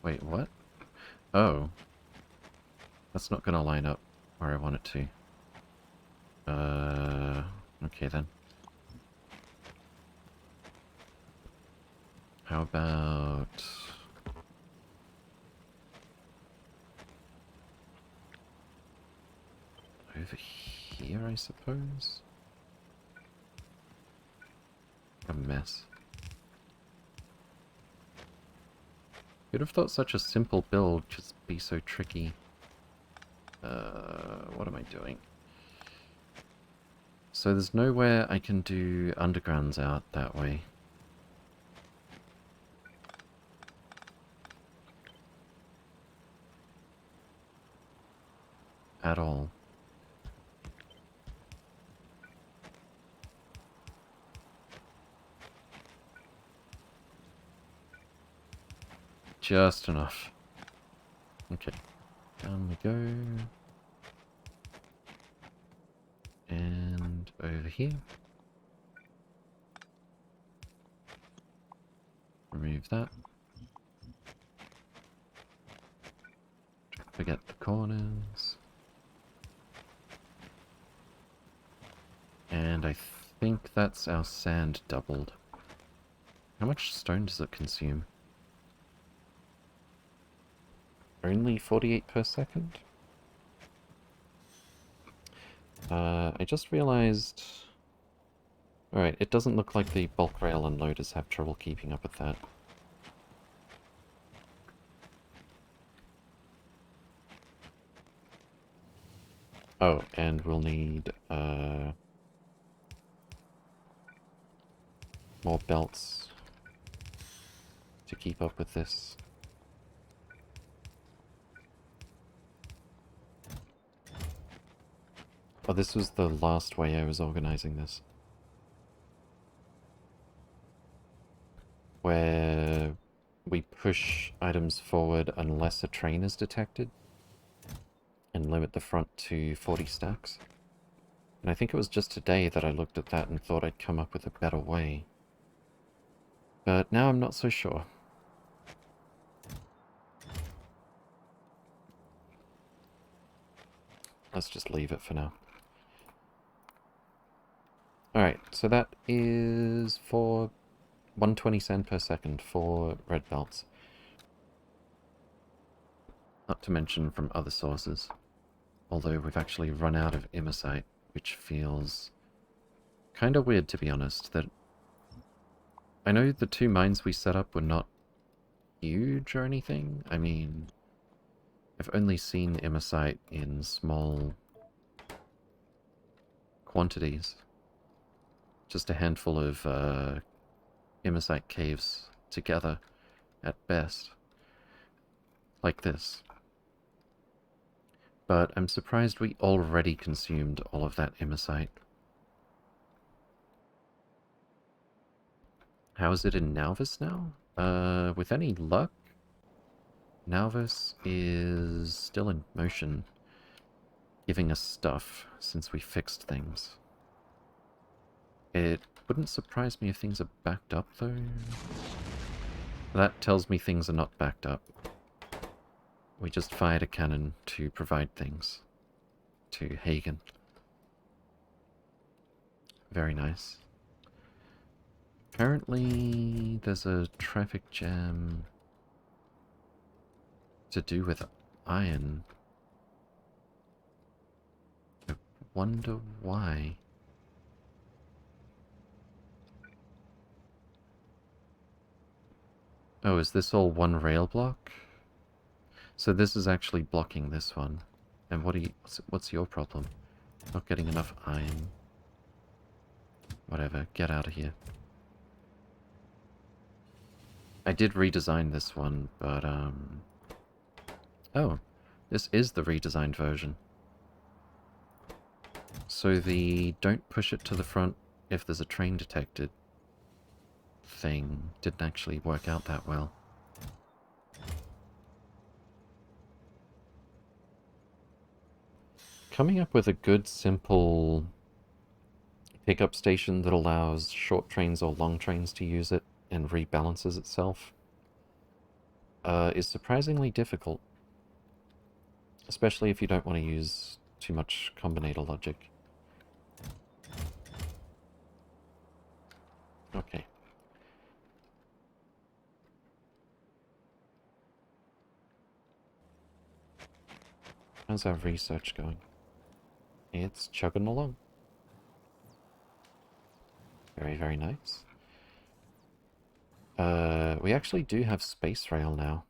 S1: Wait, what? Oh. That's not gonna line up where I want it to. Okay then. How about... over here, I suppose? A mess. You'd have thought such a simple build would just be so tricky. What am I doing? So there's nowhere I can do undergrounds out that way. At all. Just enough. Okay. Down we go. And over here. Remove that. Don't forget the corners. And I think that's our sand doubled. How much stone does it consume? Only 48 per second? I just realized... Alright, it doesn't look like the bulk rail unloaders have trouble keeping up with that. Oh, and we'll need, more belts to keep up with this. Oh, this was the last way I was organizing this. Where we push items forward unless a train is detected, and limit the front to 40 stacks. And I think it was just today that I looked at that and thought I'd come up with a better way. But now I'm not so sure. Let's just leave it for now. Alright, so that is for 120 sand per second for red belts. Not to mention from other sources. Although we've actually run out of imersite, which feels kind of weird, to be honest. That I know the two mines we set up were not huge or anything. I mean, I've only seen imersite in small quantities. Just a handful of imersite caves together, at best. Like this. But I'm surprised we already consumed all of that imersite. How is it in Nauvis now? With any luck, Nauvis is still in motion, giving us stuff since we fixed things. It wouldn't surprise me if things are backed up, though. That tells me things are not backed up. We just fired a cannon to provide things to Hagen. Very nice. Apparently, there's a traffic jam to do with iron. I wonder why. Oh, is this all one rail block? So this is actually blocking this one. And what's your problem? Not getting enough iron. Whatever, get out of here. I did redesign this one, but oh, this is the redesigned version. So the don't push it to the front if there's a train detected thing didn't actually work out that well. Coming up with a good, simple pickup station that allows short trains or long trains to use it and rebalances itself is surprisingly difficult, especially if you don't want to use too much combinator logic. Okay. How's our research going? It's chugging along. Very, very nice. We actually do have space rail now.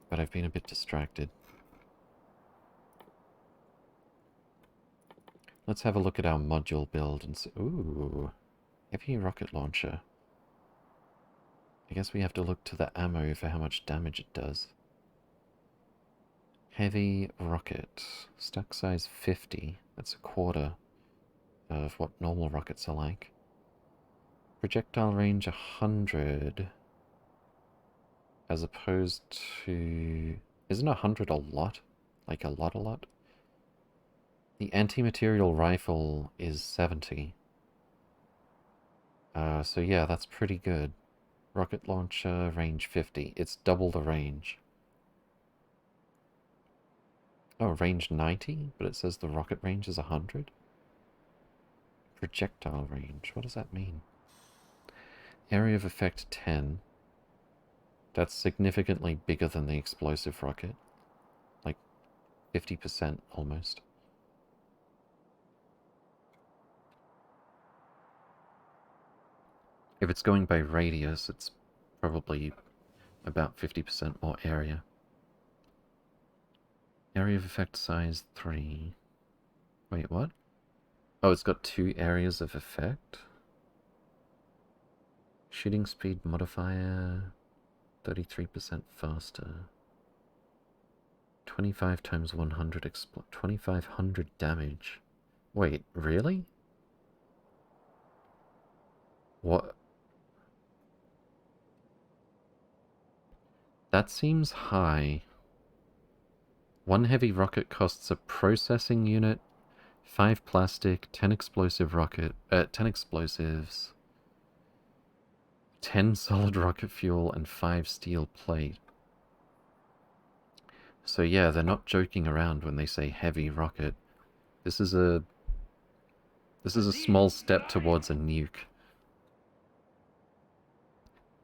S1: But I've been a bit distracted. Let's have a look at our module build and see. Ooh, heavy rocket launcher. I guess we have to look to the ammo for how much damage it does. Heavy rocket. Stack size 50. That's a quarter of what normal rockets are like. Projectile range 100. As opposed to... Isn't 100 a lot? Like a lot? The anti-material rifle is 70. So yeah, that's pretty good. Rocket launcher, range 50. It's double the range. Oh, range 90? But it says the rocket range is 100? Projectile range. What does that mean? Area of effect 10. That's significantly bigger than the explosive rocket. Like 50% almost. If it's going by radius, it's probably about 50% more area. Area of effect size 3. Wait, what? Oh, it's got 2 areas of effect? Shooting speed modifier, 33% faster. 25 times 100 2500 damage. Wait, really? What? That seems high. 1 heavy rocket costs a processing unit, 5 plastic, 10 explosive rocket, 10 explosives, 10 solid rocket fuel, and 5 steel plate. So yeah, they're not joking around when they say heavy rocket. This is a small step towards a nuke.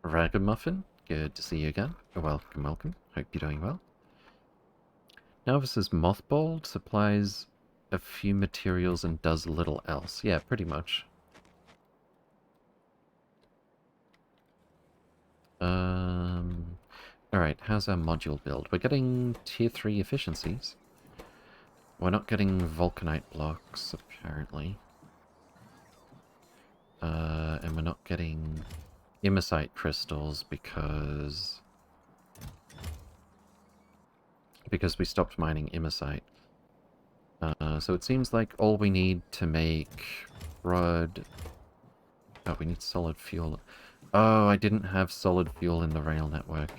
S1: Ragamuffin, good to see you again. Welcome, welcome. Hope you're doing well. Now this is mothballed, supplies a few materials and does little else. Yeah, pretty much. Alright, how's our module build? We're getting tier 3 efficiencies. We're not getting vulcanite blocks, apparently. And we're not getting imersite crystals because we stopped mining imersite. So it seems like all we need to make rod... Oh, we need solid fuel. Oh, I didn't have solid fuel in the rail network.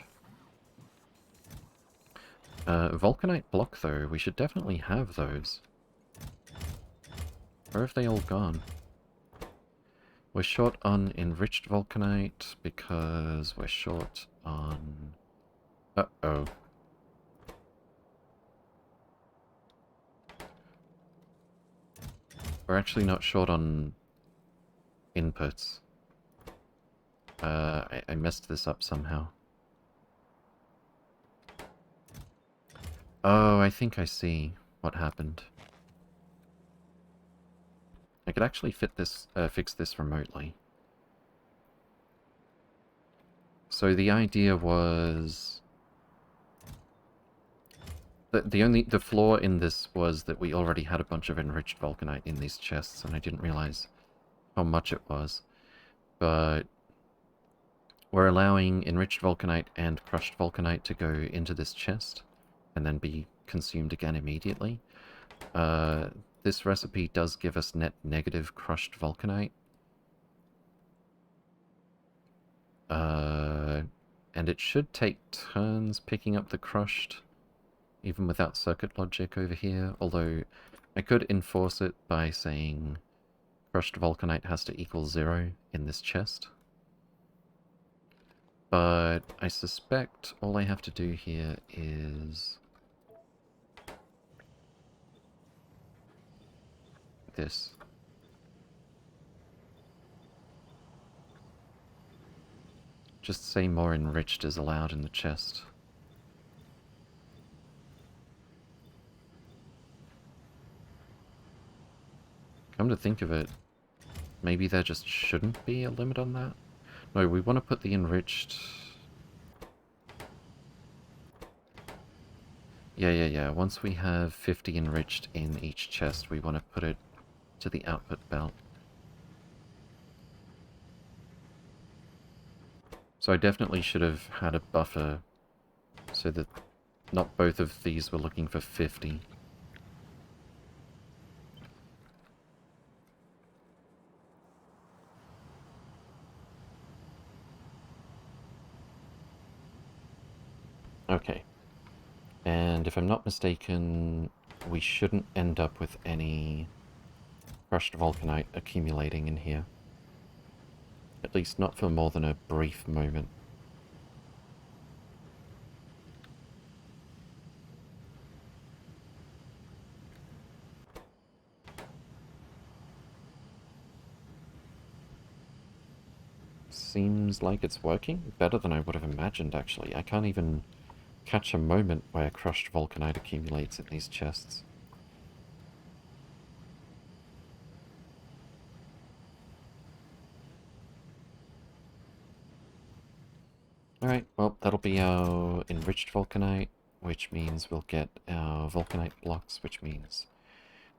S1: Vulcanite block, though. We should definitely have those. Where have they all gone? We're short on enriched vulcanite because we're short on... Uh-oh. We're actually not short on inputs. I messed this up somehow. Oh, I think I see what happened. I could actually fix this remotely. So the idea was... The flaw in this was that we already had a bunch of enriched vulcanite in these chests, and I didn't realize how much it was. But we're allowing enriched vulcanite and crushed vulcanite to go into this chest, and then be consumed again immediately. This recipe does give us net negative crushed vulcanite. And it should take turns picking up the crushed, even without circuit logic over here, although I could enforce it by saying crushed vulcanite has to equal 0 in this chest. But I suspect all I have to do here is this. Just say more enriched is allowed in the chest. Come to think of it, maybe there just shouldn't be a limit on that? No, we want to put the enriched... Yeah. Once we have 50 enriched in each chest, we want to put it to the output belt. So I definitely should have had a buffer so that not both of these were looking for 50. Okay. And if I'm not mistaken, we shouldn't end up with any crushed vulcanite accumulating in here. At least not for more than a brief moment. Seems like it's working better than I would have imagined, actually. I can't even catch a moment where crushed vulcanite accumulates in these chests. Alright, well, that'll be our enriched vulcanite, which means we'll get our vulcanite blocks, which means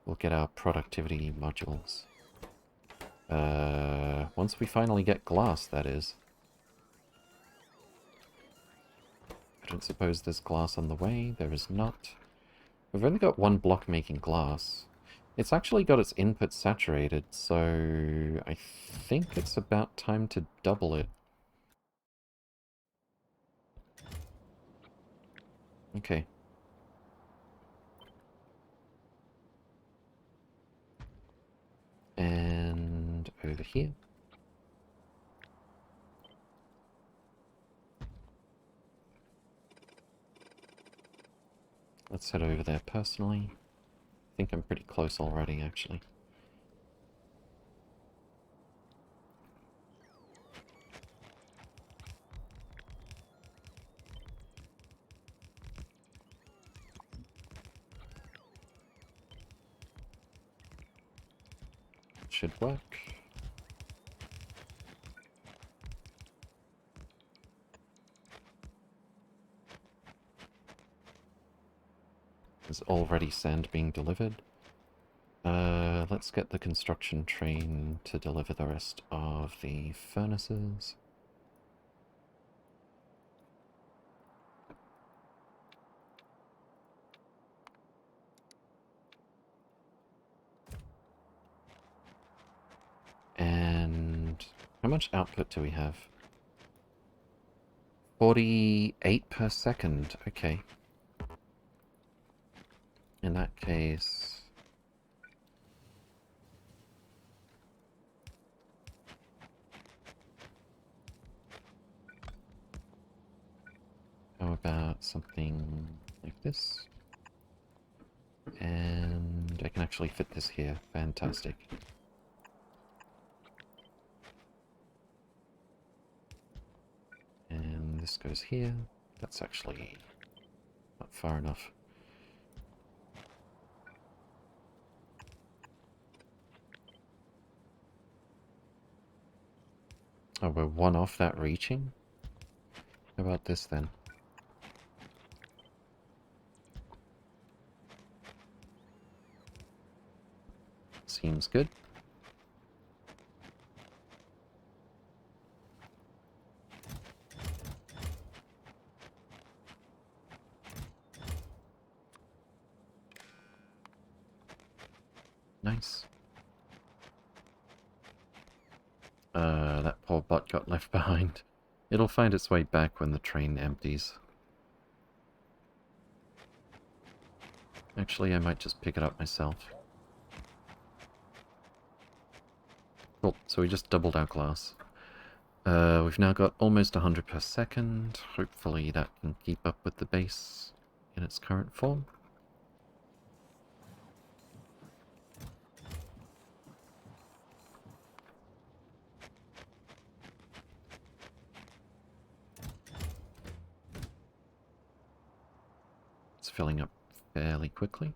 S1: we'll get our productivity modules. Once we finally get glass, that is. I don't suppose there's glass on the way. There is not. We've only got one block making glass. It's actually got its input saturated, so I think it's about time to double it. Okay. And over here. Let's head over there personally. I think I'm pretty close already, actually. Should work. There's already sand being delivered. Let's get the construction train to deliver the rest of the furnaces. And how much output do we have? 48 per second. Okay. In that case... how about something like this? And I can actually fit this here. Fantastic. And this goes here. That's actually not far enough. Oh, we're one off that reaching? How about this then? Seems good. Nice. That poor bot got left behind. It'll find its way back when the train empties. Actually, I might just pick it up myself. Cool, so we just doubled our glass. We've now got almost 100 per second. Hopefully that can keep up with the base in its current form. It's filling up fairly quickly.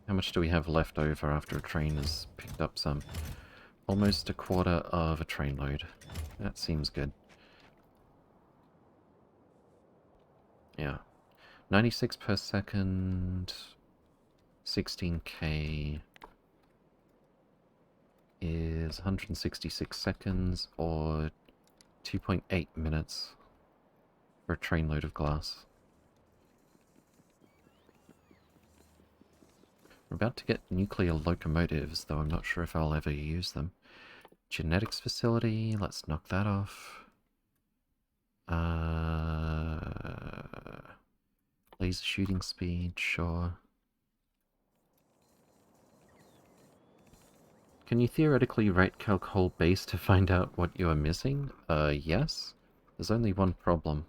S1: How much do we have left over after a train has picked up some? Almost a quarter of a train load. That seems good. Yeah. 96 per second. 16k is 166 seconds or 2.8 minutes for a train load of glass. We're about to get nuclear locomotives, though I'm not sure if I'll ever use them. Genetics facility, let's knock that off. Laser shooting speed, sure. Can you theoretically right calc whole base to find out what you are missing? Yes. There's only one problem.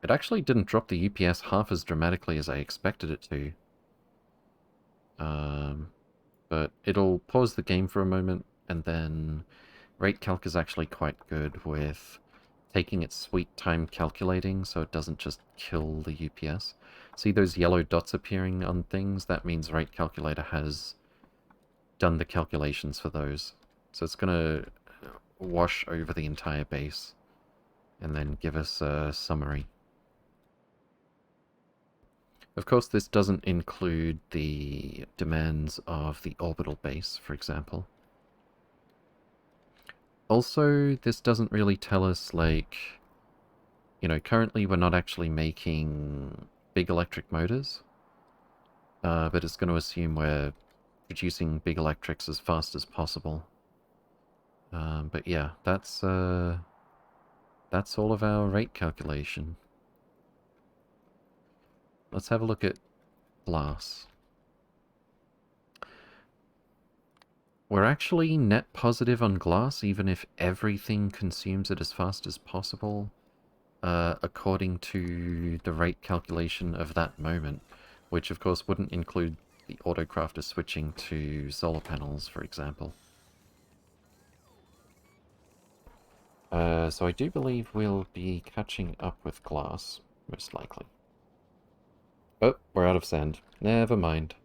S1: It actually didn't drop the UPS half as dramatically as I expected it to. But it'll pause the game for a moment, and then rate calc is actually quite good with taking its sweet time calculating so it doesn't just kill the UPS. See those yellow dots appearing on things? That means rate calculator has done the calculations for those. So it's going to wash over the entire base and then give us a summary. Of course, this doesn't include the demands of the orbital base, for example. Also, this doesn't really tell us, like, you know, currently we're not actually making big electric motors, but it's going to assume we're producing big electrics as fast as possible. But yeah, that's all of our rate calculation. Let's have a look at glass. We're actually net positive on glass, even if everything consumes it as fast as possible, according to the rate calculation of that moment, which of course wouldn't include the autocrafter switching to solar panels, for example. So I do believe we'll be catching up with glass, most likely. Oh, we're out of sand. Never mind.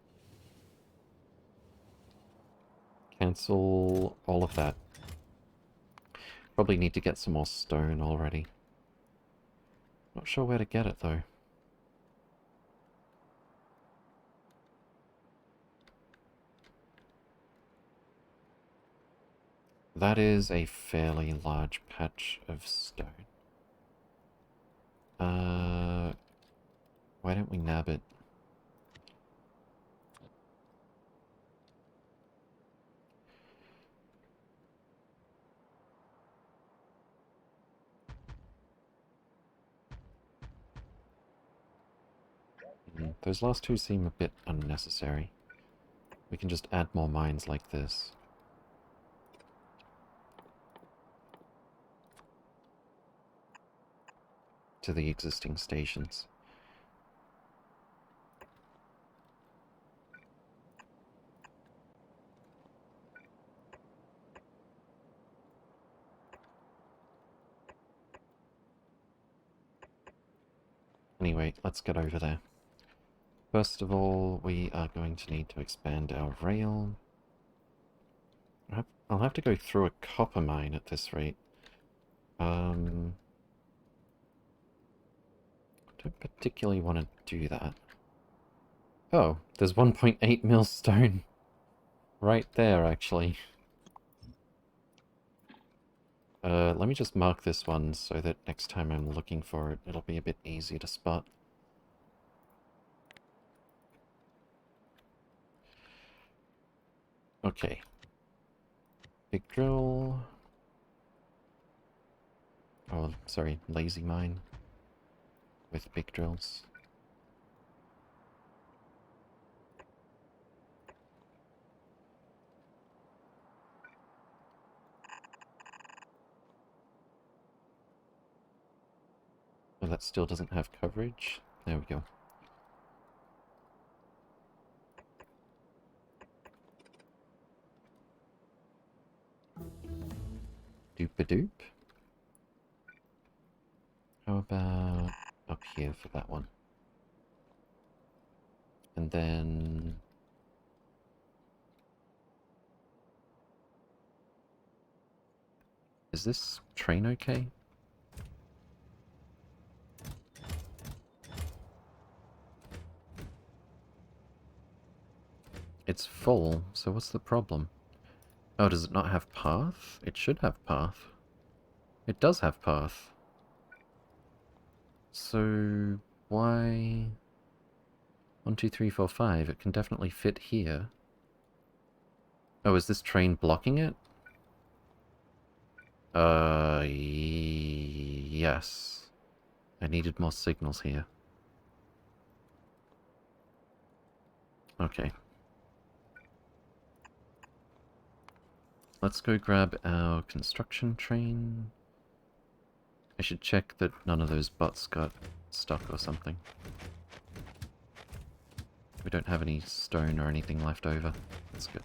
S1: Cancel all of that. Probably need to get some more stone already. Not sure where to get it, though. That is a fairly large patch of stone. Why don't we nab it? Those last two seem a bit unnecessary. We can just add more mines like this. To the existing stations. Anyway, let's get over there. First of all, we are going to need to expand our rail. I'll have to go through a copper mine at this rate. Don't particularly want to do that. Oh, there's 1.8 mil stone. Right there, actually. Let me just mark this one so that next time I'm looking for it, it'll be a bit easier to spot. Okay. Big drill. Oh, sorry, lazy mine. With big drills. Oh, that still doesn't have coverage. There we go. Doop-a-doop. How about up here for that one? And then... Is this train okay? It's full, so what's the problem? Oh, does it not have path? It should have path. It does have path. So, why... 1, 2, 3, 4, 5. It can definitely fit here. Oh, is this train blocking it? Yes. I needed more signals here. Okay. Let's go grab our construction train. I should check that none of those butts got stuck or something. We don't have any stone or anything left over. That's good.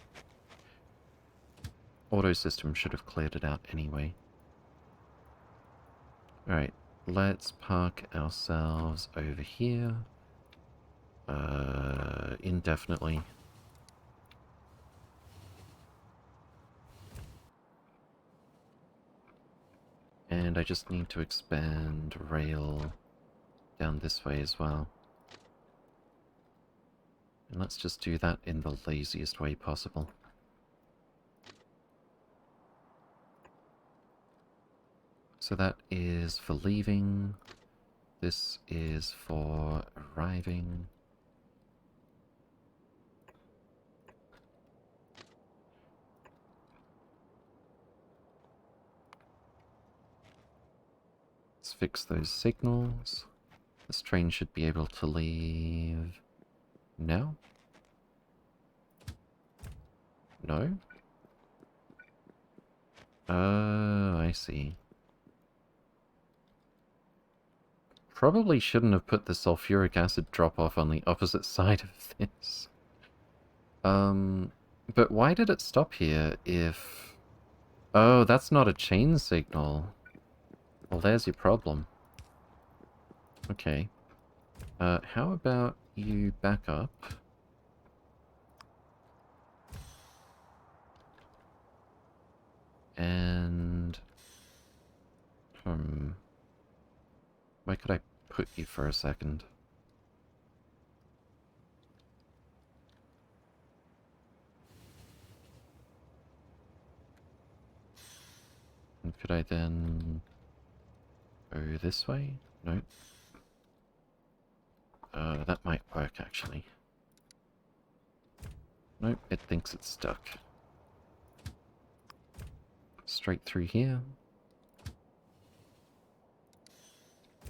S1: Auto system should have cleared it out anyway. Alright, let's park ourselves over here. Indefinitely. And I just need to expand rail down this way as well. And let's just do that in the laziest way possible. So that is for leaving. This is for arriving. Let's fix those signals. This train should be able to leave now. No? Oh, I see. Probably shouldn't have put the sulfuric acid drop-off on the opposite side of this. But why did it stop here if... Oh, that's not a chain signal. Well, there's your problem. Okay. How about you back up? And... Where could I put you for a second? And could I then... go this way? Nope. That might work, actually. Nope, it thinks it's stuck. Straight through here.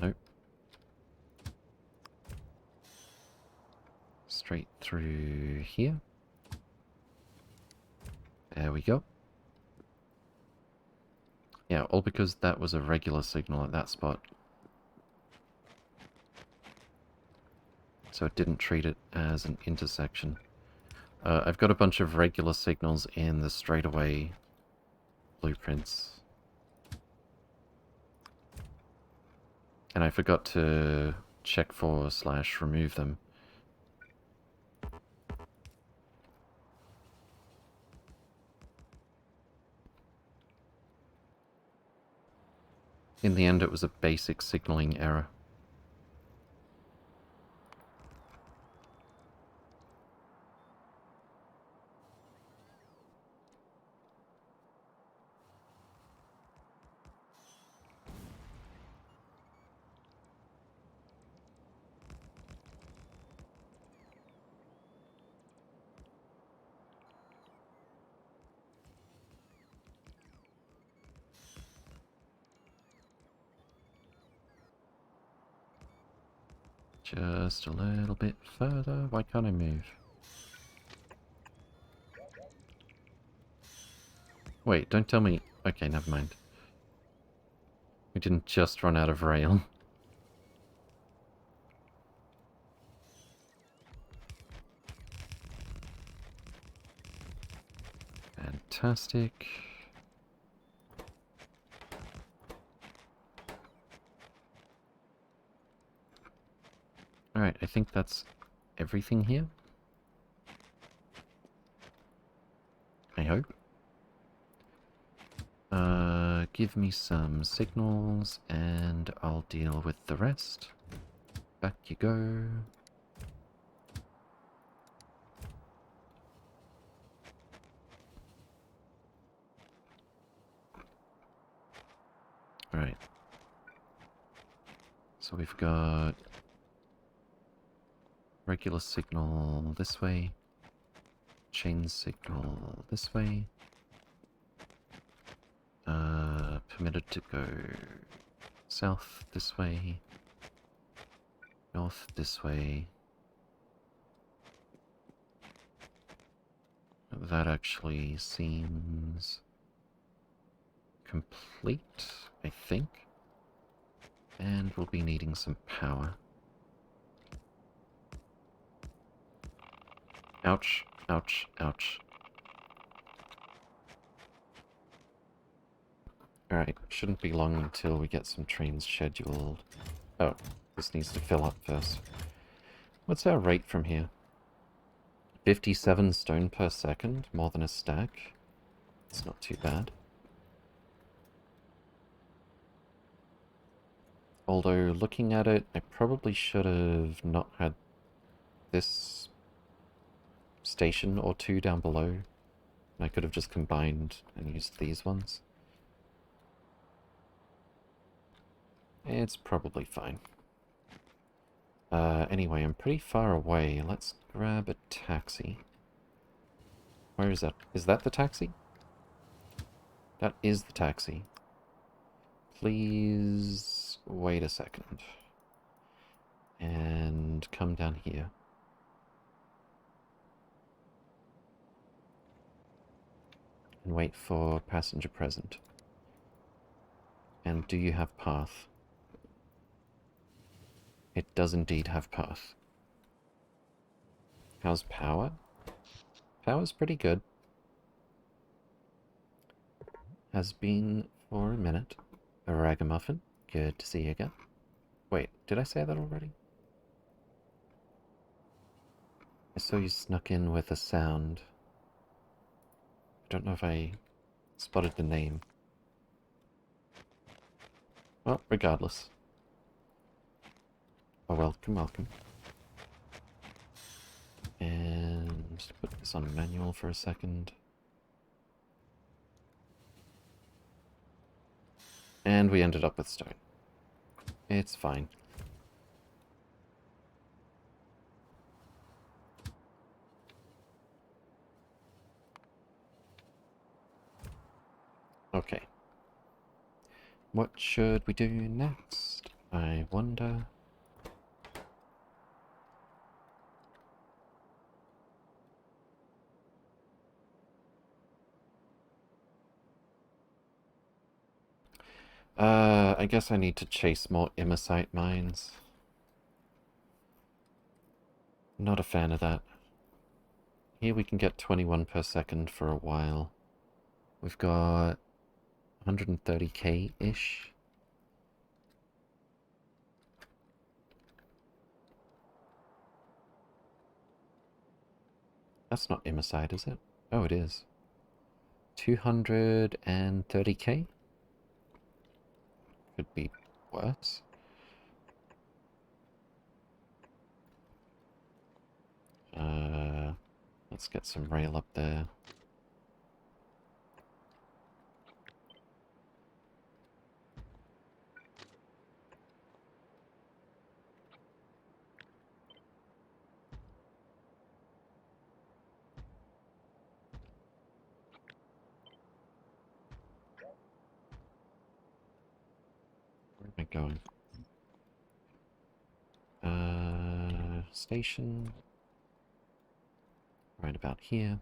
S1: Nope. Straight through here. There we go. Yeah, all because that was a regular signal at that spot. So it didn't treat it as an intersection. I've got a bunch of regular signals in the straightaway blueprints. And I forgot to check for / remove them. In the end, it was a basic signaling error. Just a little bit further. Why can't I move? Wait, don't tell me... Okay, never mind. We didn't just run out of rail. Fantastic. Alright, I think that's everything here. I hope. Give me some signals and I'll deal with the rest. Back you go. Alright. So we've got regular signal this way, chain signal this way, permitted to go south this way, north this way. That actually seems complete, I think. And we'll be needing some power. Ouch, ouch, ouch. Alright, shouldn't be long until we get some trains scheduled. Oh, this needs to fill up first. What's our rate from here? 57 stone per second, more than a stack. It's not too bad. Although, looking at it, I probably should have not had this station or two down below. I could have just combined and used these ones. It's probably fine. Anyway, I'm pretty far away. Let's grab a taxi. Where is that? Is that the taxi? That is the taxi. Please wait a second. And come down here. And wait for passenger present. And do you have path? It does indeed have path. How's power? Power's pretty good. Has been for a minute. A ragamuffin. Good to see you again. Wait, did I say that already? I saw you snuck in with a sound. I don't know if I spotted the name. Well, regardless. Oh, welcome, welcome. And put this on manual for a second. And we ended up with stone. It's fine. Okay. What should we do next? I wonder... I guess I need to chase more immosite mines. Not a fan of that. Here we can get 21 per second for a while. We've got 130k-ish. That's not immosite, is it? Oh, it is. 230k? Could be worse. Let's get some rail up there. Where am I going? station. Right about here.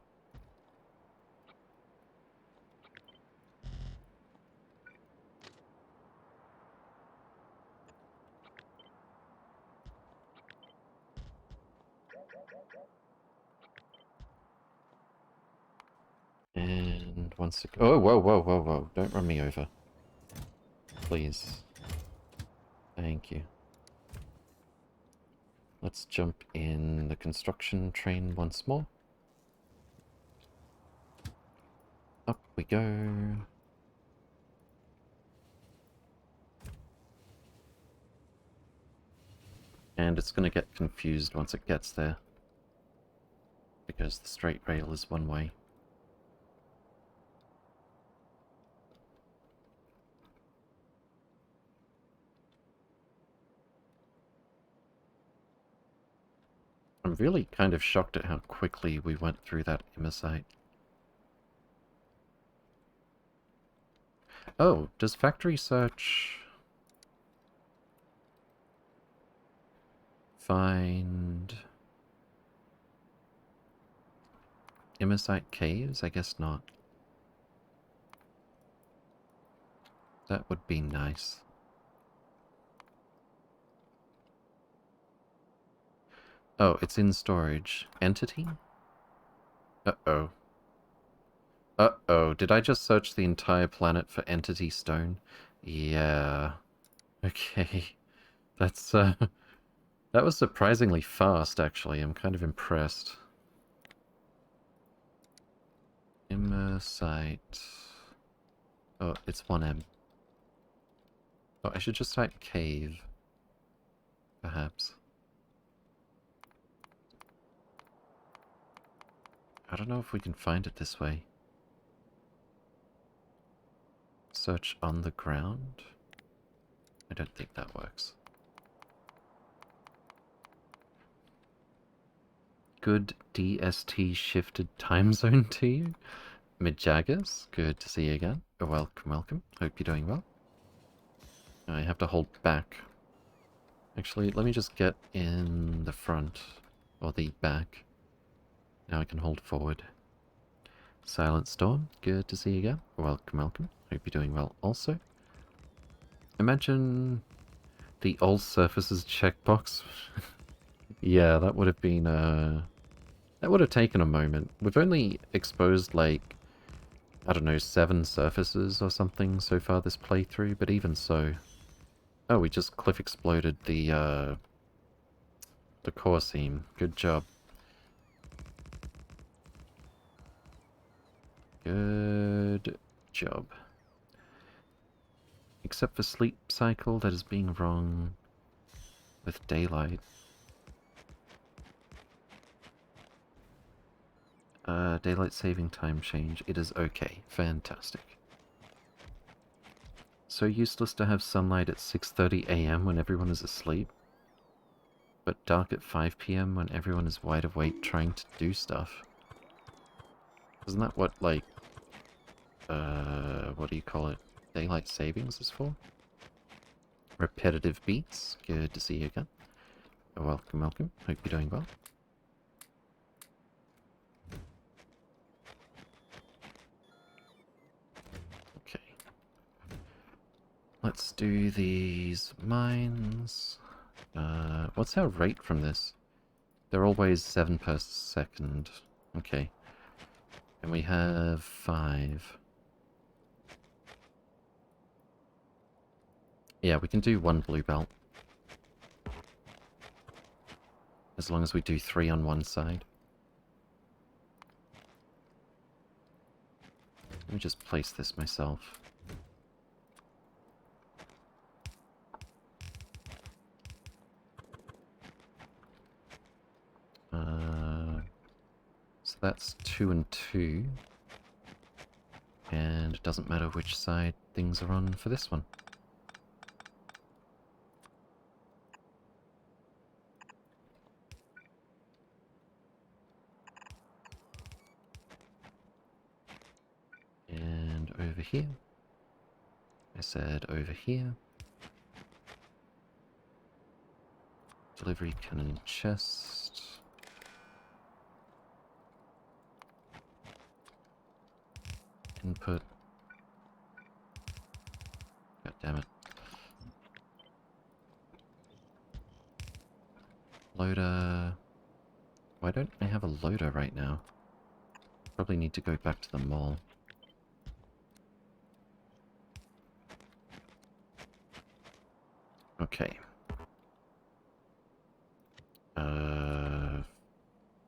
S1: And once again... Oh, whoa, whoa, whoa, whoa. Don't run me over. Please. Thank you. Let's jump in the construction train once more. Up we go. And it's going to get confused once it gets there, because the straight rail is one way. I'm really kind of shocked at how quickly we went through that site. Oh, does factory search find Immersite caves? I guess not. That would be nice. Oh, it's in storage. Entity? Uh-oh. Uh-oh. Did I just search the entire planet for entity stone? Yeah. Okay. That's, that was surprisingly fast, actually. I'm kind of impressed. Immersite. Oh, it's 1M. Oh, I should just type cave. Perhaps. I don't know if we can find it this way. Search on the ground? I don't think that works. Good DST shifted time zone to you. Mijagas, good to see you again. Oh, welcome, welcome. Hope you're doing well. I have to hold back. Actually, let me just get in the front, or the back. Now I can hold forward. Silent Storm, good to see you again. Welcome, welcome. Hope you're doing well also. Imagine the all surfaces checkbox. Yeah, that would have been, that would have taken a moment. We've only exposed, like, I don't know, 7 surfaces or something so far this playthrough, but even so... Oh, we just cliff exploded the core seam. Good job. Good job. Except for sleep cycle, that is being wrong with daylight. Daylight saving time change. It is okay. Fantastic. So useless to have sunlight at 6:30 AM when everyone is asleep, but dark at 5 PM when everyone is wide awake trying to do stuff. Isn't that what, like, what do you call it? Daylight savings is for? Repetitive beats. Good to see you again. Welcome, welcome. Hope you're doing well. Okay. Let's do these mines. What's our rate from this? They're always 7 per second. Okay. And we have 5. Yeah, we can do 1 blue belt. As long as we do 3 on one side. Let me just place this myself. So that's 2 and 2. And it doesn't matter which side things are on for this one. And over here. I said over here. Delivery cannon chest. Input. God damn it. Loader. Why don't I have a loader right now? Probably need to go back to the mall. Okay.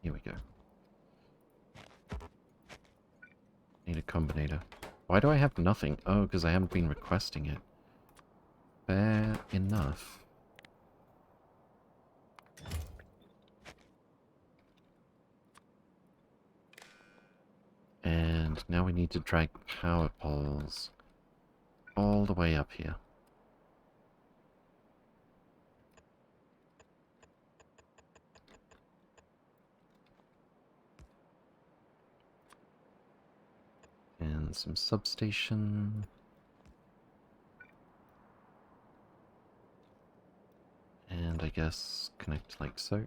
S1: Here we go. Need a combinator. Why do I have nothing? Oh, because I haven't been requesting it. Fair enough. And now we need to drag power poles all the way up here. And some substation. And I guess connect like so.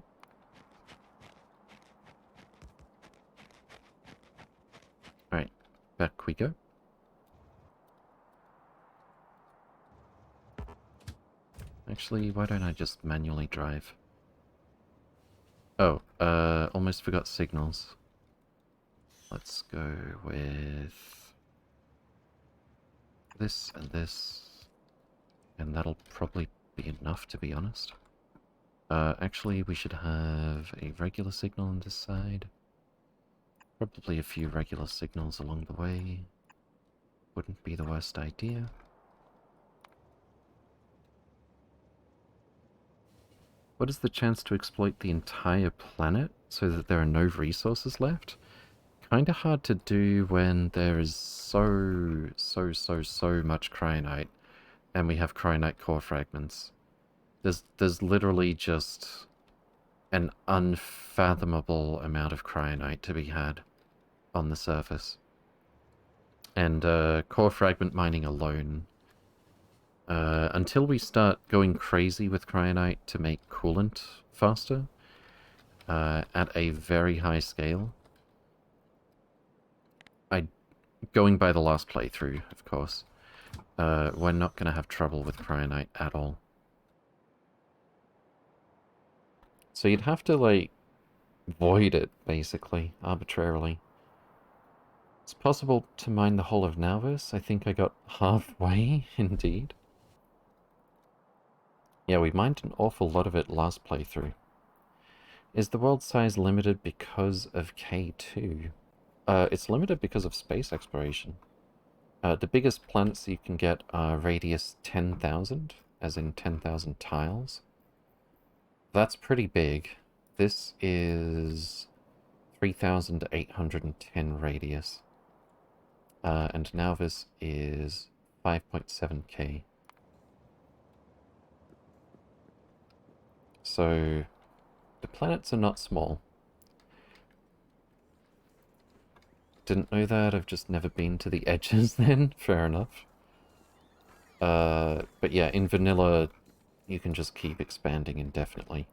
S1: Alright, back we go. Actually, why don't I just manually drive? Oh, almost forgot signals. Let's go with this and this. And that'll probably be enough, to be honest. Actually, we should have a regular signal on this side. Probably a few regular signals along the way. Wouldn't be the worst idea. What is the chance to exploit the entire planet so that there are no resources left? Kinda hard to do when there is so much cryonite, and we have cryonite core fragments. There's literally just an unfathomable amount of cryonite to be had on the surface. And core fragment mining alone, until we start going crazy with cryonite to make coolant faster, at a very high scale, going by the last playthrough, of course, we're not going to have trouble with cryonite at all. So you'd have to, like, void it, basically, arbitrarily. It's possible to mine the whole of Nauvis. I think I got halfway, indeed. Yeah, we mined an awful lot of it last playthrough. Is the world size limited because of K2? It's limited because of space exploration. The biggest planets you can get are radius 10,000, as in 10,000 tiles. That's pretty big. This is 3,810 radius. And Nauvis is 5.7k. So, the planets are not small. Didn't know that, I've just never been to the edges then, fair enough. But yeah, in vanilla, you can just keep expanding indefinitely.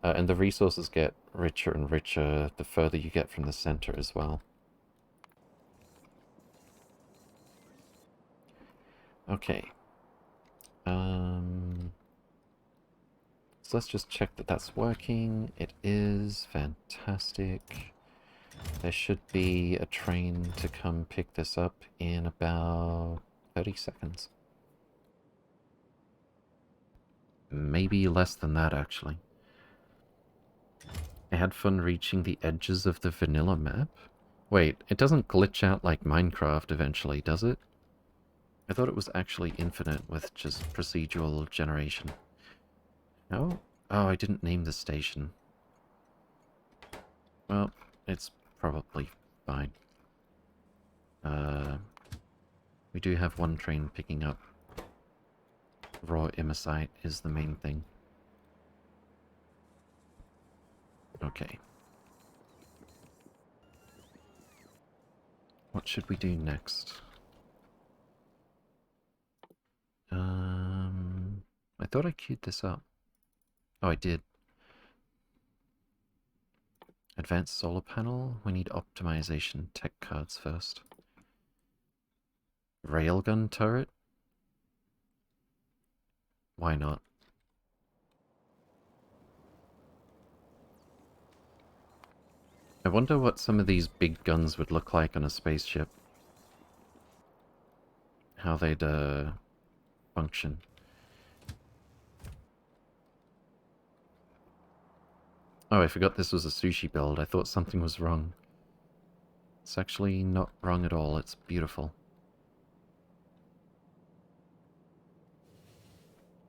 S1: And the resources get richer and richer the further you get from the center as well. Okay. So let's just check that that's working. It is. Fantastic. There should be a train to come pick this up in about 30 seconds. Maybe less than that, actually. I had fun reaching the edges of the vanilla map. Wait, it doesn't glitch out like Minecraft eventually, does it? I thought it was actually infinite with just procedural generation. No? Oh, I didn't name the station. Well, it's probably fine. We do have one train picking up raw imersite is the main thing. Okay. What should we do next? I thought I queued this up. Oh, I did. Advanced solar panel. We need optimization tech cards first. Railgun turret? Why not? I wonder what some of these big guns would look like on a spaceship. How they'd, function. Oh, I forgot this was a sushi build. I thought something was wrong. It's actually not wrong at all. It's beautiful.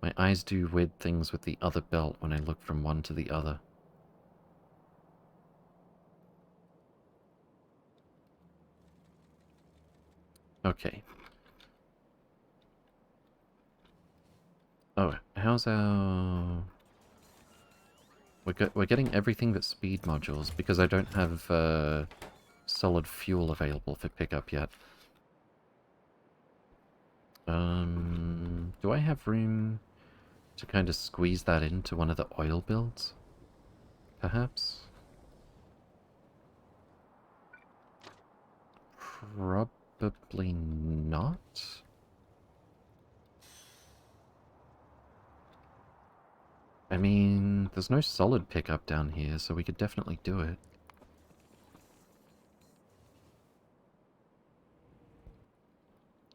S1: My eyes do weird things with the other belt when I look from one to the other. Okay. Oh, how's our... We're getting everything but speed modules because I don't have solid fuel available for pickup yet. Do I have room to kind of squeeze that into one of the oil builds? Perhaps? Probably not. I mean, there's no solid pickup down here, so we could definitely do it.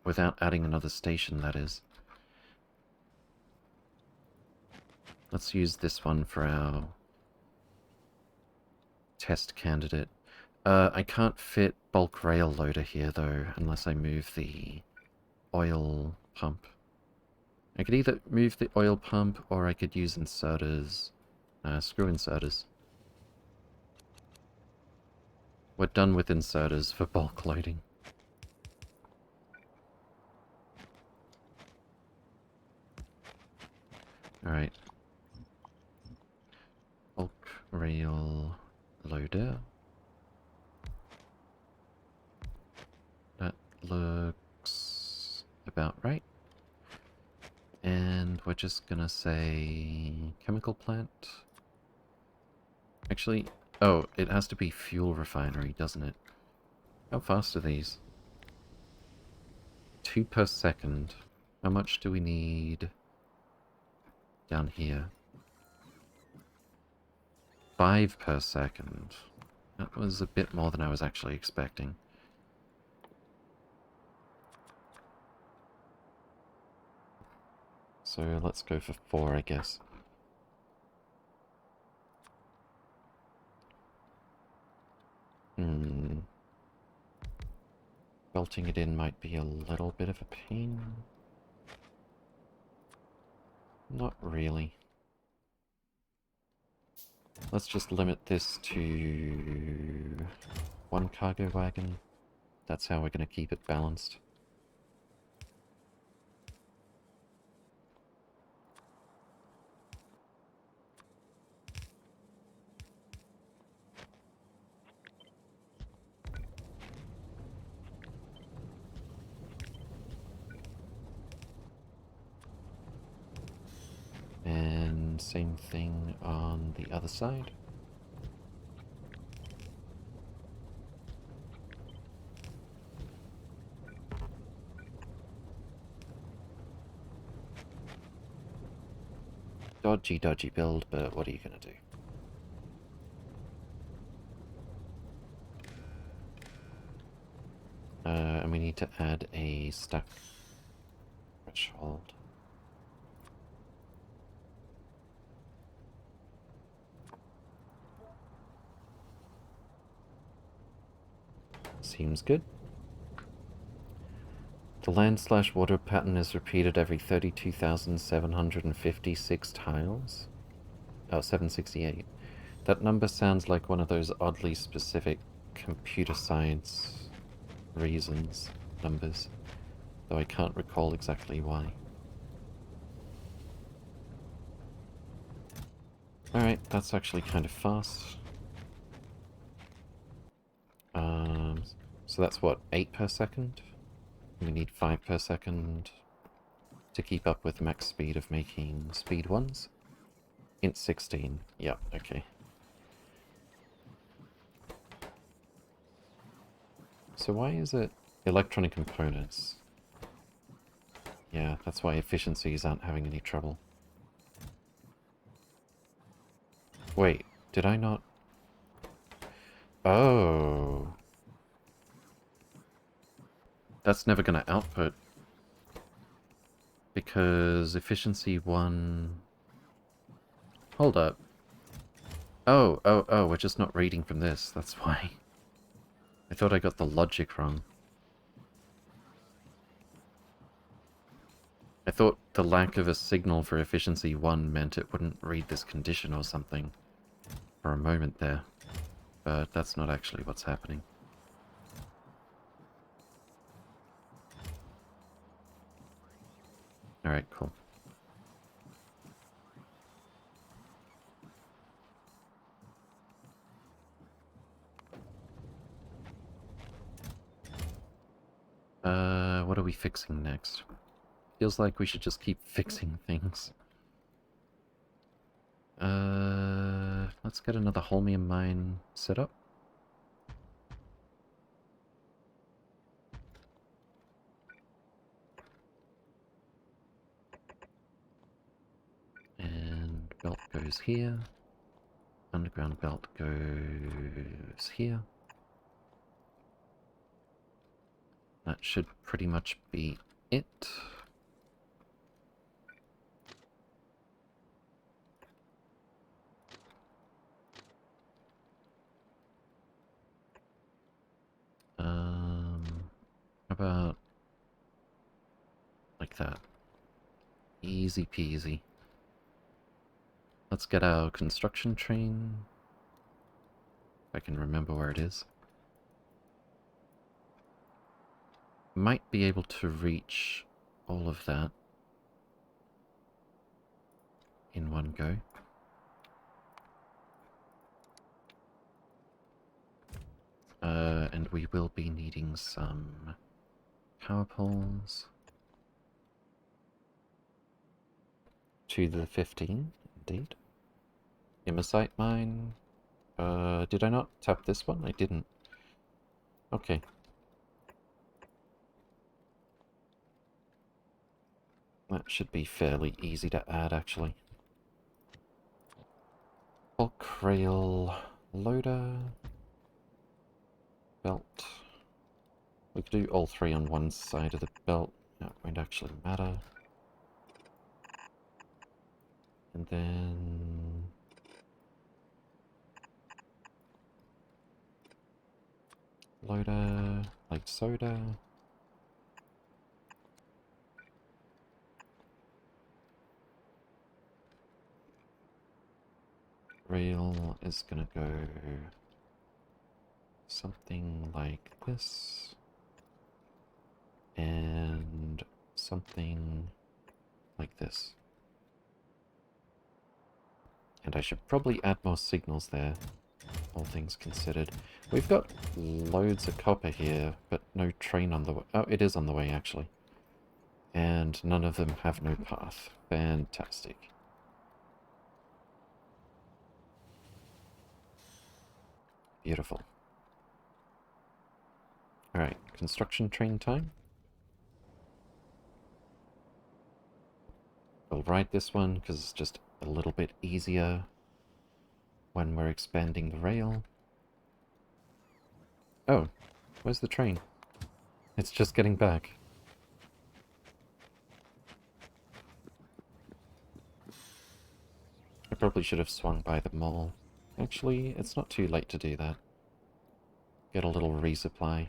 S1: Without adding another station, that is. Let's use this one for our test candidate. I can't fit bulk rail loader here, though, unless I move the oil pump. I could either move the oil pump, or I could use inserters. Screw inserters. We're done with inserters for bulk loading. Alright. Bulk rail loader. That looks about right. And we're just gonna say chemical plant. Actually, oh, it has to be fuel refinery, doesn't it? How fast are these? 2 per second. How much do we need down here? 5 per second. That was a bit more than I was actually expecting. So let's go for 4, I guess. Belting it in might be a little bit of a pain. Not really. Let's just limit this to 1 cargo wagon. That's how we're going to keep it balanced. And same thing on the other side. Dodgy build, but what are you gonna do? And we need to add a stack threshold. Seems good. The land/water pattern is repeated every 32,756 tiles. Oh, 768. That number sounds like one of those oddly specific computer science reasons numbers, though I can't recall exactly why. Alright, that's actually kind of fast. So that's what, 8 per second? We need 5 per second to keep up with max speed of making speed 1s. Int 16. Yeah, okay. so why is it electronic components? Yeah, that's why efficiencies aren't having any trouble. Wait, did I not... Oh. That's never going to output. Because efficiency 1... Hold up. Oh, we're just not reading from this, that's why. I thought I got the logic wrong. I thought the lack of a signal for efficiency 1 meant it wouldn't read this condition or something. For a moment there. But that's not actually what's happening. Alright, cool. What are we fixing next? Feels like we should just keep fixing things. Let's get another holmium mine set up. And belt goes here. Underground belt goes here. That should pretty much be it. How about like that? Easy peasy. Let's get our construction train. If I can remember where it is. Might be able to reach all of that in one go. And we will be needing some power poles. To the 15, indeed. Immosite mine. Did I not tap this one? I didn't. Okay. That should be fairly easy to add, actually. Bulk rail loader. Belt. We could do all three on one side of the belt. That won't actually matter. And then... loader, like soda. Rail is gonna go something like this. And something like this. And I should probably add more signals there, all things considered. We've got loads of copper here, but no train on the way. Oh, it is on the way, actually. And none of them have no path. Fantastic. Beautiful. Alright, construction train time. We'll ride this one, because it's just a little bit easier when we're expanding the rail. Oh, where's the train? It's just getting back. I probably should have swung by the mall. Actually, it's not too late to do that. Get a little resupply.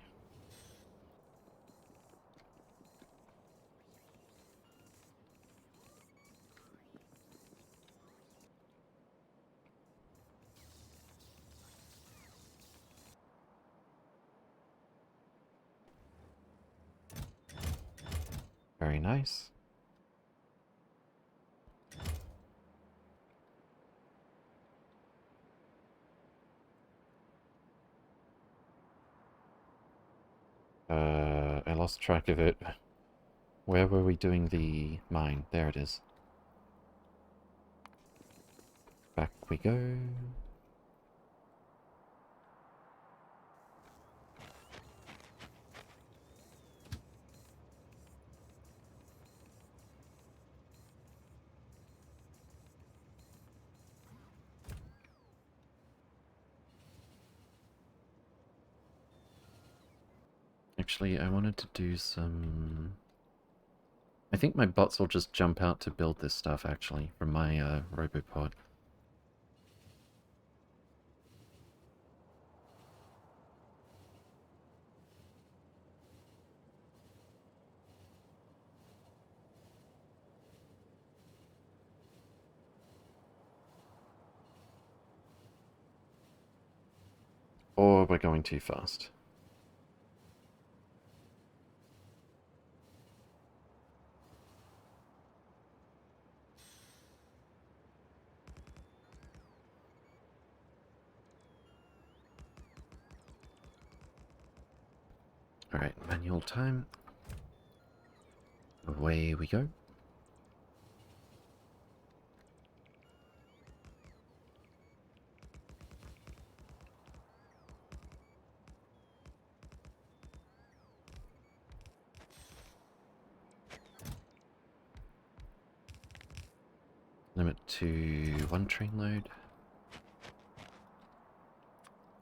S1: Very nice. I lost track of it. Where were we doing the mine? There it is. Back we go. actually, I wanted to do some... I think my bots will just jump out to build this stuff, actually, from my Robopod. Or we're going too fast. Alright, manual time. Away we go. Limit to 1 train load.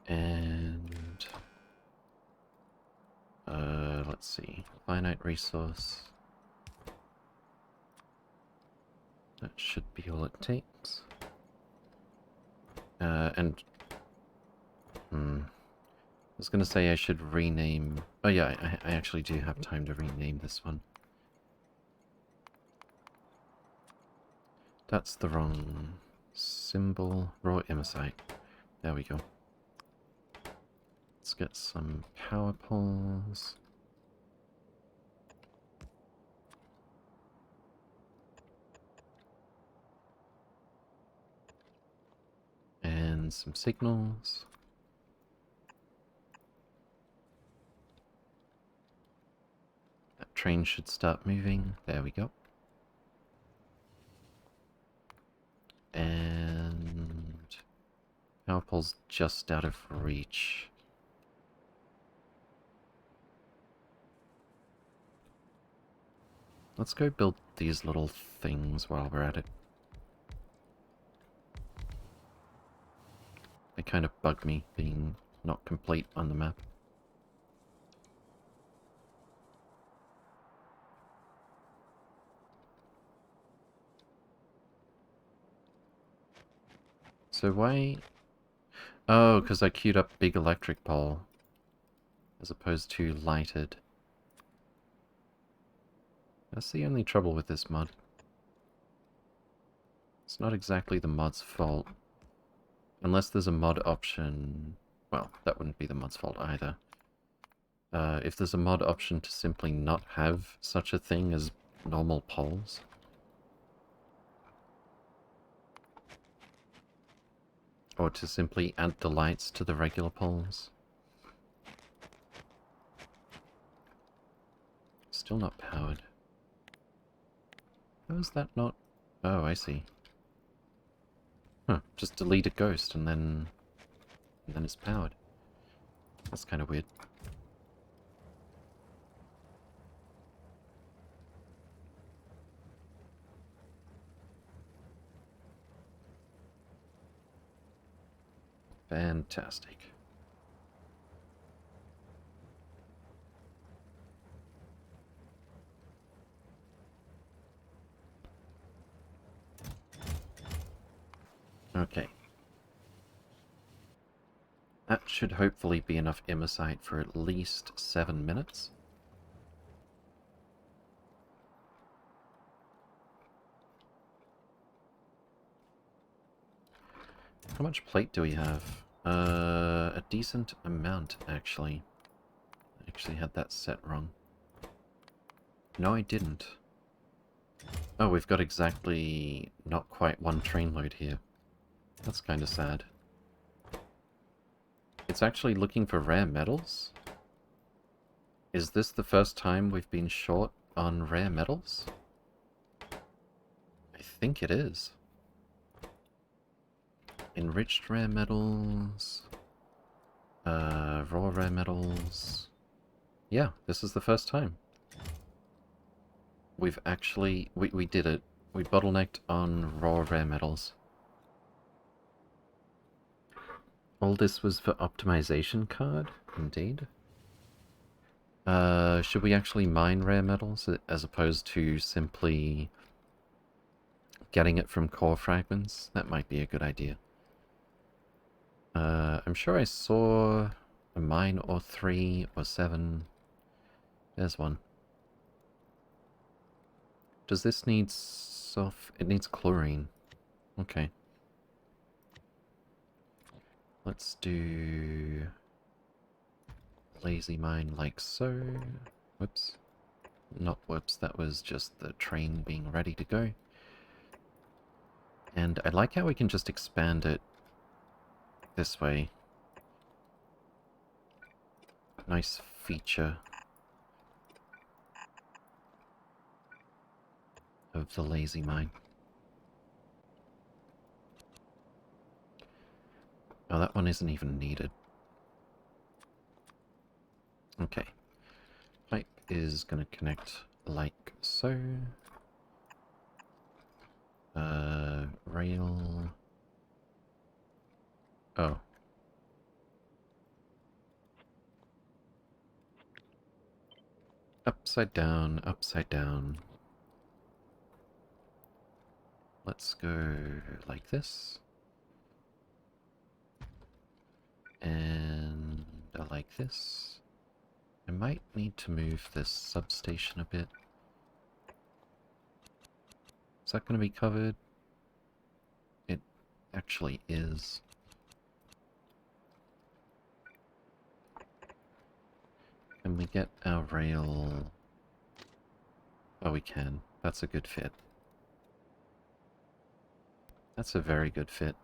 S1: And... let's see. Finite resource. That should be all it takes. And... I was gonna say I should rename... Oh yeah, I actually do have time to rename this one. That's the wrong symbol. Raw immosite. There we go. Let's get some power poles. And some signals. That train should start moving. There we go. And power pole's just out of reach. Let's go build these little things while we're at it. They kind of bug me being not complete on the map. So why... Oh, because I queued up big electric pole as opposed to lighted. That's the only trouble with this mod. It's not exactly the mod's fault. Unless there's a mod option... Well, that wouldn't be the mod's fault either. If there's a mod option to simply not have such a thing as normal poles. Or to simply add the lights to the regular poles. Still not powered. How is that not... Oh, I see. Huh, just delete a ghost and then it's powered. That's kind of weird. Fantastic. Okay. That should hopefully be enough immosite for at least 7 minutes. How much plate do we have? A decent amount, actually. I actually had that set wrong. No, I didn't. Oh, we've got exactly not quite 1 train load here. That's kind of sad. It's actually looking for rare metals? Is this the first time we've been short on rare metals? I think it is. Enriched rare metals... raw rare metals... Yeah, this is the first time. We've actually... We did it. We bottlenecked on raw rare metals. All this was for optimization card? Indeed. Should we actually mine rare metals as opposed to simply getting it from core fragments? That might be a good idea. I'm sure I saw a mine or 3 or 7. There's one. Does this need It needs chlorine. Okay. Let's do lazy mine like so. Whoops. Not whoops, that was just the train being ready to go. And I like how we can just expand it this way. Nice feature of the lazy mine. Oh, that one isn't even needed. Okay. Pipe is going to connect like so. Rail. Oh. Upside down, upside down. Let's go like this. And like this. I might need to move this substation a bit. Is that going to be covered? It actually is. Can we get our rail? Oh, we can. That's a good fit. That's a very good fit.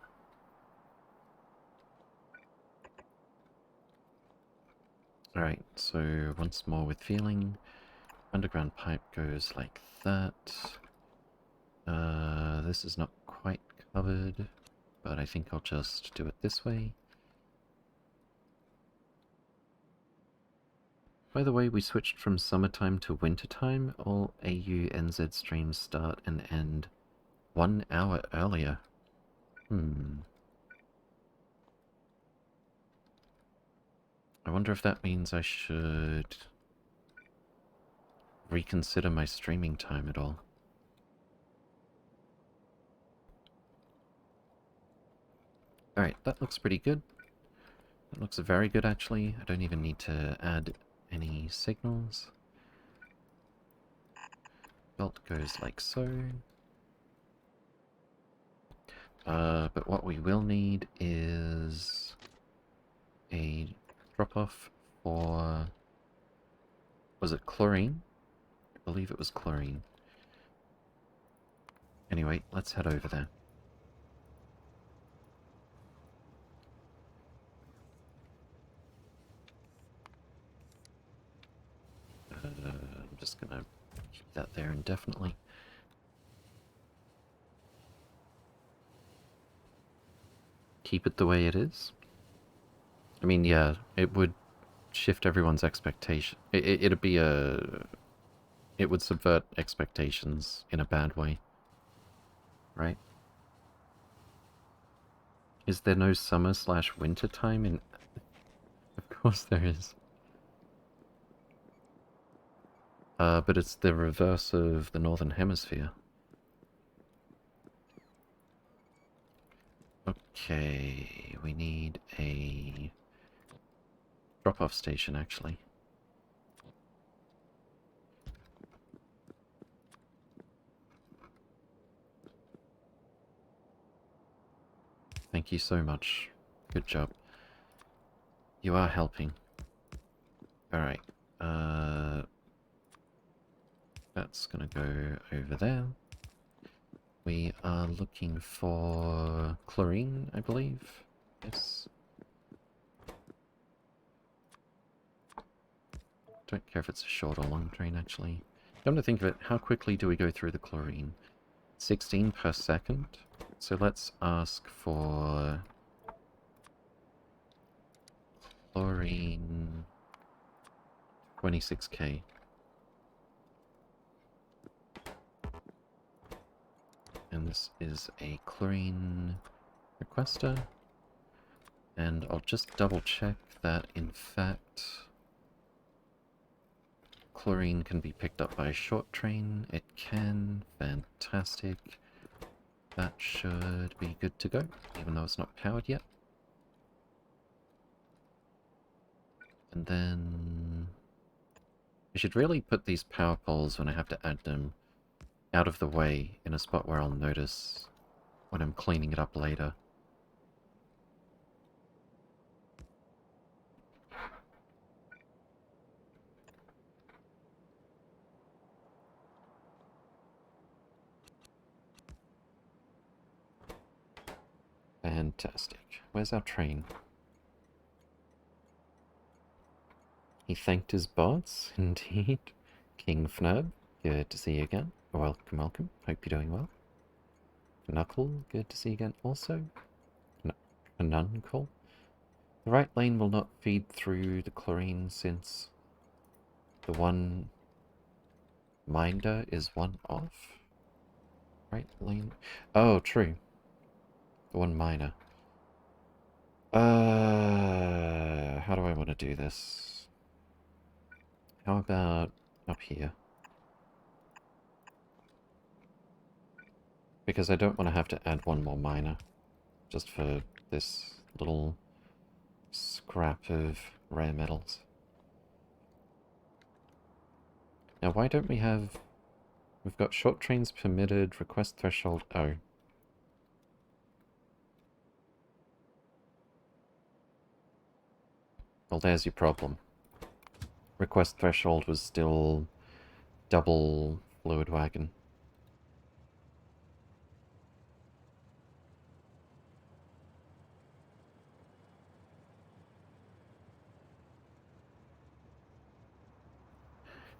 S1: Alright, so once more with feeling. Underground pipe goes like that. This is not quite covered, but I think I'll just do it this way. By the way, we switched from summertime to wintertime. All AU NZ streams start and end 1 hour earlier. I wonder if that means I should reconsider my streaming time at all. Alright, that looks pretty good. That looks very good, actually. I don't even need to add any signals. Belt goes like so. But what we will need is a drop-off for... Was it chlorine? I believe it was chlorine. Anyway, let's head over there. I'm just gonna keep that there indefinitely. Keep it the way it is. I mean, yeah, it would shift everyone's expectation. It'd be a... It would subvert expectations in a bad way. Right? Is there no summer/winter time in... Of course there is. But it's the reverse of the Northern Hemisphere. Okay, we need a drop-off station, actually. Thank you so much. Good job. You are helping. Alright, that's gonna go over there. We are looking for chlorine, I believe. Yes. Don't care if it's a short or long train, actually. Come to think of it, how quickly do we go through the chlorine? 16 per second? So let's ask for... chlorine... 26k. And this is a chlorine requester. And I'll just double check that, in fact... chlorine can be picked up by a short train. It can. Fantastic. That should be good to go, even though it's not powered yet. And then I should really put these power poles, when I have to add them, out of the way in a spot where I'll notice when I'm cleaning it up later. Fantastic. Where's our train? He thanked his boss, indeed. King Fnub, good to see you again. Welcome, welcome. Hope you're doing well. Knuckle, good to see you again also. Nuncle. The right lane will not feed through the chlorine since the one minder is one off. Right lane. Oh, true. The one miner. How do I want to do this? How about up here? Because I don't want to have to add one more miner just for this little scrap of rare metals. Now, why don't we have... We've got short trains permitted, request threshold... Oh. Well, there's your problem. Request threshold was still double fluid wagon.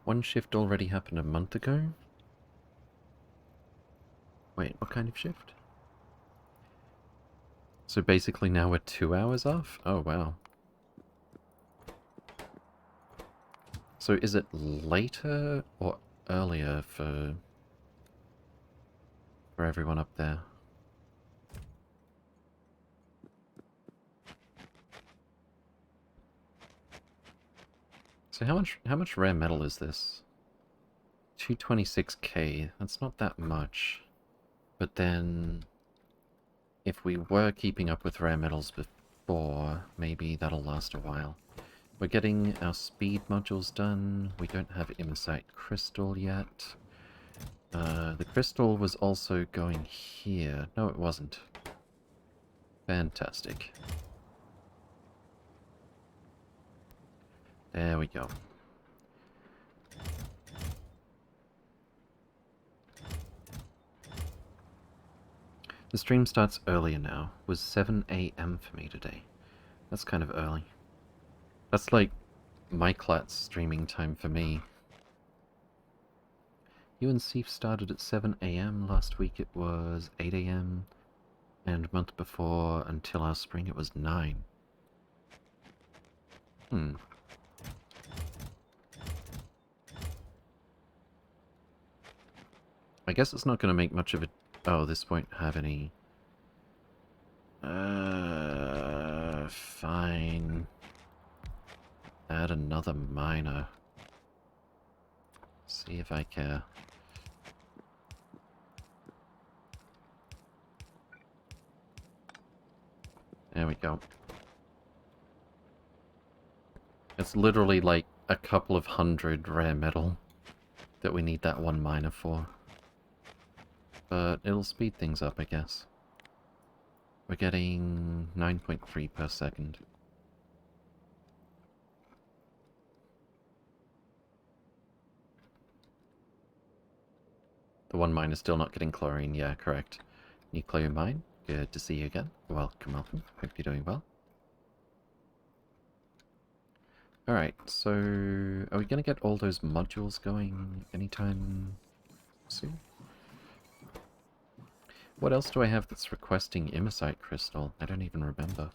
S1: One shift already happened a month ago? Wait, what kind of shift? So basically now we're 2 hours off? Oh, wow. So is it later or earlier for everyone up there? So how much rare metal is this? 226k. That's not that much. But then if we were keeping up with rare metals before, maybe that'll last a while. We're getting our speed modules done. We don't have Immosite crystal yet. The crystal was also going here. No, it wasn't. Fantastic. There we go. The stream starts earlier now. It was 7 AM for me today. That's kind of early. That's like MyClat's streaming time for me. You and Seif started at 7 AM. Last week it was 8 AM. And a month before, until our spring, it was 9. I guess it's not going to make much of a... Oh, this won't have any... Fine. Add another miner. See if I care. There we go. It's literally like a couple of hundred rare metal that we need that one miner for. But it'll speed things up, I guess. We're getting 9.3 per second. The one mine is still not getting chlorine. Yeah, correct. Nuclear mine. Good to see you again. Welcome, welcome. Hope you're doing well. Alright, so... Are we gonna get all those modules going anytime soon? What else do I have that's requesting Immosite crystal? I don't even remember.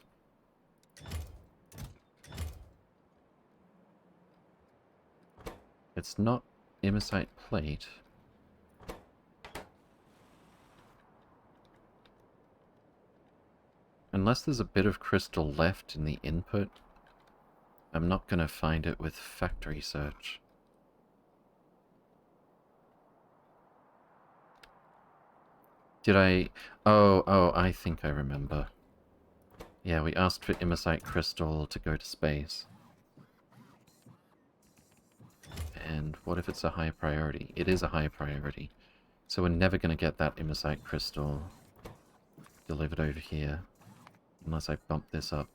S1: It's not Immosite plate. Unless there's a bit of crystal left in the input, I'm not going to find it with factory search. Did I... Oh, I think I remember. Yeah, we asked for Imersite Crystal to go to space. And what if it's a high priority? It is a high priority. So we're never going to get that Imersite Crystal delivered over here. Unless I bump this up.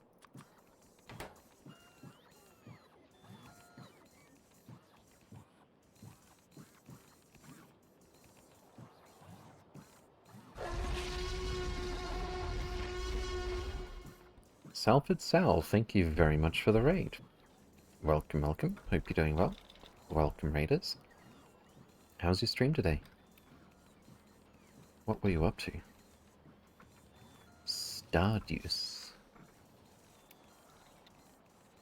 S1: Salford Sal, thank you very much for the raid. Welcome, welcome. Hope you're doing well. Welcome, raiders. How's your stream today? What were you up to? Stardew.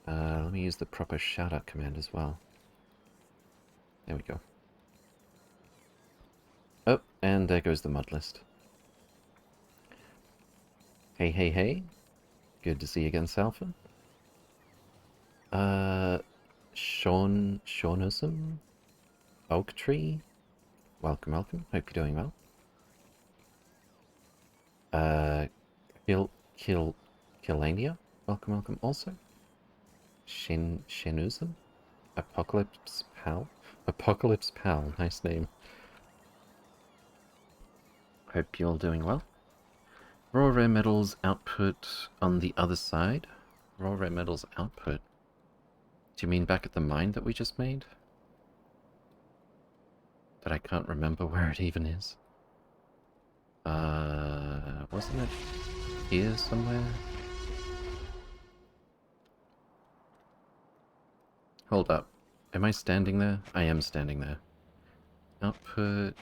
S1: Let me use the proper shoutout command as well. There we go. Oh, and there goes the mud list. Hey, hey, hey. Good to see you again, Salford. Shaunusum? Oak Tree? Welcome, welcome. Hope you're doing well. Killania? Welcome, welcome also. Shinusum? Apocalypse Pal? Apocalypse Pal, nice name. Hope you're all doing well. Raw rare metals output on the other side? Raw rare metals output? Do you mean back at the mine that we just made? That I can't remember where it even is. Wasn't it here somewhere? Hold up. Am I standing there? I am standing there. Output...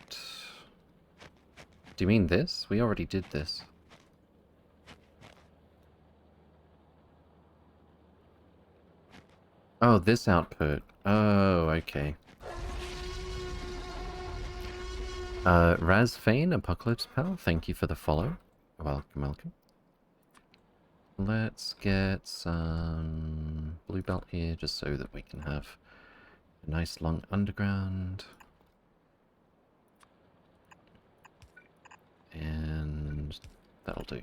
S1: Do you mean this? We already did this. Oh, this output. Oh, okay. Razfane, Apocalypse Pal, thank you for the follow. Welcome, welcome. Let's get some blue belt here, just so that we can have a nice long underground. And that'll do.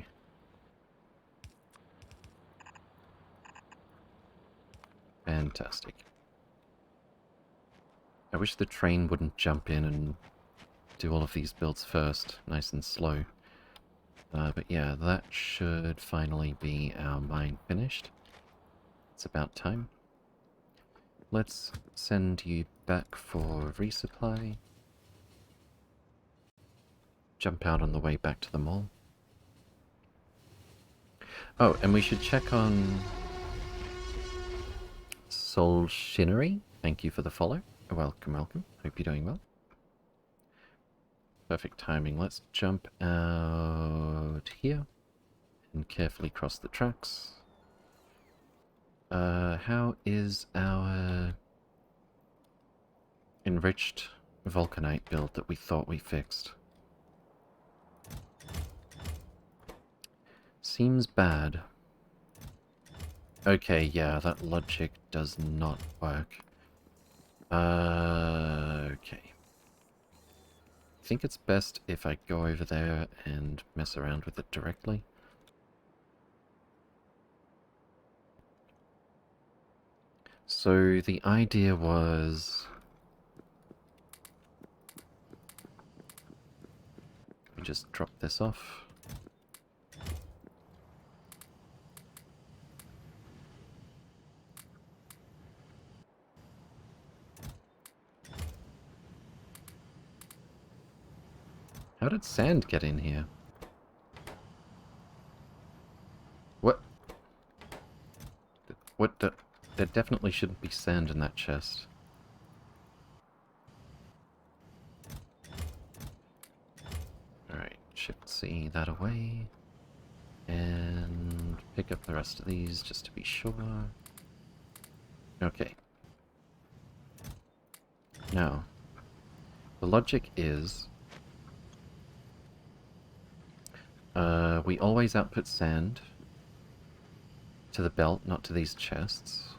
S1: Fantastic. I wish the train wouldn't jump in and do all of these builds first, nice and slow. But yeah, that should finally be our mine finished. It's about time. Let's send you back for resupply. Jump out on the way back to the mall. Oh, and we should check on Solshinary. Thank you for the follow. Welcome, welcome. Hope you're doing well. Perfect timing. Let's jump out here and carefully cross the tracks. How is our enriched vulcanite build that we thought we fixed? Seems bad. Okay, yeah, that logic does not work. Okay. I think it's best if I go over there and mess around with it directly. So the idea was... Let me just drop this off. How did sand get in here? What? What the... There definitely shouldn't be sand in that chest. Alright, Shift C that away. And pick up the rest of these just to be sure. Okay. Now, the logic is... we always output sand to the belt, not to these chests.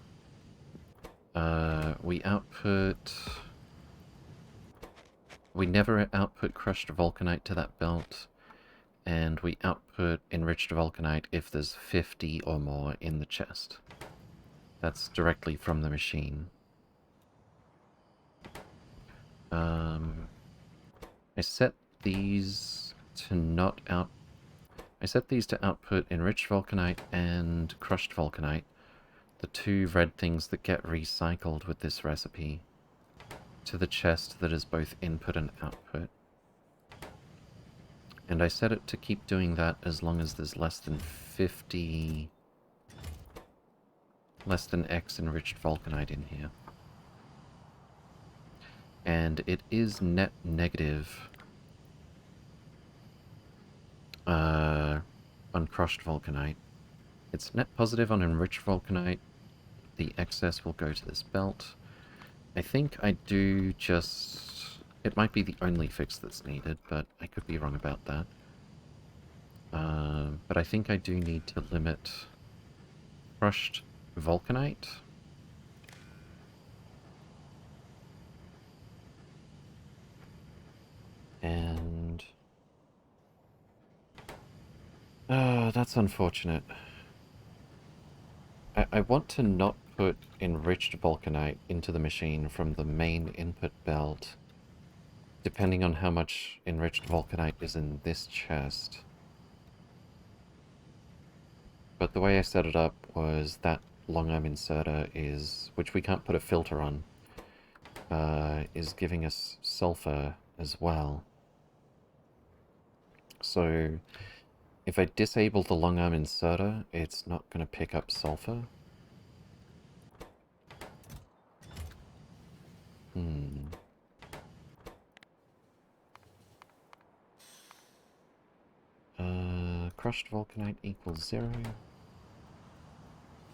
S1: We output... We never output crushed vulcanite to that belt. and we output enriched vulcanite if there's 50 or more in the chest. That's directly from the machine. I set these to not out... I set these to output enriched vulcanite and crushed vulcanite, the two red things that get recycled with this recipe, to the chest that is both input and output. And I set it to keep doing that as long as there's less than 50... less than X enriched vulcanite in here. And it is net negative on crushed vulcanite. It's net positive on enriched vulcanite. The excess will go to this belt. I think I do just... It might be the only fix that's needed, but I could be wrong about that. But I think I do need to limit crushed vulcanite. And... that's unfortunate. I want to not put enriched vulcanite into the machine from the main input belt, depending on how much enriched vulcanite is in this chest. But the way I set it up was that long arm inserter is, which we can't put a filter on, is giving us sulfur as well. So if I disable the long arm inserter, it's not going to pick up sulfur. Crushed vulcanite equals 0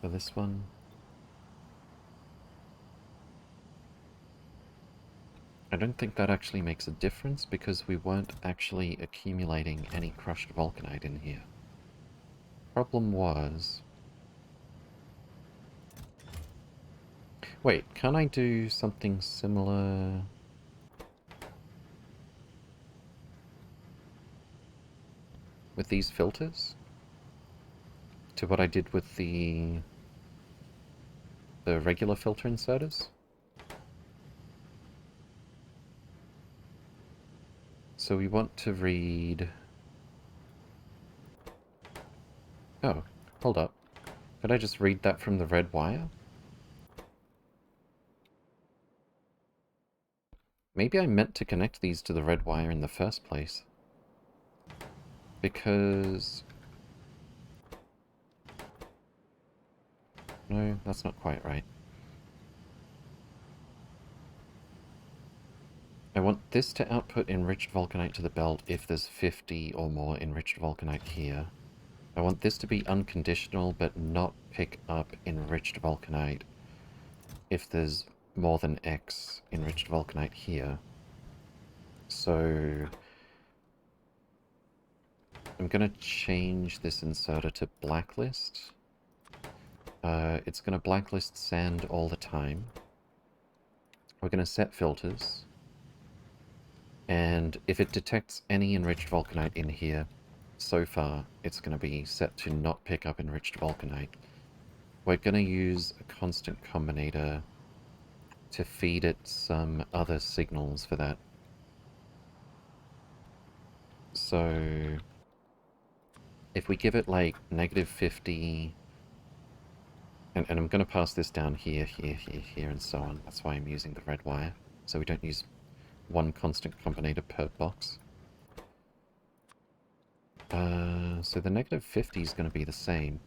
S1: for this one. I don't think that actually makes a difference because we weren't actually accumulating any crushed vulcanite in here. Problem was... Wait, can't I do something similar... with these filters? To what I did with the regular filter inserters? So we want to read... Oh, hold up. Could I just read that from the red wire? Maybe I meant to connect these to the red wire in the first place. Because... No, that's not quite right. I want this to output enriched vulcanite to the belt if there's 50 or more enriched vulcanite here. I want this to be unconditional but not pick up enriched vulcanite if there's more than X enriched vulcanite here. So I'm going to change this inserter to blacklist. It's going to blacklist sand all the time. We're going to set filters. And if it detects any enriched vulcanite in here, so far, it's going to be set to not pick up enriched vulcanite. We're going to use a constant combinator to feed it some other signals for that. So if we give it like -50, and I'm going to pass this down here, here, here, here, and so on. That's why I'm using the red wire, so we don't use one constant combinator per box. So the -50 is going to be the same.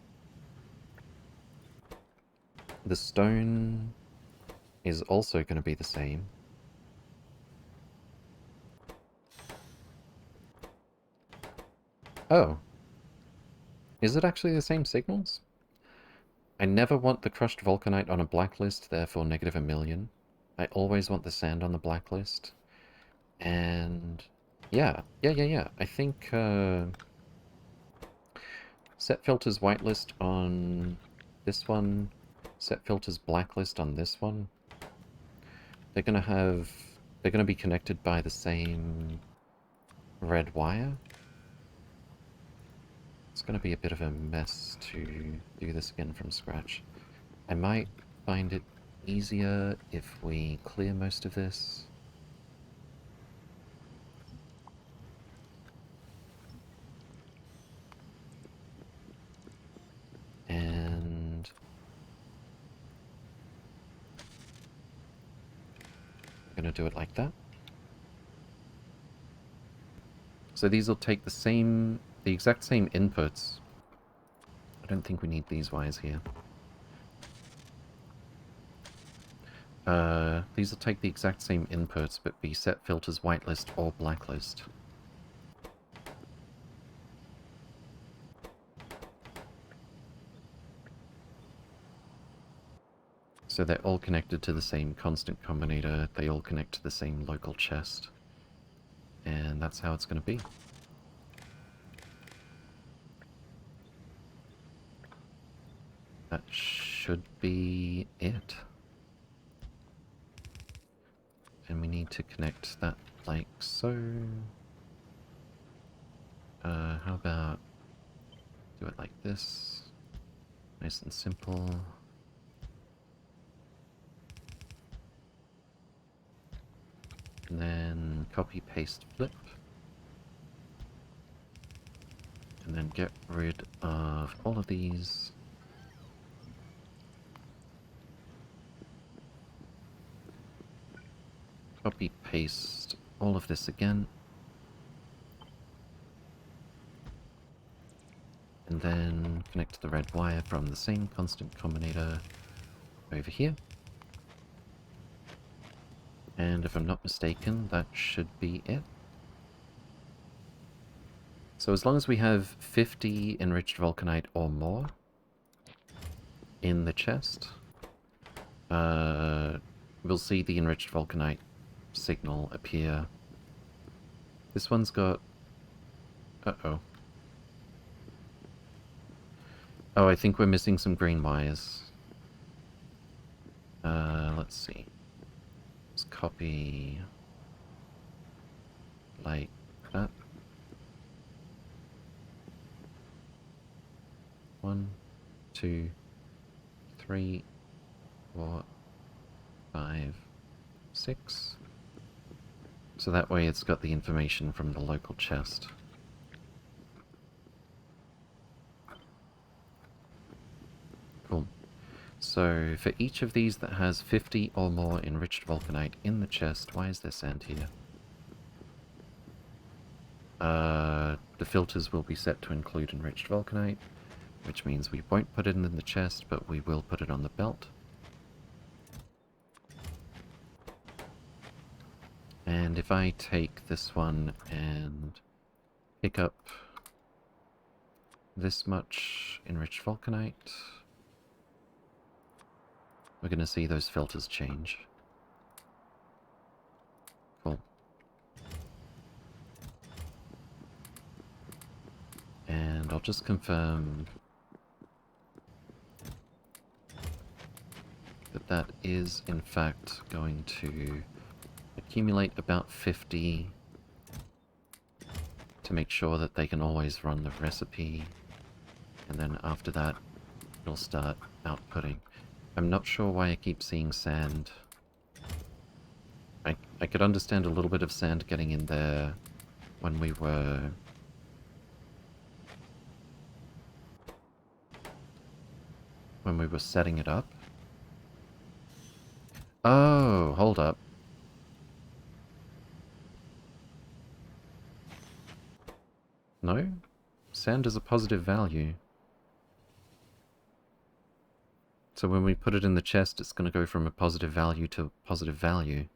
S1: The stone is also going to be the same. Oh. Is it actually the same signals? I never want the crushed vulcanite on a blacklist, therefore -1,000,000. I always want the sand on the blacklist. And... yeah. I think, set filters whitelist on this one. Set filters blacklist on this one. They're gonna be connected by the same red wire. going to be a bit of a mess to do this again from scratch. I might find it easier if we clear most of this. And I'm going to do it like that. So these will take the exact same inputs. I don't think we need these wires here. These will take the exact same inputs, but be set filters whitelist or blacklist. So they're all connected to the same constant combinator, they all connect to the same local chest. And that's how it's going to be. That should be it. And we need to connect that like so. How about do it like this? Nice and simple. And then copy, paste, flip. And then get rid of all of these. Copy, paste all of this again. And then connect the red wire from the same constant combinator over here. And if I'm not mistaken, that should be it. So as long as we have 50 enriched vulcanite or more in the chest, we'll see the enriched vulcanite signal appear. This one's got... Uh-oh. Oh, I think we're missing some green wires. Let's see. Let's copy... like that. 1, 2, 3, 4, 5, 6. So that way it's got the information from the local chest. Cool. So for each of these that has 50 or more enriched vulcanite in the chest, why is there sand here? The filters will be set to include enriched vulcanite, which means we won't put it in the chest, but we will put it on the belt. And if I take this one and pick up this much enriched vulcanite, we're going to see those filters change. Cool. And I'll just confirm that that is in fact going to accumulate about 50 to make sure that they can always run the recipe, and then after that it'll start outputting. I'm not sure why I keep seeing sand. I could understand a little bit of sand getting in there when we were setting it up. Oh, hold up. No? Sand is a positive value. So when we put it in the chest, it's going to go from a positive value to a positive value.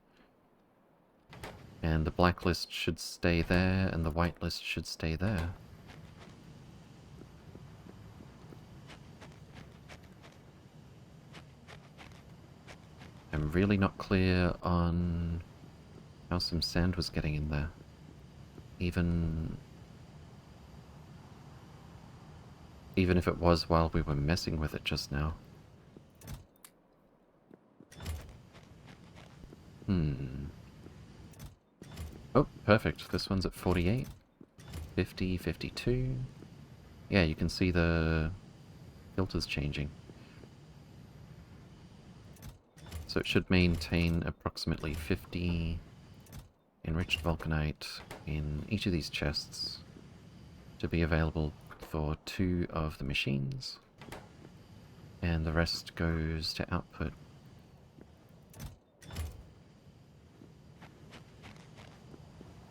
S1: And the blacklist should stay there, and the whitelist should stay there. I'm really not clear on how some sand was getting in there. Even if it was while we were messing with it just now. Oh, perfect. This one's at 48. 50, 52. Yeah, you can see the filters changing. So it should maintain approximately 50 enriched vulcanite in each of these chests to be available for 2 of the machines, and the rest goes to output.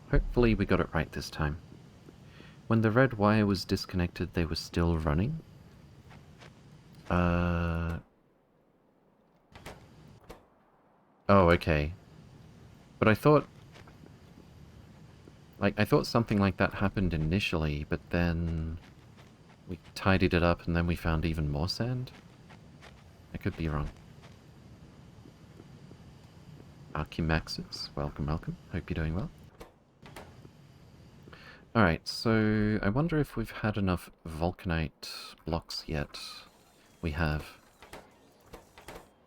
S1: Hopefully we got it right this time. When the red wire was disconnected, they were still running. Oh, okay. But I thought... I thought something like that happened initially, but then we tidied it up and then we found even more sand? I could be wrong. Archimaxis, welcome, welcome. Hope you're doing well. Alright, so I wonder if we've had enough vulcanite blocks yet. We have.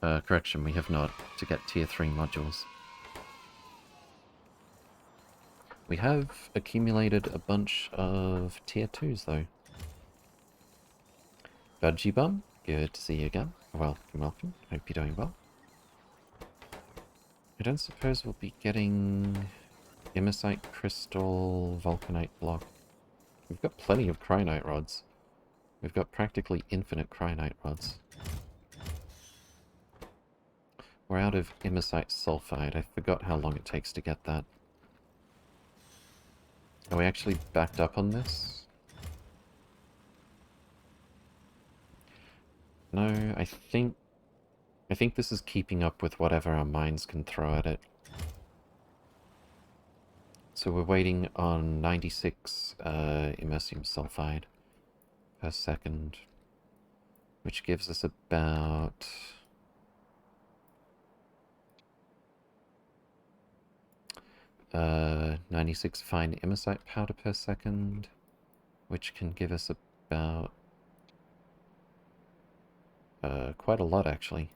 S1: Correction, we have not, to get tier 3 modules. We have accumulated a bunch of tier 2s though. Budgie Bum, good to see you again. Welcome, welcome. Hope you're doing well. I don't suppose we'll be getting Imersite Crystal Vulcanite Block. We've got plenty of Cryonite rods. We've got practically infinite Cryonite rods. We're out of Imersite Sulfide. I forgot how long it takes to get that. Are we actually backed up on this? No, I think this is keeping up with whatever our mines can throw at it. So we're waiting on 96 immersium sulfide per second, which gives us about 96 fine imersite powder per second, which can give us about quite a lot actually.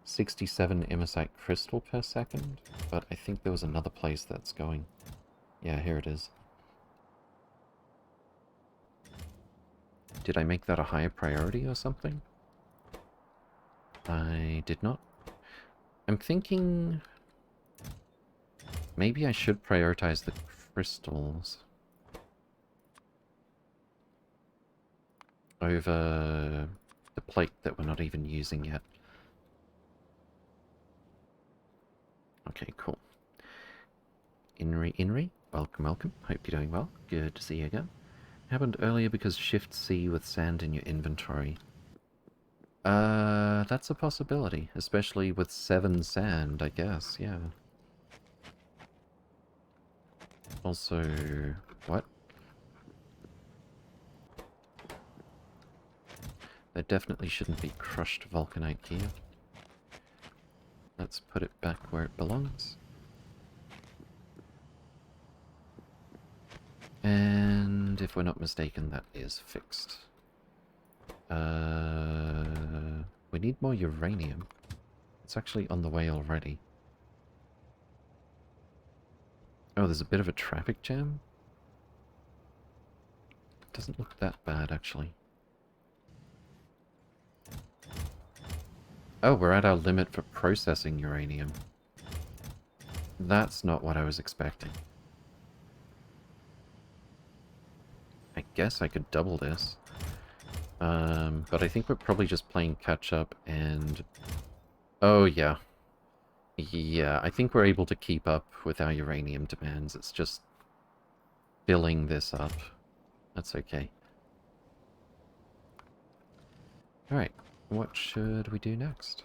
S1: 67 imersite crystal per second, but I think there was another place that's going. Yeah, here it is. Did I make that a higher priority or something? I did not. I'm thinking maybe I should prioritize the crystals over the plate that we're not even using yet. Okay, cool. Inri, welcome, welcome. Hope you're doing well. Good to see you again. Happened earlier because Shift C with sand in your inventory. That's a possibility, especially with 7 sand, I guess, yeah. Also, what? There definitely shouldn't be crushed vulcanite here. Let's put it back where it belongs. And if we're not mistaken, that is fixed. We need more uranium. It's actually on the way already. Oh, there's a bit of a traffic jam? Doesn't look that bad, actually. Oh, we're at our limit for processing uranium. That's not what I was expecting. I guess I could double this. But I think we're probably just playing catch-up and... Oh, yeah. Yeah, I think we're able to keep up with our uranium demands. It's just filling this up. That's okay. Alright, what should we do next?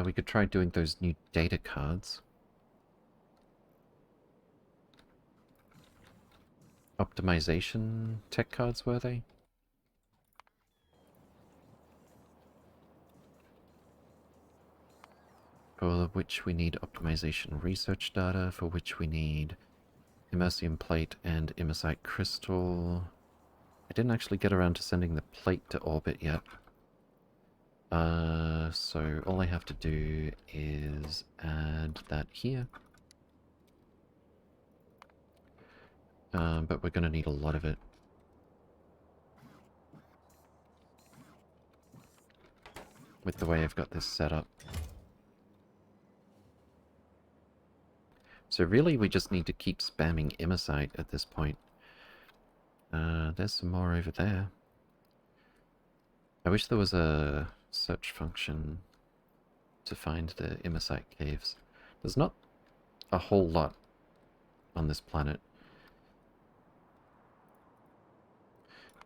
S1: We could try doing those new data cards. Optimization tech cards, were they? For which we need optimization research data, for which we need immersium plate and immersite crystal. I didn't actually get around to sending the plate to orbit yet. So all I have to do is add that here. But we're going to need a lot of it. With the way I've got this set up. So really we just need to keep spamming Immersite at this point. There's some more over there. I wish there was a search function to find the Immersite caves. There's not a whole lot on this planet.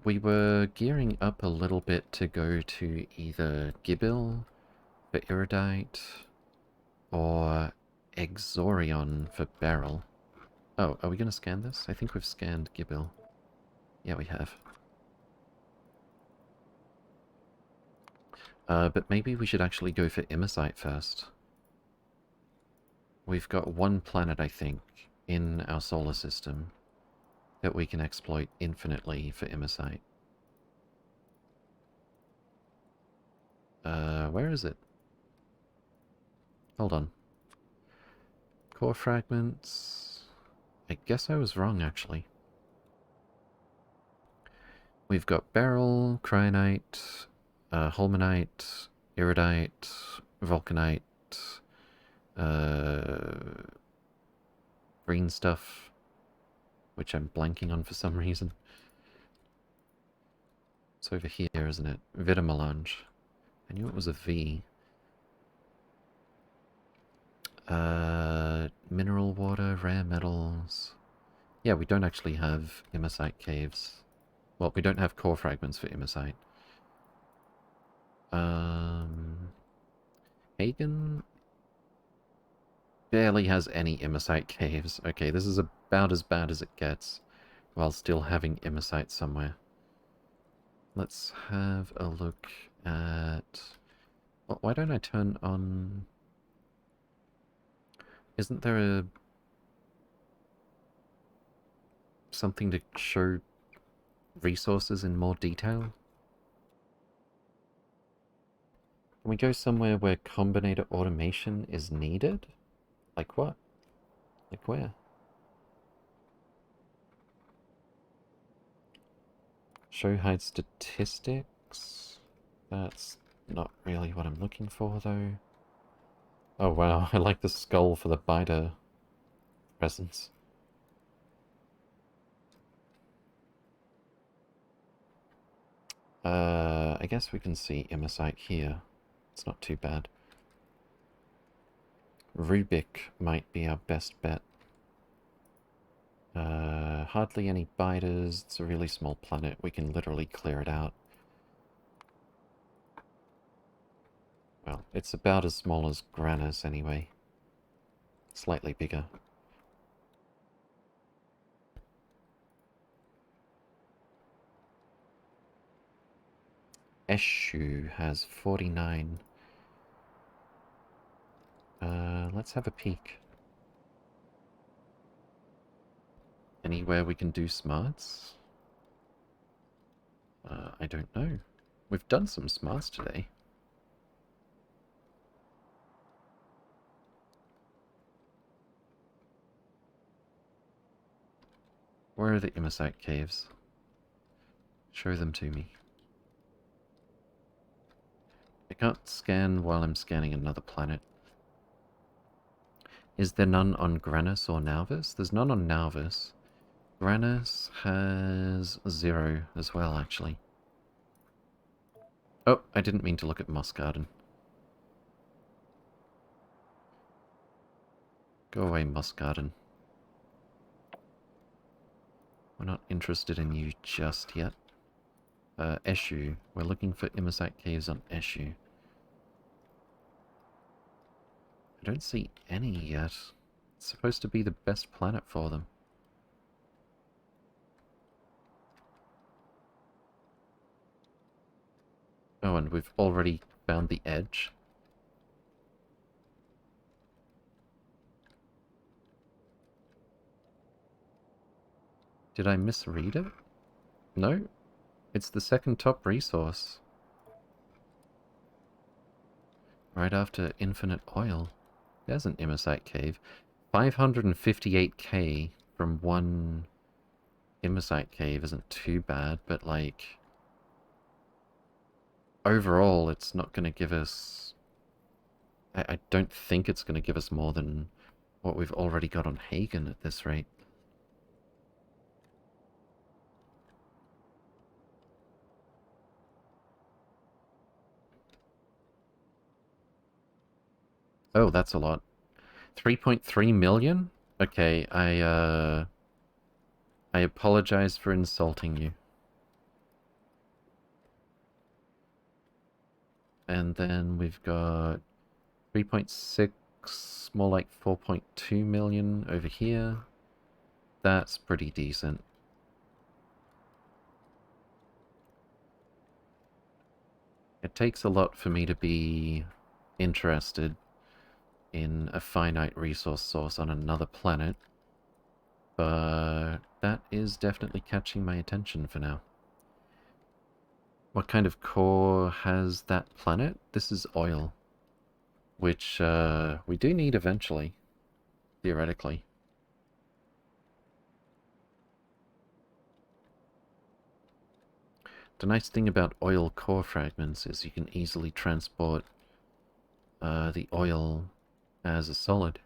S1: We were gearing up a little bit to go to either Gibil for Iridite or Exorion for Beryl. Oh, are we going to scan this? I think we've scanned Gibil. Yeah, we have. But maybe we should actually go for Immersite first. We've got one planet, I think, in our solar system that we can exploit infinitely for Immersite. Where is it? Hold on. Core fragments. I guess I was wrong, actually. We've got Beryl, Cryonite, Holmanite, Iridite, Vulcanite, green stuff, which I'm blanking on for some reason. It's over here, isn't it? Vitamelange. I knew it was a V. Mineral water, rare metals. Yeah, we don't actually have Immersite caves. Well, we don't have core fragments for Immersite. Hagen barely has any Immersite caves. Okay, this is about as bad as it gets, while still having Immersite somewhere. Let's have a look at... Well, why don't I turn on... Isn't there a... something to show resources in more detail? Can we go somewhere where combinator automation is needed? Like what? Like where? Show hide statistics? That's not really what I'm looking for, though. Oh wow, I like the skull for the biter presence. I guess we can see Immersite here. It's not too bad. Rubik might be our best bet. Hardly any biters. It's a really small planet. We can literally clear it out. Well, it's about as small as Granus anyway. Slightly bigger. Eshu has 49. Let's have a peek. Anywhere we can do smarts? I don't know. We've done some smarts today. Where are the Immersite caves? Show them to me. I can't scan while I'm scanning another planet. Is there none on Granus or Nauvis? There's none on Nauvis. Granus has 0 as well, actually. Oh, I didn't mean to look at Moss Garden. Go away, Moss Garden. We're not interested in you just yet. Eshu. We're looking for Immersite caves on Eshu. I don't see any yet. It's supposed to be the best planet for them. Oh, and we've already found the edge. Did I misread it? No. It's the second top resource. Right after infinite oil. There's an Imersite cave. 558k from one Imersite cave isn't too bad, but like... overall, it's not going to give us... I don't think it's going to give us more than what we've already got on Hagen at this rate. Oh, that's a lot. 3.3 million? Okay, I apologize for insulting you. And then we've got 3.6, more like 4.2 million over here. That's pretty decent. It takes a lot for me to be interested in a finite resource source on another planet, but that is definitely catching my attention for now. What kind of core has that planet? This is oil, which we do need eventually, theoretically. The nice thing about oil core fragments is you can easily transport the oil as a solid.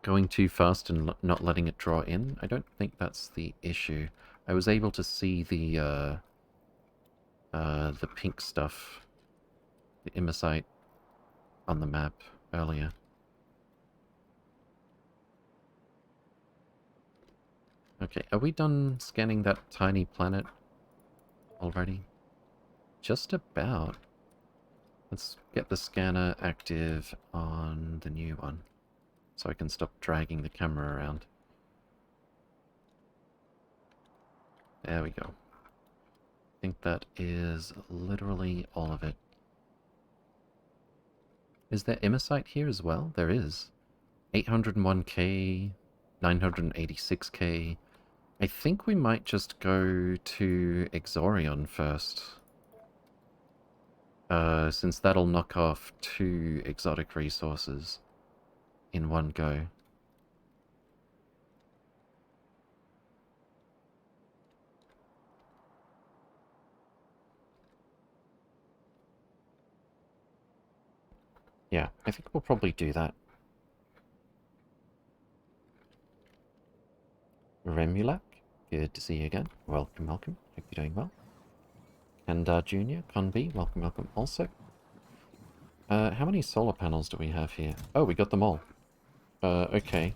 S1: Going too fast and not letting it draw in? I don't think that's the issue. I was able to see the pink stuff, the imersite, on the map earlier. Okay, are we done scanning that tiny planet already? Just about. Let's get the scanner active on the new one, so I can stop dragging the camera around. There we go. I think that is literally all of it. Is there imersite here as well? There is. 801k, 986k. I think we might just go to Exorion first. Since that'll knock off 2 exotic resources in one go. Yeah, I think we'll probably do that. Remulac, good to see you again. Welcome, welcome. Hope you're doing well. Kandar Jr., Conby, welcome, welcome also. How many solar panels do we have here? Oh, we got them all. Okay.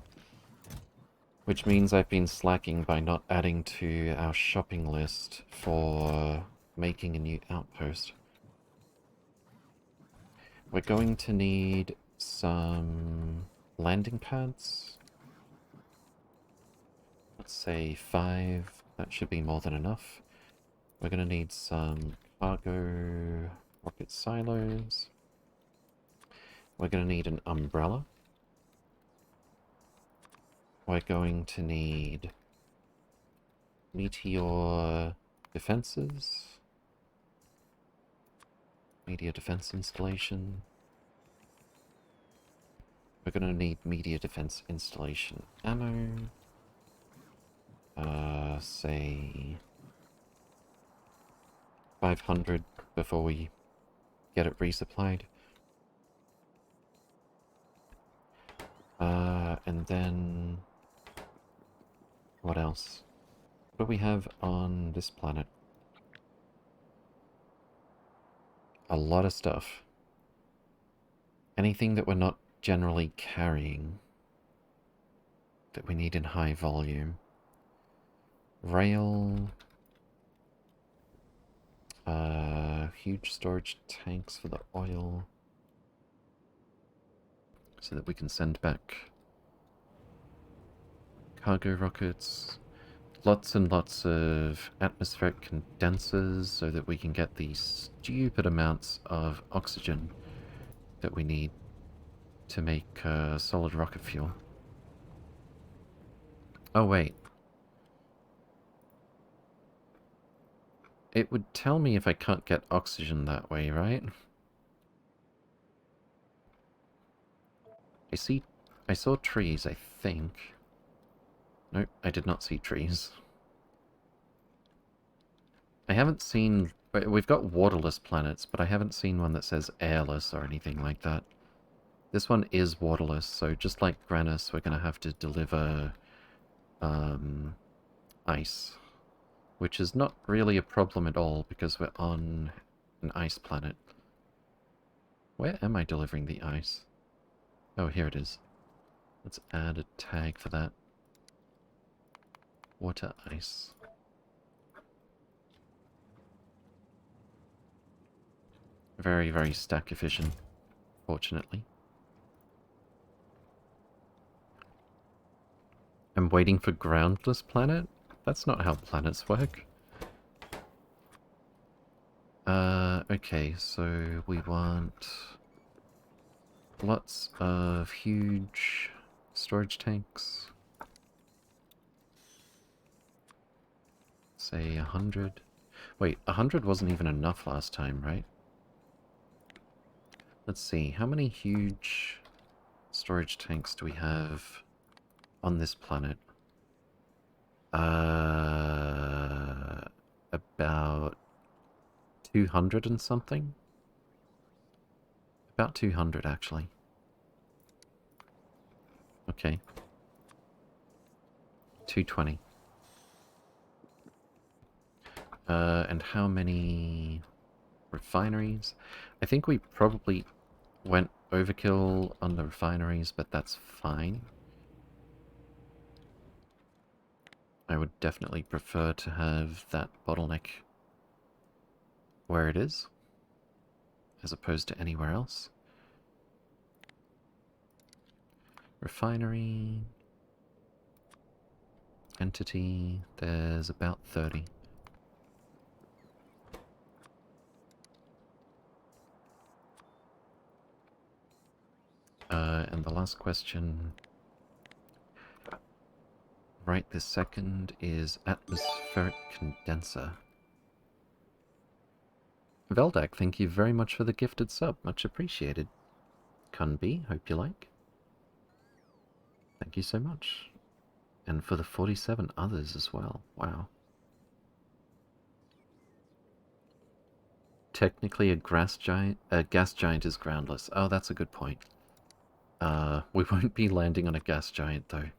S1: Which means I've been slacking by not adding to our shopping list for making a new outpost. We're going to need some landing pads. Let's say 5. That should be more than enough. We're going to need some cargo rocket silos. We're going to need an umbrella. We're going to need meteor defenses. Meteor defense installation. We're going to need meteor defense installation ammo. Say 500 before we get it resupplied. And then what else? What do we have on this planet? A lot of stuff. Anything that we're not generally carrying that we need in high volume. Rail. Huge storage tanks for the oil. So that we can send back cargo rockets. Lots and lots of atmospheric condensers so that we can get these stupid amounts of oxygen that we need to make solid rocket fuel. Oh wait. It would tell me if I can't get oxygen that way, right? I saw trees, I think. Nope, I did not see trees. I haven't seen... We've got waterless planets, but I haven't seen one that says airless or anything like that. This one is waterless, so just like Granus, we're going to have to deliver ice. Which is not really a problem at all, because we're on an ice planet. Where am I delivering the ice? Oh, here it is. Let's add a tag for that. Water ice. Very, very stack efficient, fortunately. I'm waiting for groundless planet? That's not how planets work. Okay, so we want lots of huge storage tanks. Say 100. Wait, 100 wasn't even enough last time, right? Let's see, how many huge storage tanks do we have on this planet? About 200 and something? About 200, actually. Okay. 220. And how many refineries? I think we probably went overkill on the refineries, but that's fine. I would definitely prefer to have that bottleneck where it is, as opposed to anywhere else. Refinery... Entity... There's about 30. And the last question... right this second is atmospheric condenser. Veldak, thank you very much for the gifted sub. Much appreciated. Kunbi, hope you like. Thank you so much. And for the 47 others as well. Wow. Technically a gas giant is groundless. Oh, that's a good point. We won't be landing on a gas giant though.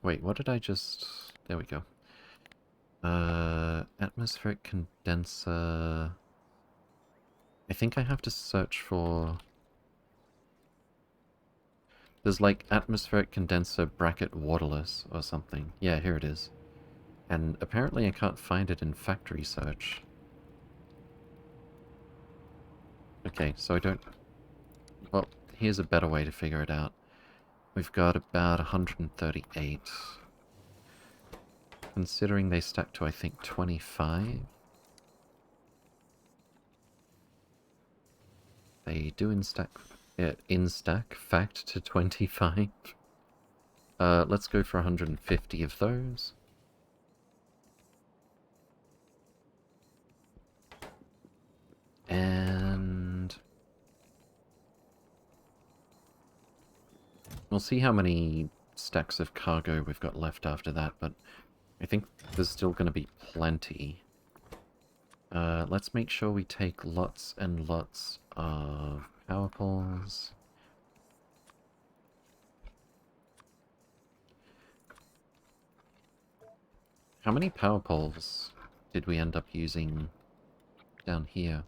S1: Wait, what did I just... There we go. Atmospheric condenser... I think I have to search for... There's like atmospheric condenser bracket waterless or something. Yeah, here it is. And apparently I can't find it in factory search. Okay, so I don't... Well, here's a better way to figure it out. We've got about 138. Considering they stack to, I think, 25. They do in-stack fact to 25. Let's go for 150 of those. And... we'll see how many stacks of cargo we've got left after that, but I think there's still going to be plenty. Let's make sure we take lots and lots of power poles. How many power poles did we end up using down here?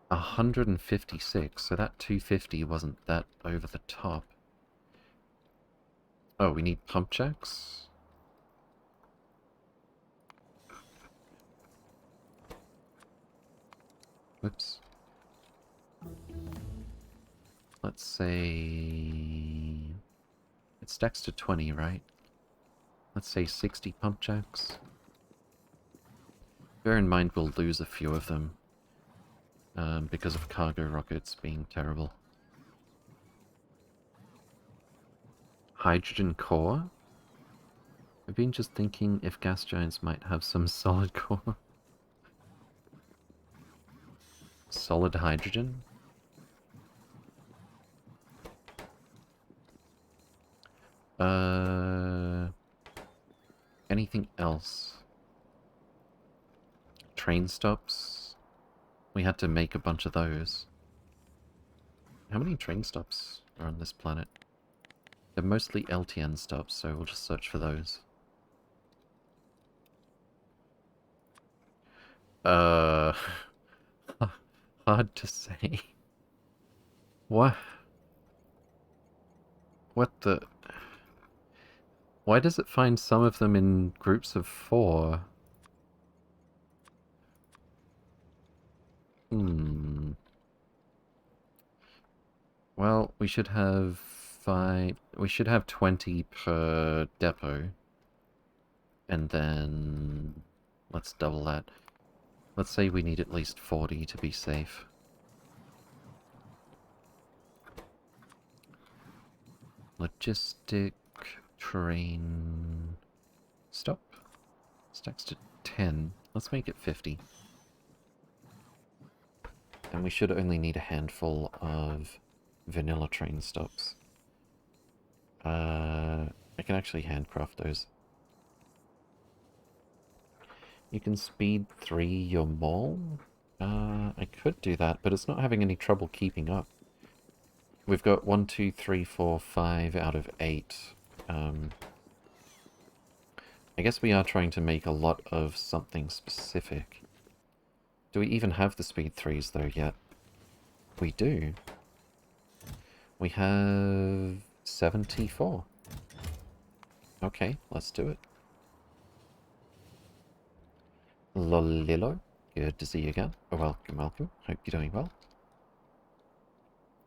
S1: 156, so that 250 wasn't that over the top. Oh, we need pump jacks? Whoops. Let's say... it stacks to 20, right? Let's say 60 pump jacks. Bear in mind we'll lose a few of them. Because of cargo rockets being terrible. Hydrogen core? I've been just thinking if gas giants might have some solid core. Solid hydrogen? Anything else? Train stops? We had to make a bunch of those. How many train stops are on this planet? They're mostly LTN stops, so we'll just search for those. Uh... Hard to say. What? What the... Why does it find some of them in groups of 4? Hmm... Well, we should have 5... We should have 20 per depot. And then... Let's double that. Let's say we need at least 40 to be safe. Logistic train... Stop. Stacks to 10. Let's make it 50. And we should only need a handful of vanilla train stops. I can actually handcraft those. You can speed 3 your mall? I could do that, but it's not having any trouble keeping up. We've got 1, 2, 3, 4, 5 out of 8. I guess we are trying to make a lot of something specific. Do we even have the speed 3s though yet? We do. We have 74. Okay, let's do it. Lolilo, good to see you again. Oh, welcome, welcome. Hope you're doing well.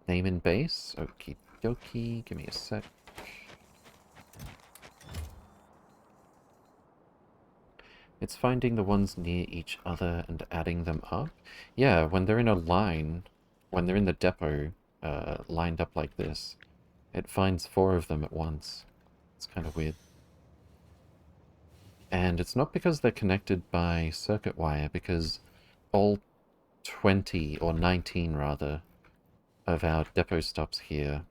S1: Name and base. Okie dokie. Give me a sec. It's finding the ones near each other and adding them up. Yeah, when they're in a line, when they're in the depot, lined up like this, it finds 4 of them at once. It's kind of weird. And it's not because they're connected by circuit wire, because all 20, or 19 rather, of our depot stops here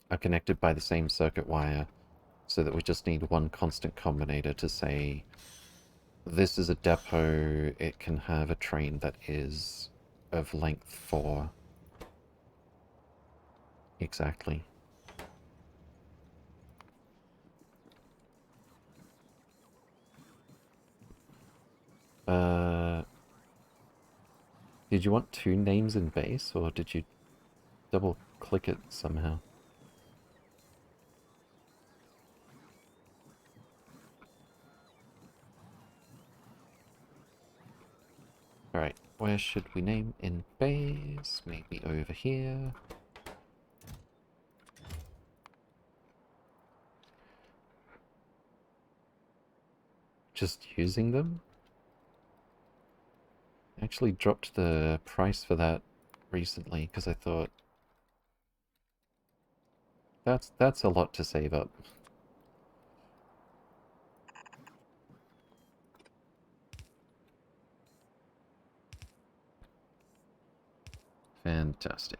S1: are connected by the same circuit wire, so that we just need one constant combinator to say, this is a depot, it can have a train that is of length 4. Exactly. Did you want 2 names in base, or did you double click it somehow? Alright, where should we name in base? Maybe over here. Just using them? I actually dropped the price for that recently, because I thought that's a lot to save up. Fantastic.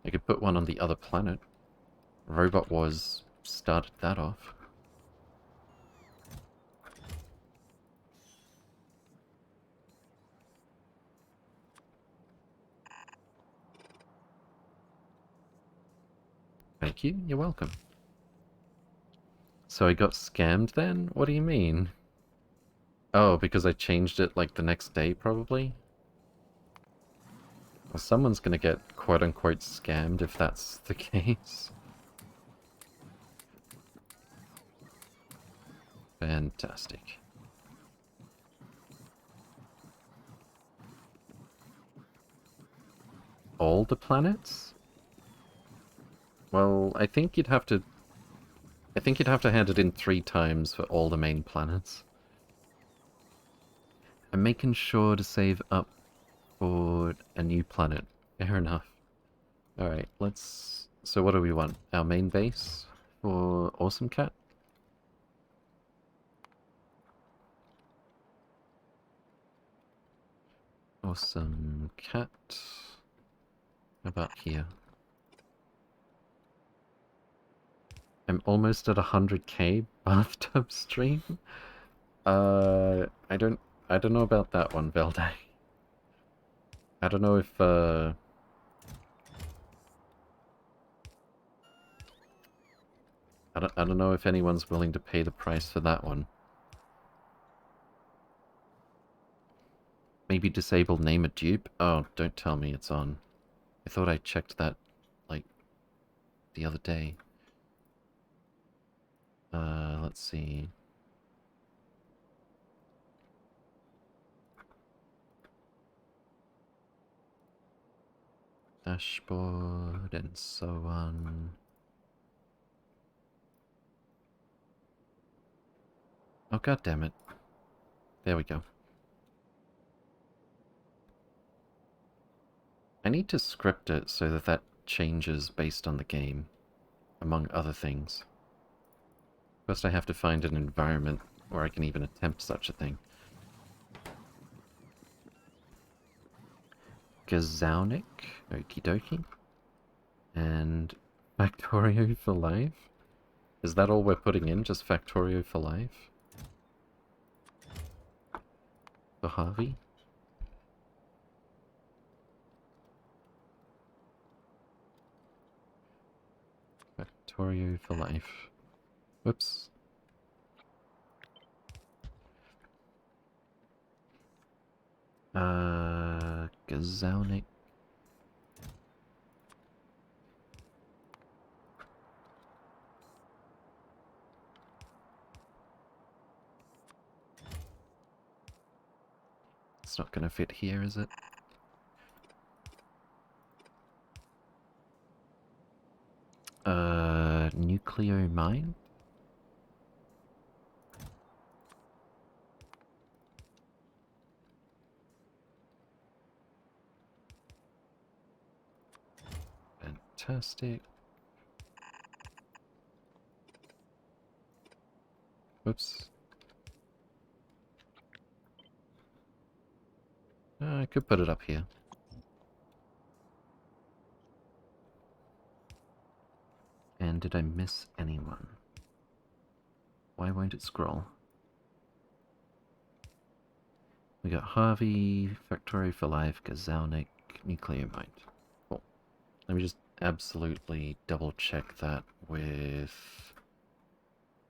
S1: I could put one on the other planet. Robot Wars started that off. Thank you, you're welcome. So I got scammed then? What do you mean? Oh, because I changed it like the next day, probably? Well, someone's gonna get quote-unquote scammed if that's the case. Fantastic. All the planets? Well, I think you'd have to hand it in 3 times for all the main planets. I'm making sure to save up for a new planet. Fair enough. Alright, let's... So what do we want? Our main base for Awesome Cat? Awesome cat. How about here? I'm almost at 100k bathtub stream. I don't know about that one, Velde. I don't know if I don't know if anyone's willing to pay the price for that one. Maybe disable name a dupe? Oh, don't tell me it's on. I thought I checked that, like, the other day. Let's see. Dashboard and so on. Oh, god damn it. There we go. I need to script it so that that changes based on the game, among other things. First I have to find an environment where I can even attempt such a thing. Gazaunik, okie dokie. And Factorio for life? Is that all we're putting in? Just Factorio for life? For Harvey? Factorio for life. Whoops. Gazaunik. It's not gonna fit here, is it? Nucleo mine? Fantastic. Whoops. I could put it up here. And did I miss anyone? Why won't it scroll? We got Harvey, Factorio for life, Gazaunik, Nuclear Mind. Cool. Let me just absolutely double check that with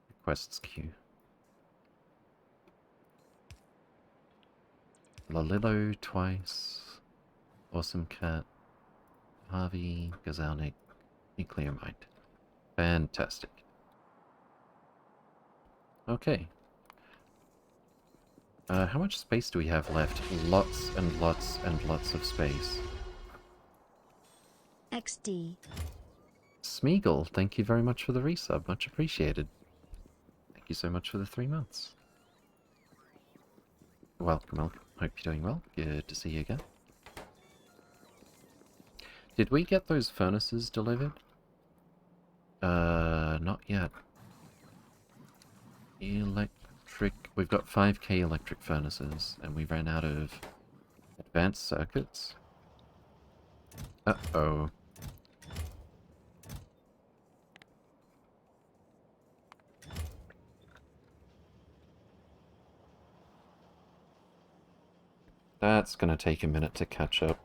S1: requests queue. Lalillo twice. Awesome Cat. Harvey, Gazaunik, Nuclear Mind. Fantastic. Okay. How much space do we have left? Lots and lots and lots of space.
S2: XD.
S1: Smeagol, thank you very much for the resub. Much appreciated. Thank you so much for the 3 months. Welcome, welcome. Hope you're doing well. Good to see you again. Did we get those furnaces delivered? Not yet. Electric... We've got 5k electric furnaces, and we ran out of advanced circuits. Uh-oh. That's gonna take a minute to catch up.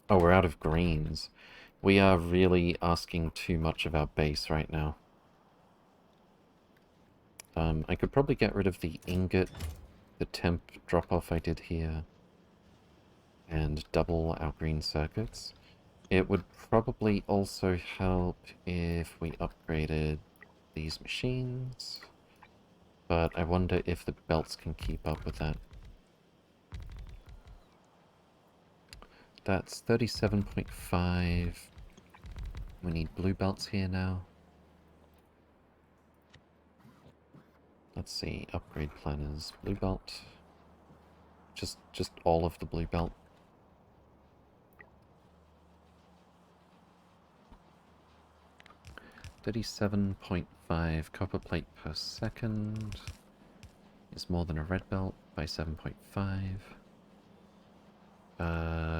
S1: Oh, we're out of greens. We are really asking too much of our base right now. I could probably get rid of the ingot, the temp drop-off I did here, and double our green circuits. It would probably also help if we upgraded these machines, but I wonder if the belts can keep up with that. That's 37.5. We need blue belts here now. Let's see, upgrade planners, blue belt. Just all of the blue belt. $37.5 copper plate per second is more than a red belt by 7.5.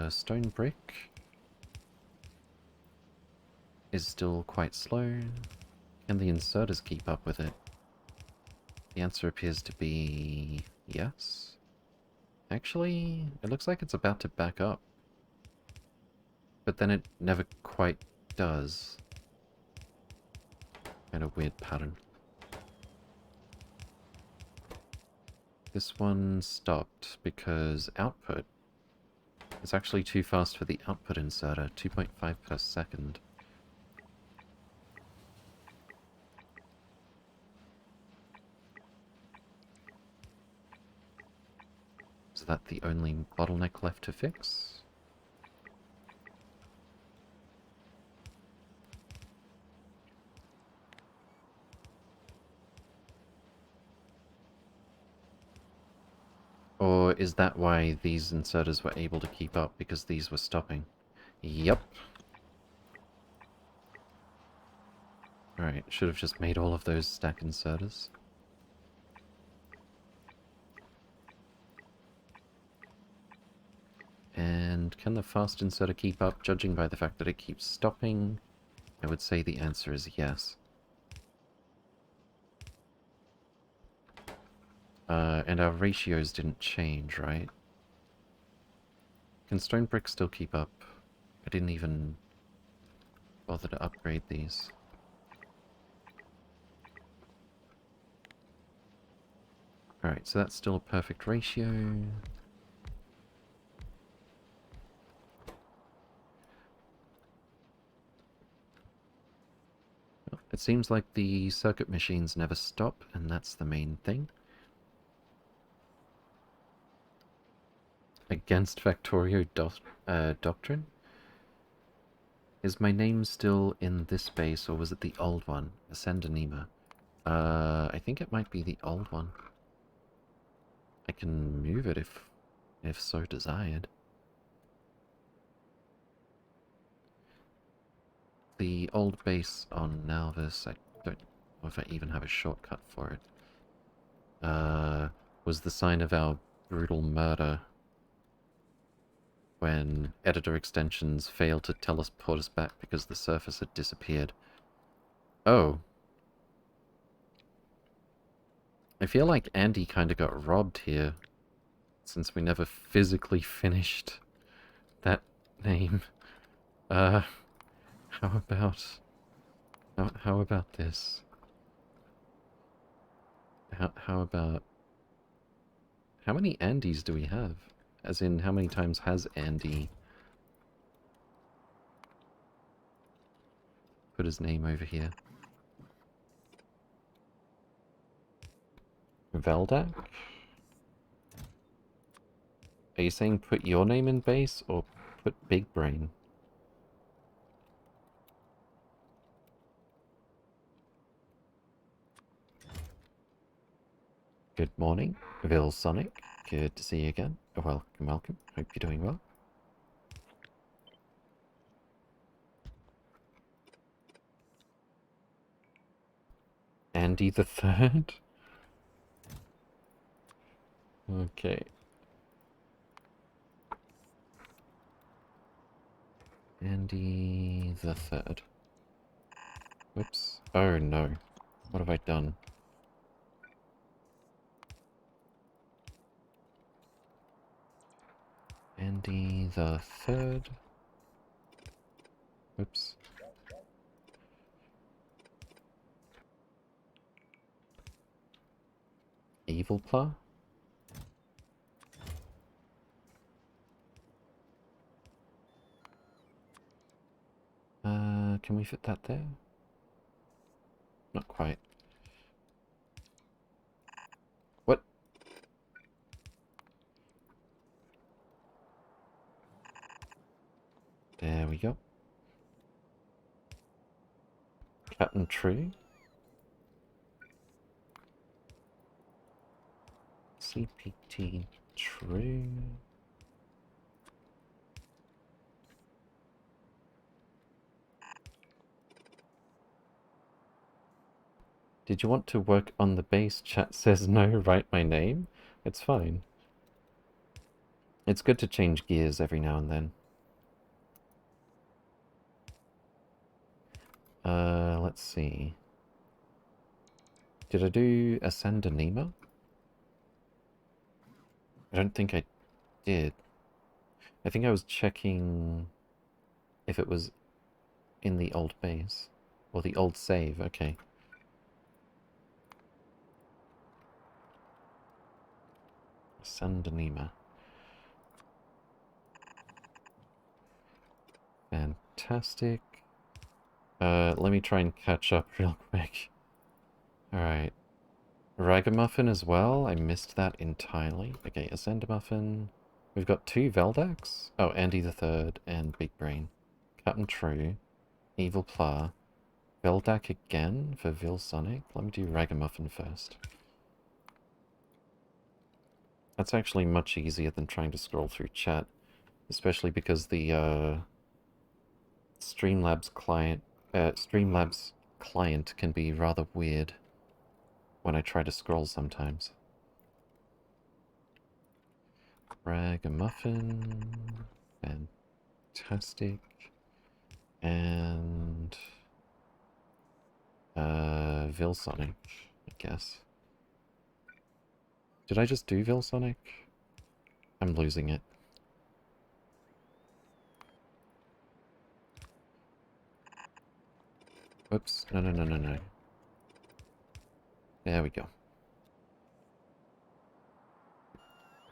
S1: Stone brick is still quite slow. Can the inserters keep up with it? The answer appears to be yes. Actually, it looks like it's about to back up. But then it never quite does. Kind of weird pattern. This one stopped because output is actually too fast for the output inserter, 2.5 per second. Is that the only bottleneck left to fix? Or is that why these inserters were able to keep up, because these were stopping? Yep. Alright, should have just made all of those stack inserters. And can the fast inserter keep up, judging by the fact that it keeps stopping? I would say the answer is yes. And our ratios didn't change, right? Can stone brick still keep up? I didn't even bother to upgrade these. Alright, so that's still a perfect ratio. Well, it seems like the circuit machines never stop, and that's the main thing. Against Factorio doctrine? Is my name still in this base, or was it the old one? Ascend Anima. I think it might be the old one. I can move it if so desired. The old base on Nalvis, I don't know if I even have a shortcut for it, was the sign of our brutal murder when editor extensions failed to teleport us back because the surface had disappeared. Oh. I feel like Andy kind of got robbed here, since we never physically finished that name. How about... How about this? How about... How many Andys do we have? As in, how many times has Andy put his name over here? Veldak? Are you saying put your name in base, or put Big Brain? Good morning, Vil Sonic. Good to see you again. Welcome, welcome. Hope you're doing well. Andy the Third? Okay. Andy the Third. Whoops. Oh no. What have I done? Andy the Third. Whoops. Evil Pla? Can we fit that there? Not quite. What? There we go. Captain True. CPT True. Did you want to work on the base? Chat says no, write my name. It's fine. It's good to change gears every now and then. Let's see. Did I do Ascend Anima? I don't think I did. I think I was checking if it was in the old base. Or the old save, okay. Ascend Anima. Fantastic. Let me try and catch up real quick. Alright. Ragamuffin as well? I missed that entirely. Okay, Ascend Muffin. We've got 2 Veldacs. Oh, Andy the Third and Big Brain. Captain True. Evil Pla. Veldac again for Vilsonic. Let me do Ragamuffin first. That's actually much easier than trying to scroll through chat. Especially because the Streamlabs client can be rather weird when I try to scroll sometimes. Ragamuffin. Fantastic. And Vilsonic, I guess. Did I just do Vilsonic? I'm losing it. Oops. No, no, no, no, no. There we go.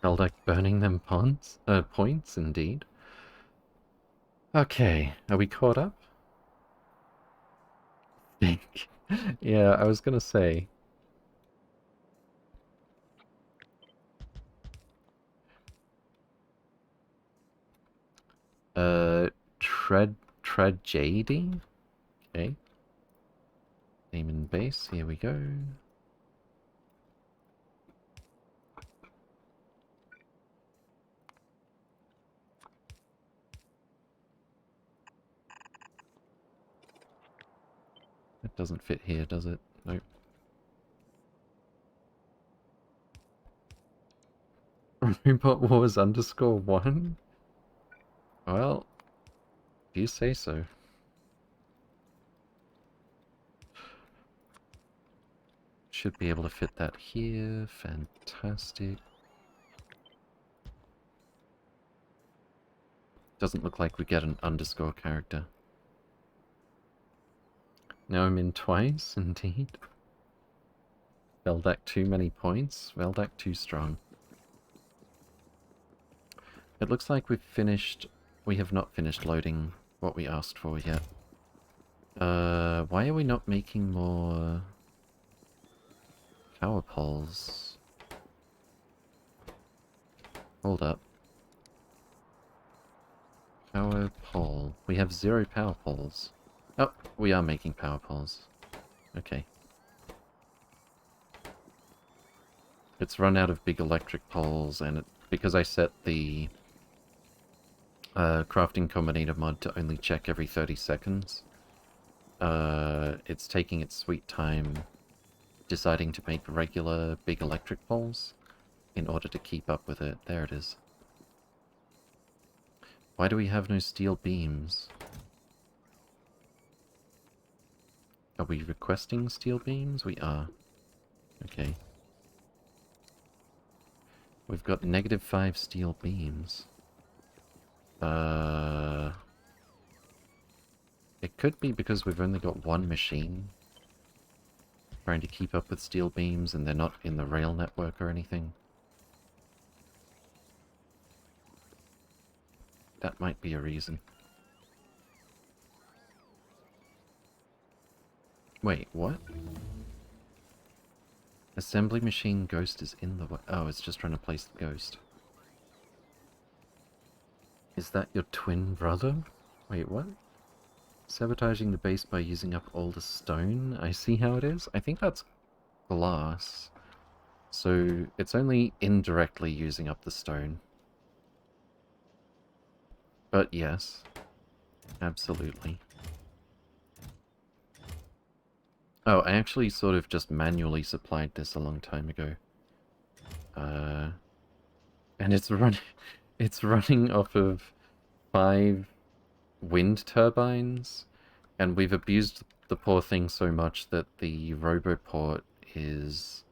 S1: Veldak burning them points, indeed. Okay, are we caught up? Think. Yeah, I was gonna say. Tragedy? Okay. Name and base, here we go. It doesn't fit here, does it? Nope. Robot Wars _1? Well, if you say so. Should be able to fit that here. Fantastic. Doesn't look like we get an underscore character. Now I'm in twice, indeed. Veldak too many points. Veldak too strong. It looks like we've finished... We have not finished loading what we asked for yet. Why are we not making more... power poles? Hold up. Power pole. We have 0 power poles. Oh, we are making power poles. Okay. It's run out of big electric poles, and because I set the crafting combinator mod to only check every 30 seconds, it's taking its sweet time deciding to make regular big electric poles in order to keep up with it. There it is. Why do we have no steel beams? Are we requesting steel beams? We are. Okay. We've got -5 steel beams. It could be because we've only got one machine trying to keep up with steel beams and they're not in the rail network or anything. That might be a reason. Wait, what? Assembly machine ghost is in the way. Oh, it's just trying to place the ghost. Is that your twin brother? Wait, what? Sabotaging the base by using up all the stone? I see how it is. I think that's glass. So it's only indirectly using up the stone. But yes, absolutely. Oh, I actually sort of just manually supplied this a long time ago. And it's running... It's running off of 5 wind turbines, and we've abused the poor thing so much that the roboport is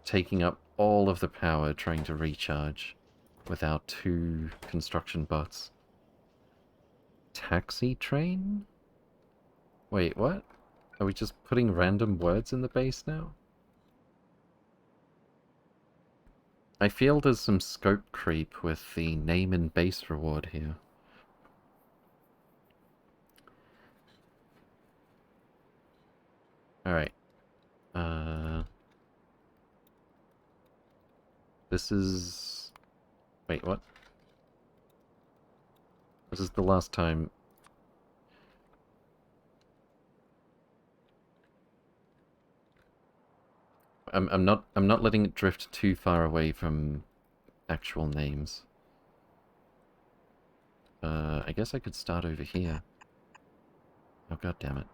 S1: taking up all of the power trying to recharge with our 2 construction bots. Taxi train? Wait, what? Are we just putting random words in the base now? I feel there's some scope creep with the name and base reward here. Alright. This is... Wait, what? This is the last time... I'm not letting it drift too far away from actual names. I guess I could start over here. Oh, god damn it.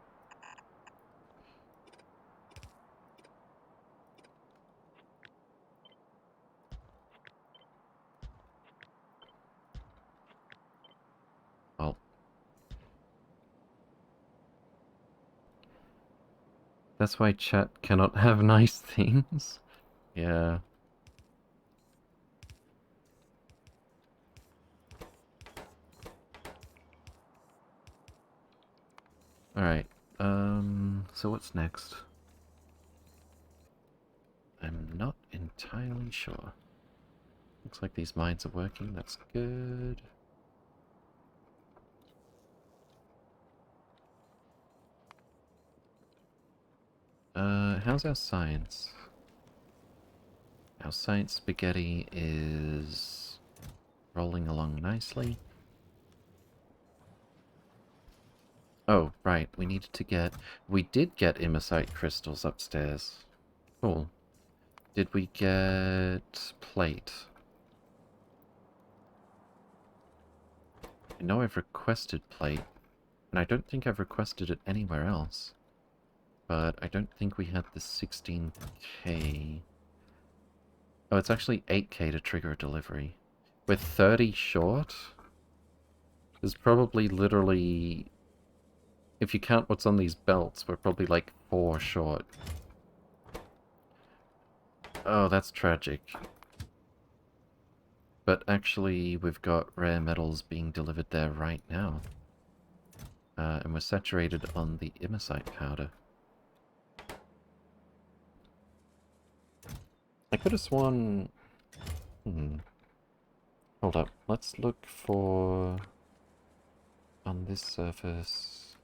S1: Oh. That's why chat cannot have nice things. Yeah. Alright. So what's next? I'm not entirely sure. Looks like these mines are working, that's good. How's our science? Our science spaghetti is rolling along nicely. Oh, right, we needed to get... We did get imersite crystals upstairs. Cool. Did we get plate? I know I've requested plate, and I don't think I've requested it anywhere else. But I don't think we had the 16k. Oh, it's actually 8k to trigger a delivery. We're 30 short? There's probably literally... If you count what's on these belts, we're probably like 4 short. Oh, that's tragic. But actually, we've got rare metals being delivered there right now. And we're saturated on the imersite powder. I could have sworn... Hold up. Let's look for... On this surface...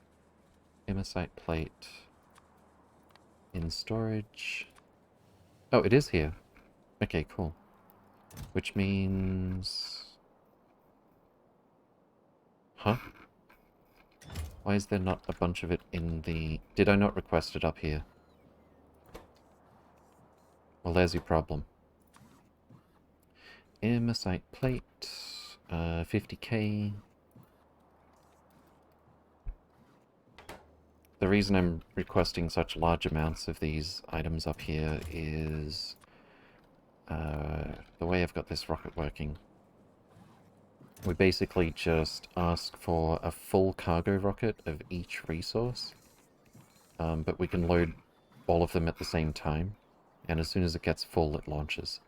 S1: Imersite plate... In storage... Oh, it is here. Okay, cool. Which means... Huh? Why is there not a bunch of it in the... Did I not request it up here? Well, there's your problem. Imersite plate... 50k... The reason I'm requesting such large amounts of these items up here is... the way I've got this rocket working. We basically just ask for a full cargo rocket of each resource, but we can load all of them at the same time, and as soon as it gets full, it launches.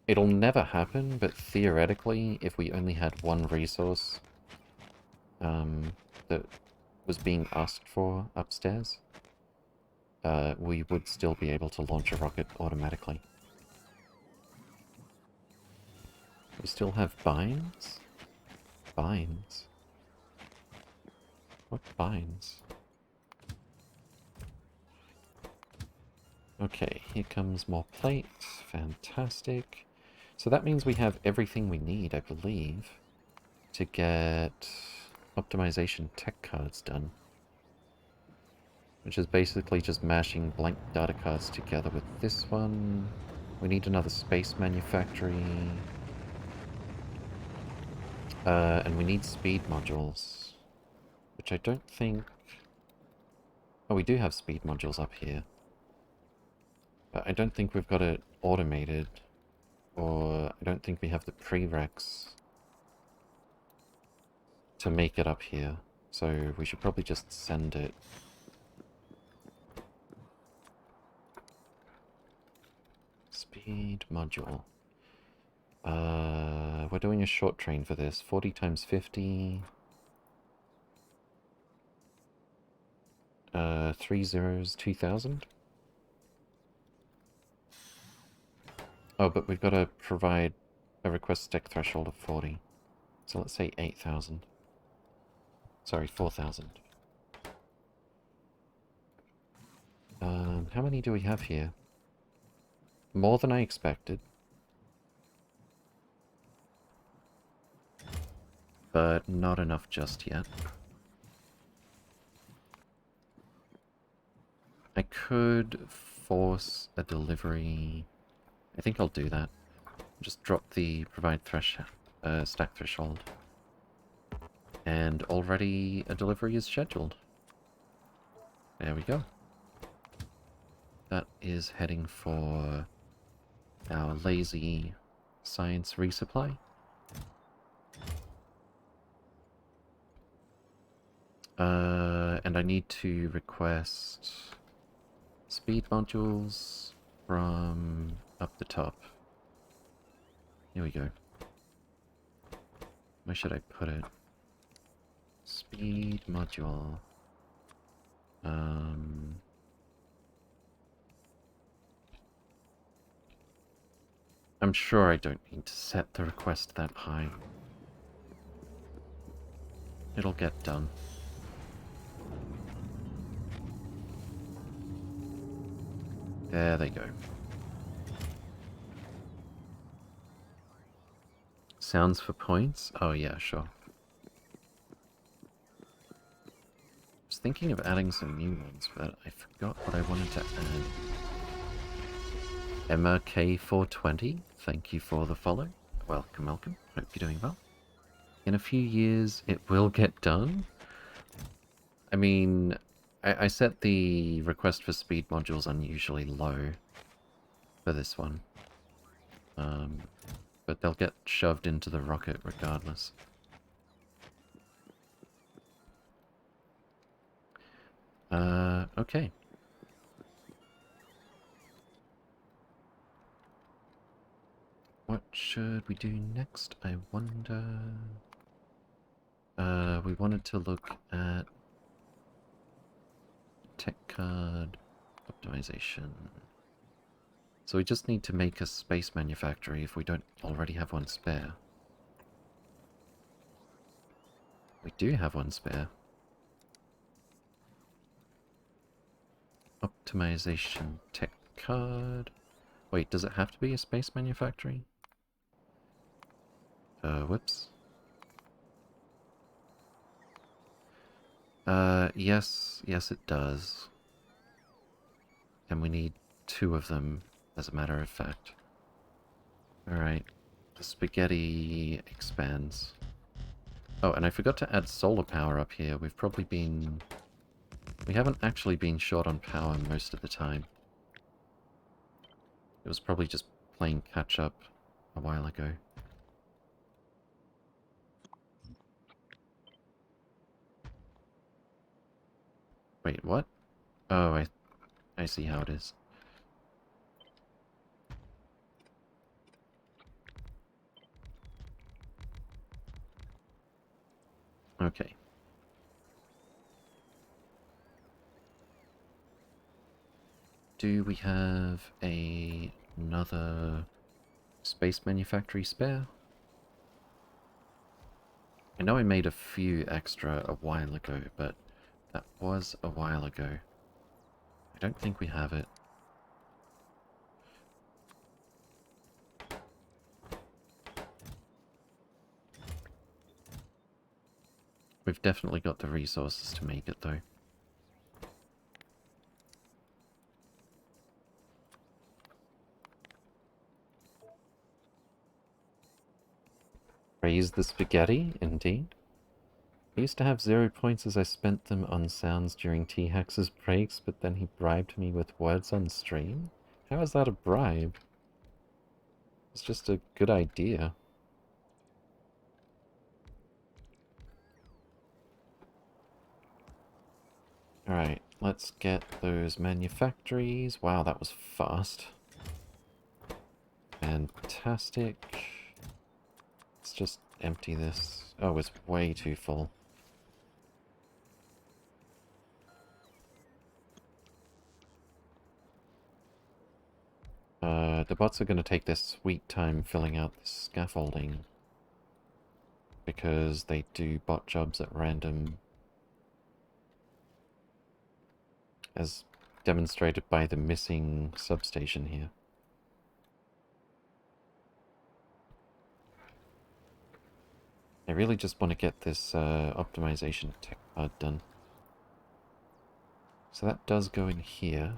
S1: It'll never happen, but theoretically, if we only had one resource that was being asked for upstairs, we would still be able to launch a rocket automatically. We still have binds? Binds? What binds? Okay, here comes more plates. Fantastic. So that means we have everything we need, I believe, to get optimization tech cards done. Which is basically just mashing blank data cards together with this one. We need another space manufactory. And we need speed modules. Which I don't think... Oh, we do have speed modules up here. But I don't think we've got it automated, or I don't think we have the prereqs to make it up here. So we should probably just send it. Speed module. We're doing a short train for this. 40 times 50. 3 zeros, 2,000. Oh, but we've got to provide a request stick threshold of 40. So let's say 8,000. Sorry, 4,000. How many do we have here? More than I expected. But not enough just yet. I could force a delivery. I think I'll do that. Just drop the provide stack threshold. And already a delivery is scheduled. There we go. That is heading for our lazy science resupply. And I need to request speed modules from up the top. Here we go. Where should I put it? Speed module. I'm sure I don't need to set the request that high. It'll get done. There they go. Sounds for points? Oh yeah, sure. I was thinking of adding some new ones, but I forgot what I wanted to add. Emma K420, thank you for the follow. Welcome, welcome. Hope you're doing well. In a few years, it will get done. I mean, I set the request for speed modules unusually low for this one. But they'll get shoved into the rocket regardless. Okay. What should we do next, I wonder? We wanted to look at tech card optimization. So we just need to make a space manufactory if we don't already have one spare. We do have one spare. Optimization tech card. Wait, does it have to be a space manufactory? Whoops. Yes it does. And we need 2 of them, as a matter of fact. Alright. The spaghetti expands. Oh, and I forgot to add solar power up here. We've probably been... We haven't actually been short on power most of the time. It was probably just playing catch-up a while ago. Wait, what? Oh, I see how it is. Okay. Do we have another space manufactory spare? I know I made a few extra a while ago, but that was a while ago. I don't think we have it. We've definitely got the resources to make it, though. Raise the spaghetti, indeed. I used to have 0 points as I spent them on sounds during T-Hex's breaks, but then he bribed me with words on stream. How is that a bribe? It's just a good idea. Alright, let's get those manufactories. Wow, that was fast. Fantastic. Let's just empty this. Oh, it's way too full. The bots are going to take their sweet time filling out the scaffolding. Because they do bot jobs at random. As demonstrated by the missing substation here. I really just want to get this optimization tech card done. So that does go in here.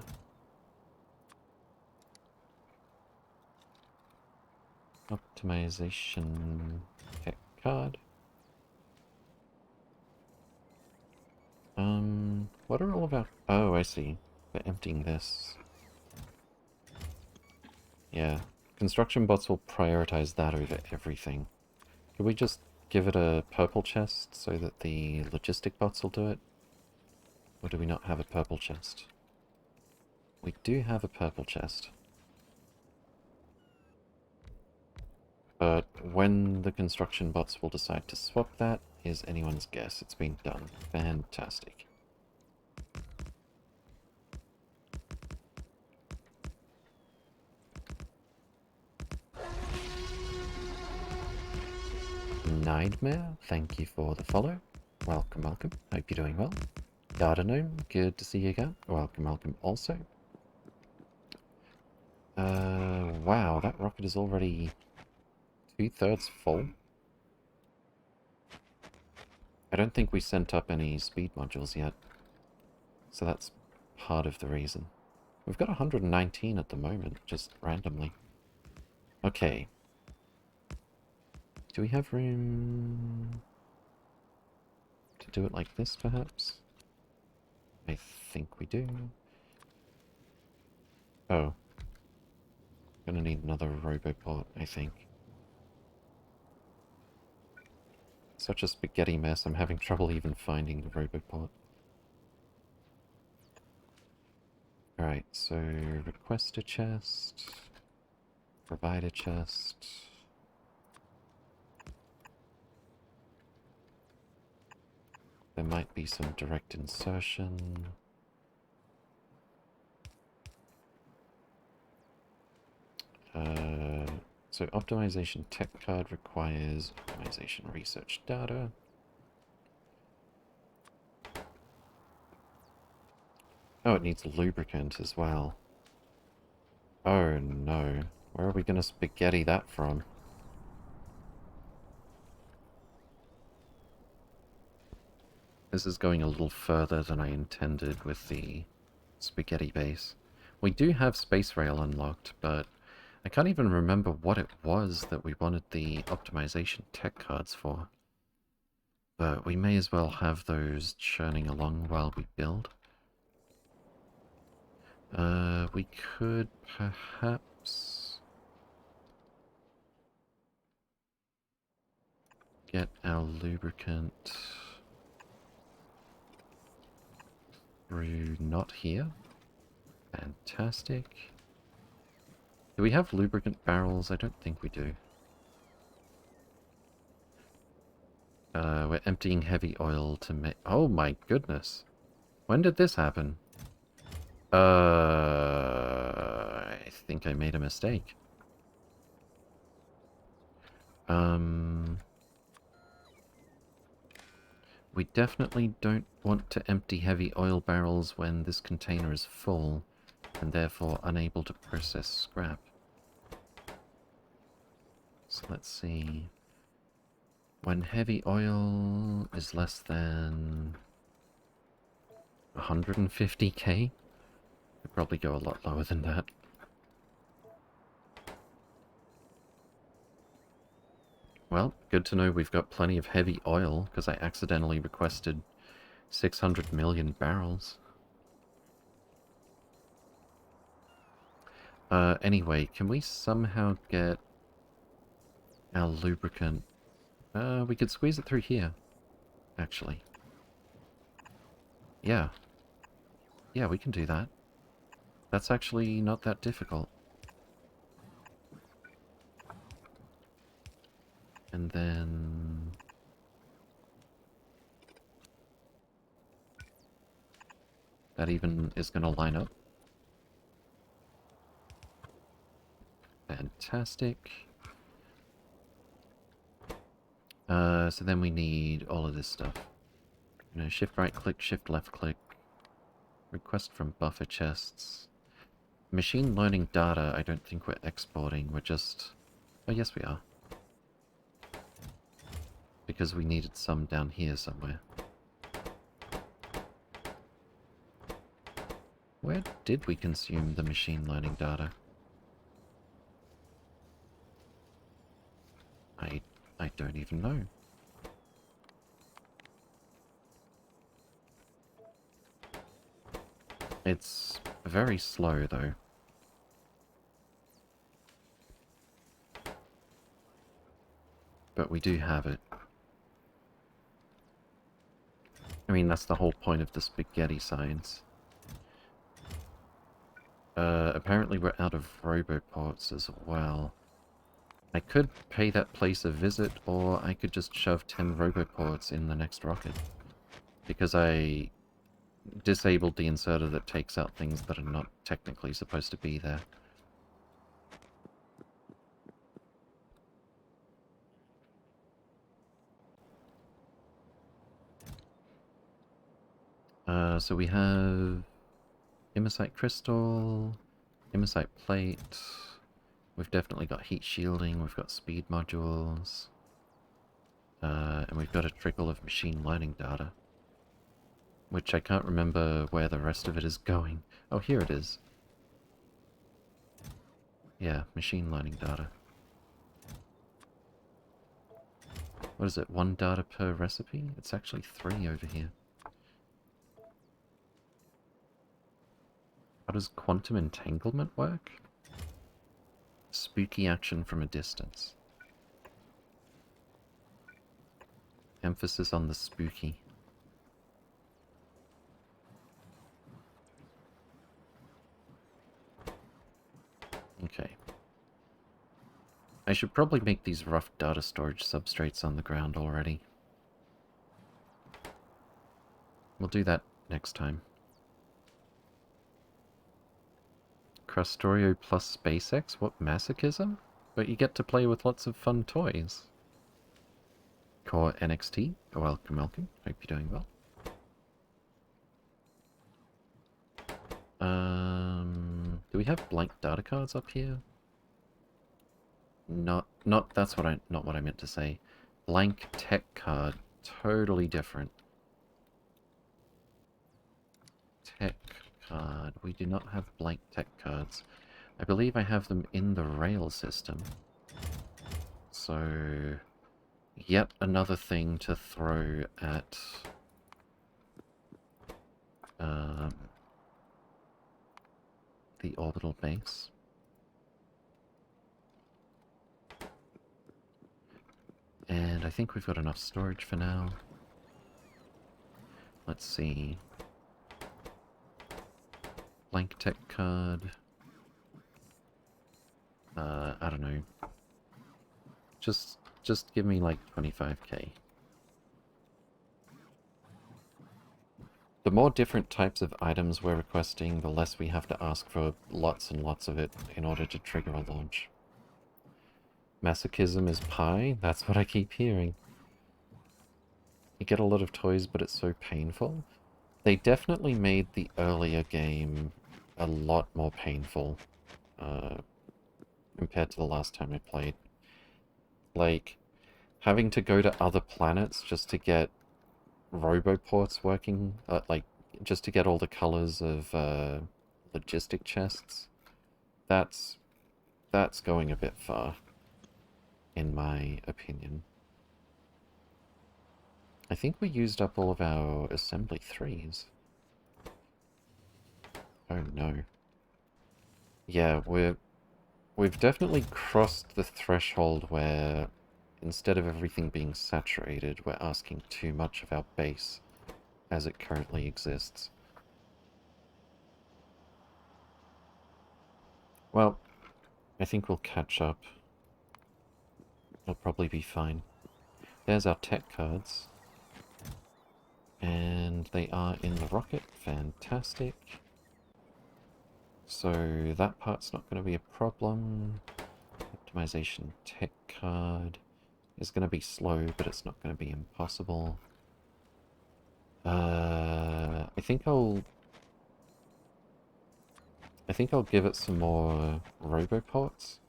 S1: Optimization tech card. What are all of our... Oh, I see. We're emptying this. Yeah. Construction bots will prioritize that over everything. Could we just give it a purple chest so that the logistic bots will do it? Or do we not have a purple chest? We do have a purple chest. But when the construction bots will decide to swap that is anyone's guess. It's been done. Fantastic. Nightmare, thank you for the follow. Welcome, welcome. Hope you're doing well. Data Gnome, good to see you again. Welcome, welcome also. Wow, that rocket is already 2/3 full. I don't think we sent up any speed modules yet. So that's part of the reason. We've got 119 at the moment, just randomly. Okay. Do we have room to do it like this, perhaps? I think we do. Oh. Gonna need another roboport, I think. Such a spaghetti mess, I'm having trouble even finding the roboport. Alright, so request a chest. Provide a chest. There might be some direct insertion. So optimization tech card requires optimization research data. Oh, it needs lubricant as well. Oh no. Where are we gonna spaghetti that from? This is going a little further than I intended with the spaghetti base. We do have Space Rail unlocked, but I can't even remember what it was that we wanted the optimization tech cards for. But we may as well have those churning along while we build. We could perhaps get our lubricant through not here. Fantastic. Do we have lubricant barrels? I don't think we do. We're emptying heavy oil to make... Oh my goodness. When did this happen? I think I made a mistake. We definitely don't want to empty heavy oil barrels when this container is full, and therefore unable to process scrap. So let's see. When heavy oil is less than 150k, could probably go a lot lower than that. Well, good to know we've got plenty of heavy oil, because I accidentally requested 600 million barrels. Anyway, can we somehow get our lubricant? We could squeeze it through here, actually. Yeah. Yeah, we can do that. That's actually not that difficult. And then... that even is going to line up. Fantastic. So then we need all of this stuff. You know, shift right click, shift left click. Request from buffer chests. Machine learning data, I don't think we're exporting, we're just... oh yes we are. Because we needed some down here somewhere. Where did we consume the machine learning data? I don't even know. It's very slow though. But we do have it. I mean, that's the whole point of the spaghetti science. Apparently we're out of roboports as well. I could pay that place a visit, or I could just shove 10 roboports in the next rocket. Because I disabled the inserter that takes out things that are not technically supposed to be there. So we have Imersite crystal, Imersite plate, we've definitely got heat shielding, we've got speed modules, and we've got a trickle of machine learning data. Which I can't remember where the rest of it is going. Oh, here it is. Yeah, machine learning data. What is it, 1 data per recipe? It's actually 3 over here. How does quantum entanglement work? Spooky action from a distance. Emphasis on the spooky. Okay. I should probably make these rough data storage substrates on the ground already. We'll do that next time. Krastorio plus SpaceX? What masochism? But you get to play with lots of fun toys. Core NXT, welcome, welcome. Hope you're doing well. Do we have blank data cards up here? Not that's what not what I meant to say. Blank tech card, totally different. Tech card. We do not have blank tech cards. I believe I have them in the rail system. So, yet another thing to throw at the orbital base. And I think we've got enough storage for now. Let's see. Blank tech card. I don't know. Just give me like 25k. The more different types of items we're requesting, the less we have to ask for lots and lots of it in order to trigger a launch. Masochism is pie? That's what I keep hearing. You get a lot of toys, but it's so painful. They definitely made the earlier game a lot more painful compared to the last time I played. Like, having to go to other planets just to get roboports working, like, just to get all the colors of logistic chests, that's going a bit far, in my opinion. I think we used up all of our assembly 3s. Oh no. Yeah, we're We've definitely crossed the threshold where instead of everything being saturated, we're asking too much of our base as it currently exists. Well, I think we'll catch up. It'll probably be fine. There's our tech cards. And they are in the rocket. Fantastic. So that part's not going to be a problem. Optimization tech card is going to be slow, but it's not going to be impossible. I think I'll give it some more roboports.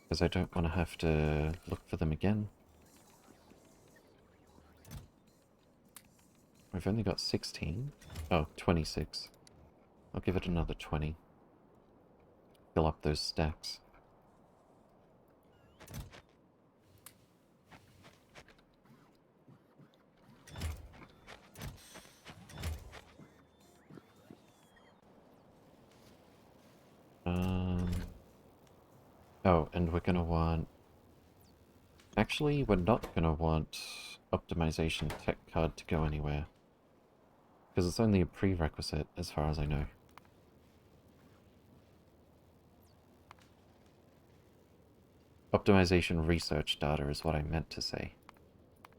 S1: Because I don't want to have to look for them again. We've only got 16. Oh, 26. I'll give it another 20. Fill up those stacks. Oh, and we're gonna want... Actually, we're not gonna want optimization tech card to go anywhere. Because it's only a prerequisite, as far as I know. Optimization research data is what I meant to say.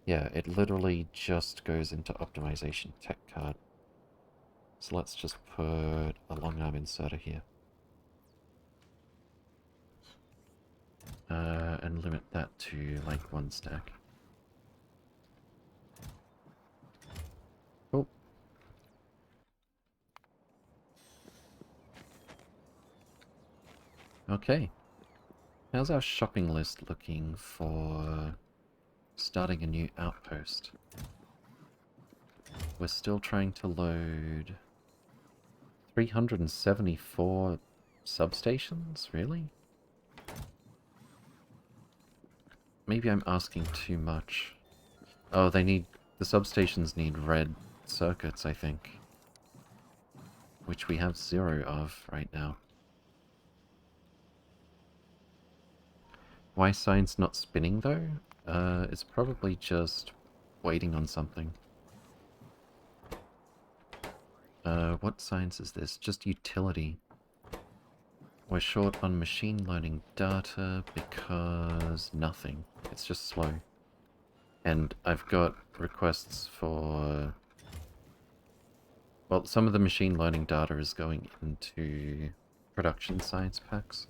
S1: Yeah, it literally just goes into optimization tech card. So let's just put a long arm inserter here. And limit that to like 1 stack. Oh. Okay. How's our shopping list looking for starting a new outpost? We're still trying to load 374 substations? Really? Maybe I'm asking too much. Oh, the substations need red circuits, I think. Which we have 0 of right now. Why science not spinning, though? It's probably just waiting on something. What science is this? Just utility. We're short on machine learning data because nothing. It's just slow. And I've got requests for... Well, some of the machine learning data is going into production science packs,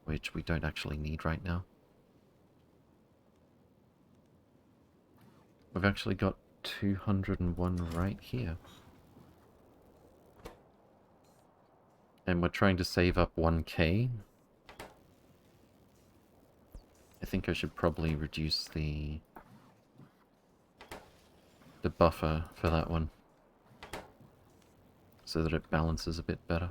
S1: which we don't actually need right now. We've actually got 201 right here. And we're trying to save up 1k. I think I should probably reduce the buffer for that one, so that it balances a bit better.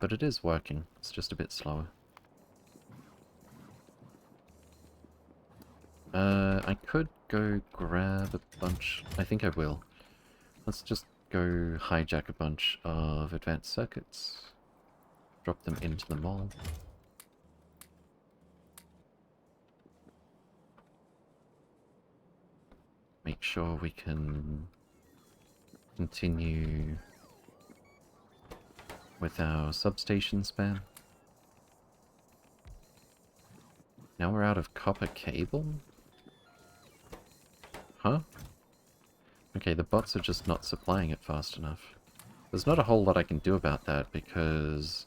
S1: But it is working, it's just a bit slower. I could go grab a bunch... I think I will. Let's just go hijack a bunch of advanced circuits. Drop them into the mall. Make sure we can continue with our substation span. Now we're out of copper cable? Huh? Okay, the bots are just not supplying it fast enough. There's not a whole lot I can do about that, because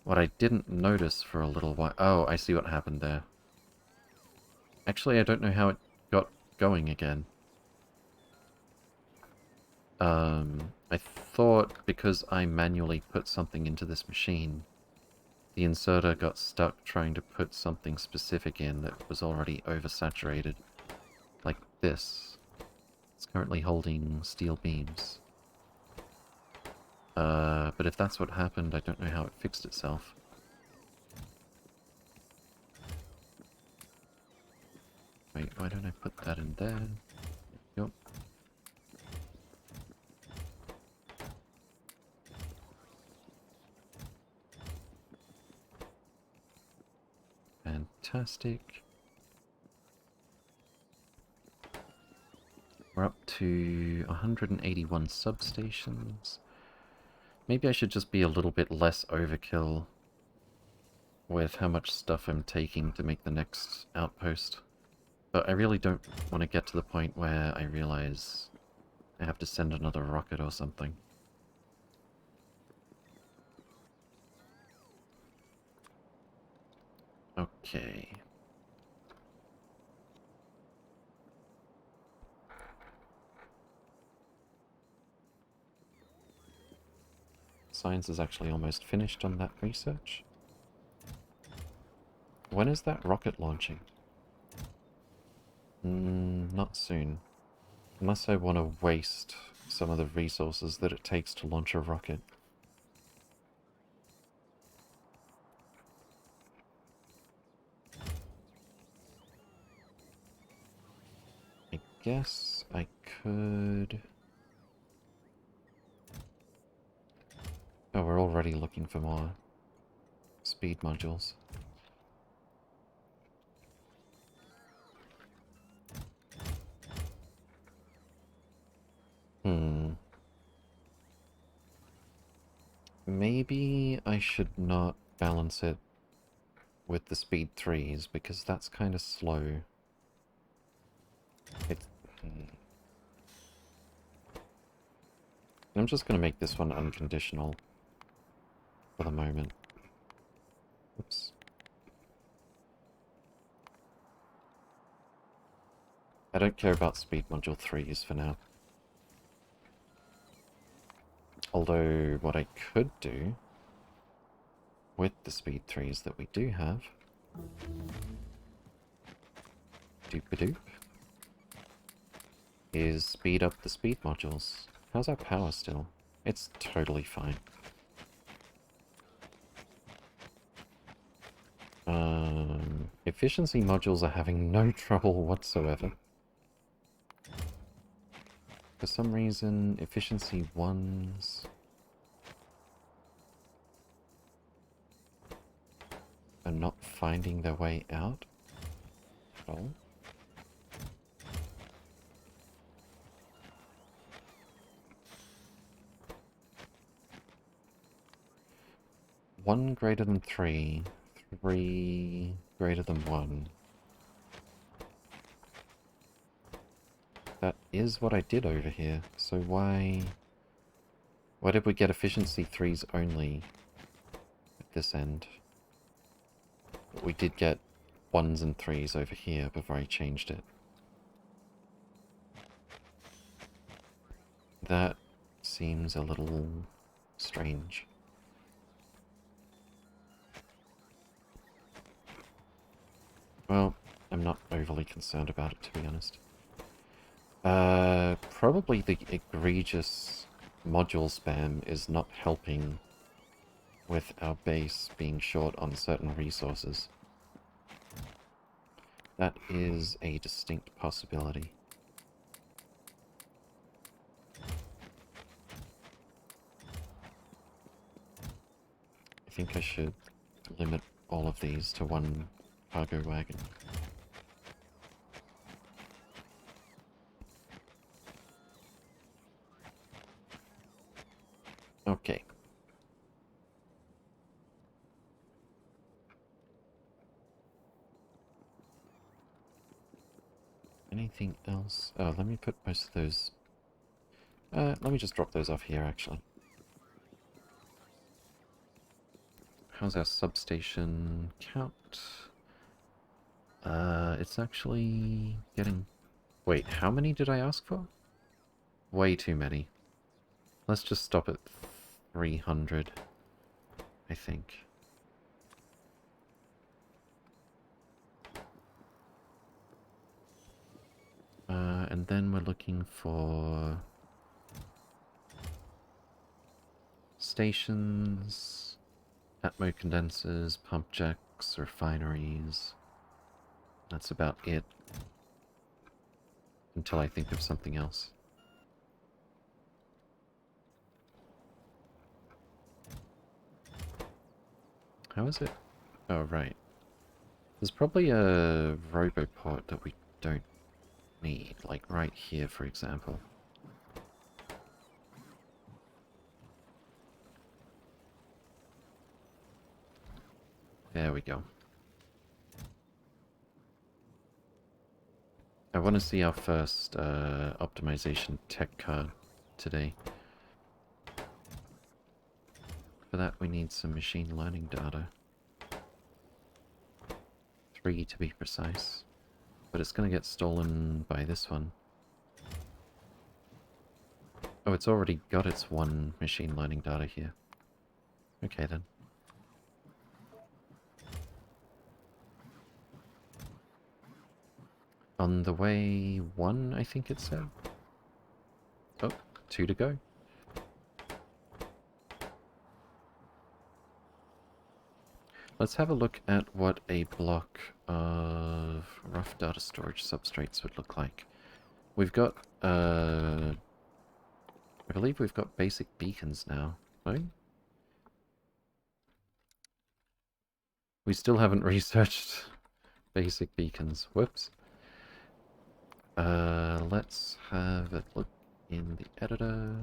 S1: what I didn't notice for a little while... Oh, I see what happened there. Actually, I don't know how it got going again. I thought because I manually put something into this machine, the inserter got stuck trying to put something specific in that was already oversaturated. Like this. It's currently holding steel beams. But if that's what happened, I don't know how it fixed itself. Wait, Why don't I put that in there? Yep. Fantastic. We're up to 181 substations. Maybe I should just be a little bit less overkill with how much stuff I'm taking to make the next outpost. But I really don't want to get to the point where I realize I have to send another rocket or something. Okay. Science is actually almost finished on that research. When is that rocket launching? Not soon. Unless I want to waste some of the resources that it takes to launch a rocket. I guess I could... Oh, we're already looking for more speed modules. Maybe I should not balance it with the speed 3s, because that's kind of slow. It's... I'm just going to make this one unconditional for the moment. Oops. I don't care about speed module 3s for now. Although, what I could do with the speed 3s that we do have... Doop-a-doop. Is speed up the speed modules. How's our power still? It's totally fine. Efficiency modules are having no trouble whatsoever. For some reason, efficiency 1s are not finding their way out at all. One greater than 3, 3 greater than 1. That is what I did over here, so why did we get efficiency 3s only at this end? But we did get 1s and 3s over here before I changed it. That seems a little strange. Well, I'm not overly concerned about it, to be honest. Probably the egregious module spam is not helping with our base being short on certain resources. That is a distinct possibility. I think I should limit all of these to one cargo wagon. Okay. Anything else? Oh, let me put most of those... let me just drop those off here, actually. How's our substation count? It's actually getting... Wait, how many did I ask for? Way too many. Let's just stop at 300, I think. And then we're looking for stations, atmo condensers, pump jacks, refineries. That's about it. until I think of something else. How is it? Oh, right. There's probably a roboport that we don't need, like right here, for example. There we go. I want to see our first optimization tech card today. For that we need some machine learning data. 3 to be precise. But it's going to get stolen by this one. Oh, it's already got its 1 machine learning data here. Okay then. On the way 1, I think it said. Oh, 2 to go. Let's have a look at what a block of rough data storage substrates would look like. We've got, I believe we've got basic beacons now, right? We still haven't researched basic beacons. Whoops. Let's have a look in the editor.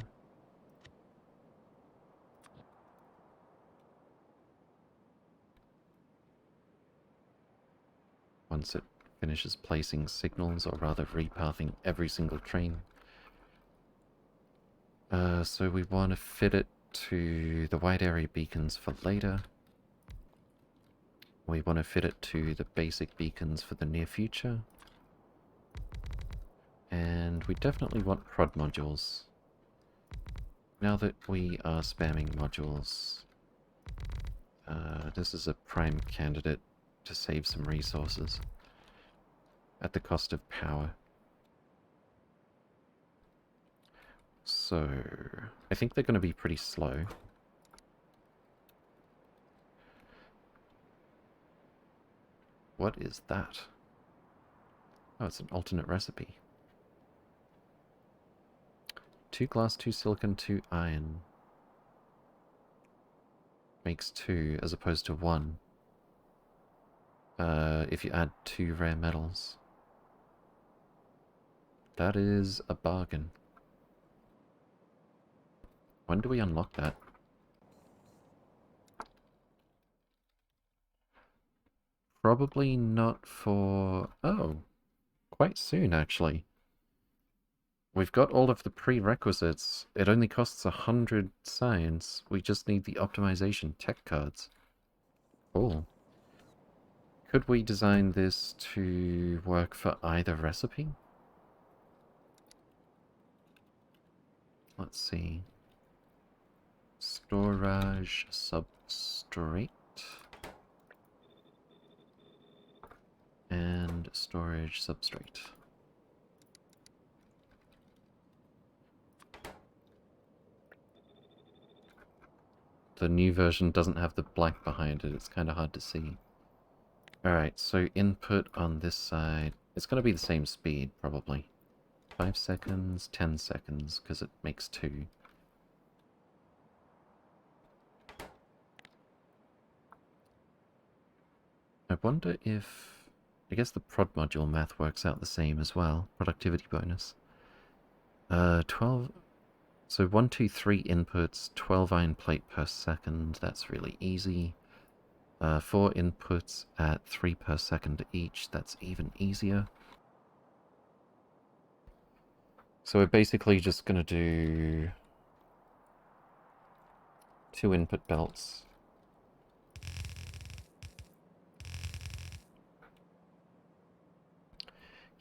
S1: Once it finishes placing signals, or rather repathing every single train. So we want to fit it to the wide area beacons for later. We want to fit it to the basic beacons for the near future. And we definitely want prod modules. Now that we are spamming modules, this is a prime candidate to save some resources at the cost of power. So, I think they're going to be pretty slow. What is that? Oh, it's an alternate recipe. 2 glass, 2 silicon, 2 iron. Makes 2 as opposed to 1. If you add 2 rare metals. That is a bargain. When do we unlock that? Probably not for... Oh, quite soon, actually. We've got all of the prerequisites. It only costs 100 science. We just need the optimization tech cards. Cool. Could we design this to work for either recipe? Let's see. Storage substrate. And storage substrate. The new version doesn't have the black behind it. It's kind of hard to see. Alright, so input on this side. It's going to be the same speed, probably. 5 seconds, 10 seconds, because it makes 2. I wonder if... I guess the prod module math works out the same as well. Productivity bonus. 12... So 1, 2, 3 inputs, 12 iron plate per second. That's really easy. 4 inputs at 3 per second each. That's even easier. So we're basically just going to do 2 input belts.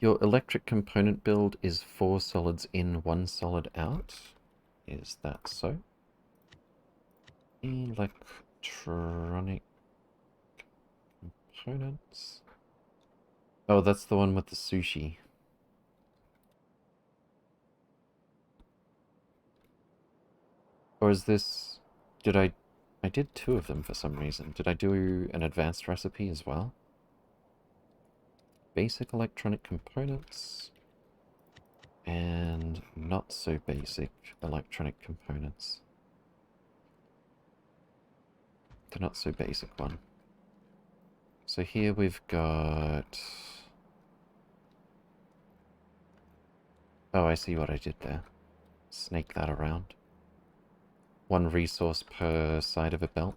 S1: Your electric component build is 4 solids in, 1 solid out. Is that so? Electronic components. Oh, that's the one with the sushi. Or is this... I did 2 of them for some reason. Did I do an advanced recipe as well? Basic electronic components. And not so basic electronic components. The not so basic one. So here we've got... Oh, I see what I did there. Snake that around. One resource per side of a belt.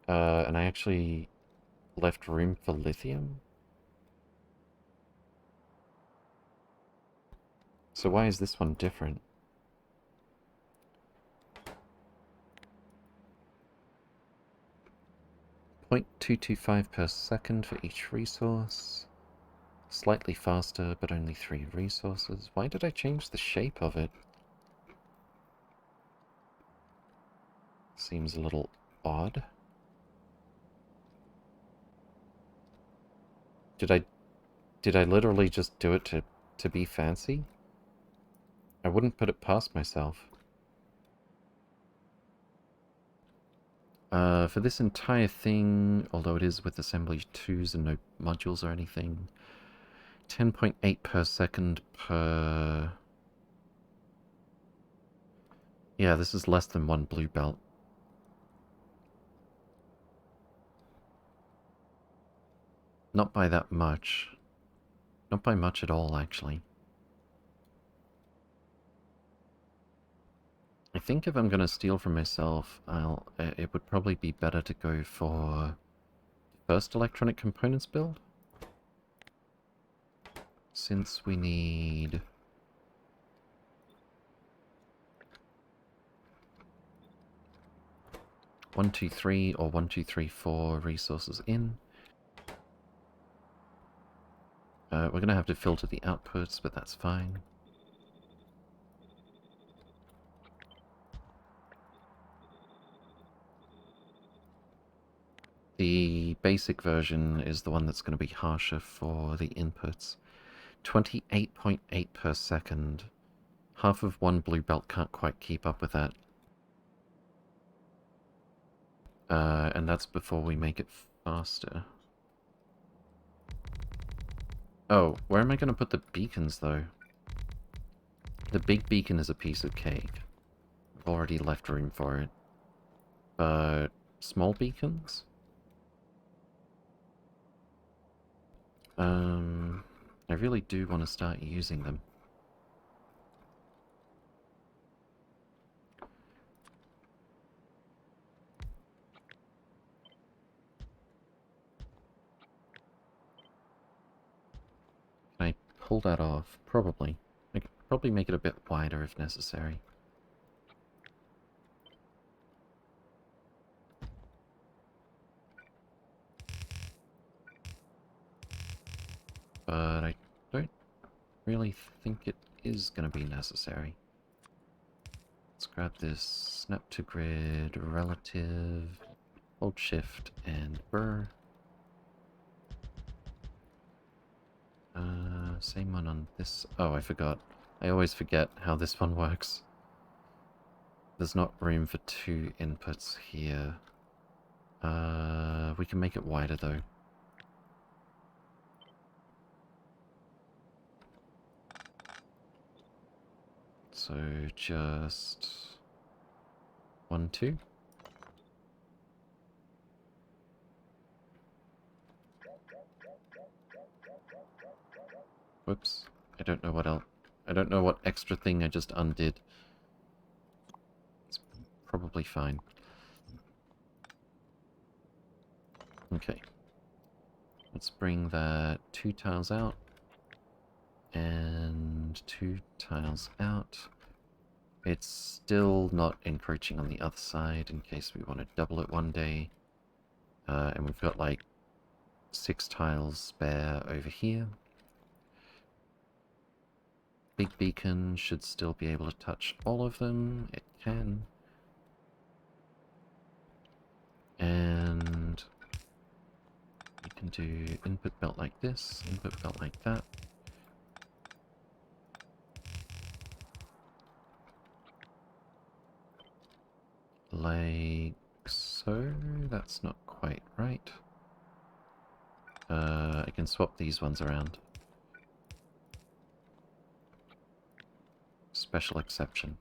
S1: And I actually left room for lithium? So why is this one different? 0.225 per second for each resource. Slightly faster, but only 3 resources. Why did I change the shape of it? Seems a little odd. Did I literally just do it to be fancy? I wouldn't put it past myself. For this entire thing, although it is with assembly 2s and no modules or anything, 10.8 per second per... Yeah, this is less than 1 blue belt. Not by that much. Not by much at all, actually. I think if I'm gonna steal from myself, it would probably be better to go for first electronic components build. Since we need... 1, 2, 3 or 1, 2, 3, 4 resources in. We're going to have to filter the outputs, but that's fine. The basic version is the one that's going to be harsher for the inputs. 28.8 per second. Half of 1 blue belt can't quite keep up with that. And that's before we make it faster. Oh, where am I going to put the beacons, though? The big beacon is a piece of cake. I've already left room for it. But small beacons? I really do want to start using them. Can I pull that off? Probably. I could probably make it a bit wider if necessary. But I don't really think it is going to be necessary. Let's grab this snap to grid, relative, hold shift, and burr. Same one on this. Oh, I forgot. I always forget how this one works. There's not room for 2 inputs here. We can make it wider though. So just 1, 2. Whoops. I don't know what else. I don't know what extra thing I just undid. It's probably fine. Okay. Let's bring that 2 tiles out. And 2 tiles out. It's still not encroaching on the other side in case we want to double it one day. And we've got like 6 tiles spare over here. Big beacon should still be able to touch all of them. It can. And we can do input belt like this, input belt like that. Like so. That's not quite right. I can swap these ones around. Special exception.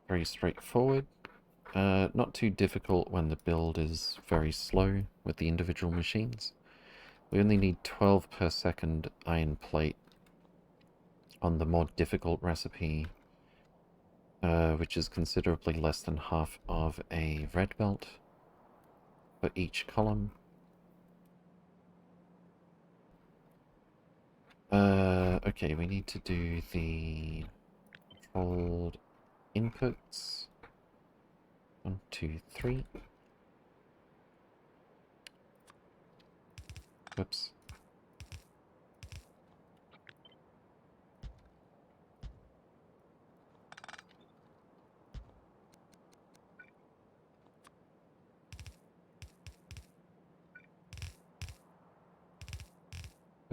S1: Very straightforward. Not too difficult when the build is very slow with the individual machines. We only need 12 per second iron plate on the more difficult recipe, which is considerably less than half of a red belt for each column. Okay, we need to do the controlled inputs. 1, 2, 3. Whoops.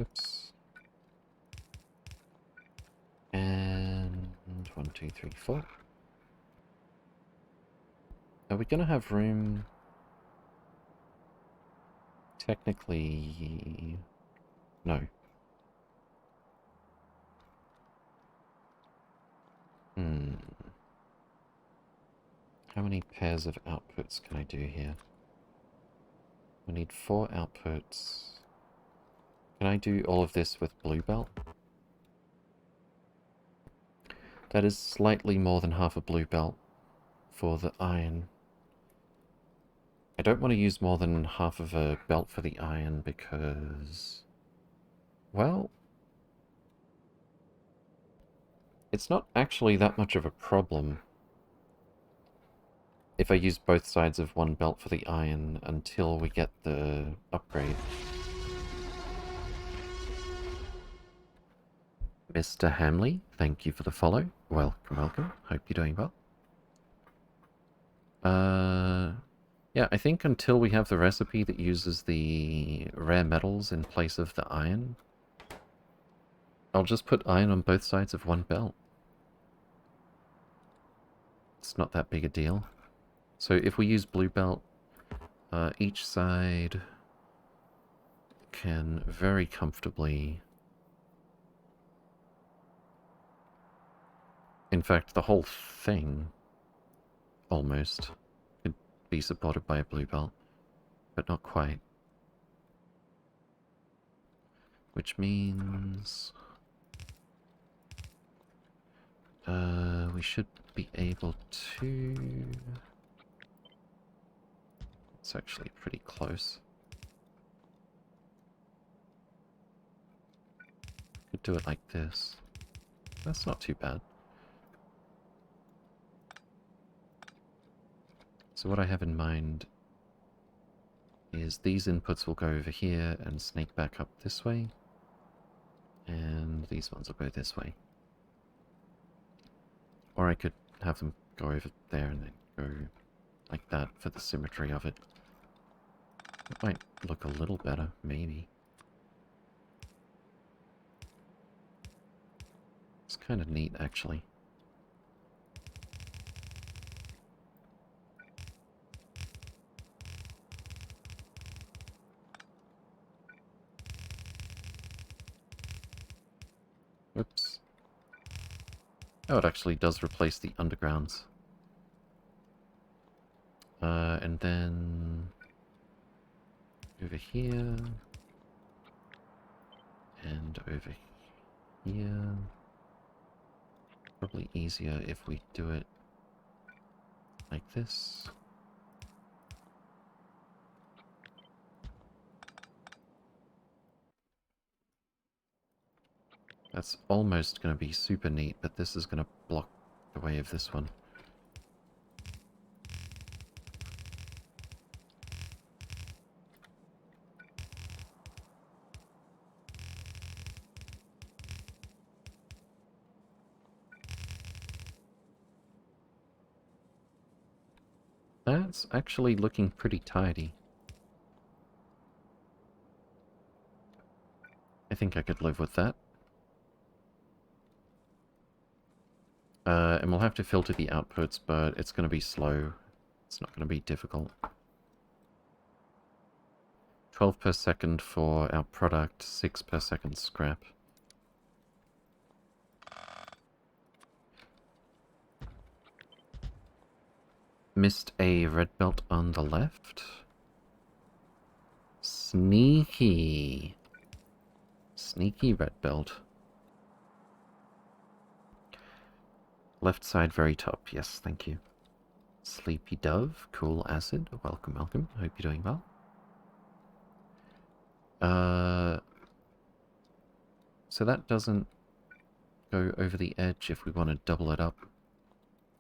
S1: Oops. And 1, 2, 3, 4. Are we gonna have room? Technically, no. Hmm. How many pairs of outputs can I do here? We need 4 outputs. Can I do all of this with blue belt? That is slightly more than half a blue belt for the iron. I don't want to use more than half of a belt for the iron because, well, it's not actually that much of a problem if I use both sides of one belt for the iron until we get the upgrade. Mr. Hamley, thank you for the follow. Welcome, welcome. Hope you're doing well. Yeah, I think until we have the recipe that uses the rare metals in place of the iron, I'll just put iron on both sides of one belt. It's not that big a deal. So if we use blue belt, each side can very comfortably... In fact, the whole thing, almost, could be supported by a blue belt, but not quite. Which means... we should be able to... It's actually pretty close. Could do it like this. That's not too bad. So what I have in mind is these inputs will go over here and snake back up this way. And these ones will go this way. Or I could have them go over there and then go like that for the symmetry of it. It might look a little better, maybe. It's kind of neat, actually. Oops. Oh, it actually does replace the undergrounds. And then... over here... and over here... Probably easier if we do it like this. That's almost going to be super neat, but this is going to block the way of this one. That's actually looking pretty tidy. I think I could live with that. And we'll have to filter the outputs, but it's going to be slow. It's not going to be difficult. 12 per second for our product, 6 per second scrap. Missed a red belt on the left. Sneaky. Sneaky red belt. Left side very top, yes, thank you. Sleepy Dove, Cool Acid, welcome, welcome. Hope you're doing well. So that doesn't go over the edge if we want to double it up.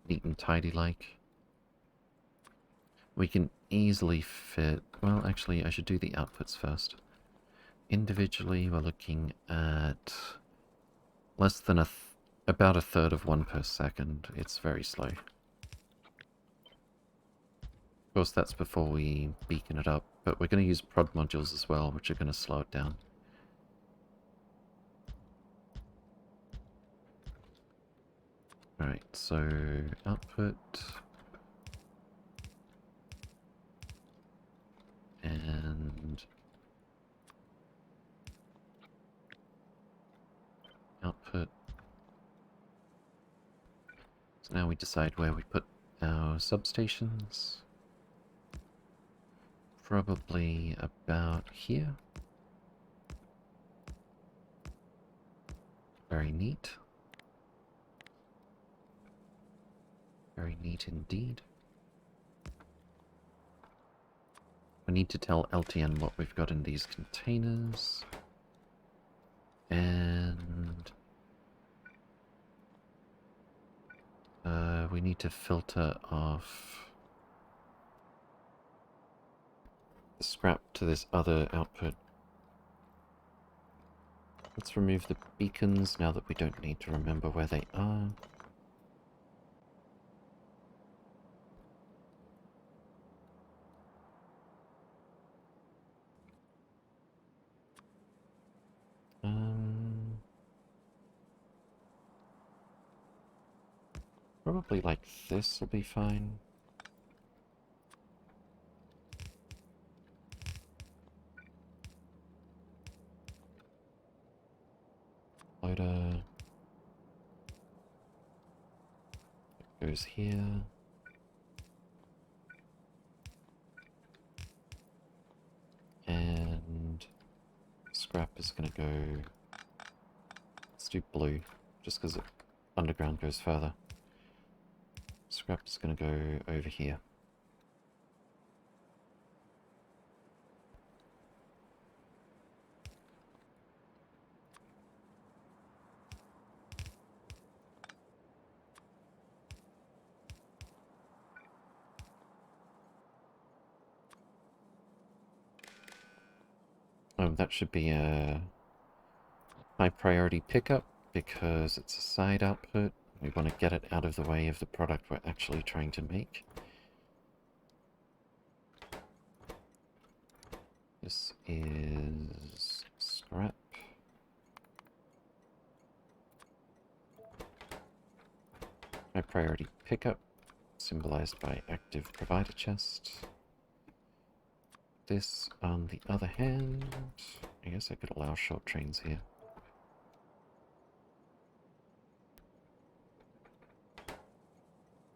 S1: Neat and tidy like. We can easily fit... Well, actually, I should do the outputs first. Individually, we're looking at less than about a third of one per second. It's very slow. Of course, that's before we beacon it up, but we're going to use prod modules as well, which are going to slow it down. Alright, so output... and... output. So now we decide where we put our substations. Probably about here. Very neat. Very neat indeed. We need to tell LTN what we've got in these containers. And... we need to filter off the scrap to this other output. Let's remove the beacons now that we don't need to remember where they are. Probably like this will be fine. Loader. It goes here. And scrap is going to go... Let's do blue, just because underground goes further. Scrap is going to go over here. That should be a high priority pickup because it's a side output. We want to get it out of the way of the product we're actually trying to make. This is scrap. High priority pickup, symbolized by active provider chest. This, on the other hand, I guess I could allow short trains here.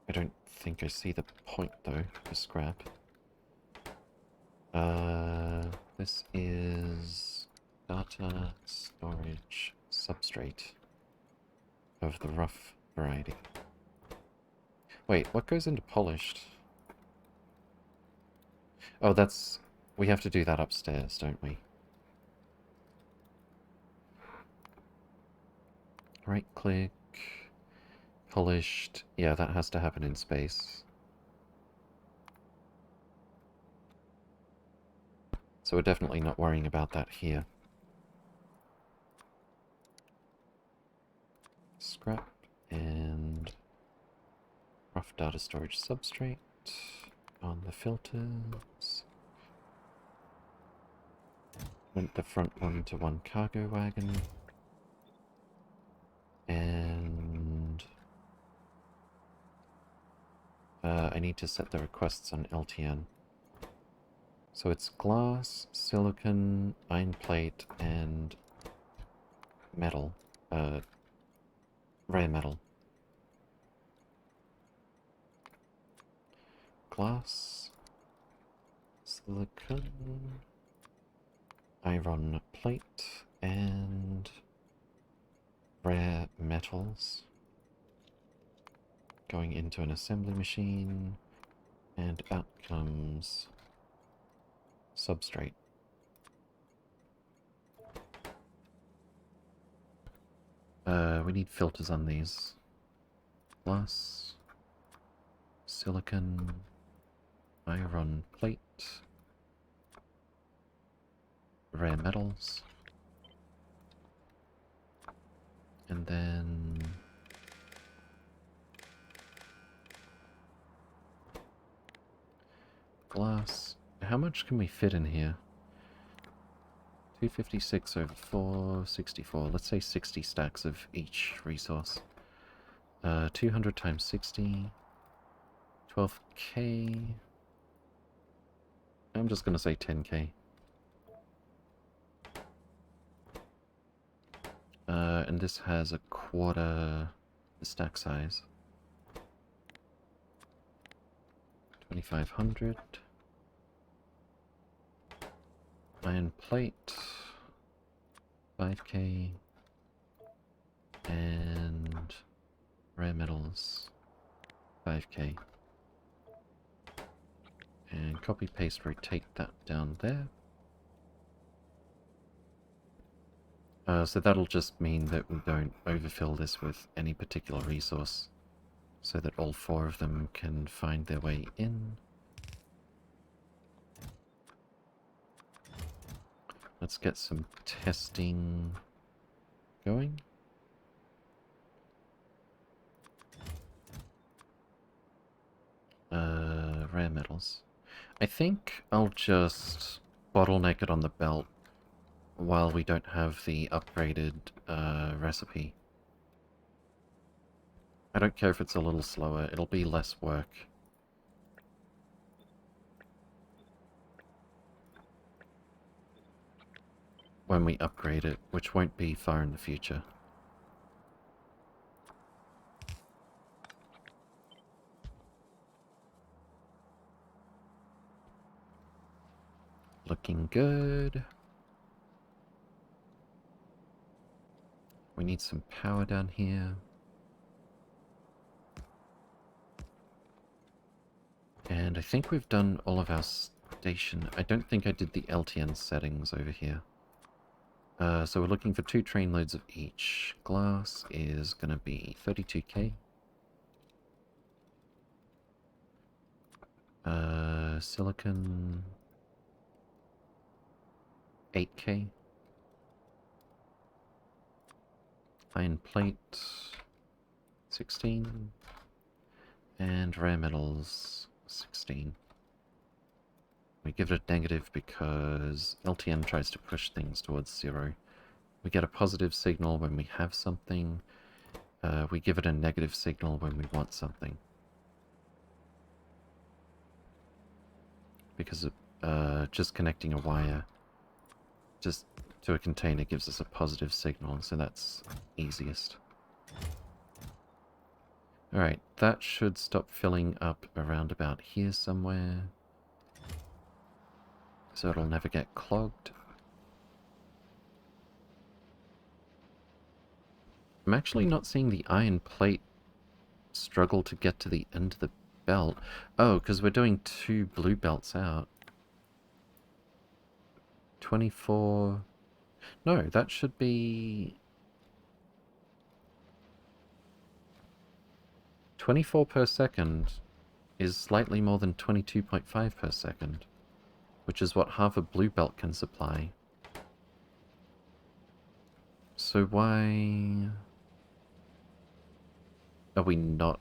S1: I don't think I see the point, though, for scrap. This is data storage substrate of the rough variety. Wait, what goes into polished? Oh, that's... We have to do that upstairs, don't we? Right-click... Polished... Yeah, that has to happen in space. So we're definitely not worrying about that here. Scrap and rough data storage substrate on the filters. Went the front one to one cargo wagon. And I need to set the requests on LTN. So it's glass, silicon, iron plate, and metal. Rare metal. Glass, silicon, iron plate, and rare metals. Going into an assembly machine, and out comes substrate. We need filters on these. Glass, silicon, iron plate, rare metals, and then glass. How much can we fit in here? 256 over 464. Let's say 60 stacks of each resource. 200 times 60. 12k. I'm just gonna say 10k. And this has a quarter the stack size. 2500. Iron plate. 5k. And rare metals. 5k. And copy paste rotate that down there. So that'll just mean that we don't overfill this with any particular resource, so that all four of them can find their way in. Let's get some testing going. Rare metals. I think I'll just bottleneck it on the belt while we don't have the upgraded recipe. I don't care if it's a little slower, it'll be less work. When we upgrade it, which won't be far in the future. Looking good. We need some power down here. And I think we've done all of our station. I don't think I did the LTN settings over here. So we're looking for 2 train loads of each. Glass is going to be 32k. Silicon 8k. Iron plate 16. And rare metals 16. We give it a negative because LTN tries to push things towards 0. We get a positive signal when we have something. We give it a negative signal when we want something. Because just connecting a wire just to a container gives us a positive signal, so that's easiest. Alright, that should stop filling up around about here somewhere. So it'll never get clogged. I'm actually not seeing the iron plate struggle to get to the end of the belt. Oh, because we're doing 2 blue belts out. 24... No, that should be... 24 per second is slightly more than 22.5 per second, which is what half a blue belt can supply. So why... Are we not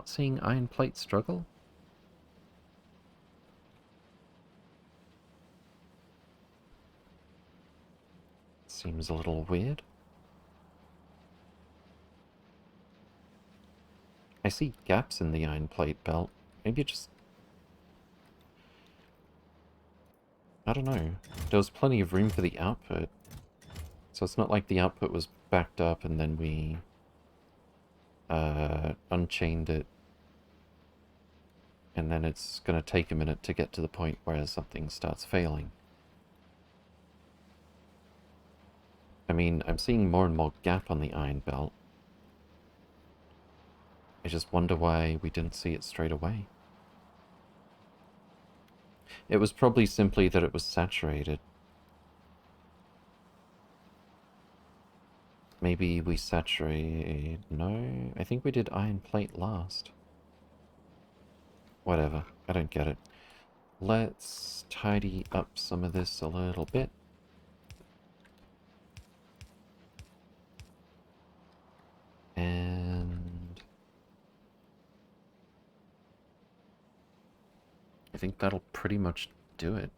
S1: seeing iron plate struggle? Seems a little weird. I see gaps in the iron plate belt. Maybe it just... I don't know. There was plenty of room for the output. So it's not like the output was backed up and then we unchained it. And then it's going to take a minute to get to the point where something starts failing. I mean, I'm seeing more and more gap on the iron belt. I just wonder why we didn't see it straight away. It was probably simply that it was saturated. Maybe we saturate... No, I think we did iron plate last. Whatever, I don't get it. Let's tidy up some of this a little bit. And... I think that'll pretty much do it.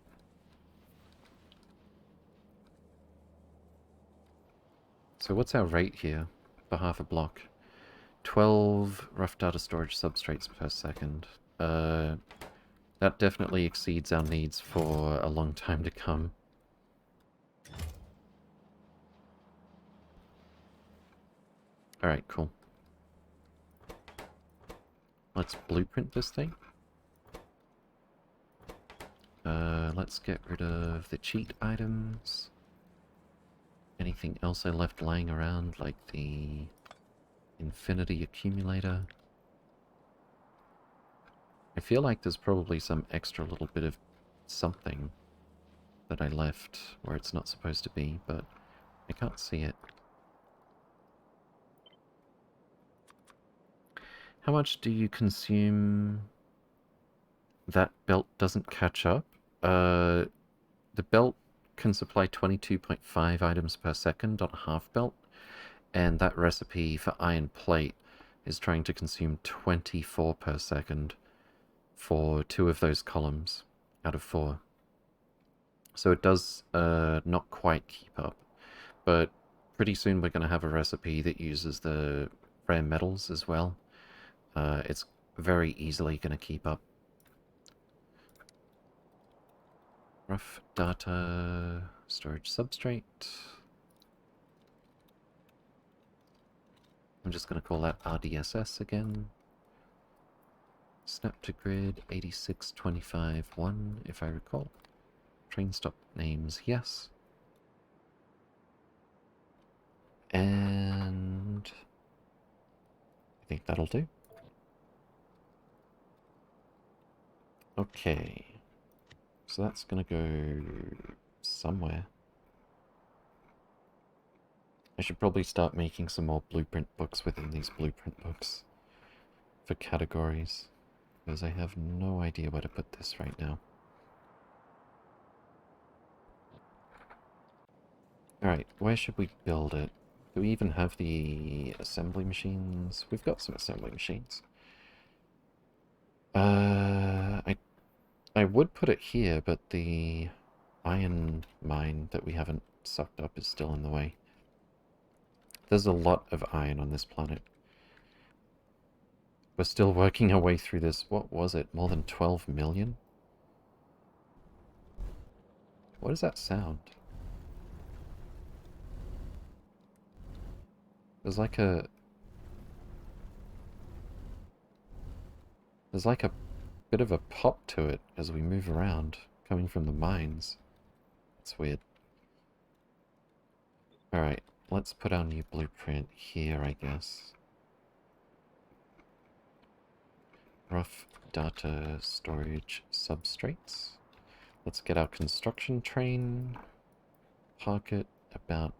S1: So what's our rate here for half a block? 12 rough data storage substrates per second. That definitely exceeds our needs for a long time to come. Alright, cool. Let's blueprint this thing. Let's get rid of the cheat items. Anything else I left lying around, like the infinity accumulator. I feel like there's probably some extra little bit of something that I left where it's not supposed to be, but I can't see it. How much do you consume? That belt doesn't catch up. The belt can supply 22.5 items per second on a half belt, and that recipe for iron plate is trying to consume 24 per second for 2 of those columns out of 4. So it does not quite keep up, but pretty soon we're going to have a recipe that uses the rare metals as well. It's very easily going to keep up. Rough data storage substrate. I'm just going to call that RDSS again. Snap to grid 8625-1, if I recall. Train stop names, yes. And I think that'll do. Okay. So that's gonna go somewhere. I should probably start making some more blueprint books within these blueprint books for categories, because I have no idea where to put this right now. Alright, where should we build it? Do we even have the assembly machines? We've got some assembly machines. I would put it here, but the iron mine that we haven't sucked up is still in the way. There's a lot of iron on this planet. We're still working our way through this. What was it? More than 12 million? What does that sound? There's like a... There's like a bit of a pop to it as we move around, coming from the mines. It's weird. Alright, let's put our new blueprint here, I guess. Rough data storage substrates. Let's get our construction train. Park it about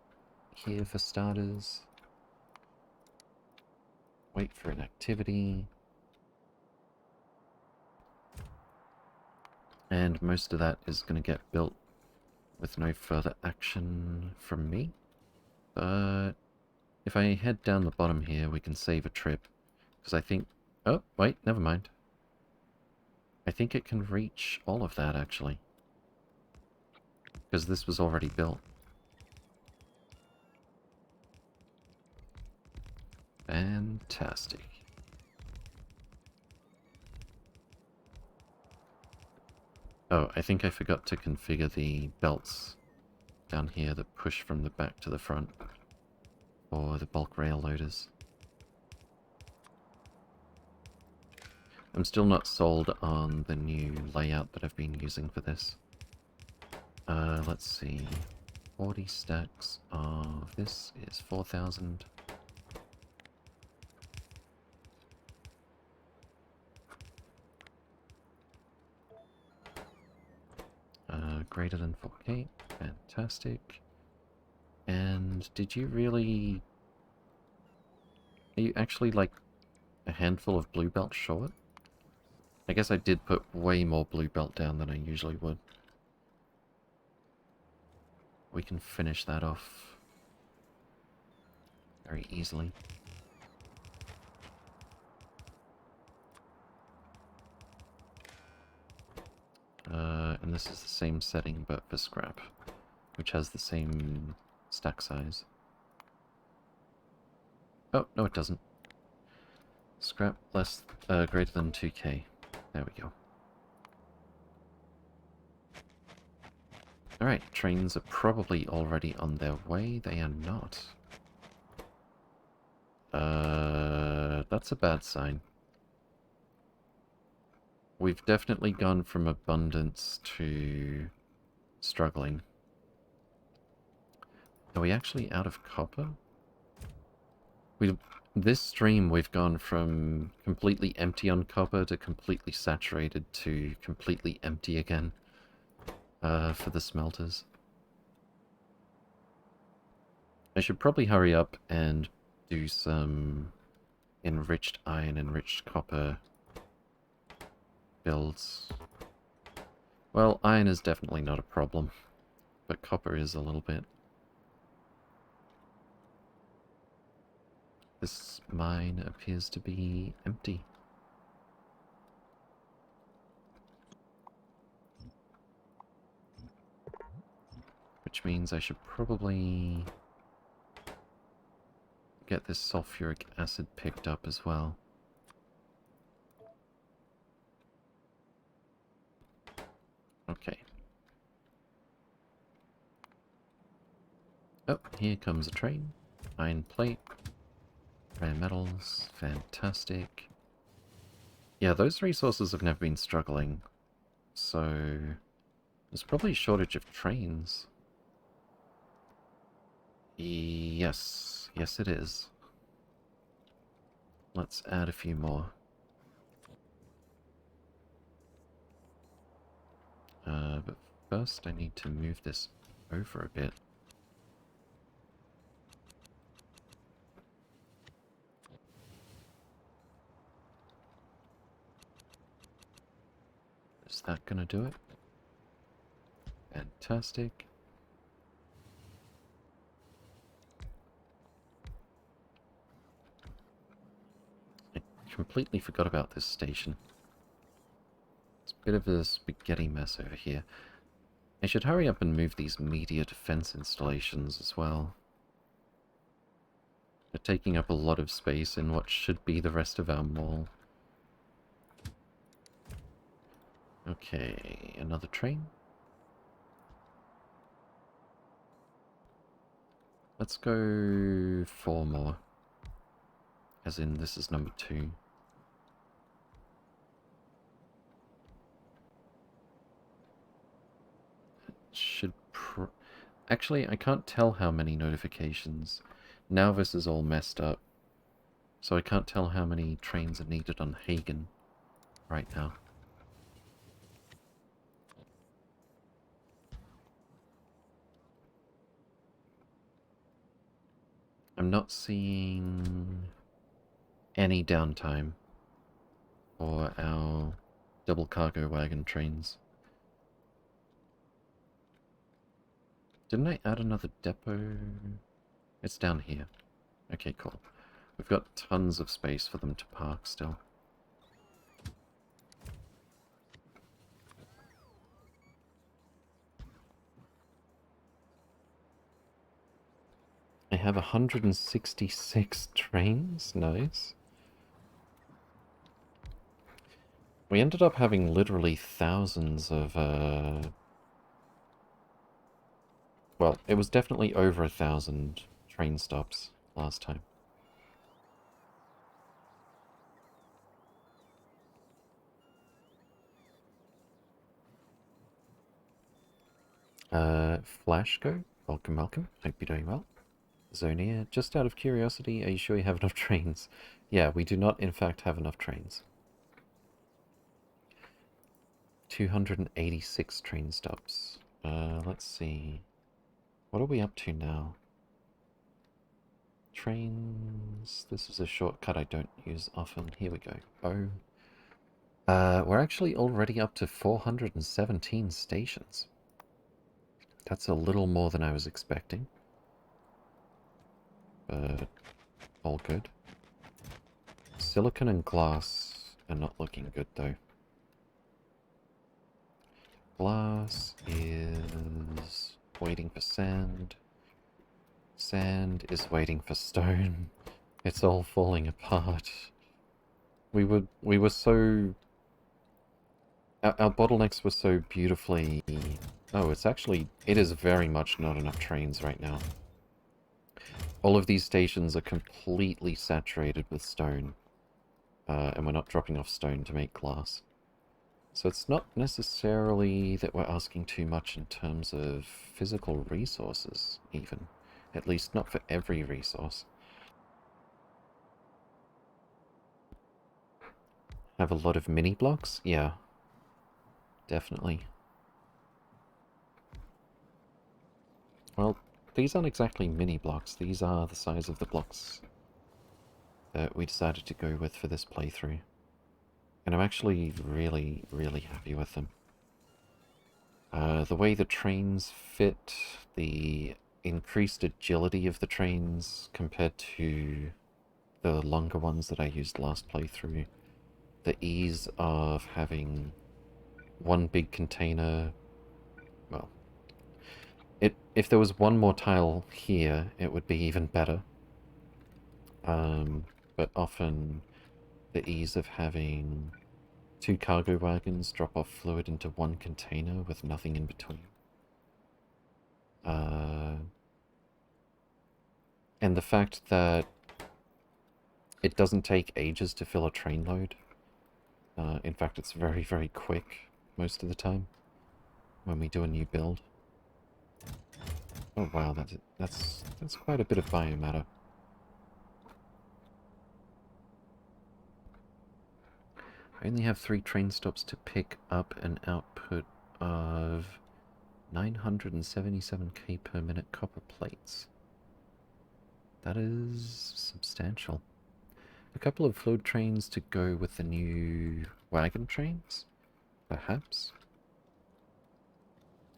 S1: here for starters. Wait for an activity. And most of that is going to get built with no further action from me. But if I head down the bottom here, we can save a trip. Because I think... Oh, wait, never mind. I think it can reach all of that, actually. Because this was already built. Fantastic. Oh, I think I forgot to configure the belts down here that push from the back to the front for the bulk rail loaders. I'm still not sold on the new layout that I've been using for this. Let's see. 40 stacks of this is 4,000. Greater than 4K. Fantastic. And did you really... Are you actually like a handful of blue belt short? I guess I did put way more blue belt down than I usually would. We can finish that off very easily. And this is the same setting but for scrap, which has the same stack size. Oh, no it doesn't. Scrap less, greater than 2K. There we go. Alright, trains are probably already on their way. They are not. That's a bad sign. We've definitely gone from abundance to struggling. Are we actually out of copper? This stream we've gone from completely empty on copper to completely saturated to completely empty again for the smelters. I should probably hurry up and do some enriched iron, enriched copper builds. Well, iron is definitely not a problem, but copper is a little bit. This mine appears to be empty. Which means I should probably get this sulfuric acid picked up as well. Okay. Oh, here comes a train. Iron plate. Rare metals. Fantastic. Yeah, those resources have never been struggling. So there's probably a shortage of trains. Yes. Yes, it is. Let's add a few more. But first I need to move this over a bit. Is that gonna do it? Fantastic. I completely forgot about this station. It's a bit of a spaghetti mess over here. I should hurry up and move these media defense installations as well. They're taking up a lot of space in what should be the rest of our mall. Okay, another train. Let's go 4 more. As in, this is number 2. Should Actually, I can't tell how many notifications. Now this is all messed up. So I can't tell how many trains are needed on Hagen right now. I'm not seeing any downtime for our double cargo wagon trains. Didn't I add another depot? It's down here. Okay, cool. We've got tons of space for them to park still. I have 166 trains. Nice. We ended up having literally thousands of, well, it was definitely over 1,000 train stops last time. Flashco, welcome, welcome. Hope you're doing well. Zonia, just out of curiosity, are you sure you have enough trains? Yeah, we do not in fact have enough trains. 286 train stops. Let's see. What are we up to now? Trains. This is a shortcut I don't use often. Here we go. Oh. We're actually already up to 417 stations. That's a little more than I was expecting. But all good. Silicon and glass are not looking good though. Glass is waiting for sand. Sand is waiting for stone. It's all falling apart. We were so... Our bottlenecks were so beautifully... Oh, it is very much not enough trains right now. All of these stations are completely saturated with stone. And we're not dropping off stone to make glass. So it's not necessarily that we're asking too much in terms of physical resources, even. At least not for every resource. Have a lot of mini blocks? Yeah. Definitely. Well, these aren't exactly mini blocks. These are the size of the blocks that we decided to go with for this playthrough. And I'm actually really, really happy with them. The way the trains fit, the increased agility of the trains compared to the longer ones that I used last playthrough, the ease of having one big container, well, if there was one more tile here, it would be even better. But often the ease of having 2 cargo wagons drop off fluid into one container with nothing in between. And the fact that it doesn't take ages to fill a train load. In fact, it's very, very quick most of the time when we do a new build. Oh wow, that's quite a bit of biomatter. I only have 3 train stops to pick up an output of 977k per minute copper plates. That is substantial. A couple of fluid trains to go with the new wagon trains, perhaps?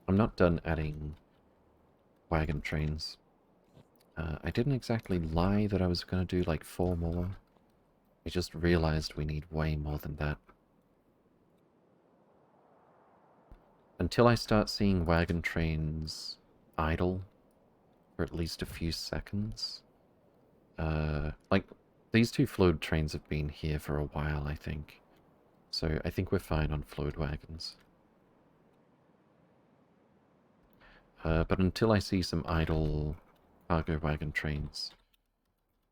S1: I'm not done adding wagon trains. I didn't exactly lie that I was going to do like 4 more. I just realized we need way more than that. Until I start seeing wagon trains idle for at least a few seconds. Like, these 2 fluid trains have been here for a while, I think. So I think we're fine on fluid wagons. But until I see some idle cargo wagon trains,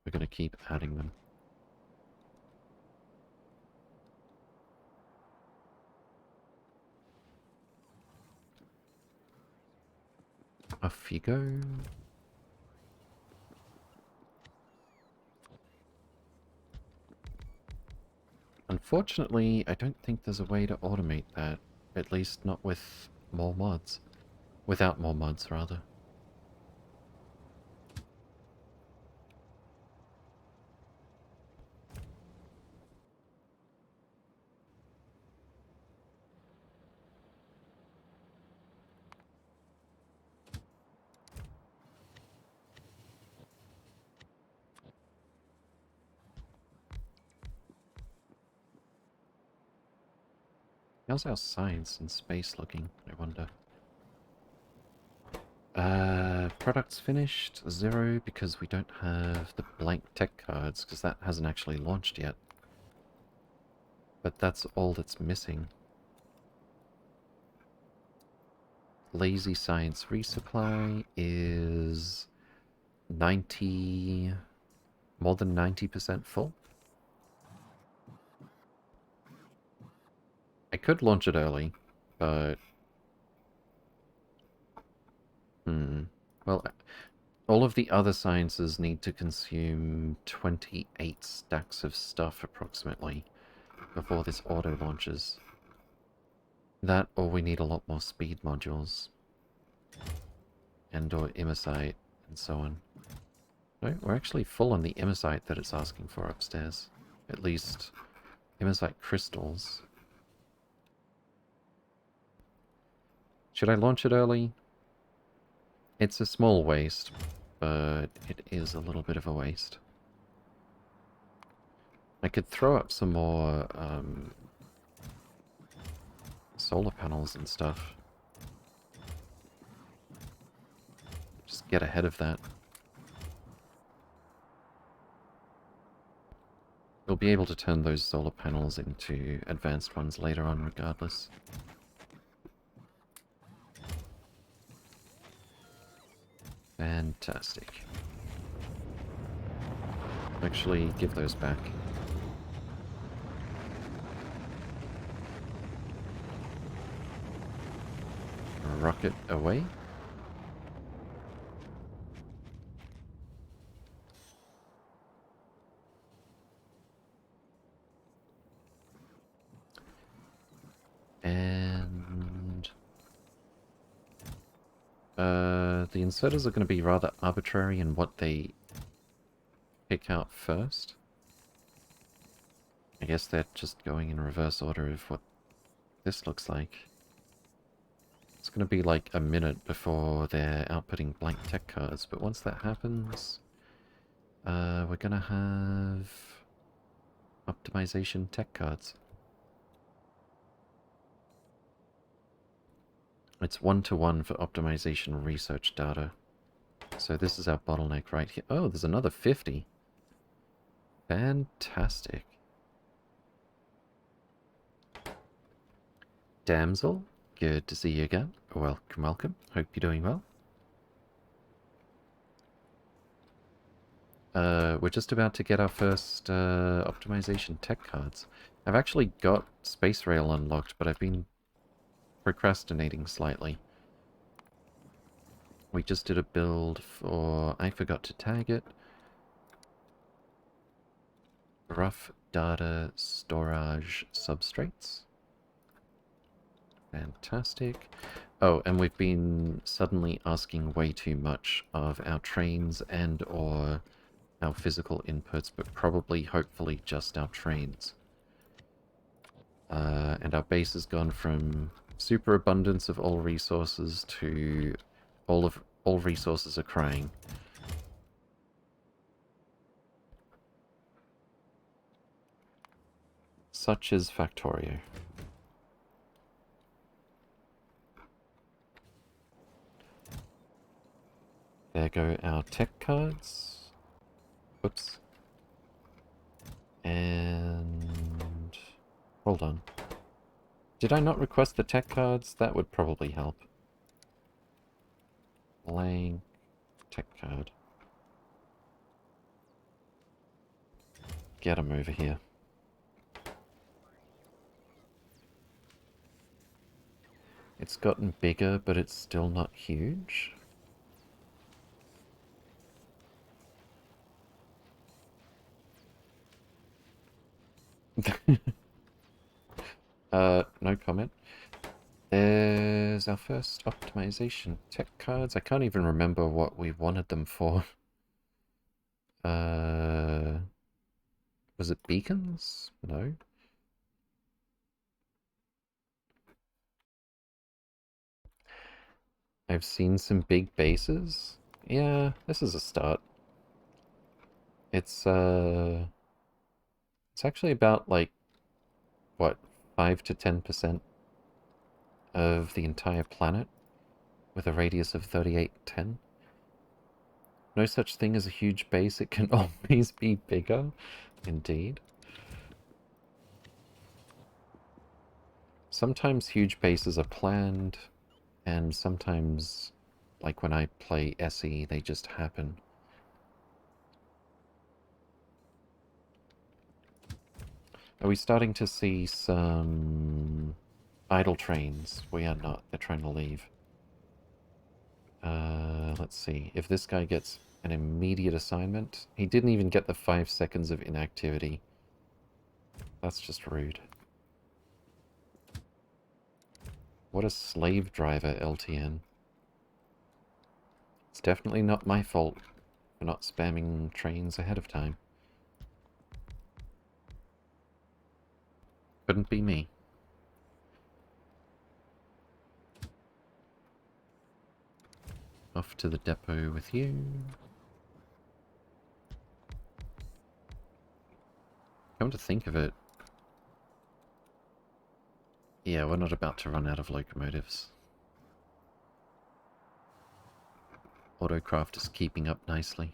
S1: we're going to keep adding them. Off you go. Unfortunately, I don't think there's a way to automate that. At least not with more mods. Without more mods, rather. How's our science and space looking, I wonder? Products finished, 0, because we don't have the blank tech cards, because that hasn't actually launched yet. But that's all that's missing. Lazy Science Resupply is 90... more than 90% full. I could launch it early, but... Well, all of the other sciences need to consume 28 stacks of stuff, approximately, before this auto launches. That, or we need a lot more speed modules. And or imersite, and so on. No, we're actually full on the imersite that it's asking for upstairs. At least, imersite crystals. Should I launch it early? It's a small waste, but it is a little bit of a waste. I could throw up some more solar panels and stuff. Just get ahead of that. We'll be able to turn those solar panels into advanced ones later on regardless. Fantastic. Actually, give those back. Rocket away. And... the inserters are going to be rather arbitrary in what they pick out first. I guess they're just going in reverse order of what this looks like. It's going to be like a minute before they're outputting blank tech cards, but once that happens, we're going to have optimization tech cards. It's 1-to-1 for optimization research data. So this is our bottleneck right here. Oh, there's another 50. Fantastic. Damsel, good to see you again. Welcome, welcome. Hope you're doing well. We're just about to get our first optimization tech cards. I've actually got Space Rail unlocked, but I've been procrastinating slightly. We just did a build for... I forgot to tag it. Rough data storage substrates. Fantastic. Oh, and we've been suddenly asking way too much of our trains and or our physical inputs, but probably, hopefully, just our trains. And our base has gone from superabundance of all resources to all resources are crying. Such is Factorio. There go our tech cards. Whoops. And... hold on. Did I not request the tech cards? That would probably help. Blank tech card. Get 'em over here. It's gotten bigger, but it's still not huge. No comment. There's our first optimization tech cards. I can't even remember what we wanted them for. Was it beacons? No. I've seen some big bases. Yeah, this is a start. It's actually about, like, what, 5 to 10% of the entire planet. with a radius of 3810. No such thing as a huge base, it can always be bigger. Indeed. Sometimes huge bases are planned, and sometimes, like when I play SE, they just happen. Are we starting to see some idle trains? We are not. They're trying to leave. Let's see. If this guy gets an immediate assignment... He didn't even get the 5 seconds of inactivity. That's just rude. What a slave driver, LTN. It's definitely not my fault for not spamming trains ahead of time. Couldn't be me. Off to the depot with you. Come to think of it, yeah, we're not about to run out of locomotives. Autocraft is keeping up nicely.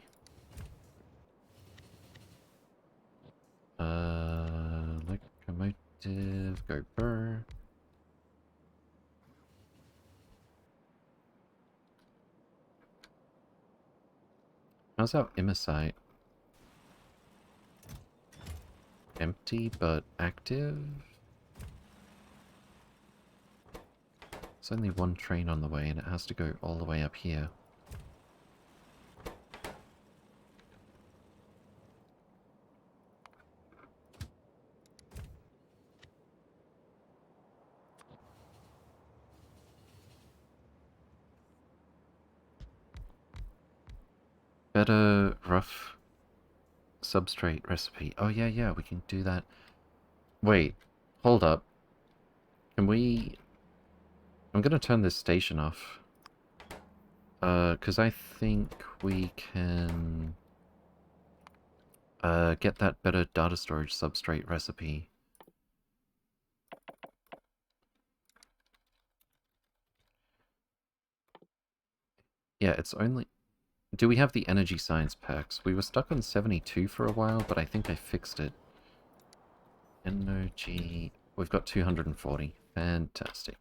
S1: Locomotive, go burr. How's our immersite? Empty but active? There's only one train on the way and it has to go all the way up here. Better rough substrate recipe. Oh yeah, we can do that. Wait, hold up. Can we... I'm gonna turn this station off. Because I think we can... get that better data storage substrate recipe. Yeah, it's only... Do we have the energy science packs? We were stuck on 72 for a while, but I think I fixed it. Energy... We've got 240. Fantastic.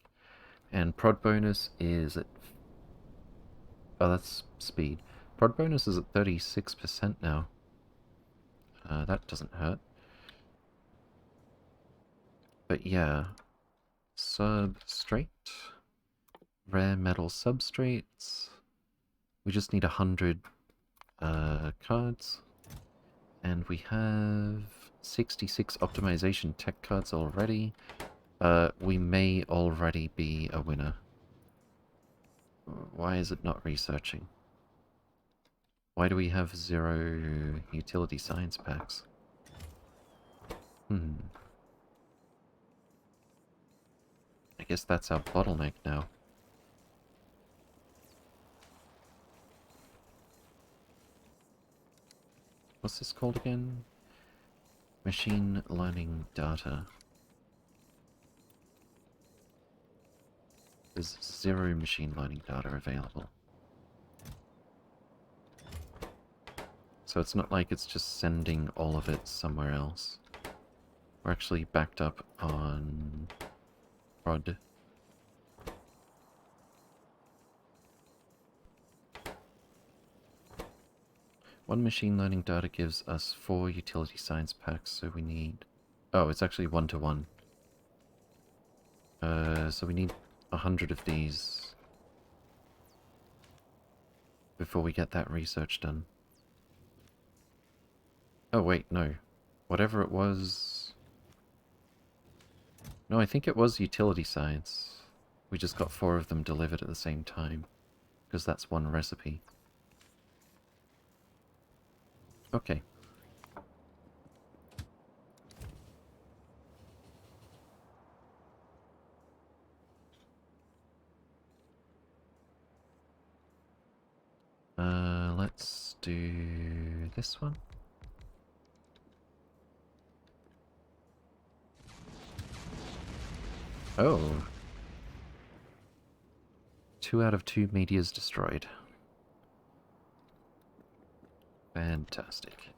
S1: And prod bonus is at... Oh, that's speed. Prod bonus is at 36% now. That doesn't hurt. But yeah. Substrate. Rare metal substrates. We just need 100 cards. And we have 66 optimization tech cards already. We may already be a winner. Why is it not researching? Why do we have 0 utility science packs? I guess that's our bottleneck now. What's this called again? Machine learning data. There's 0 machine learning data available. So it's not like it's just sending all of it somewhere else. We're actually backed up on prod. One machine learning data gives us 4 utility science packs, so we need... Oh, it's actually 1-to-1. So we need 100 of these before we get that research done. Oh wait, no. Whatever it was... No, I think it was utility science. We just got 4 of them delivered at the same time, because that's one recipe. Okay. Let's do this one. Oh. 2 out of 2 meteors destroyed. Fantastic.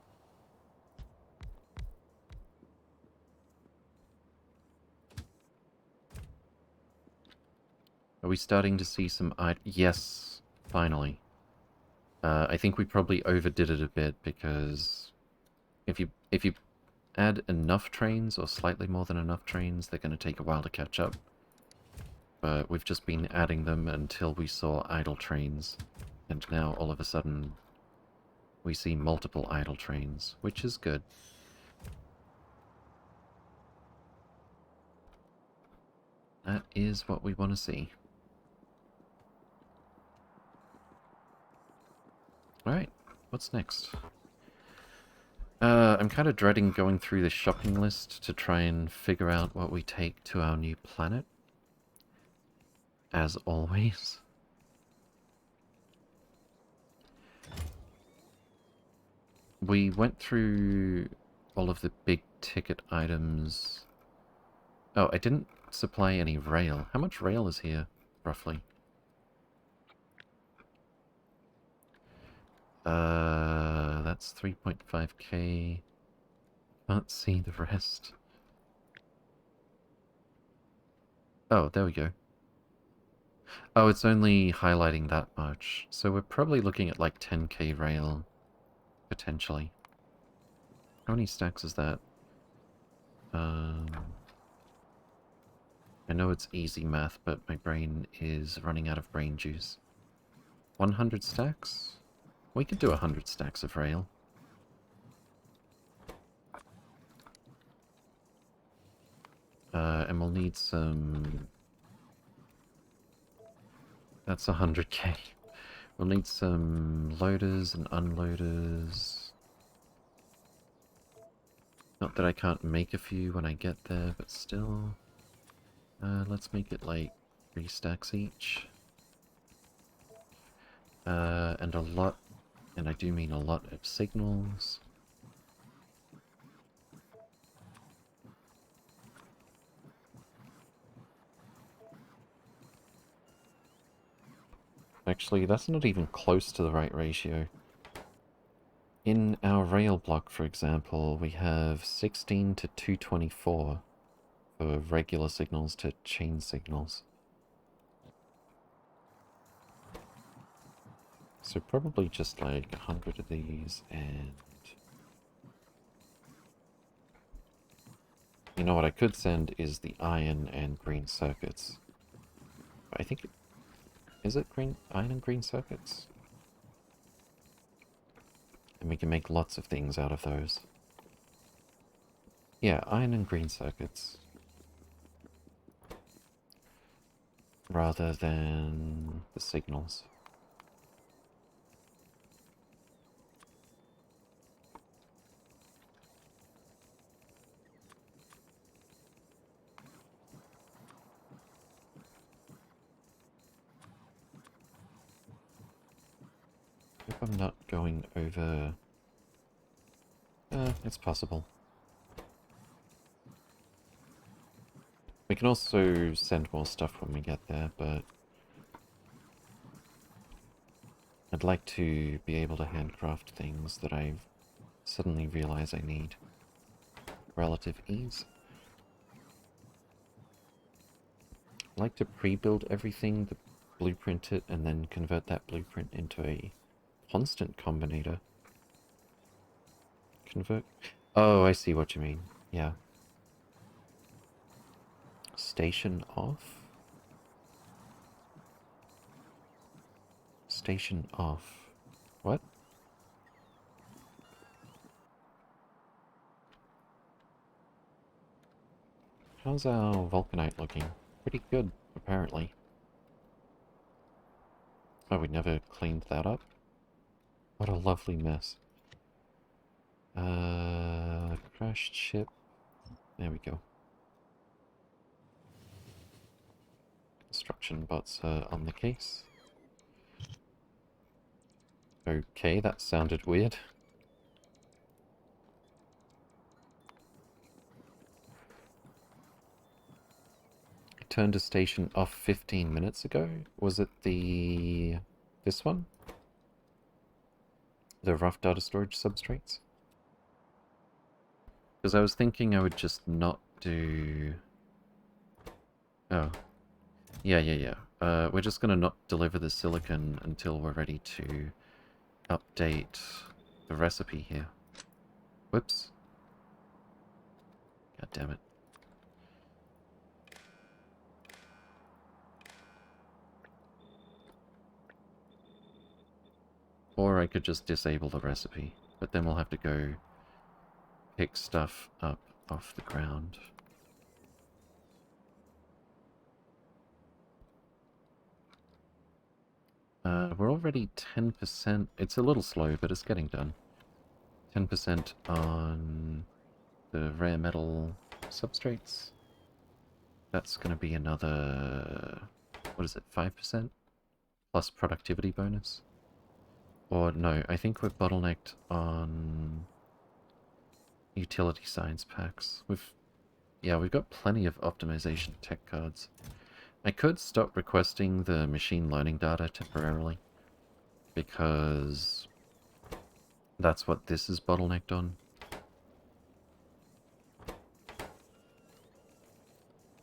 S1: Are we starting to see some... Yes, finally. I think we probably overdid it a bit because if you add enough trains, or slightly more than enough trains, they're going to take a while to catch up. But we've just been adding them until we saw idle trains, and now all of a sudden we see multiple idle trains, which is good. That is what we want to see. Alright, what's next? I'm kind of dreading going through the shopping list to try and figure out what we take to our new planet. As always. We went through all of the big ticket items. Oh, I didn't supply any rail. How much rail is here, roughly? That's 3.5k. Can't see the rest. Oh, there we go. Oh, it's only highlighting that much. So we're probably looking at like 10k rail, potentially. How many stacks is that? I know it's easy math, but my brain is running out of brain juice. 100 stacks? We could do 100 stacks of rail. And we'll need some... That's 100k. We'll need some loaders and unloaders. Not that I can't make a few when I get there, but still. Let's make it like 3 stacks each. And a lot, and I do mean a lot of signals. Actually, that's not even close to the right ratio. In our rail block, for example, we have 16 to 224 for regular signals to chain signals. So probably just like 100 of these, and... You know what I could send is the iron and green circuits. I think... Is it iron and green circuits? And we can make lots of things out of those. Yeah, iron and green circuits. Rather than the signals. If I'm not going over... it's possible. We can also send more stuff when we get there, but... I'd like to be able to handcraft things that I suddenly realize I need. Relative ease. I'd like to pre-build everything, blueprint it, and then convert that blueprint into a constant combinator. Convert... Oh, I see what you mean. Yeah. Station off? Station off. What? How's our vulcanite looking? Pretty good, apparently. Oh, we never cleaned that up? What a lovely mess. Crashed ship. There we go. Construction bots are on the case. Okay, that sounded weird. turned a station off 15 minutes ago. Was it this one? The rough data storage substrates? Because I was thinking I would just not do... Oh. Yeah. We're just gonna not deliver the silicon until we're ready to update the recipe here. Whoops. God damn it. Or I could just disable the recipe, but then we'll have to go pick stuff up off the ground. We're already 10%. It's a little slow, but it's getting done. 10% on the rare metal substrates. That's going to be another... What is it, 5%? Plus productivity bonus? Or no, I think we're bottlenecked on utility science packs. We've got plenty of optimization tech cards. I could stop requesting the machine learning data temporarily, because that's what this is bottlenecked on.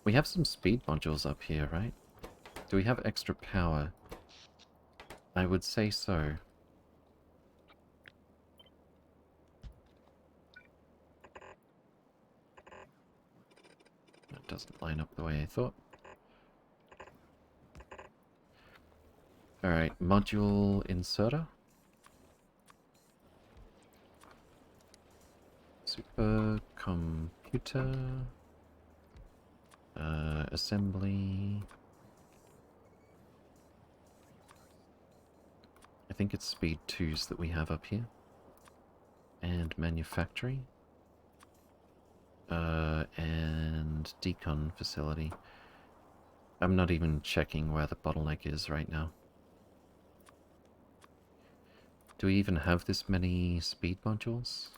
S1: We have some speed modules up here, right? Do we have extra power? I would say so. That doesn't line up the way I thought. Alright, module inserter. Supercomputer. Assembly. I think it's speed 2s that we have up here. And manufacturing. And decon facility. I'm not even checking where the bottleneck is right now. Do we even have this many speed modules?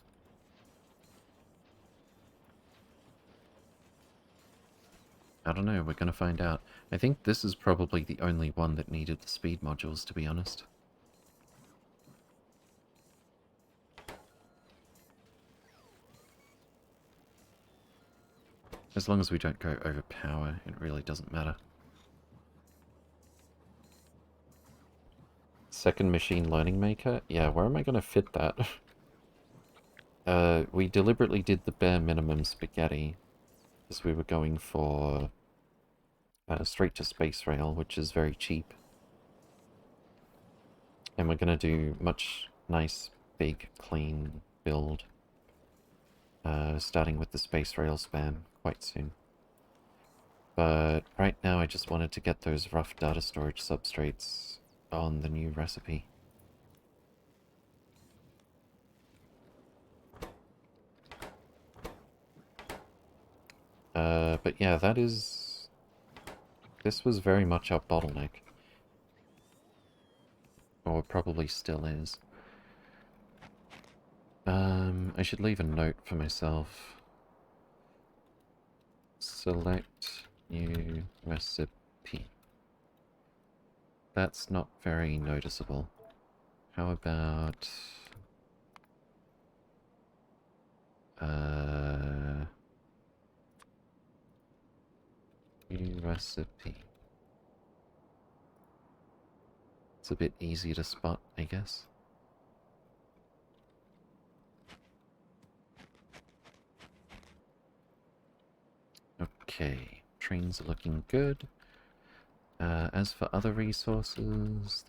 S1: I don't know, we're gonna find out. I think this is probably the only one that needed the speed modules, to be honest. As long as we don't go over power, it really doesn't matter. Second machine learning maker? Yeah, where am I gonna fit that? We deliberately did the bare minimum spaghetti, because we were going for straight to space rail, which is very cheap. And we're gonna do much nice, big, clean build, starting with the space rail span quite soon. But right now I just wanted to get those rough data storage substrates on the new recipe. But yeah, this was very much our bottleneck. Or probably still is. I should leave a note for myself. Select new recipe. That's not very noticeable. How about... new recipe. It's a bit easy to spot, I guess. Okay, trains are looking good. As for other resources,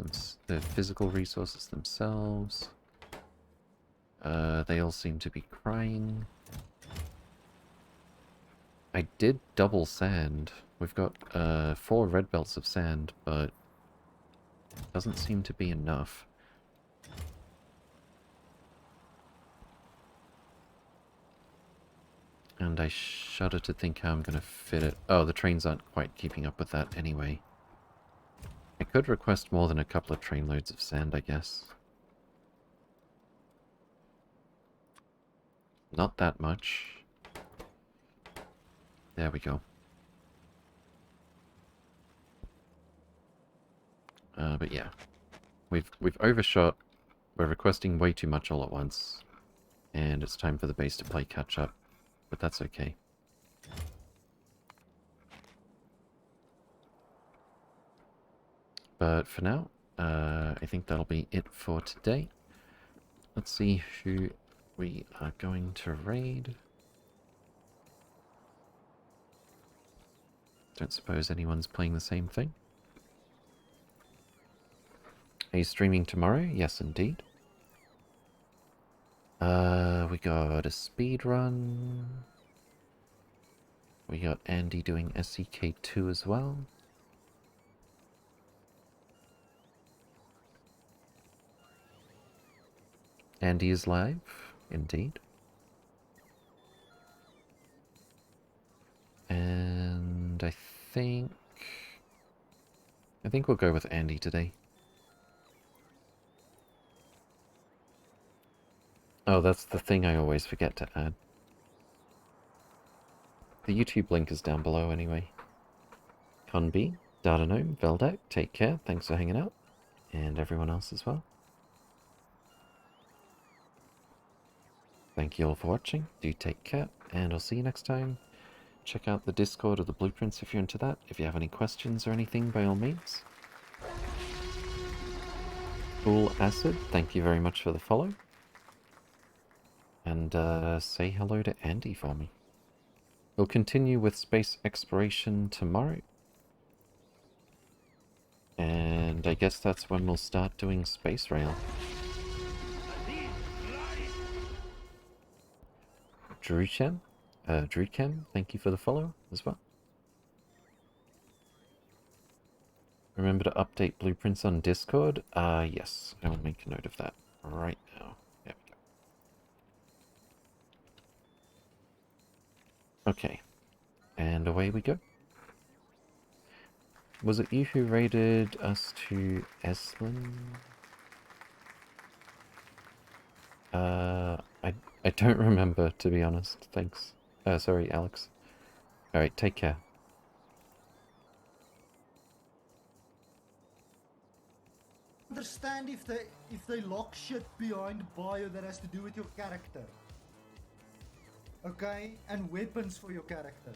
S1: the physical resources themselves, they all seem to be crying. I did double sand. We've got 4 red belts of sand, but doesn't seem to be enough. And I shudder to think how I'm going to fit it. Oh, the trains aren't quite keeping up with that anyway. I could request more than a couple of train loads of sand, I guess. Not that much. There we go. But yeah, we've overshot. We're requesting way too much all at once, and it's time for the base to play catch up. But that's okay. But for now, I think that'll be it for today. Let's see who we are going to raid. Don't suppose anyone's playing the same thing. Are you streaming tomorrow? Yes, indeed. We got a speed run. We got Andy doing SEK2 as well. Andy is live, indeed. And I think we'll go with Andy today. Oh, that's the thing I always forget to add. The YouTube link is down below anyway. Conby, Dardanome, Veldak, take care, thanks for hanging out. And everyone else as well. Thank you all for watching, do take care, and I'll see you next time. Check out the Discord or the blueprints if you're into that. If you have any questions or anything, by all means. Cool Acid, thank you very much for the follow. And say hello to Andy for me. We'll continue with space exploration tomorrow. And I guess that's when we'll start doing space rail. Druidchem, thank you for the follow as well. Remember to update blueprints on Discord? Yes, I will make a note of that right now. There we go. Okay, and away we go. Was it you who raided us to Eslin? I don't remember, to be honest. Thanks. Sorry, Alex. Alright, take care.
S3: Understand if they lock shit behind bio that has to do with your character. Okay? And weapons for your character.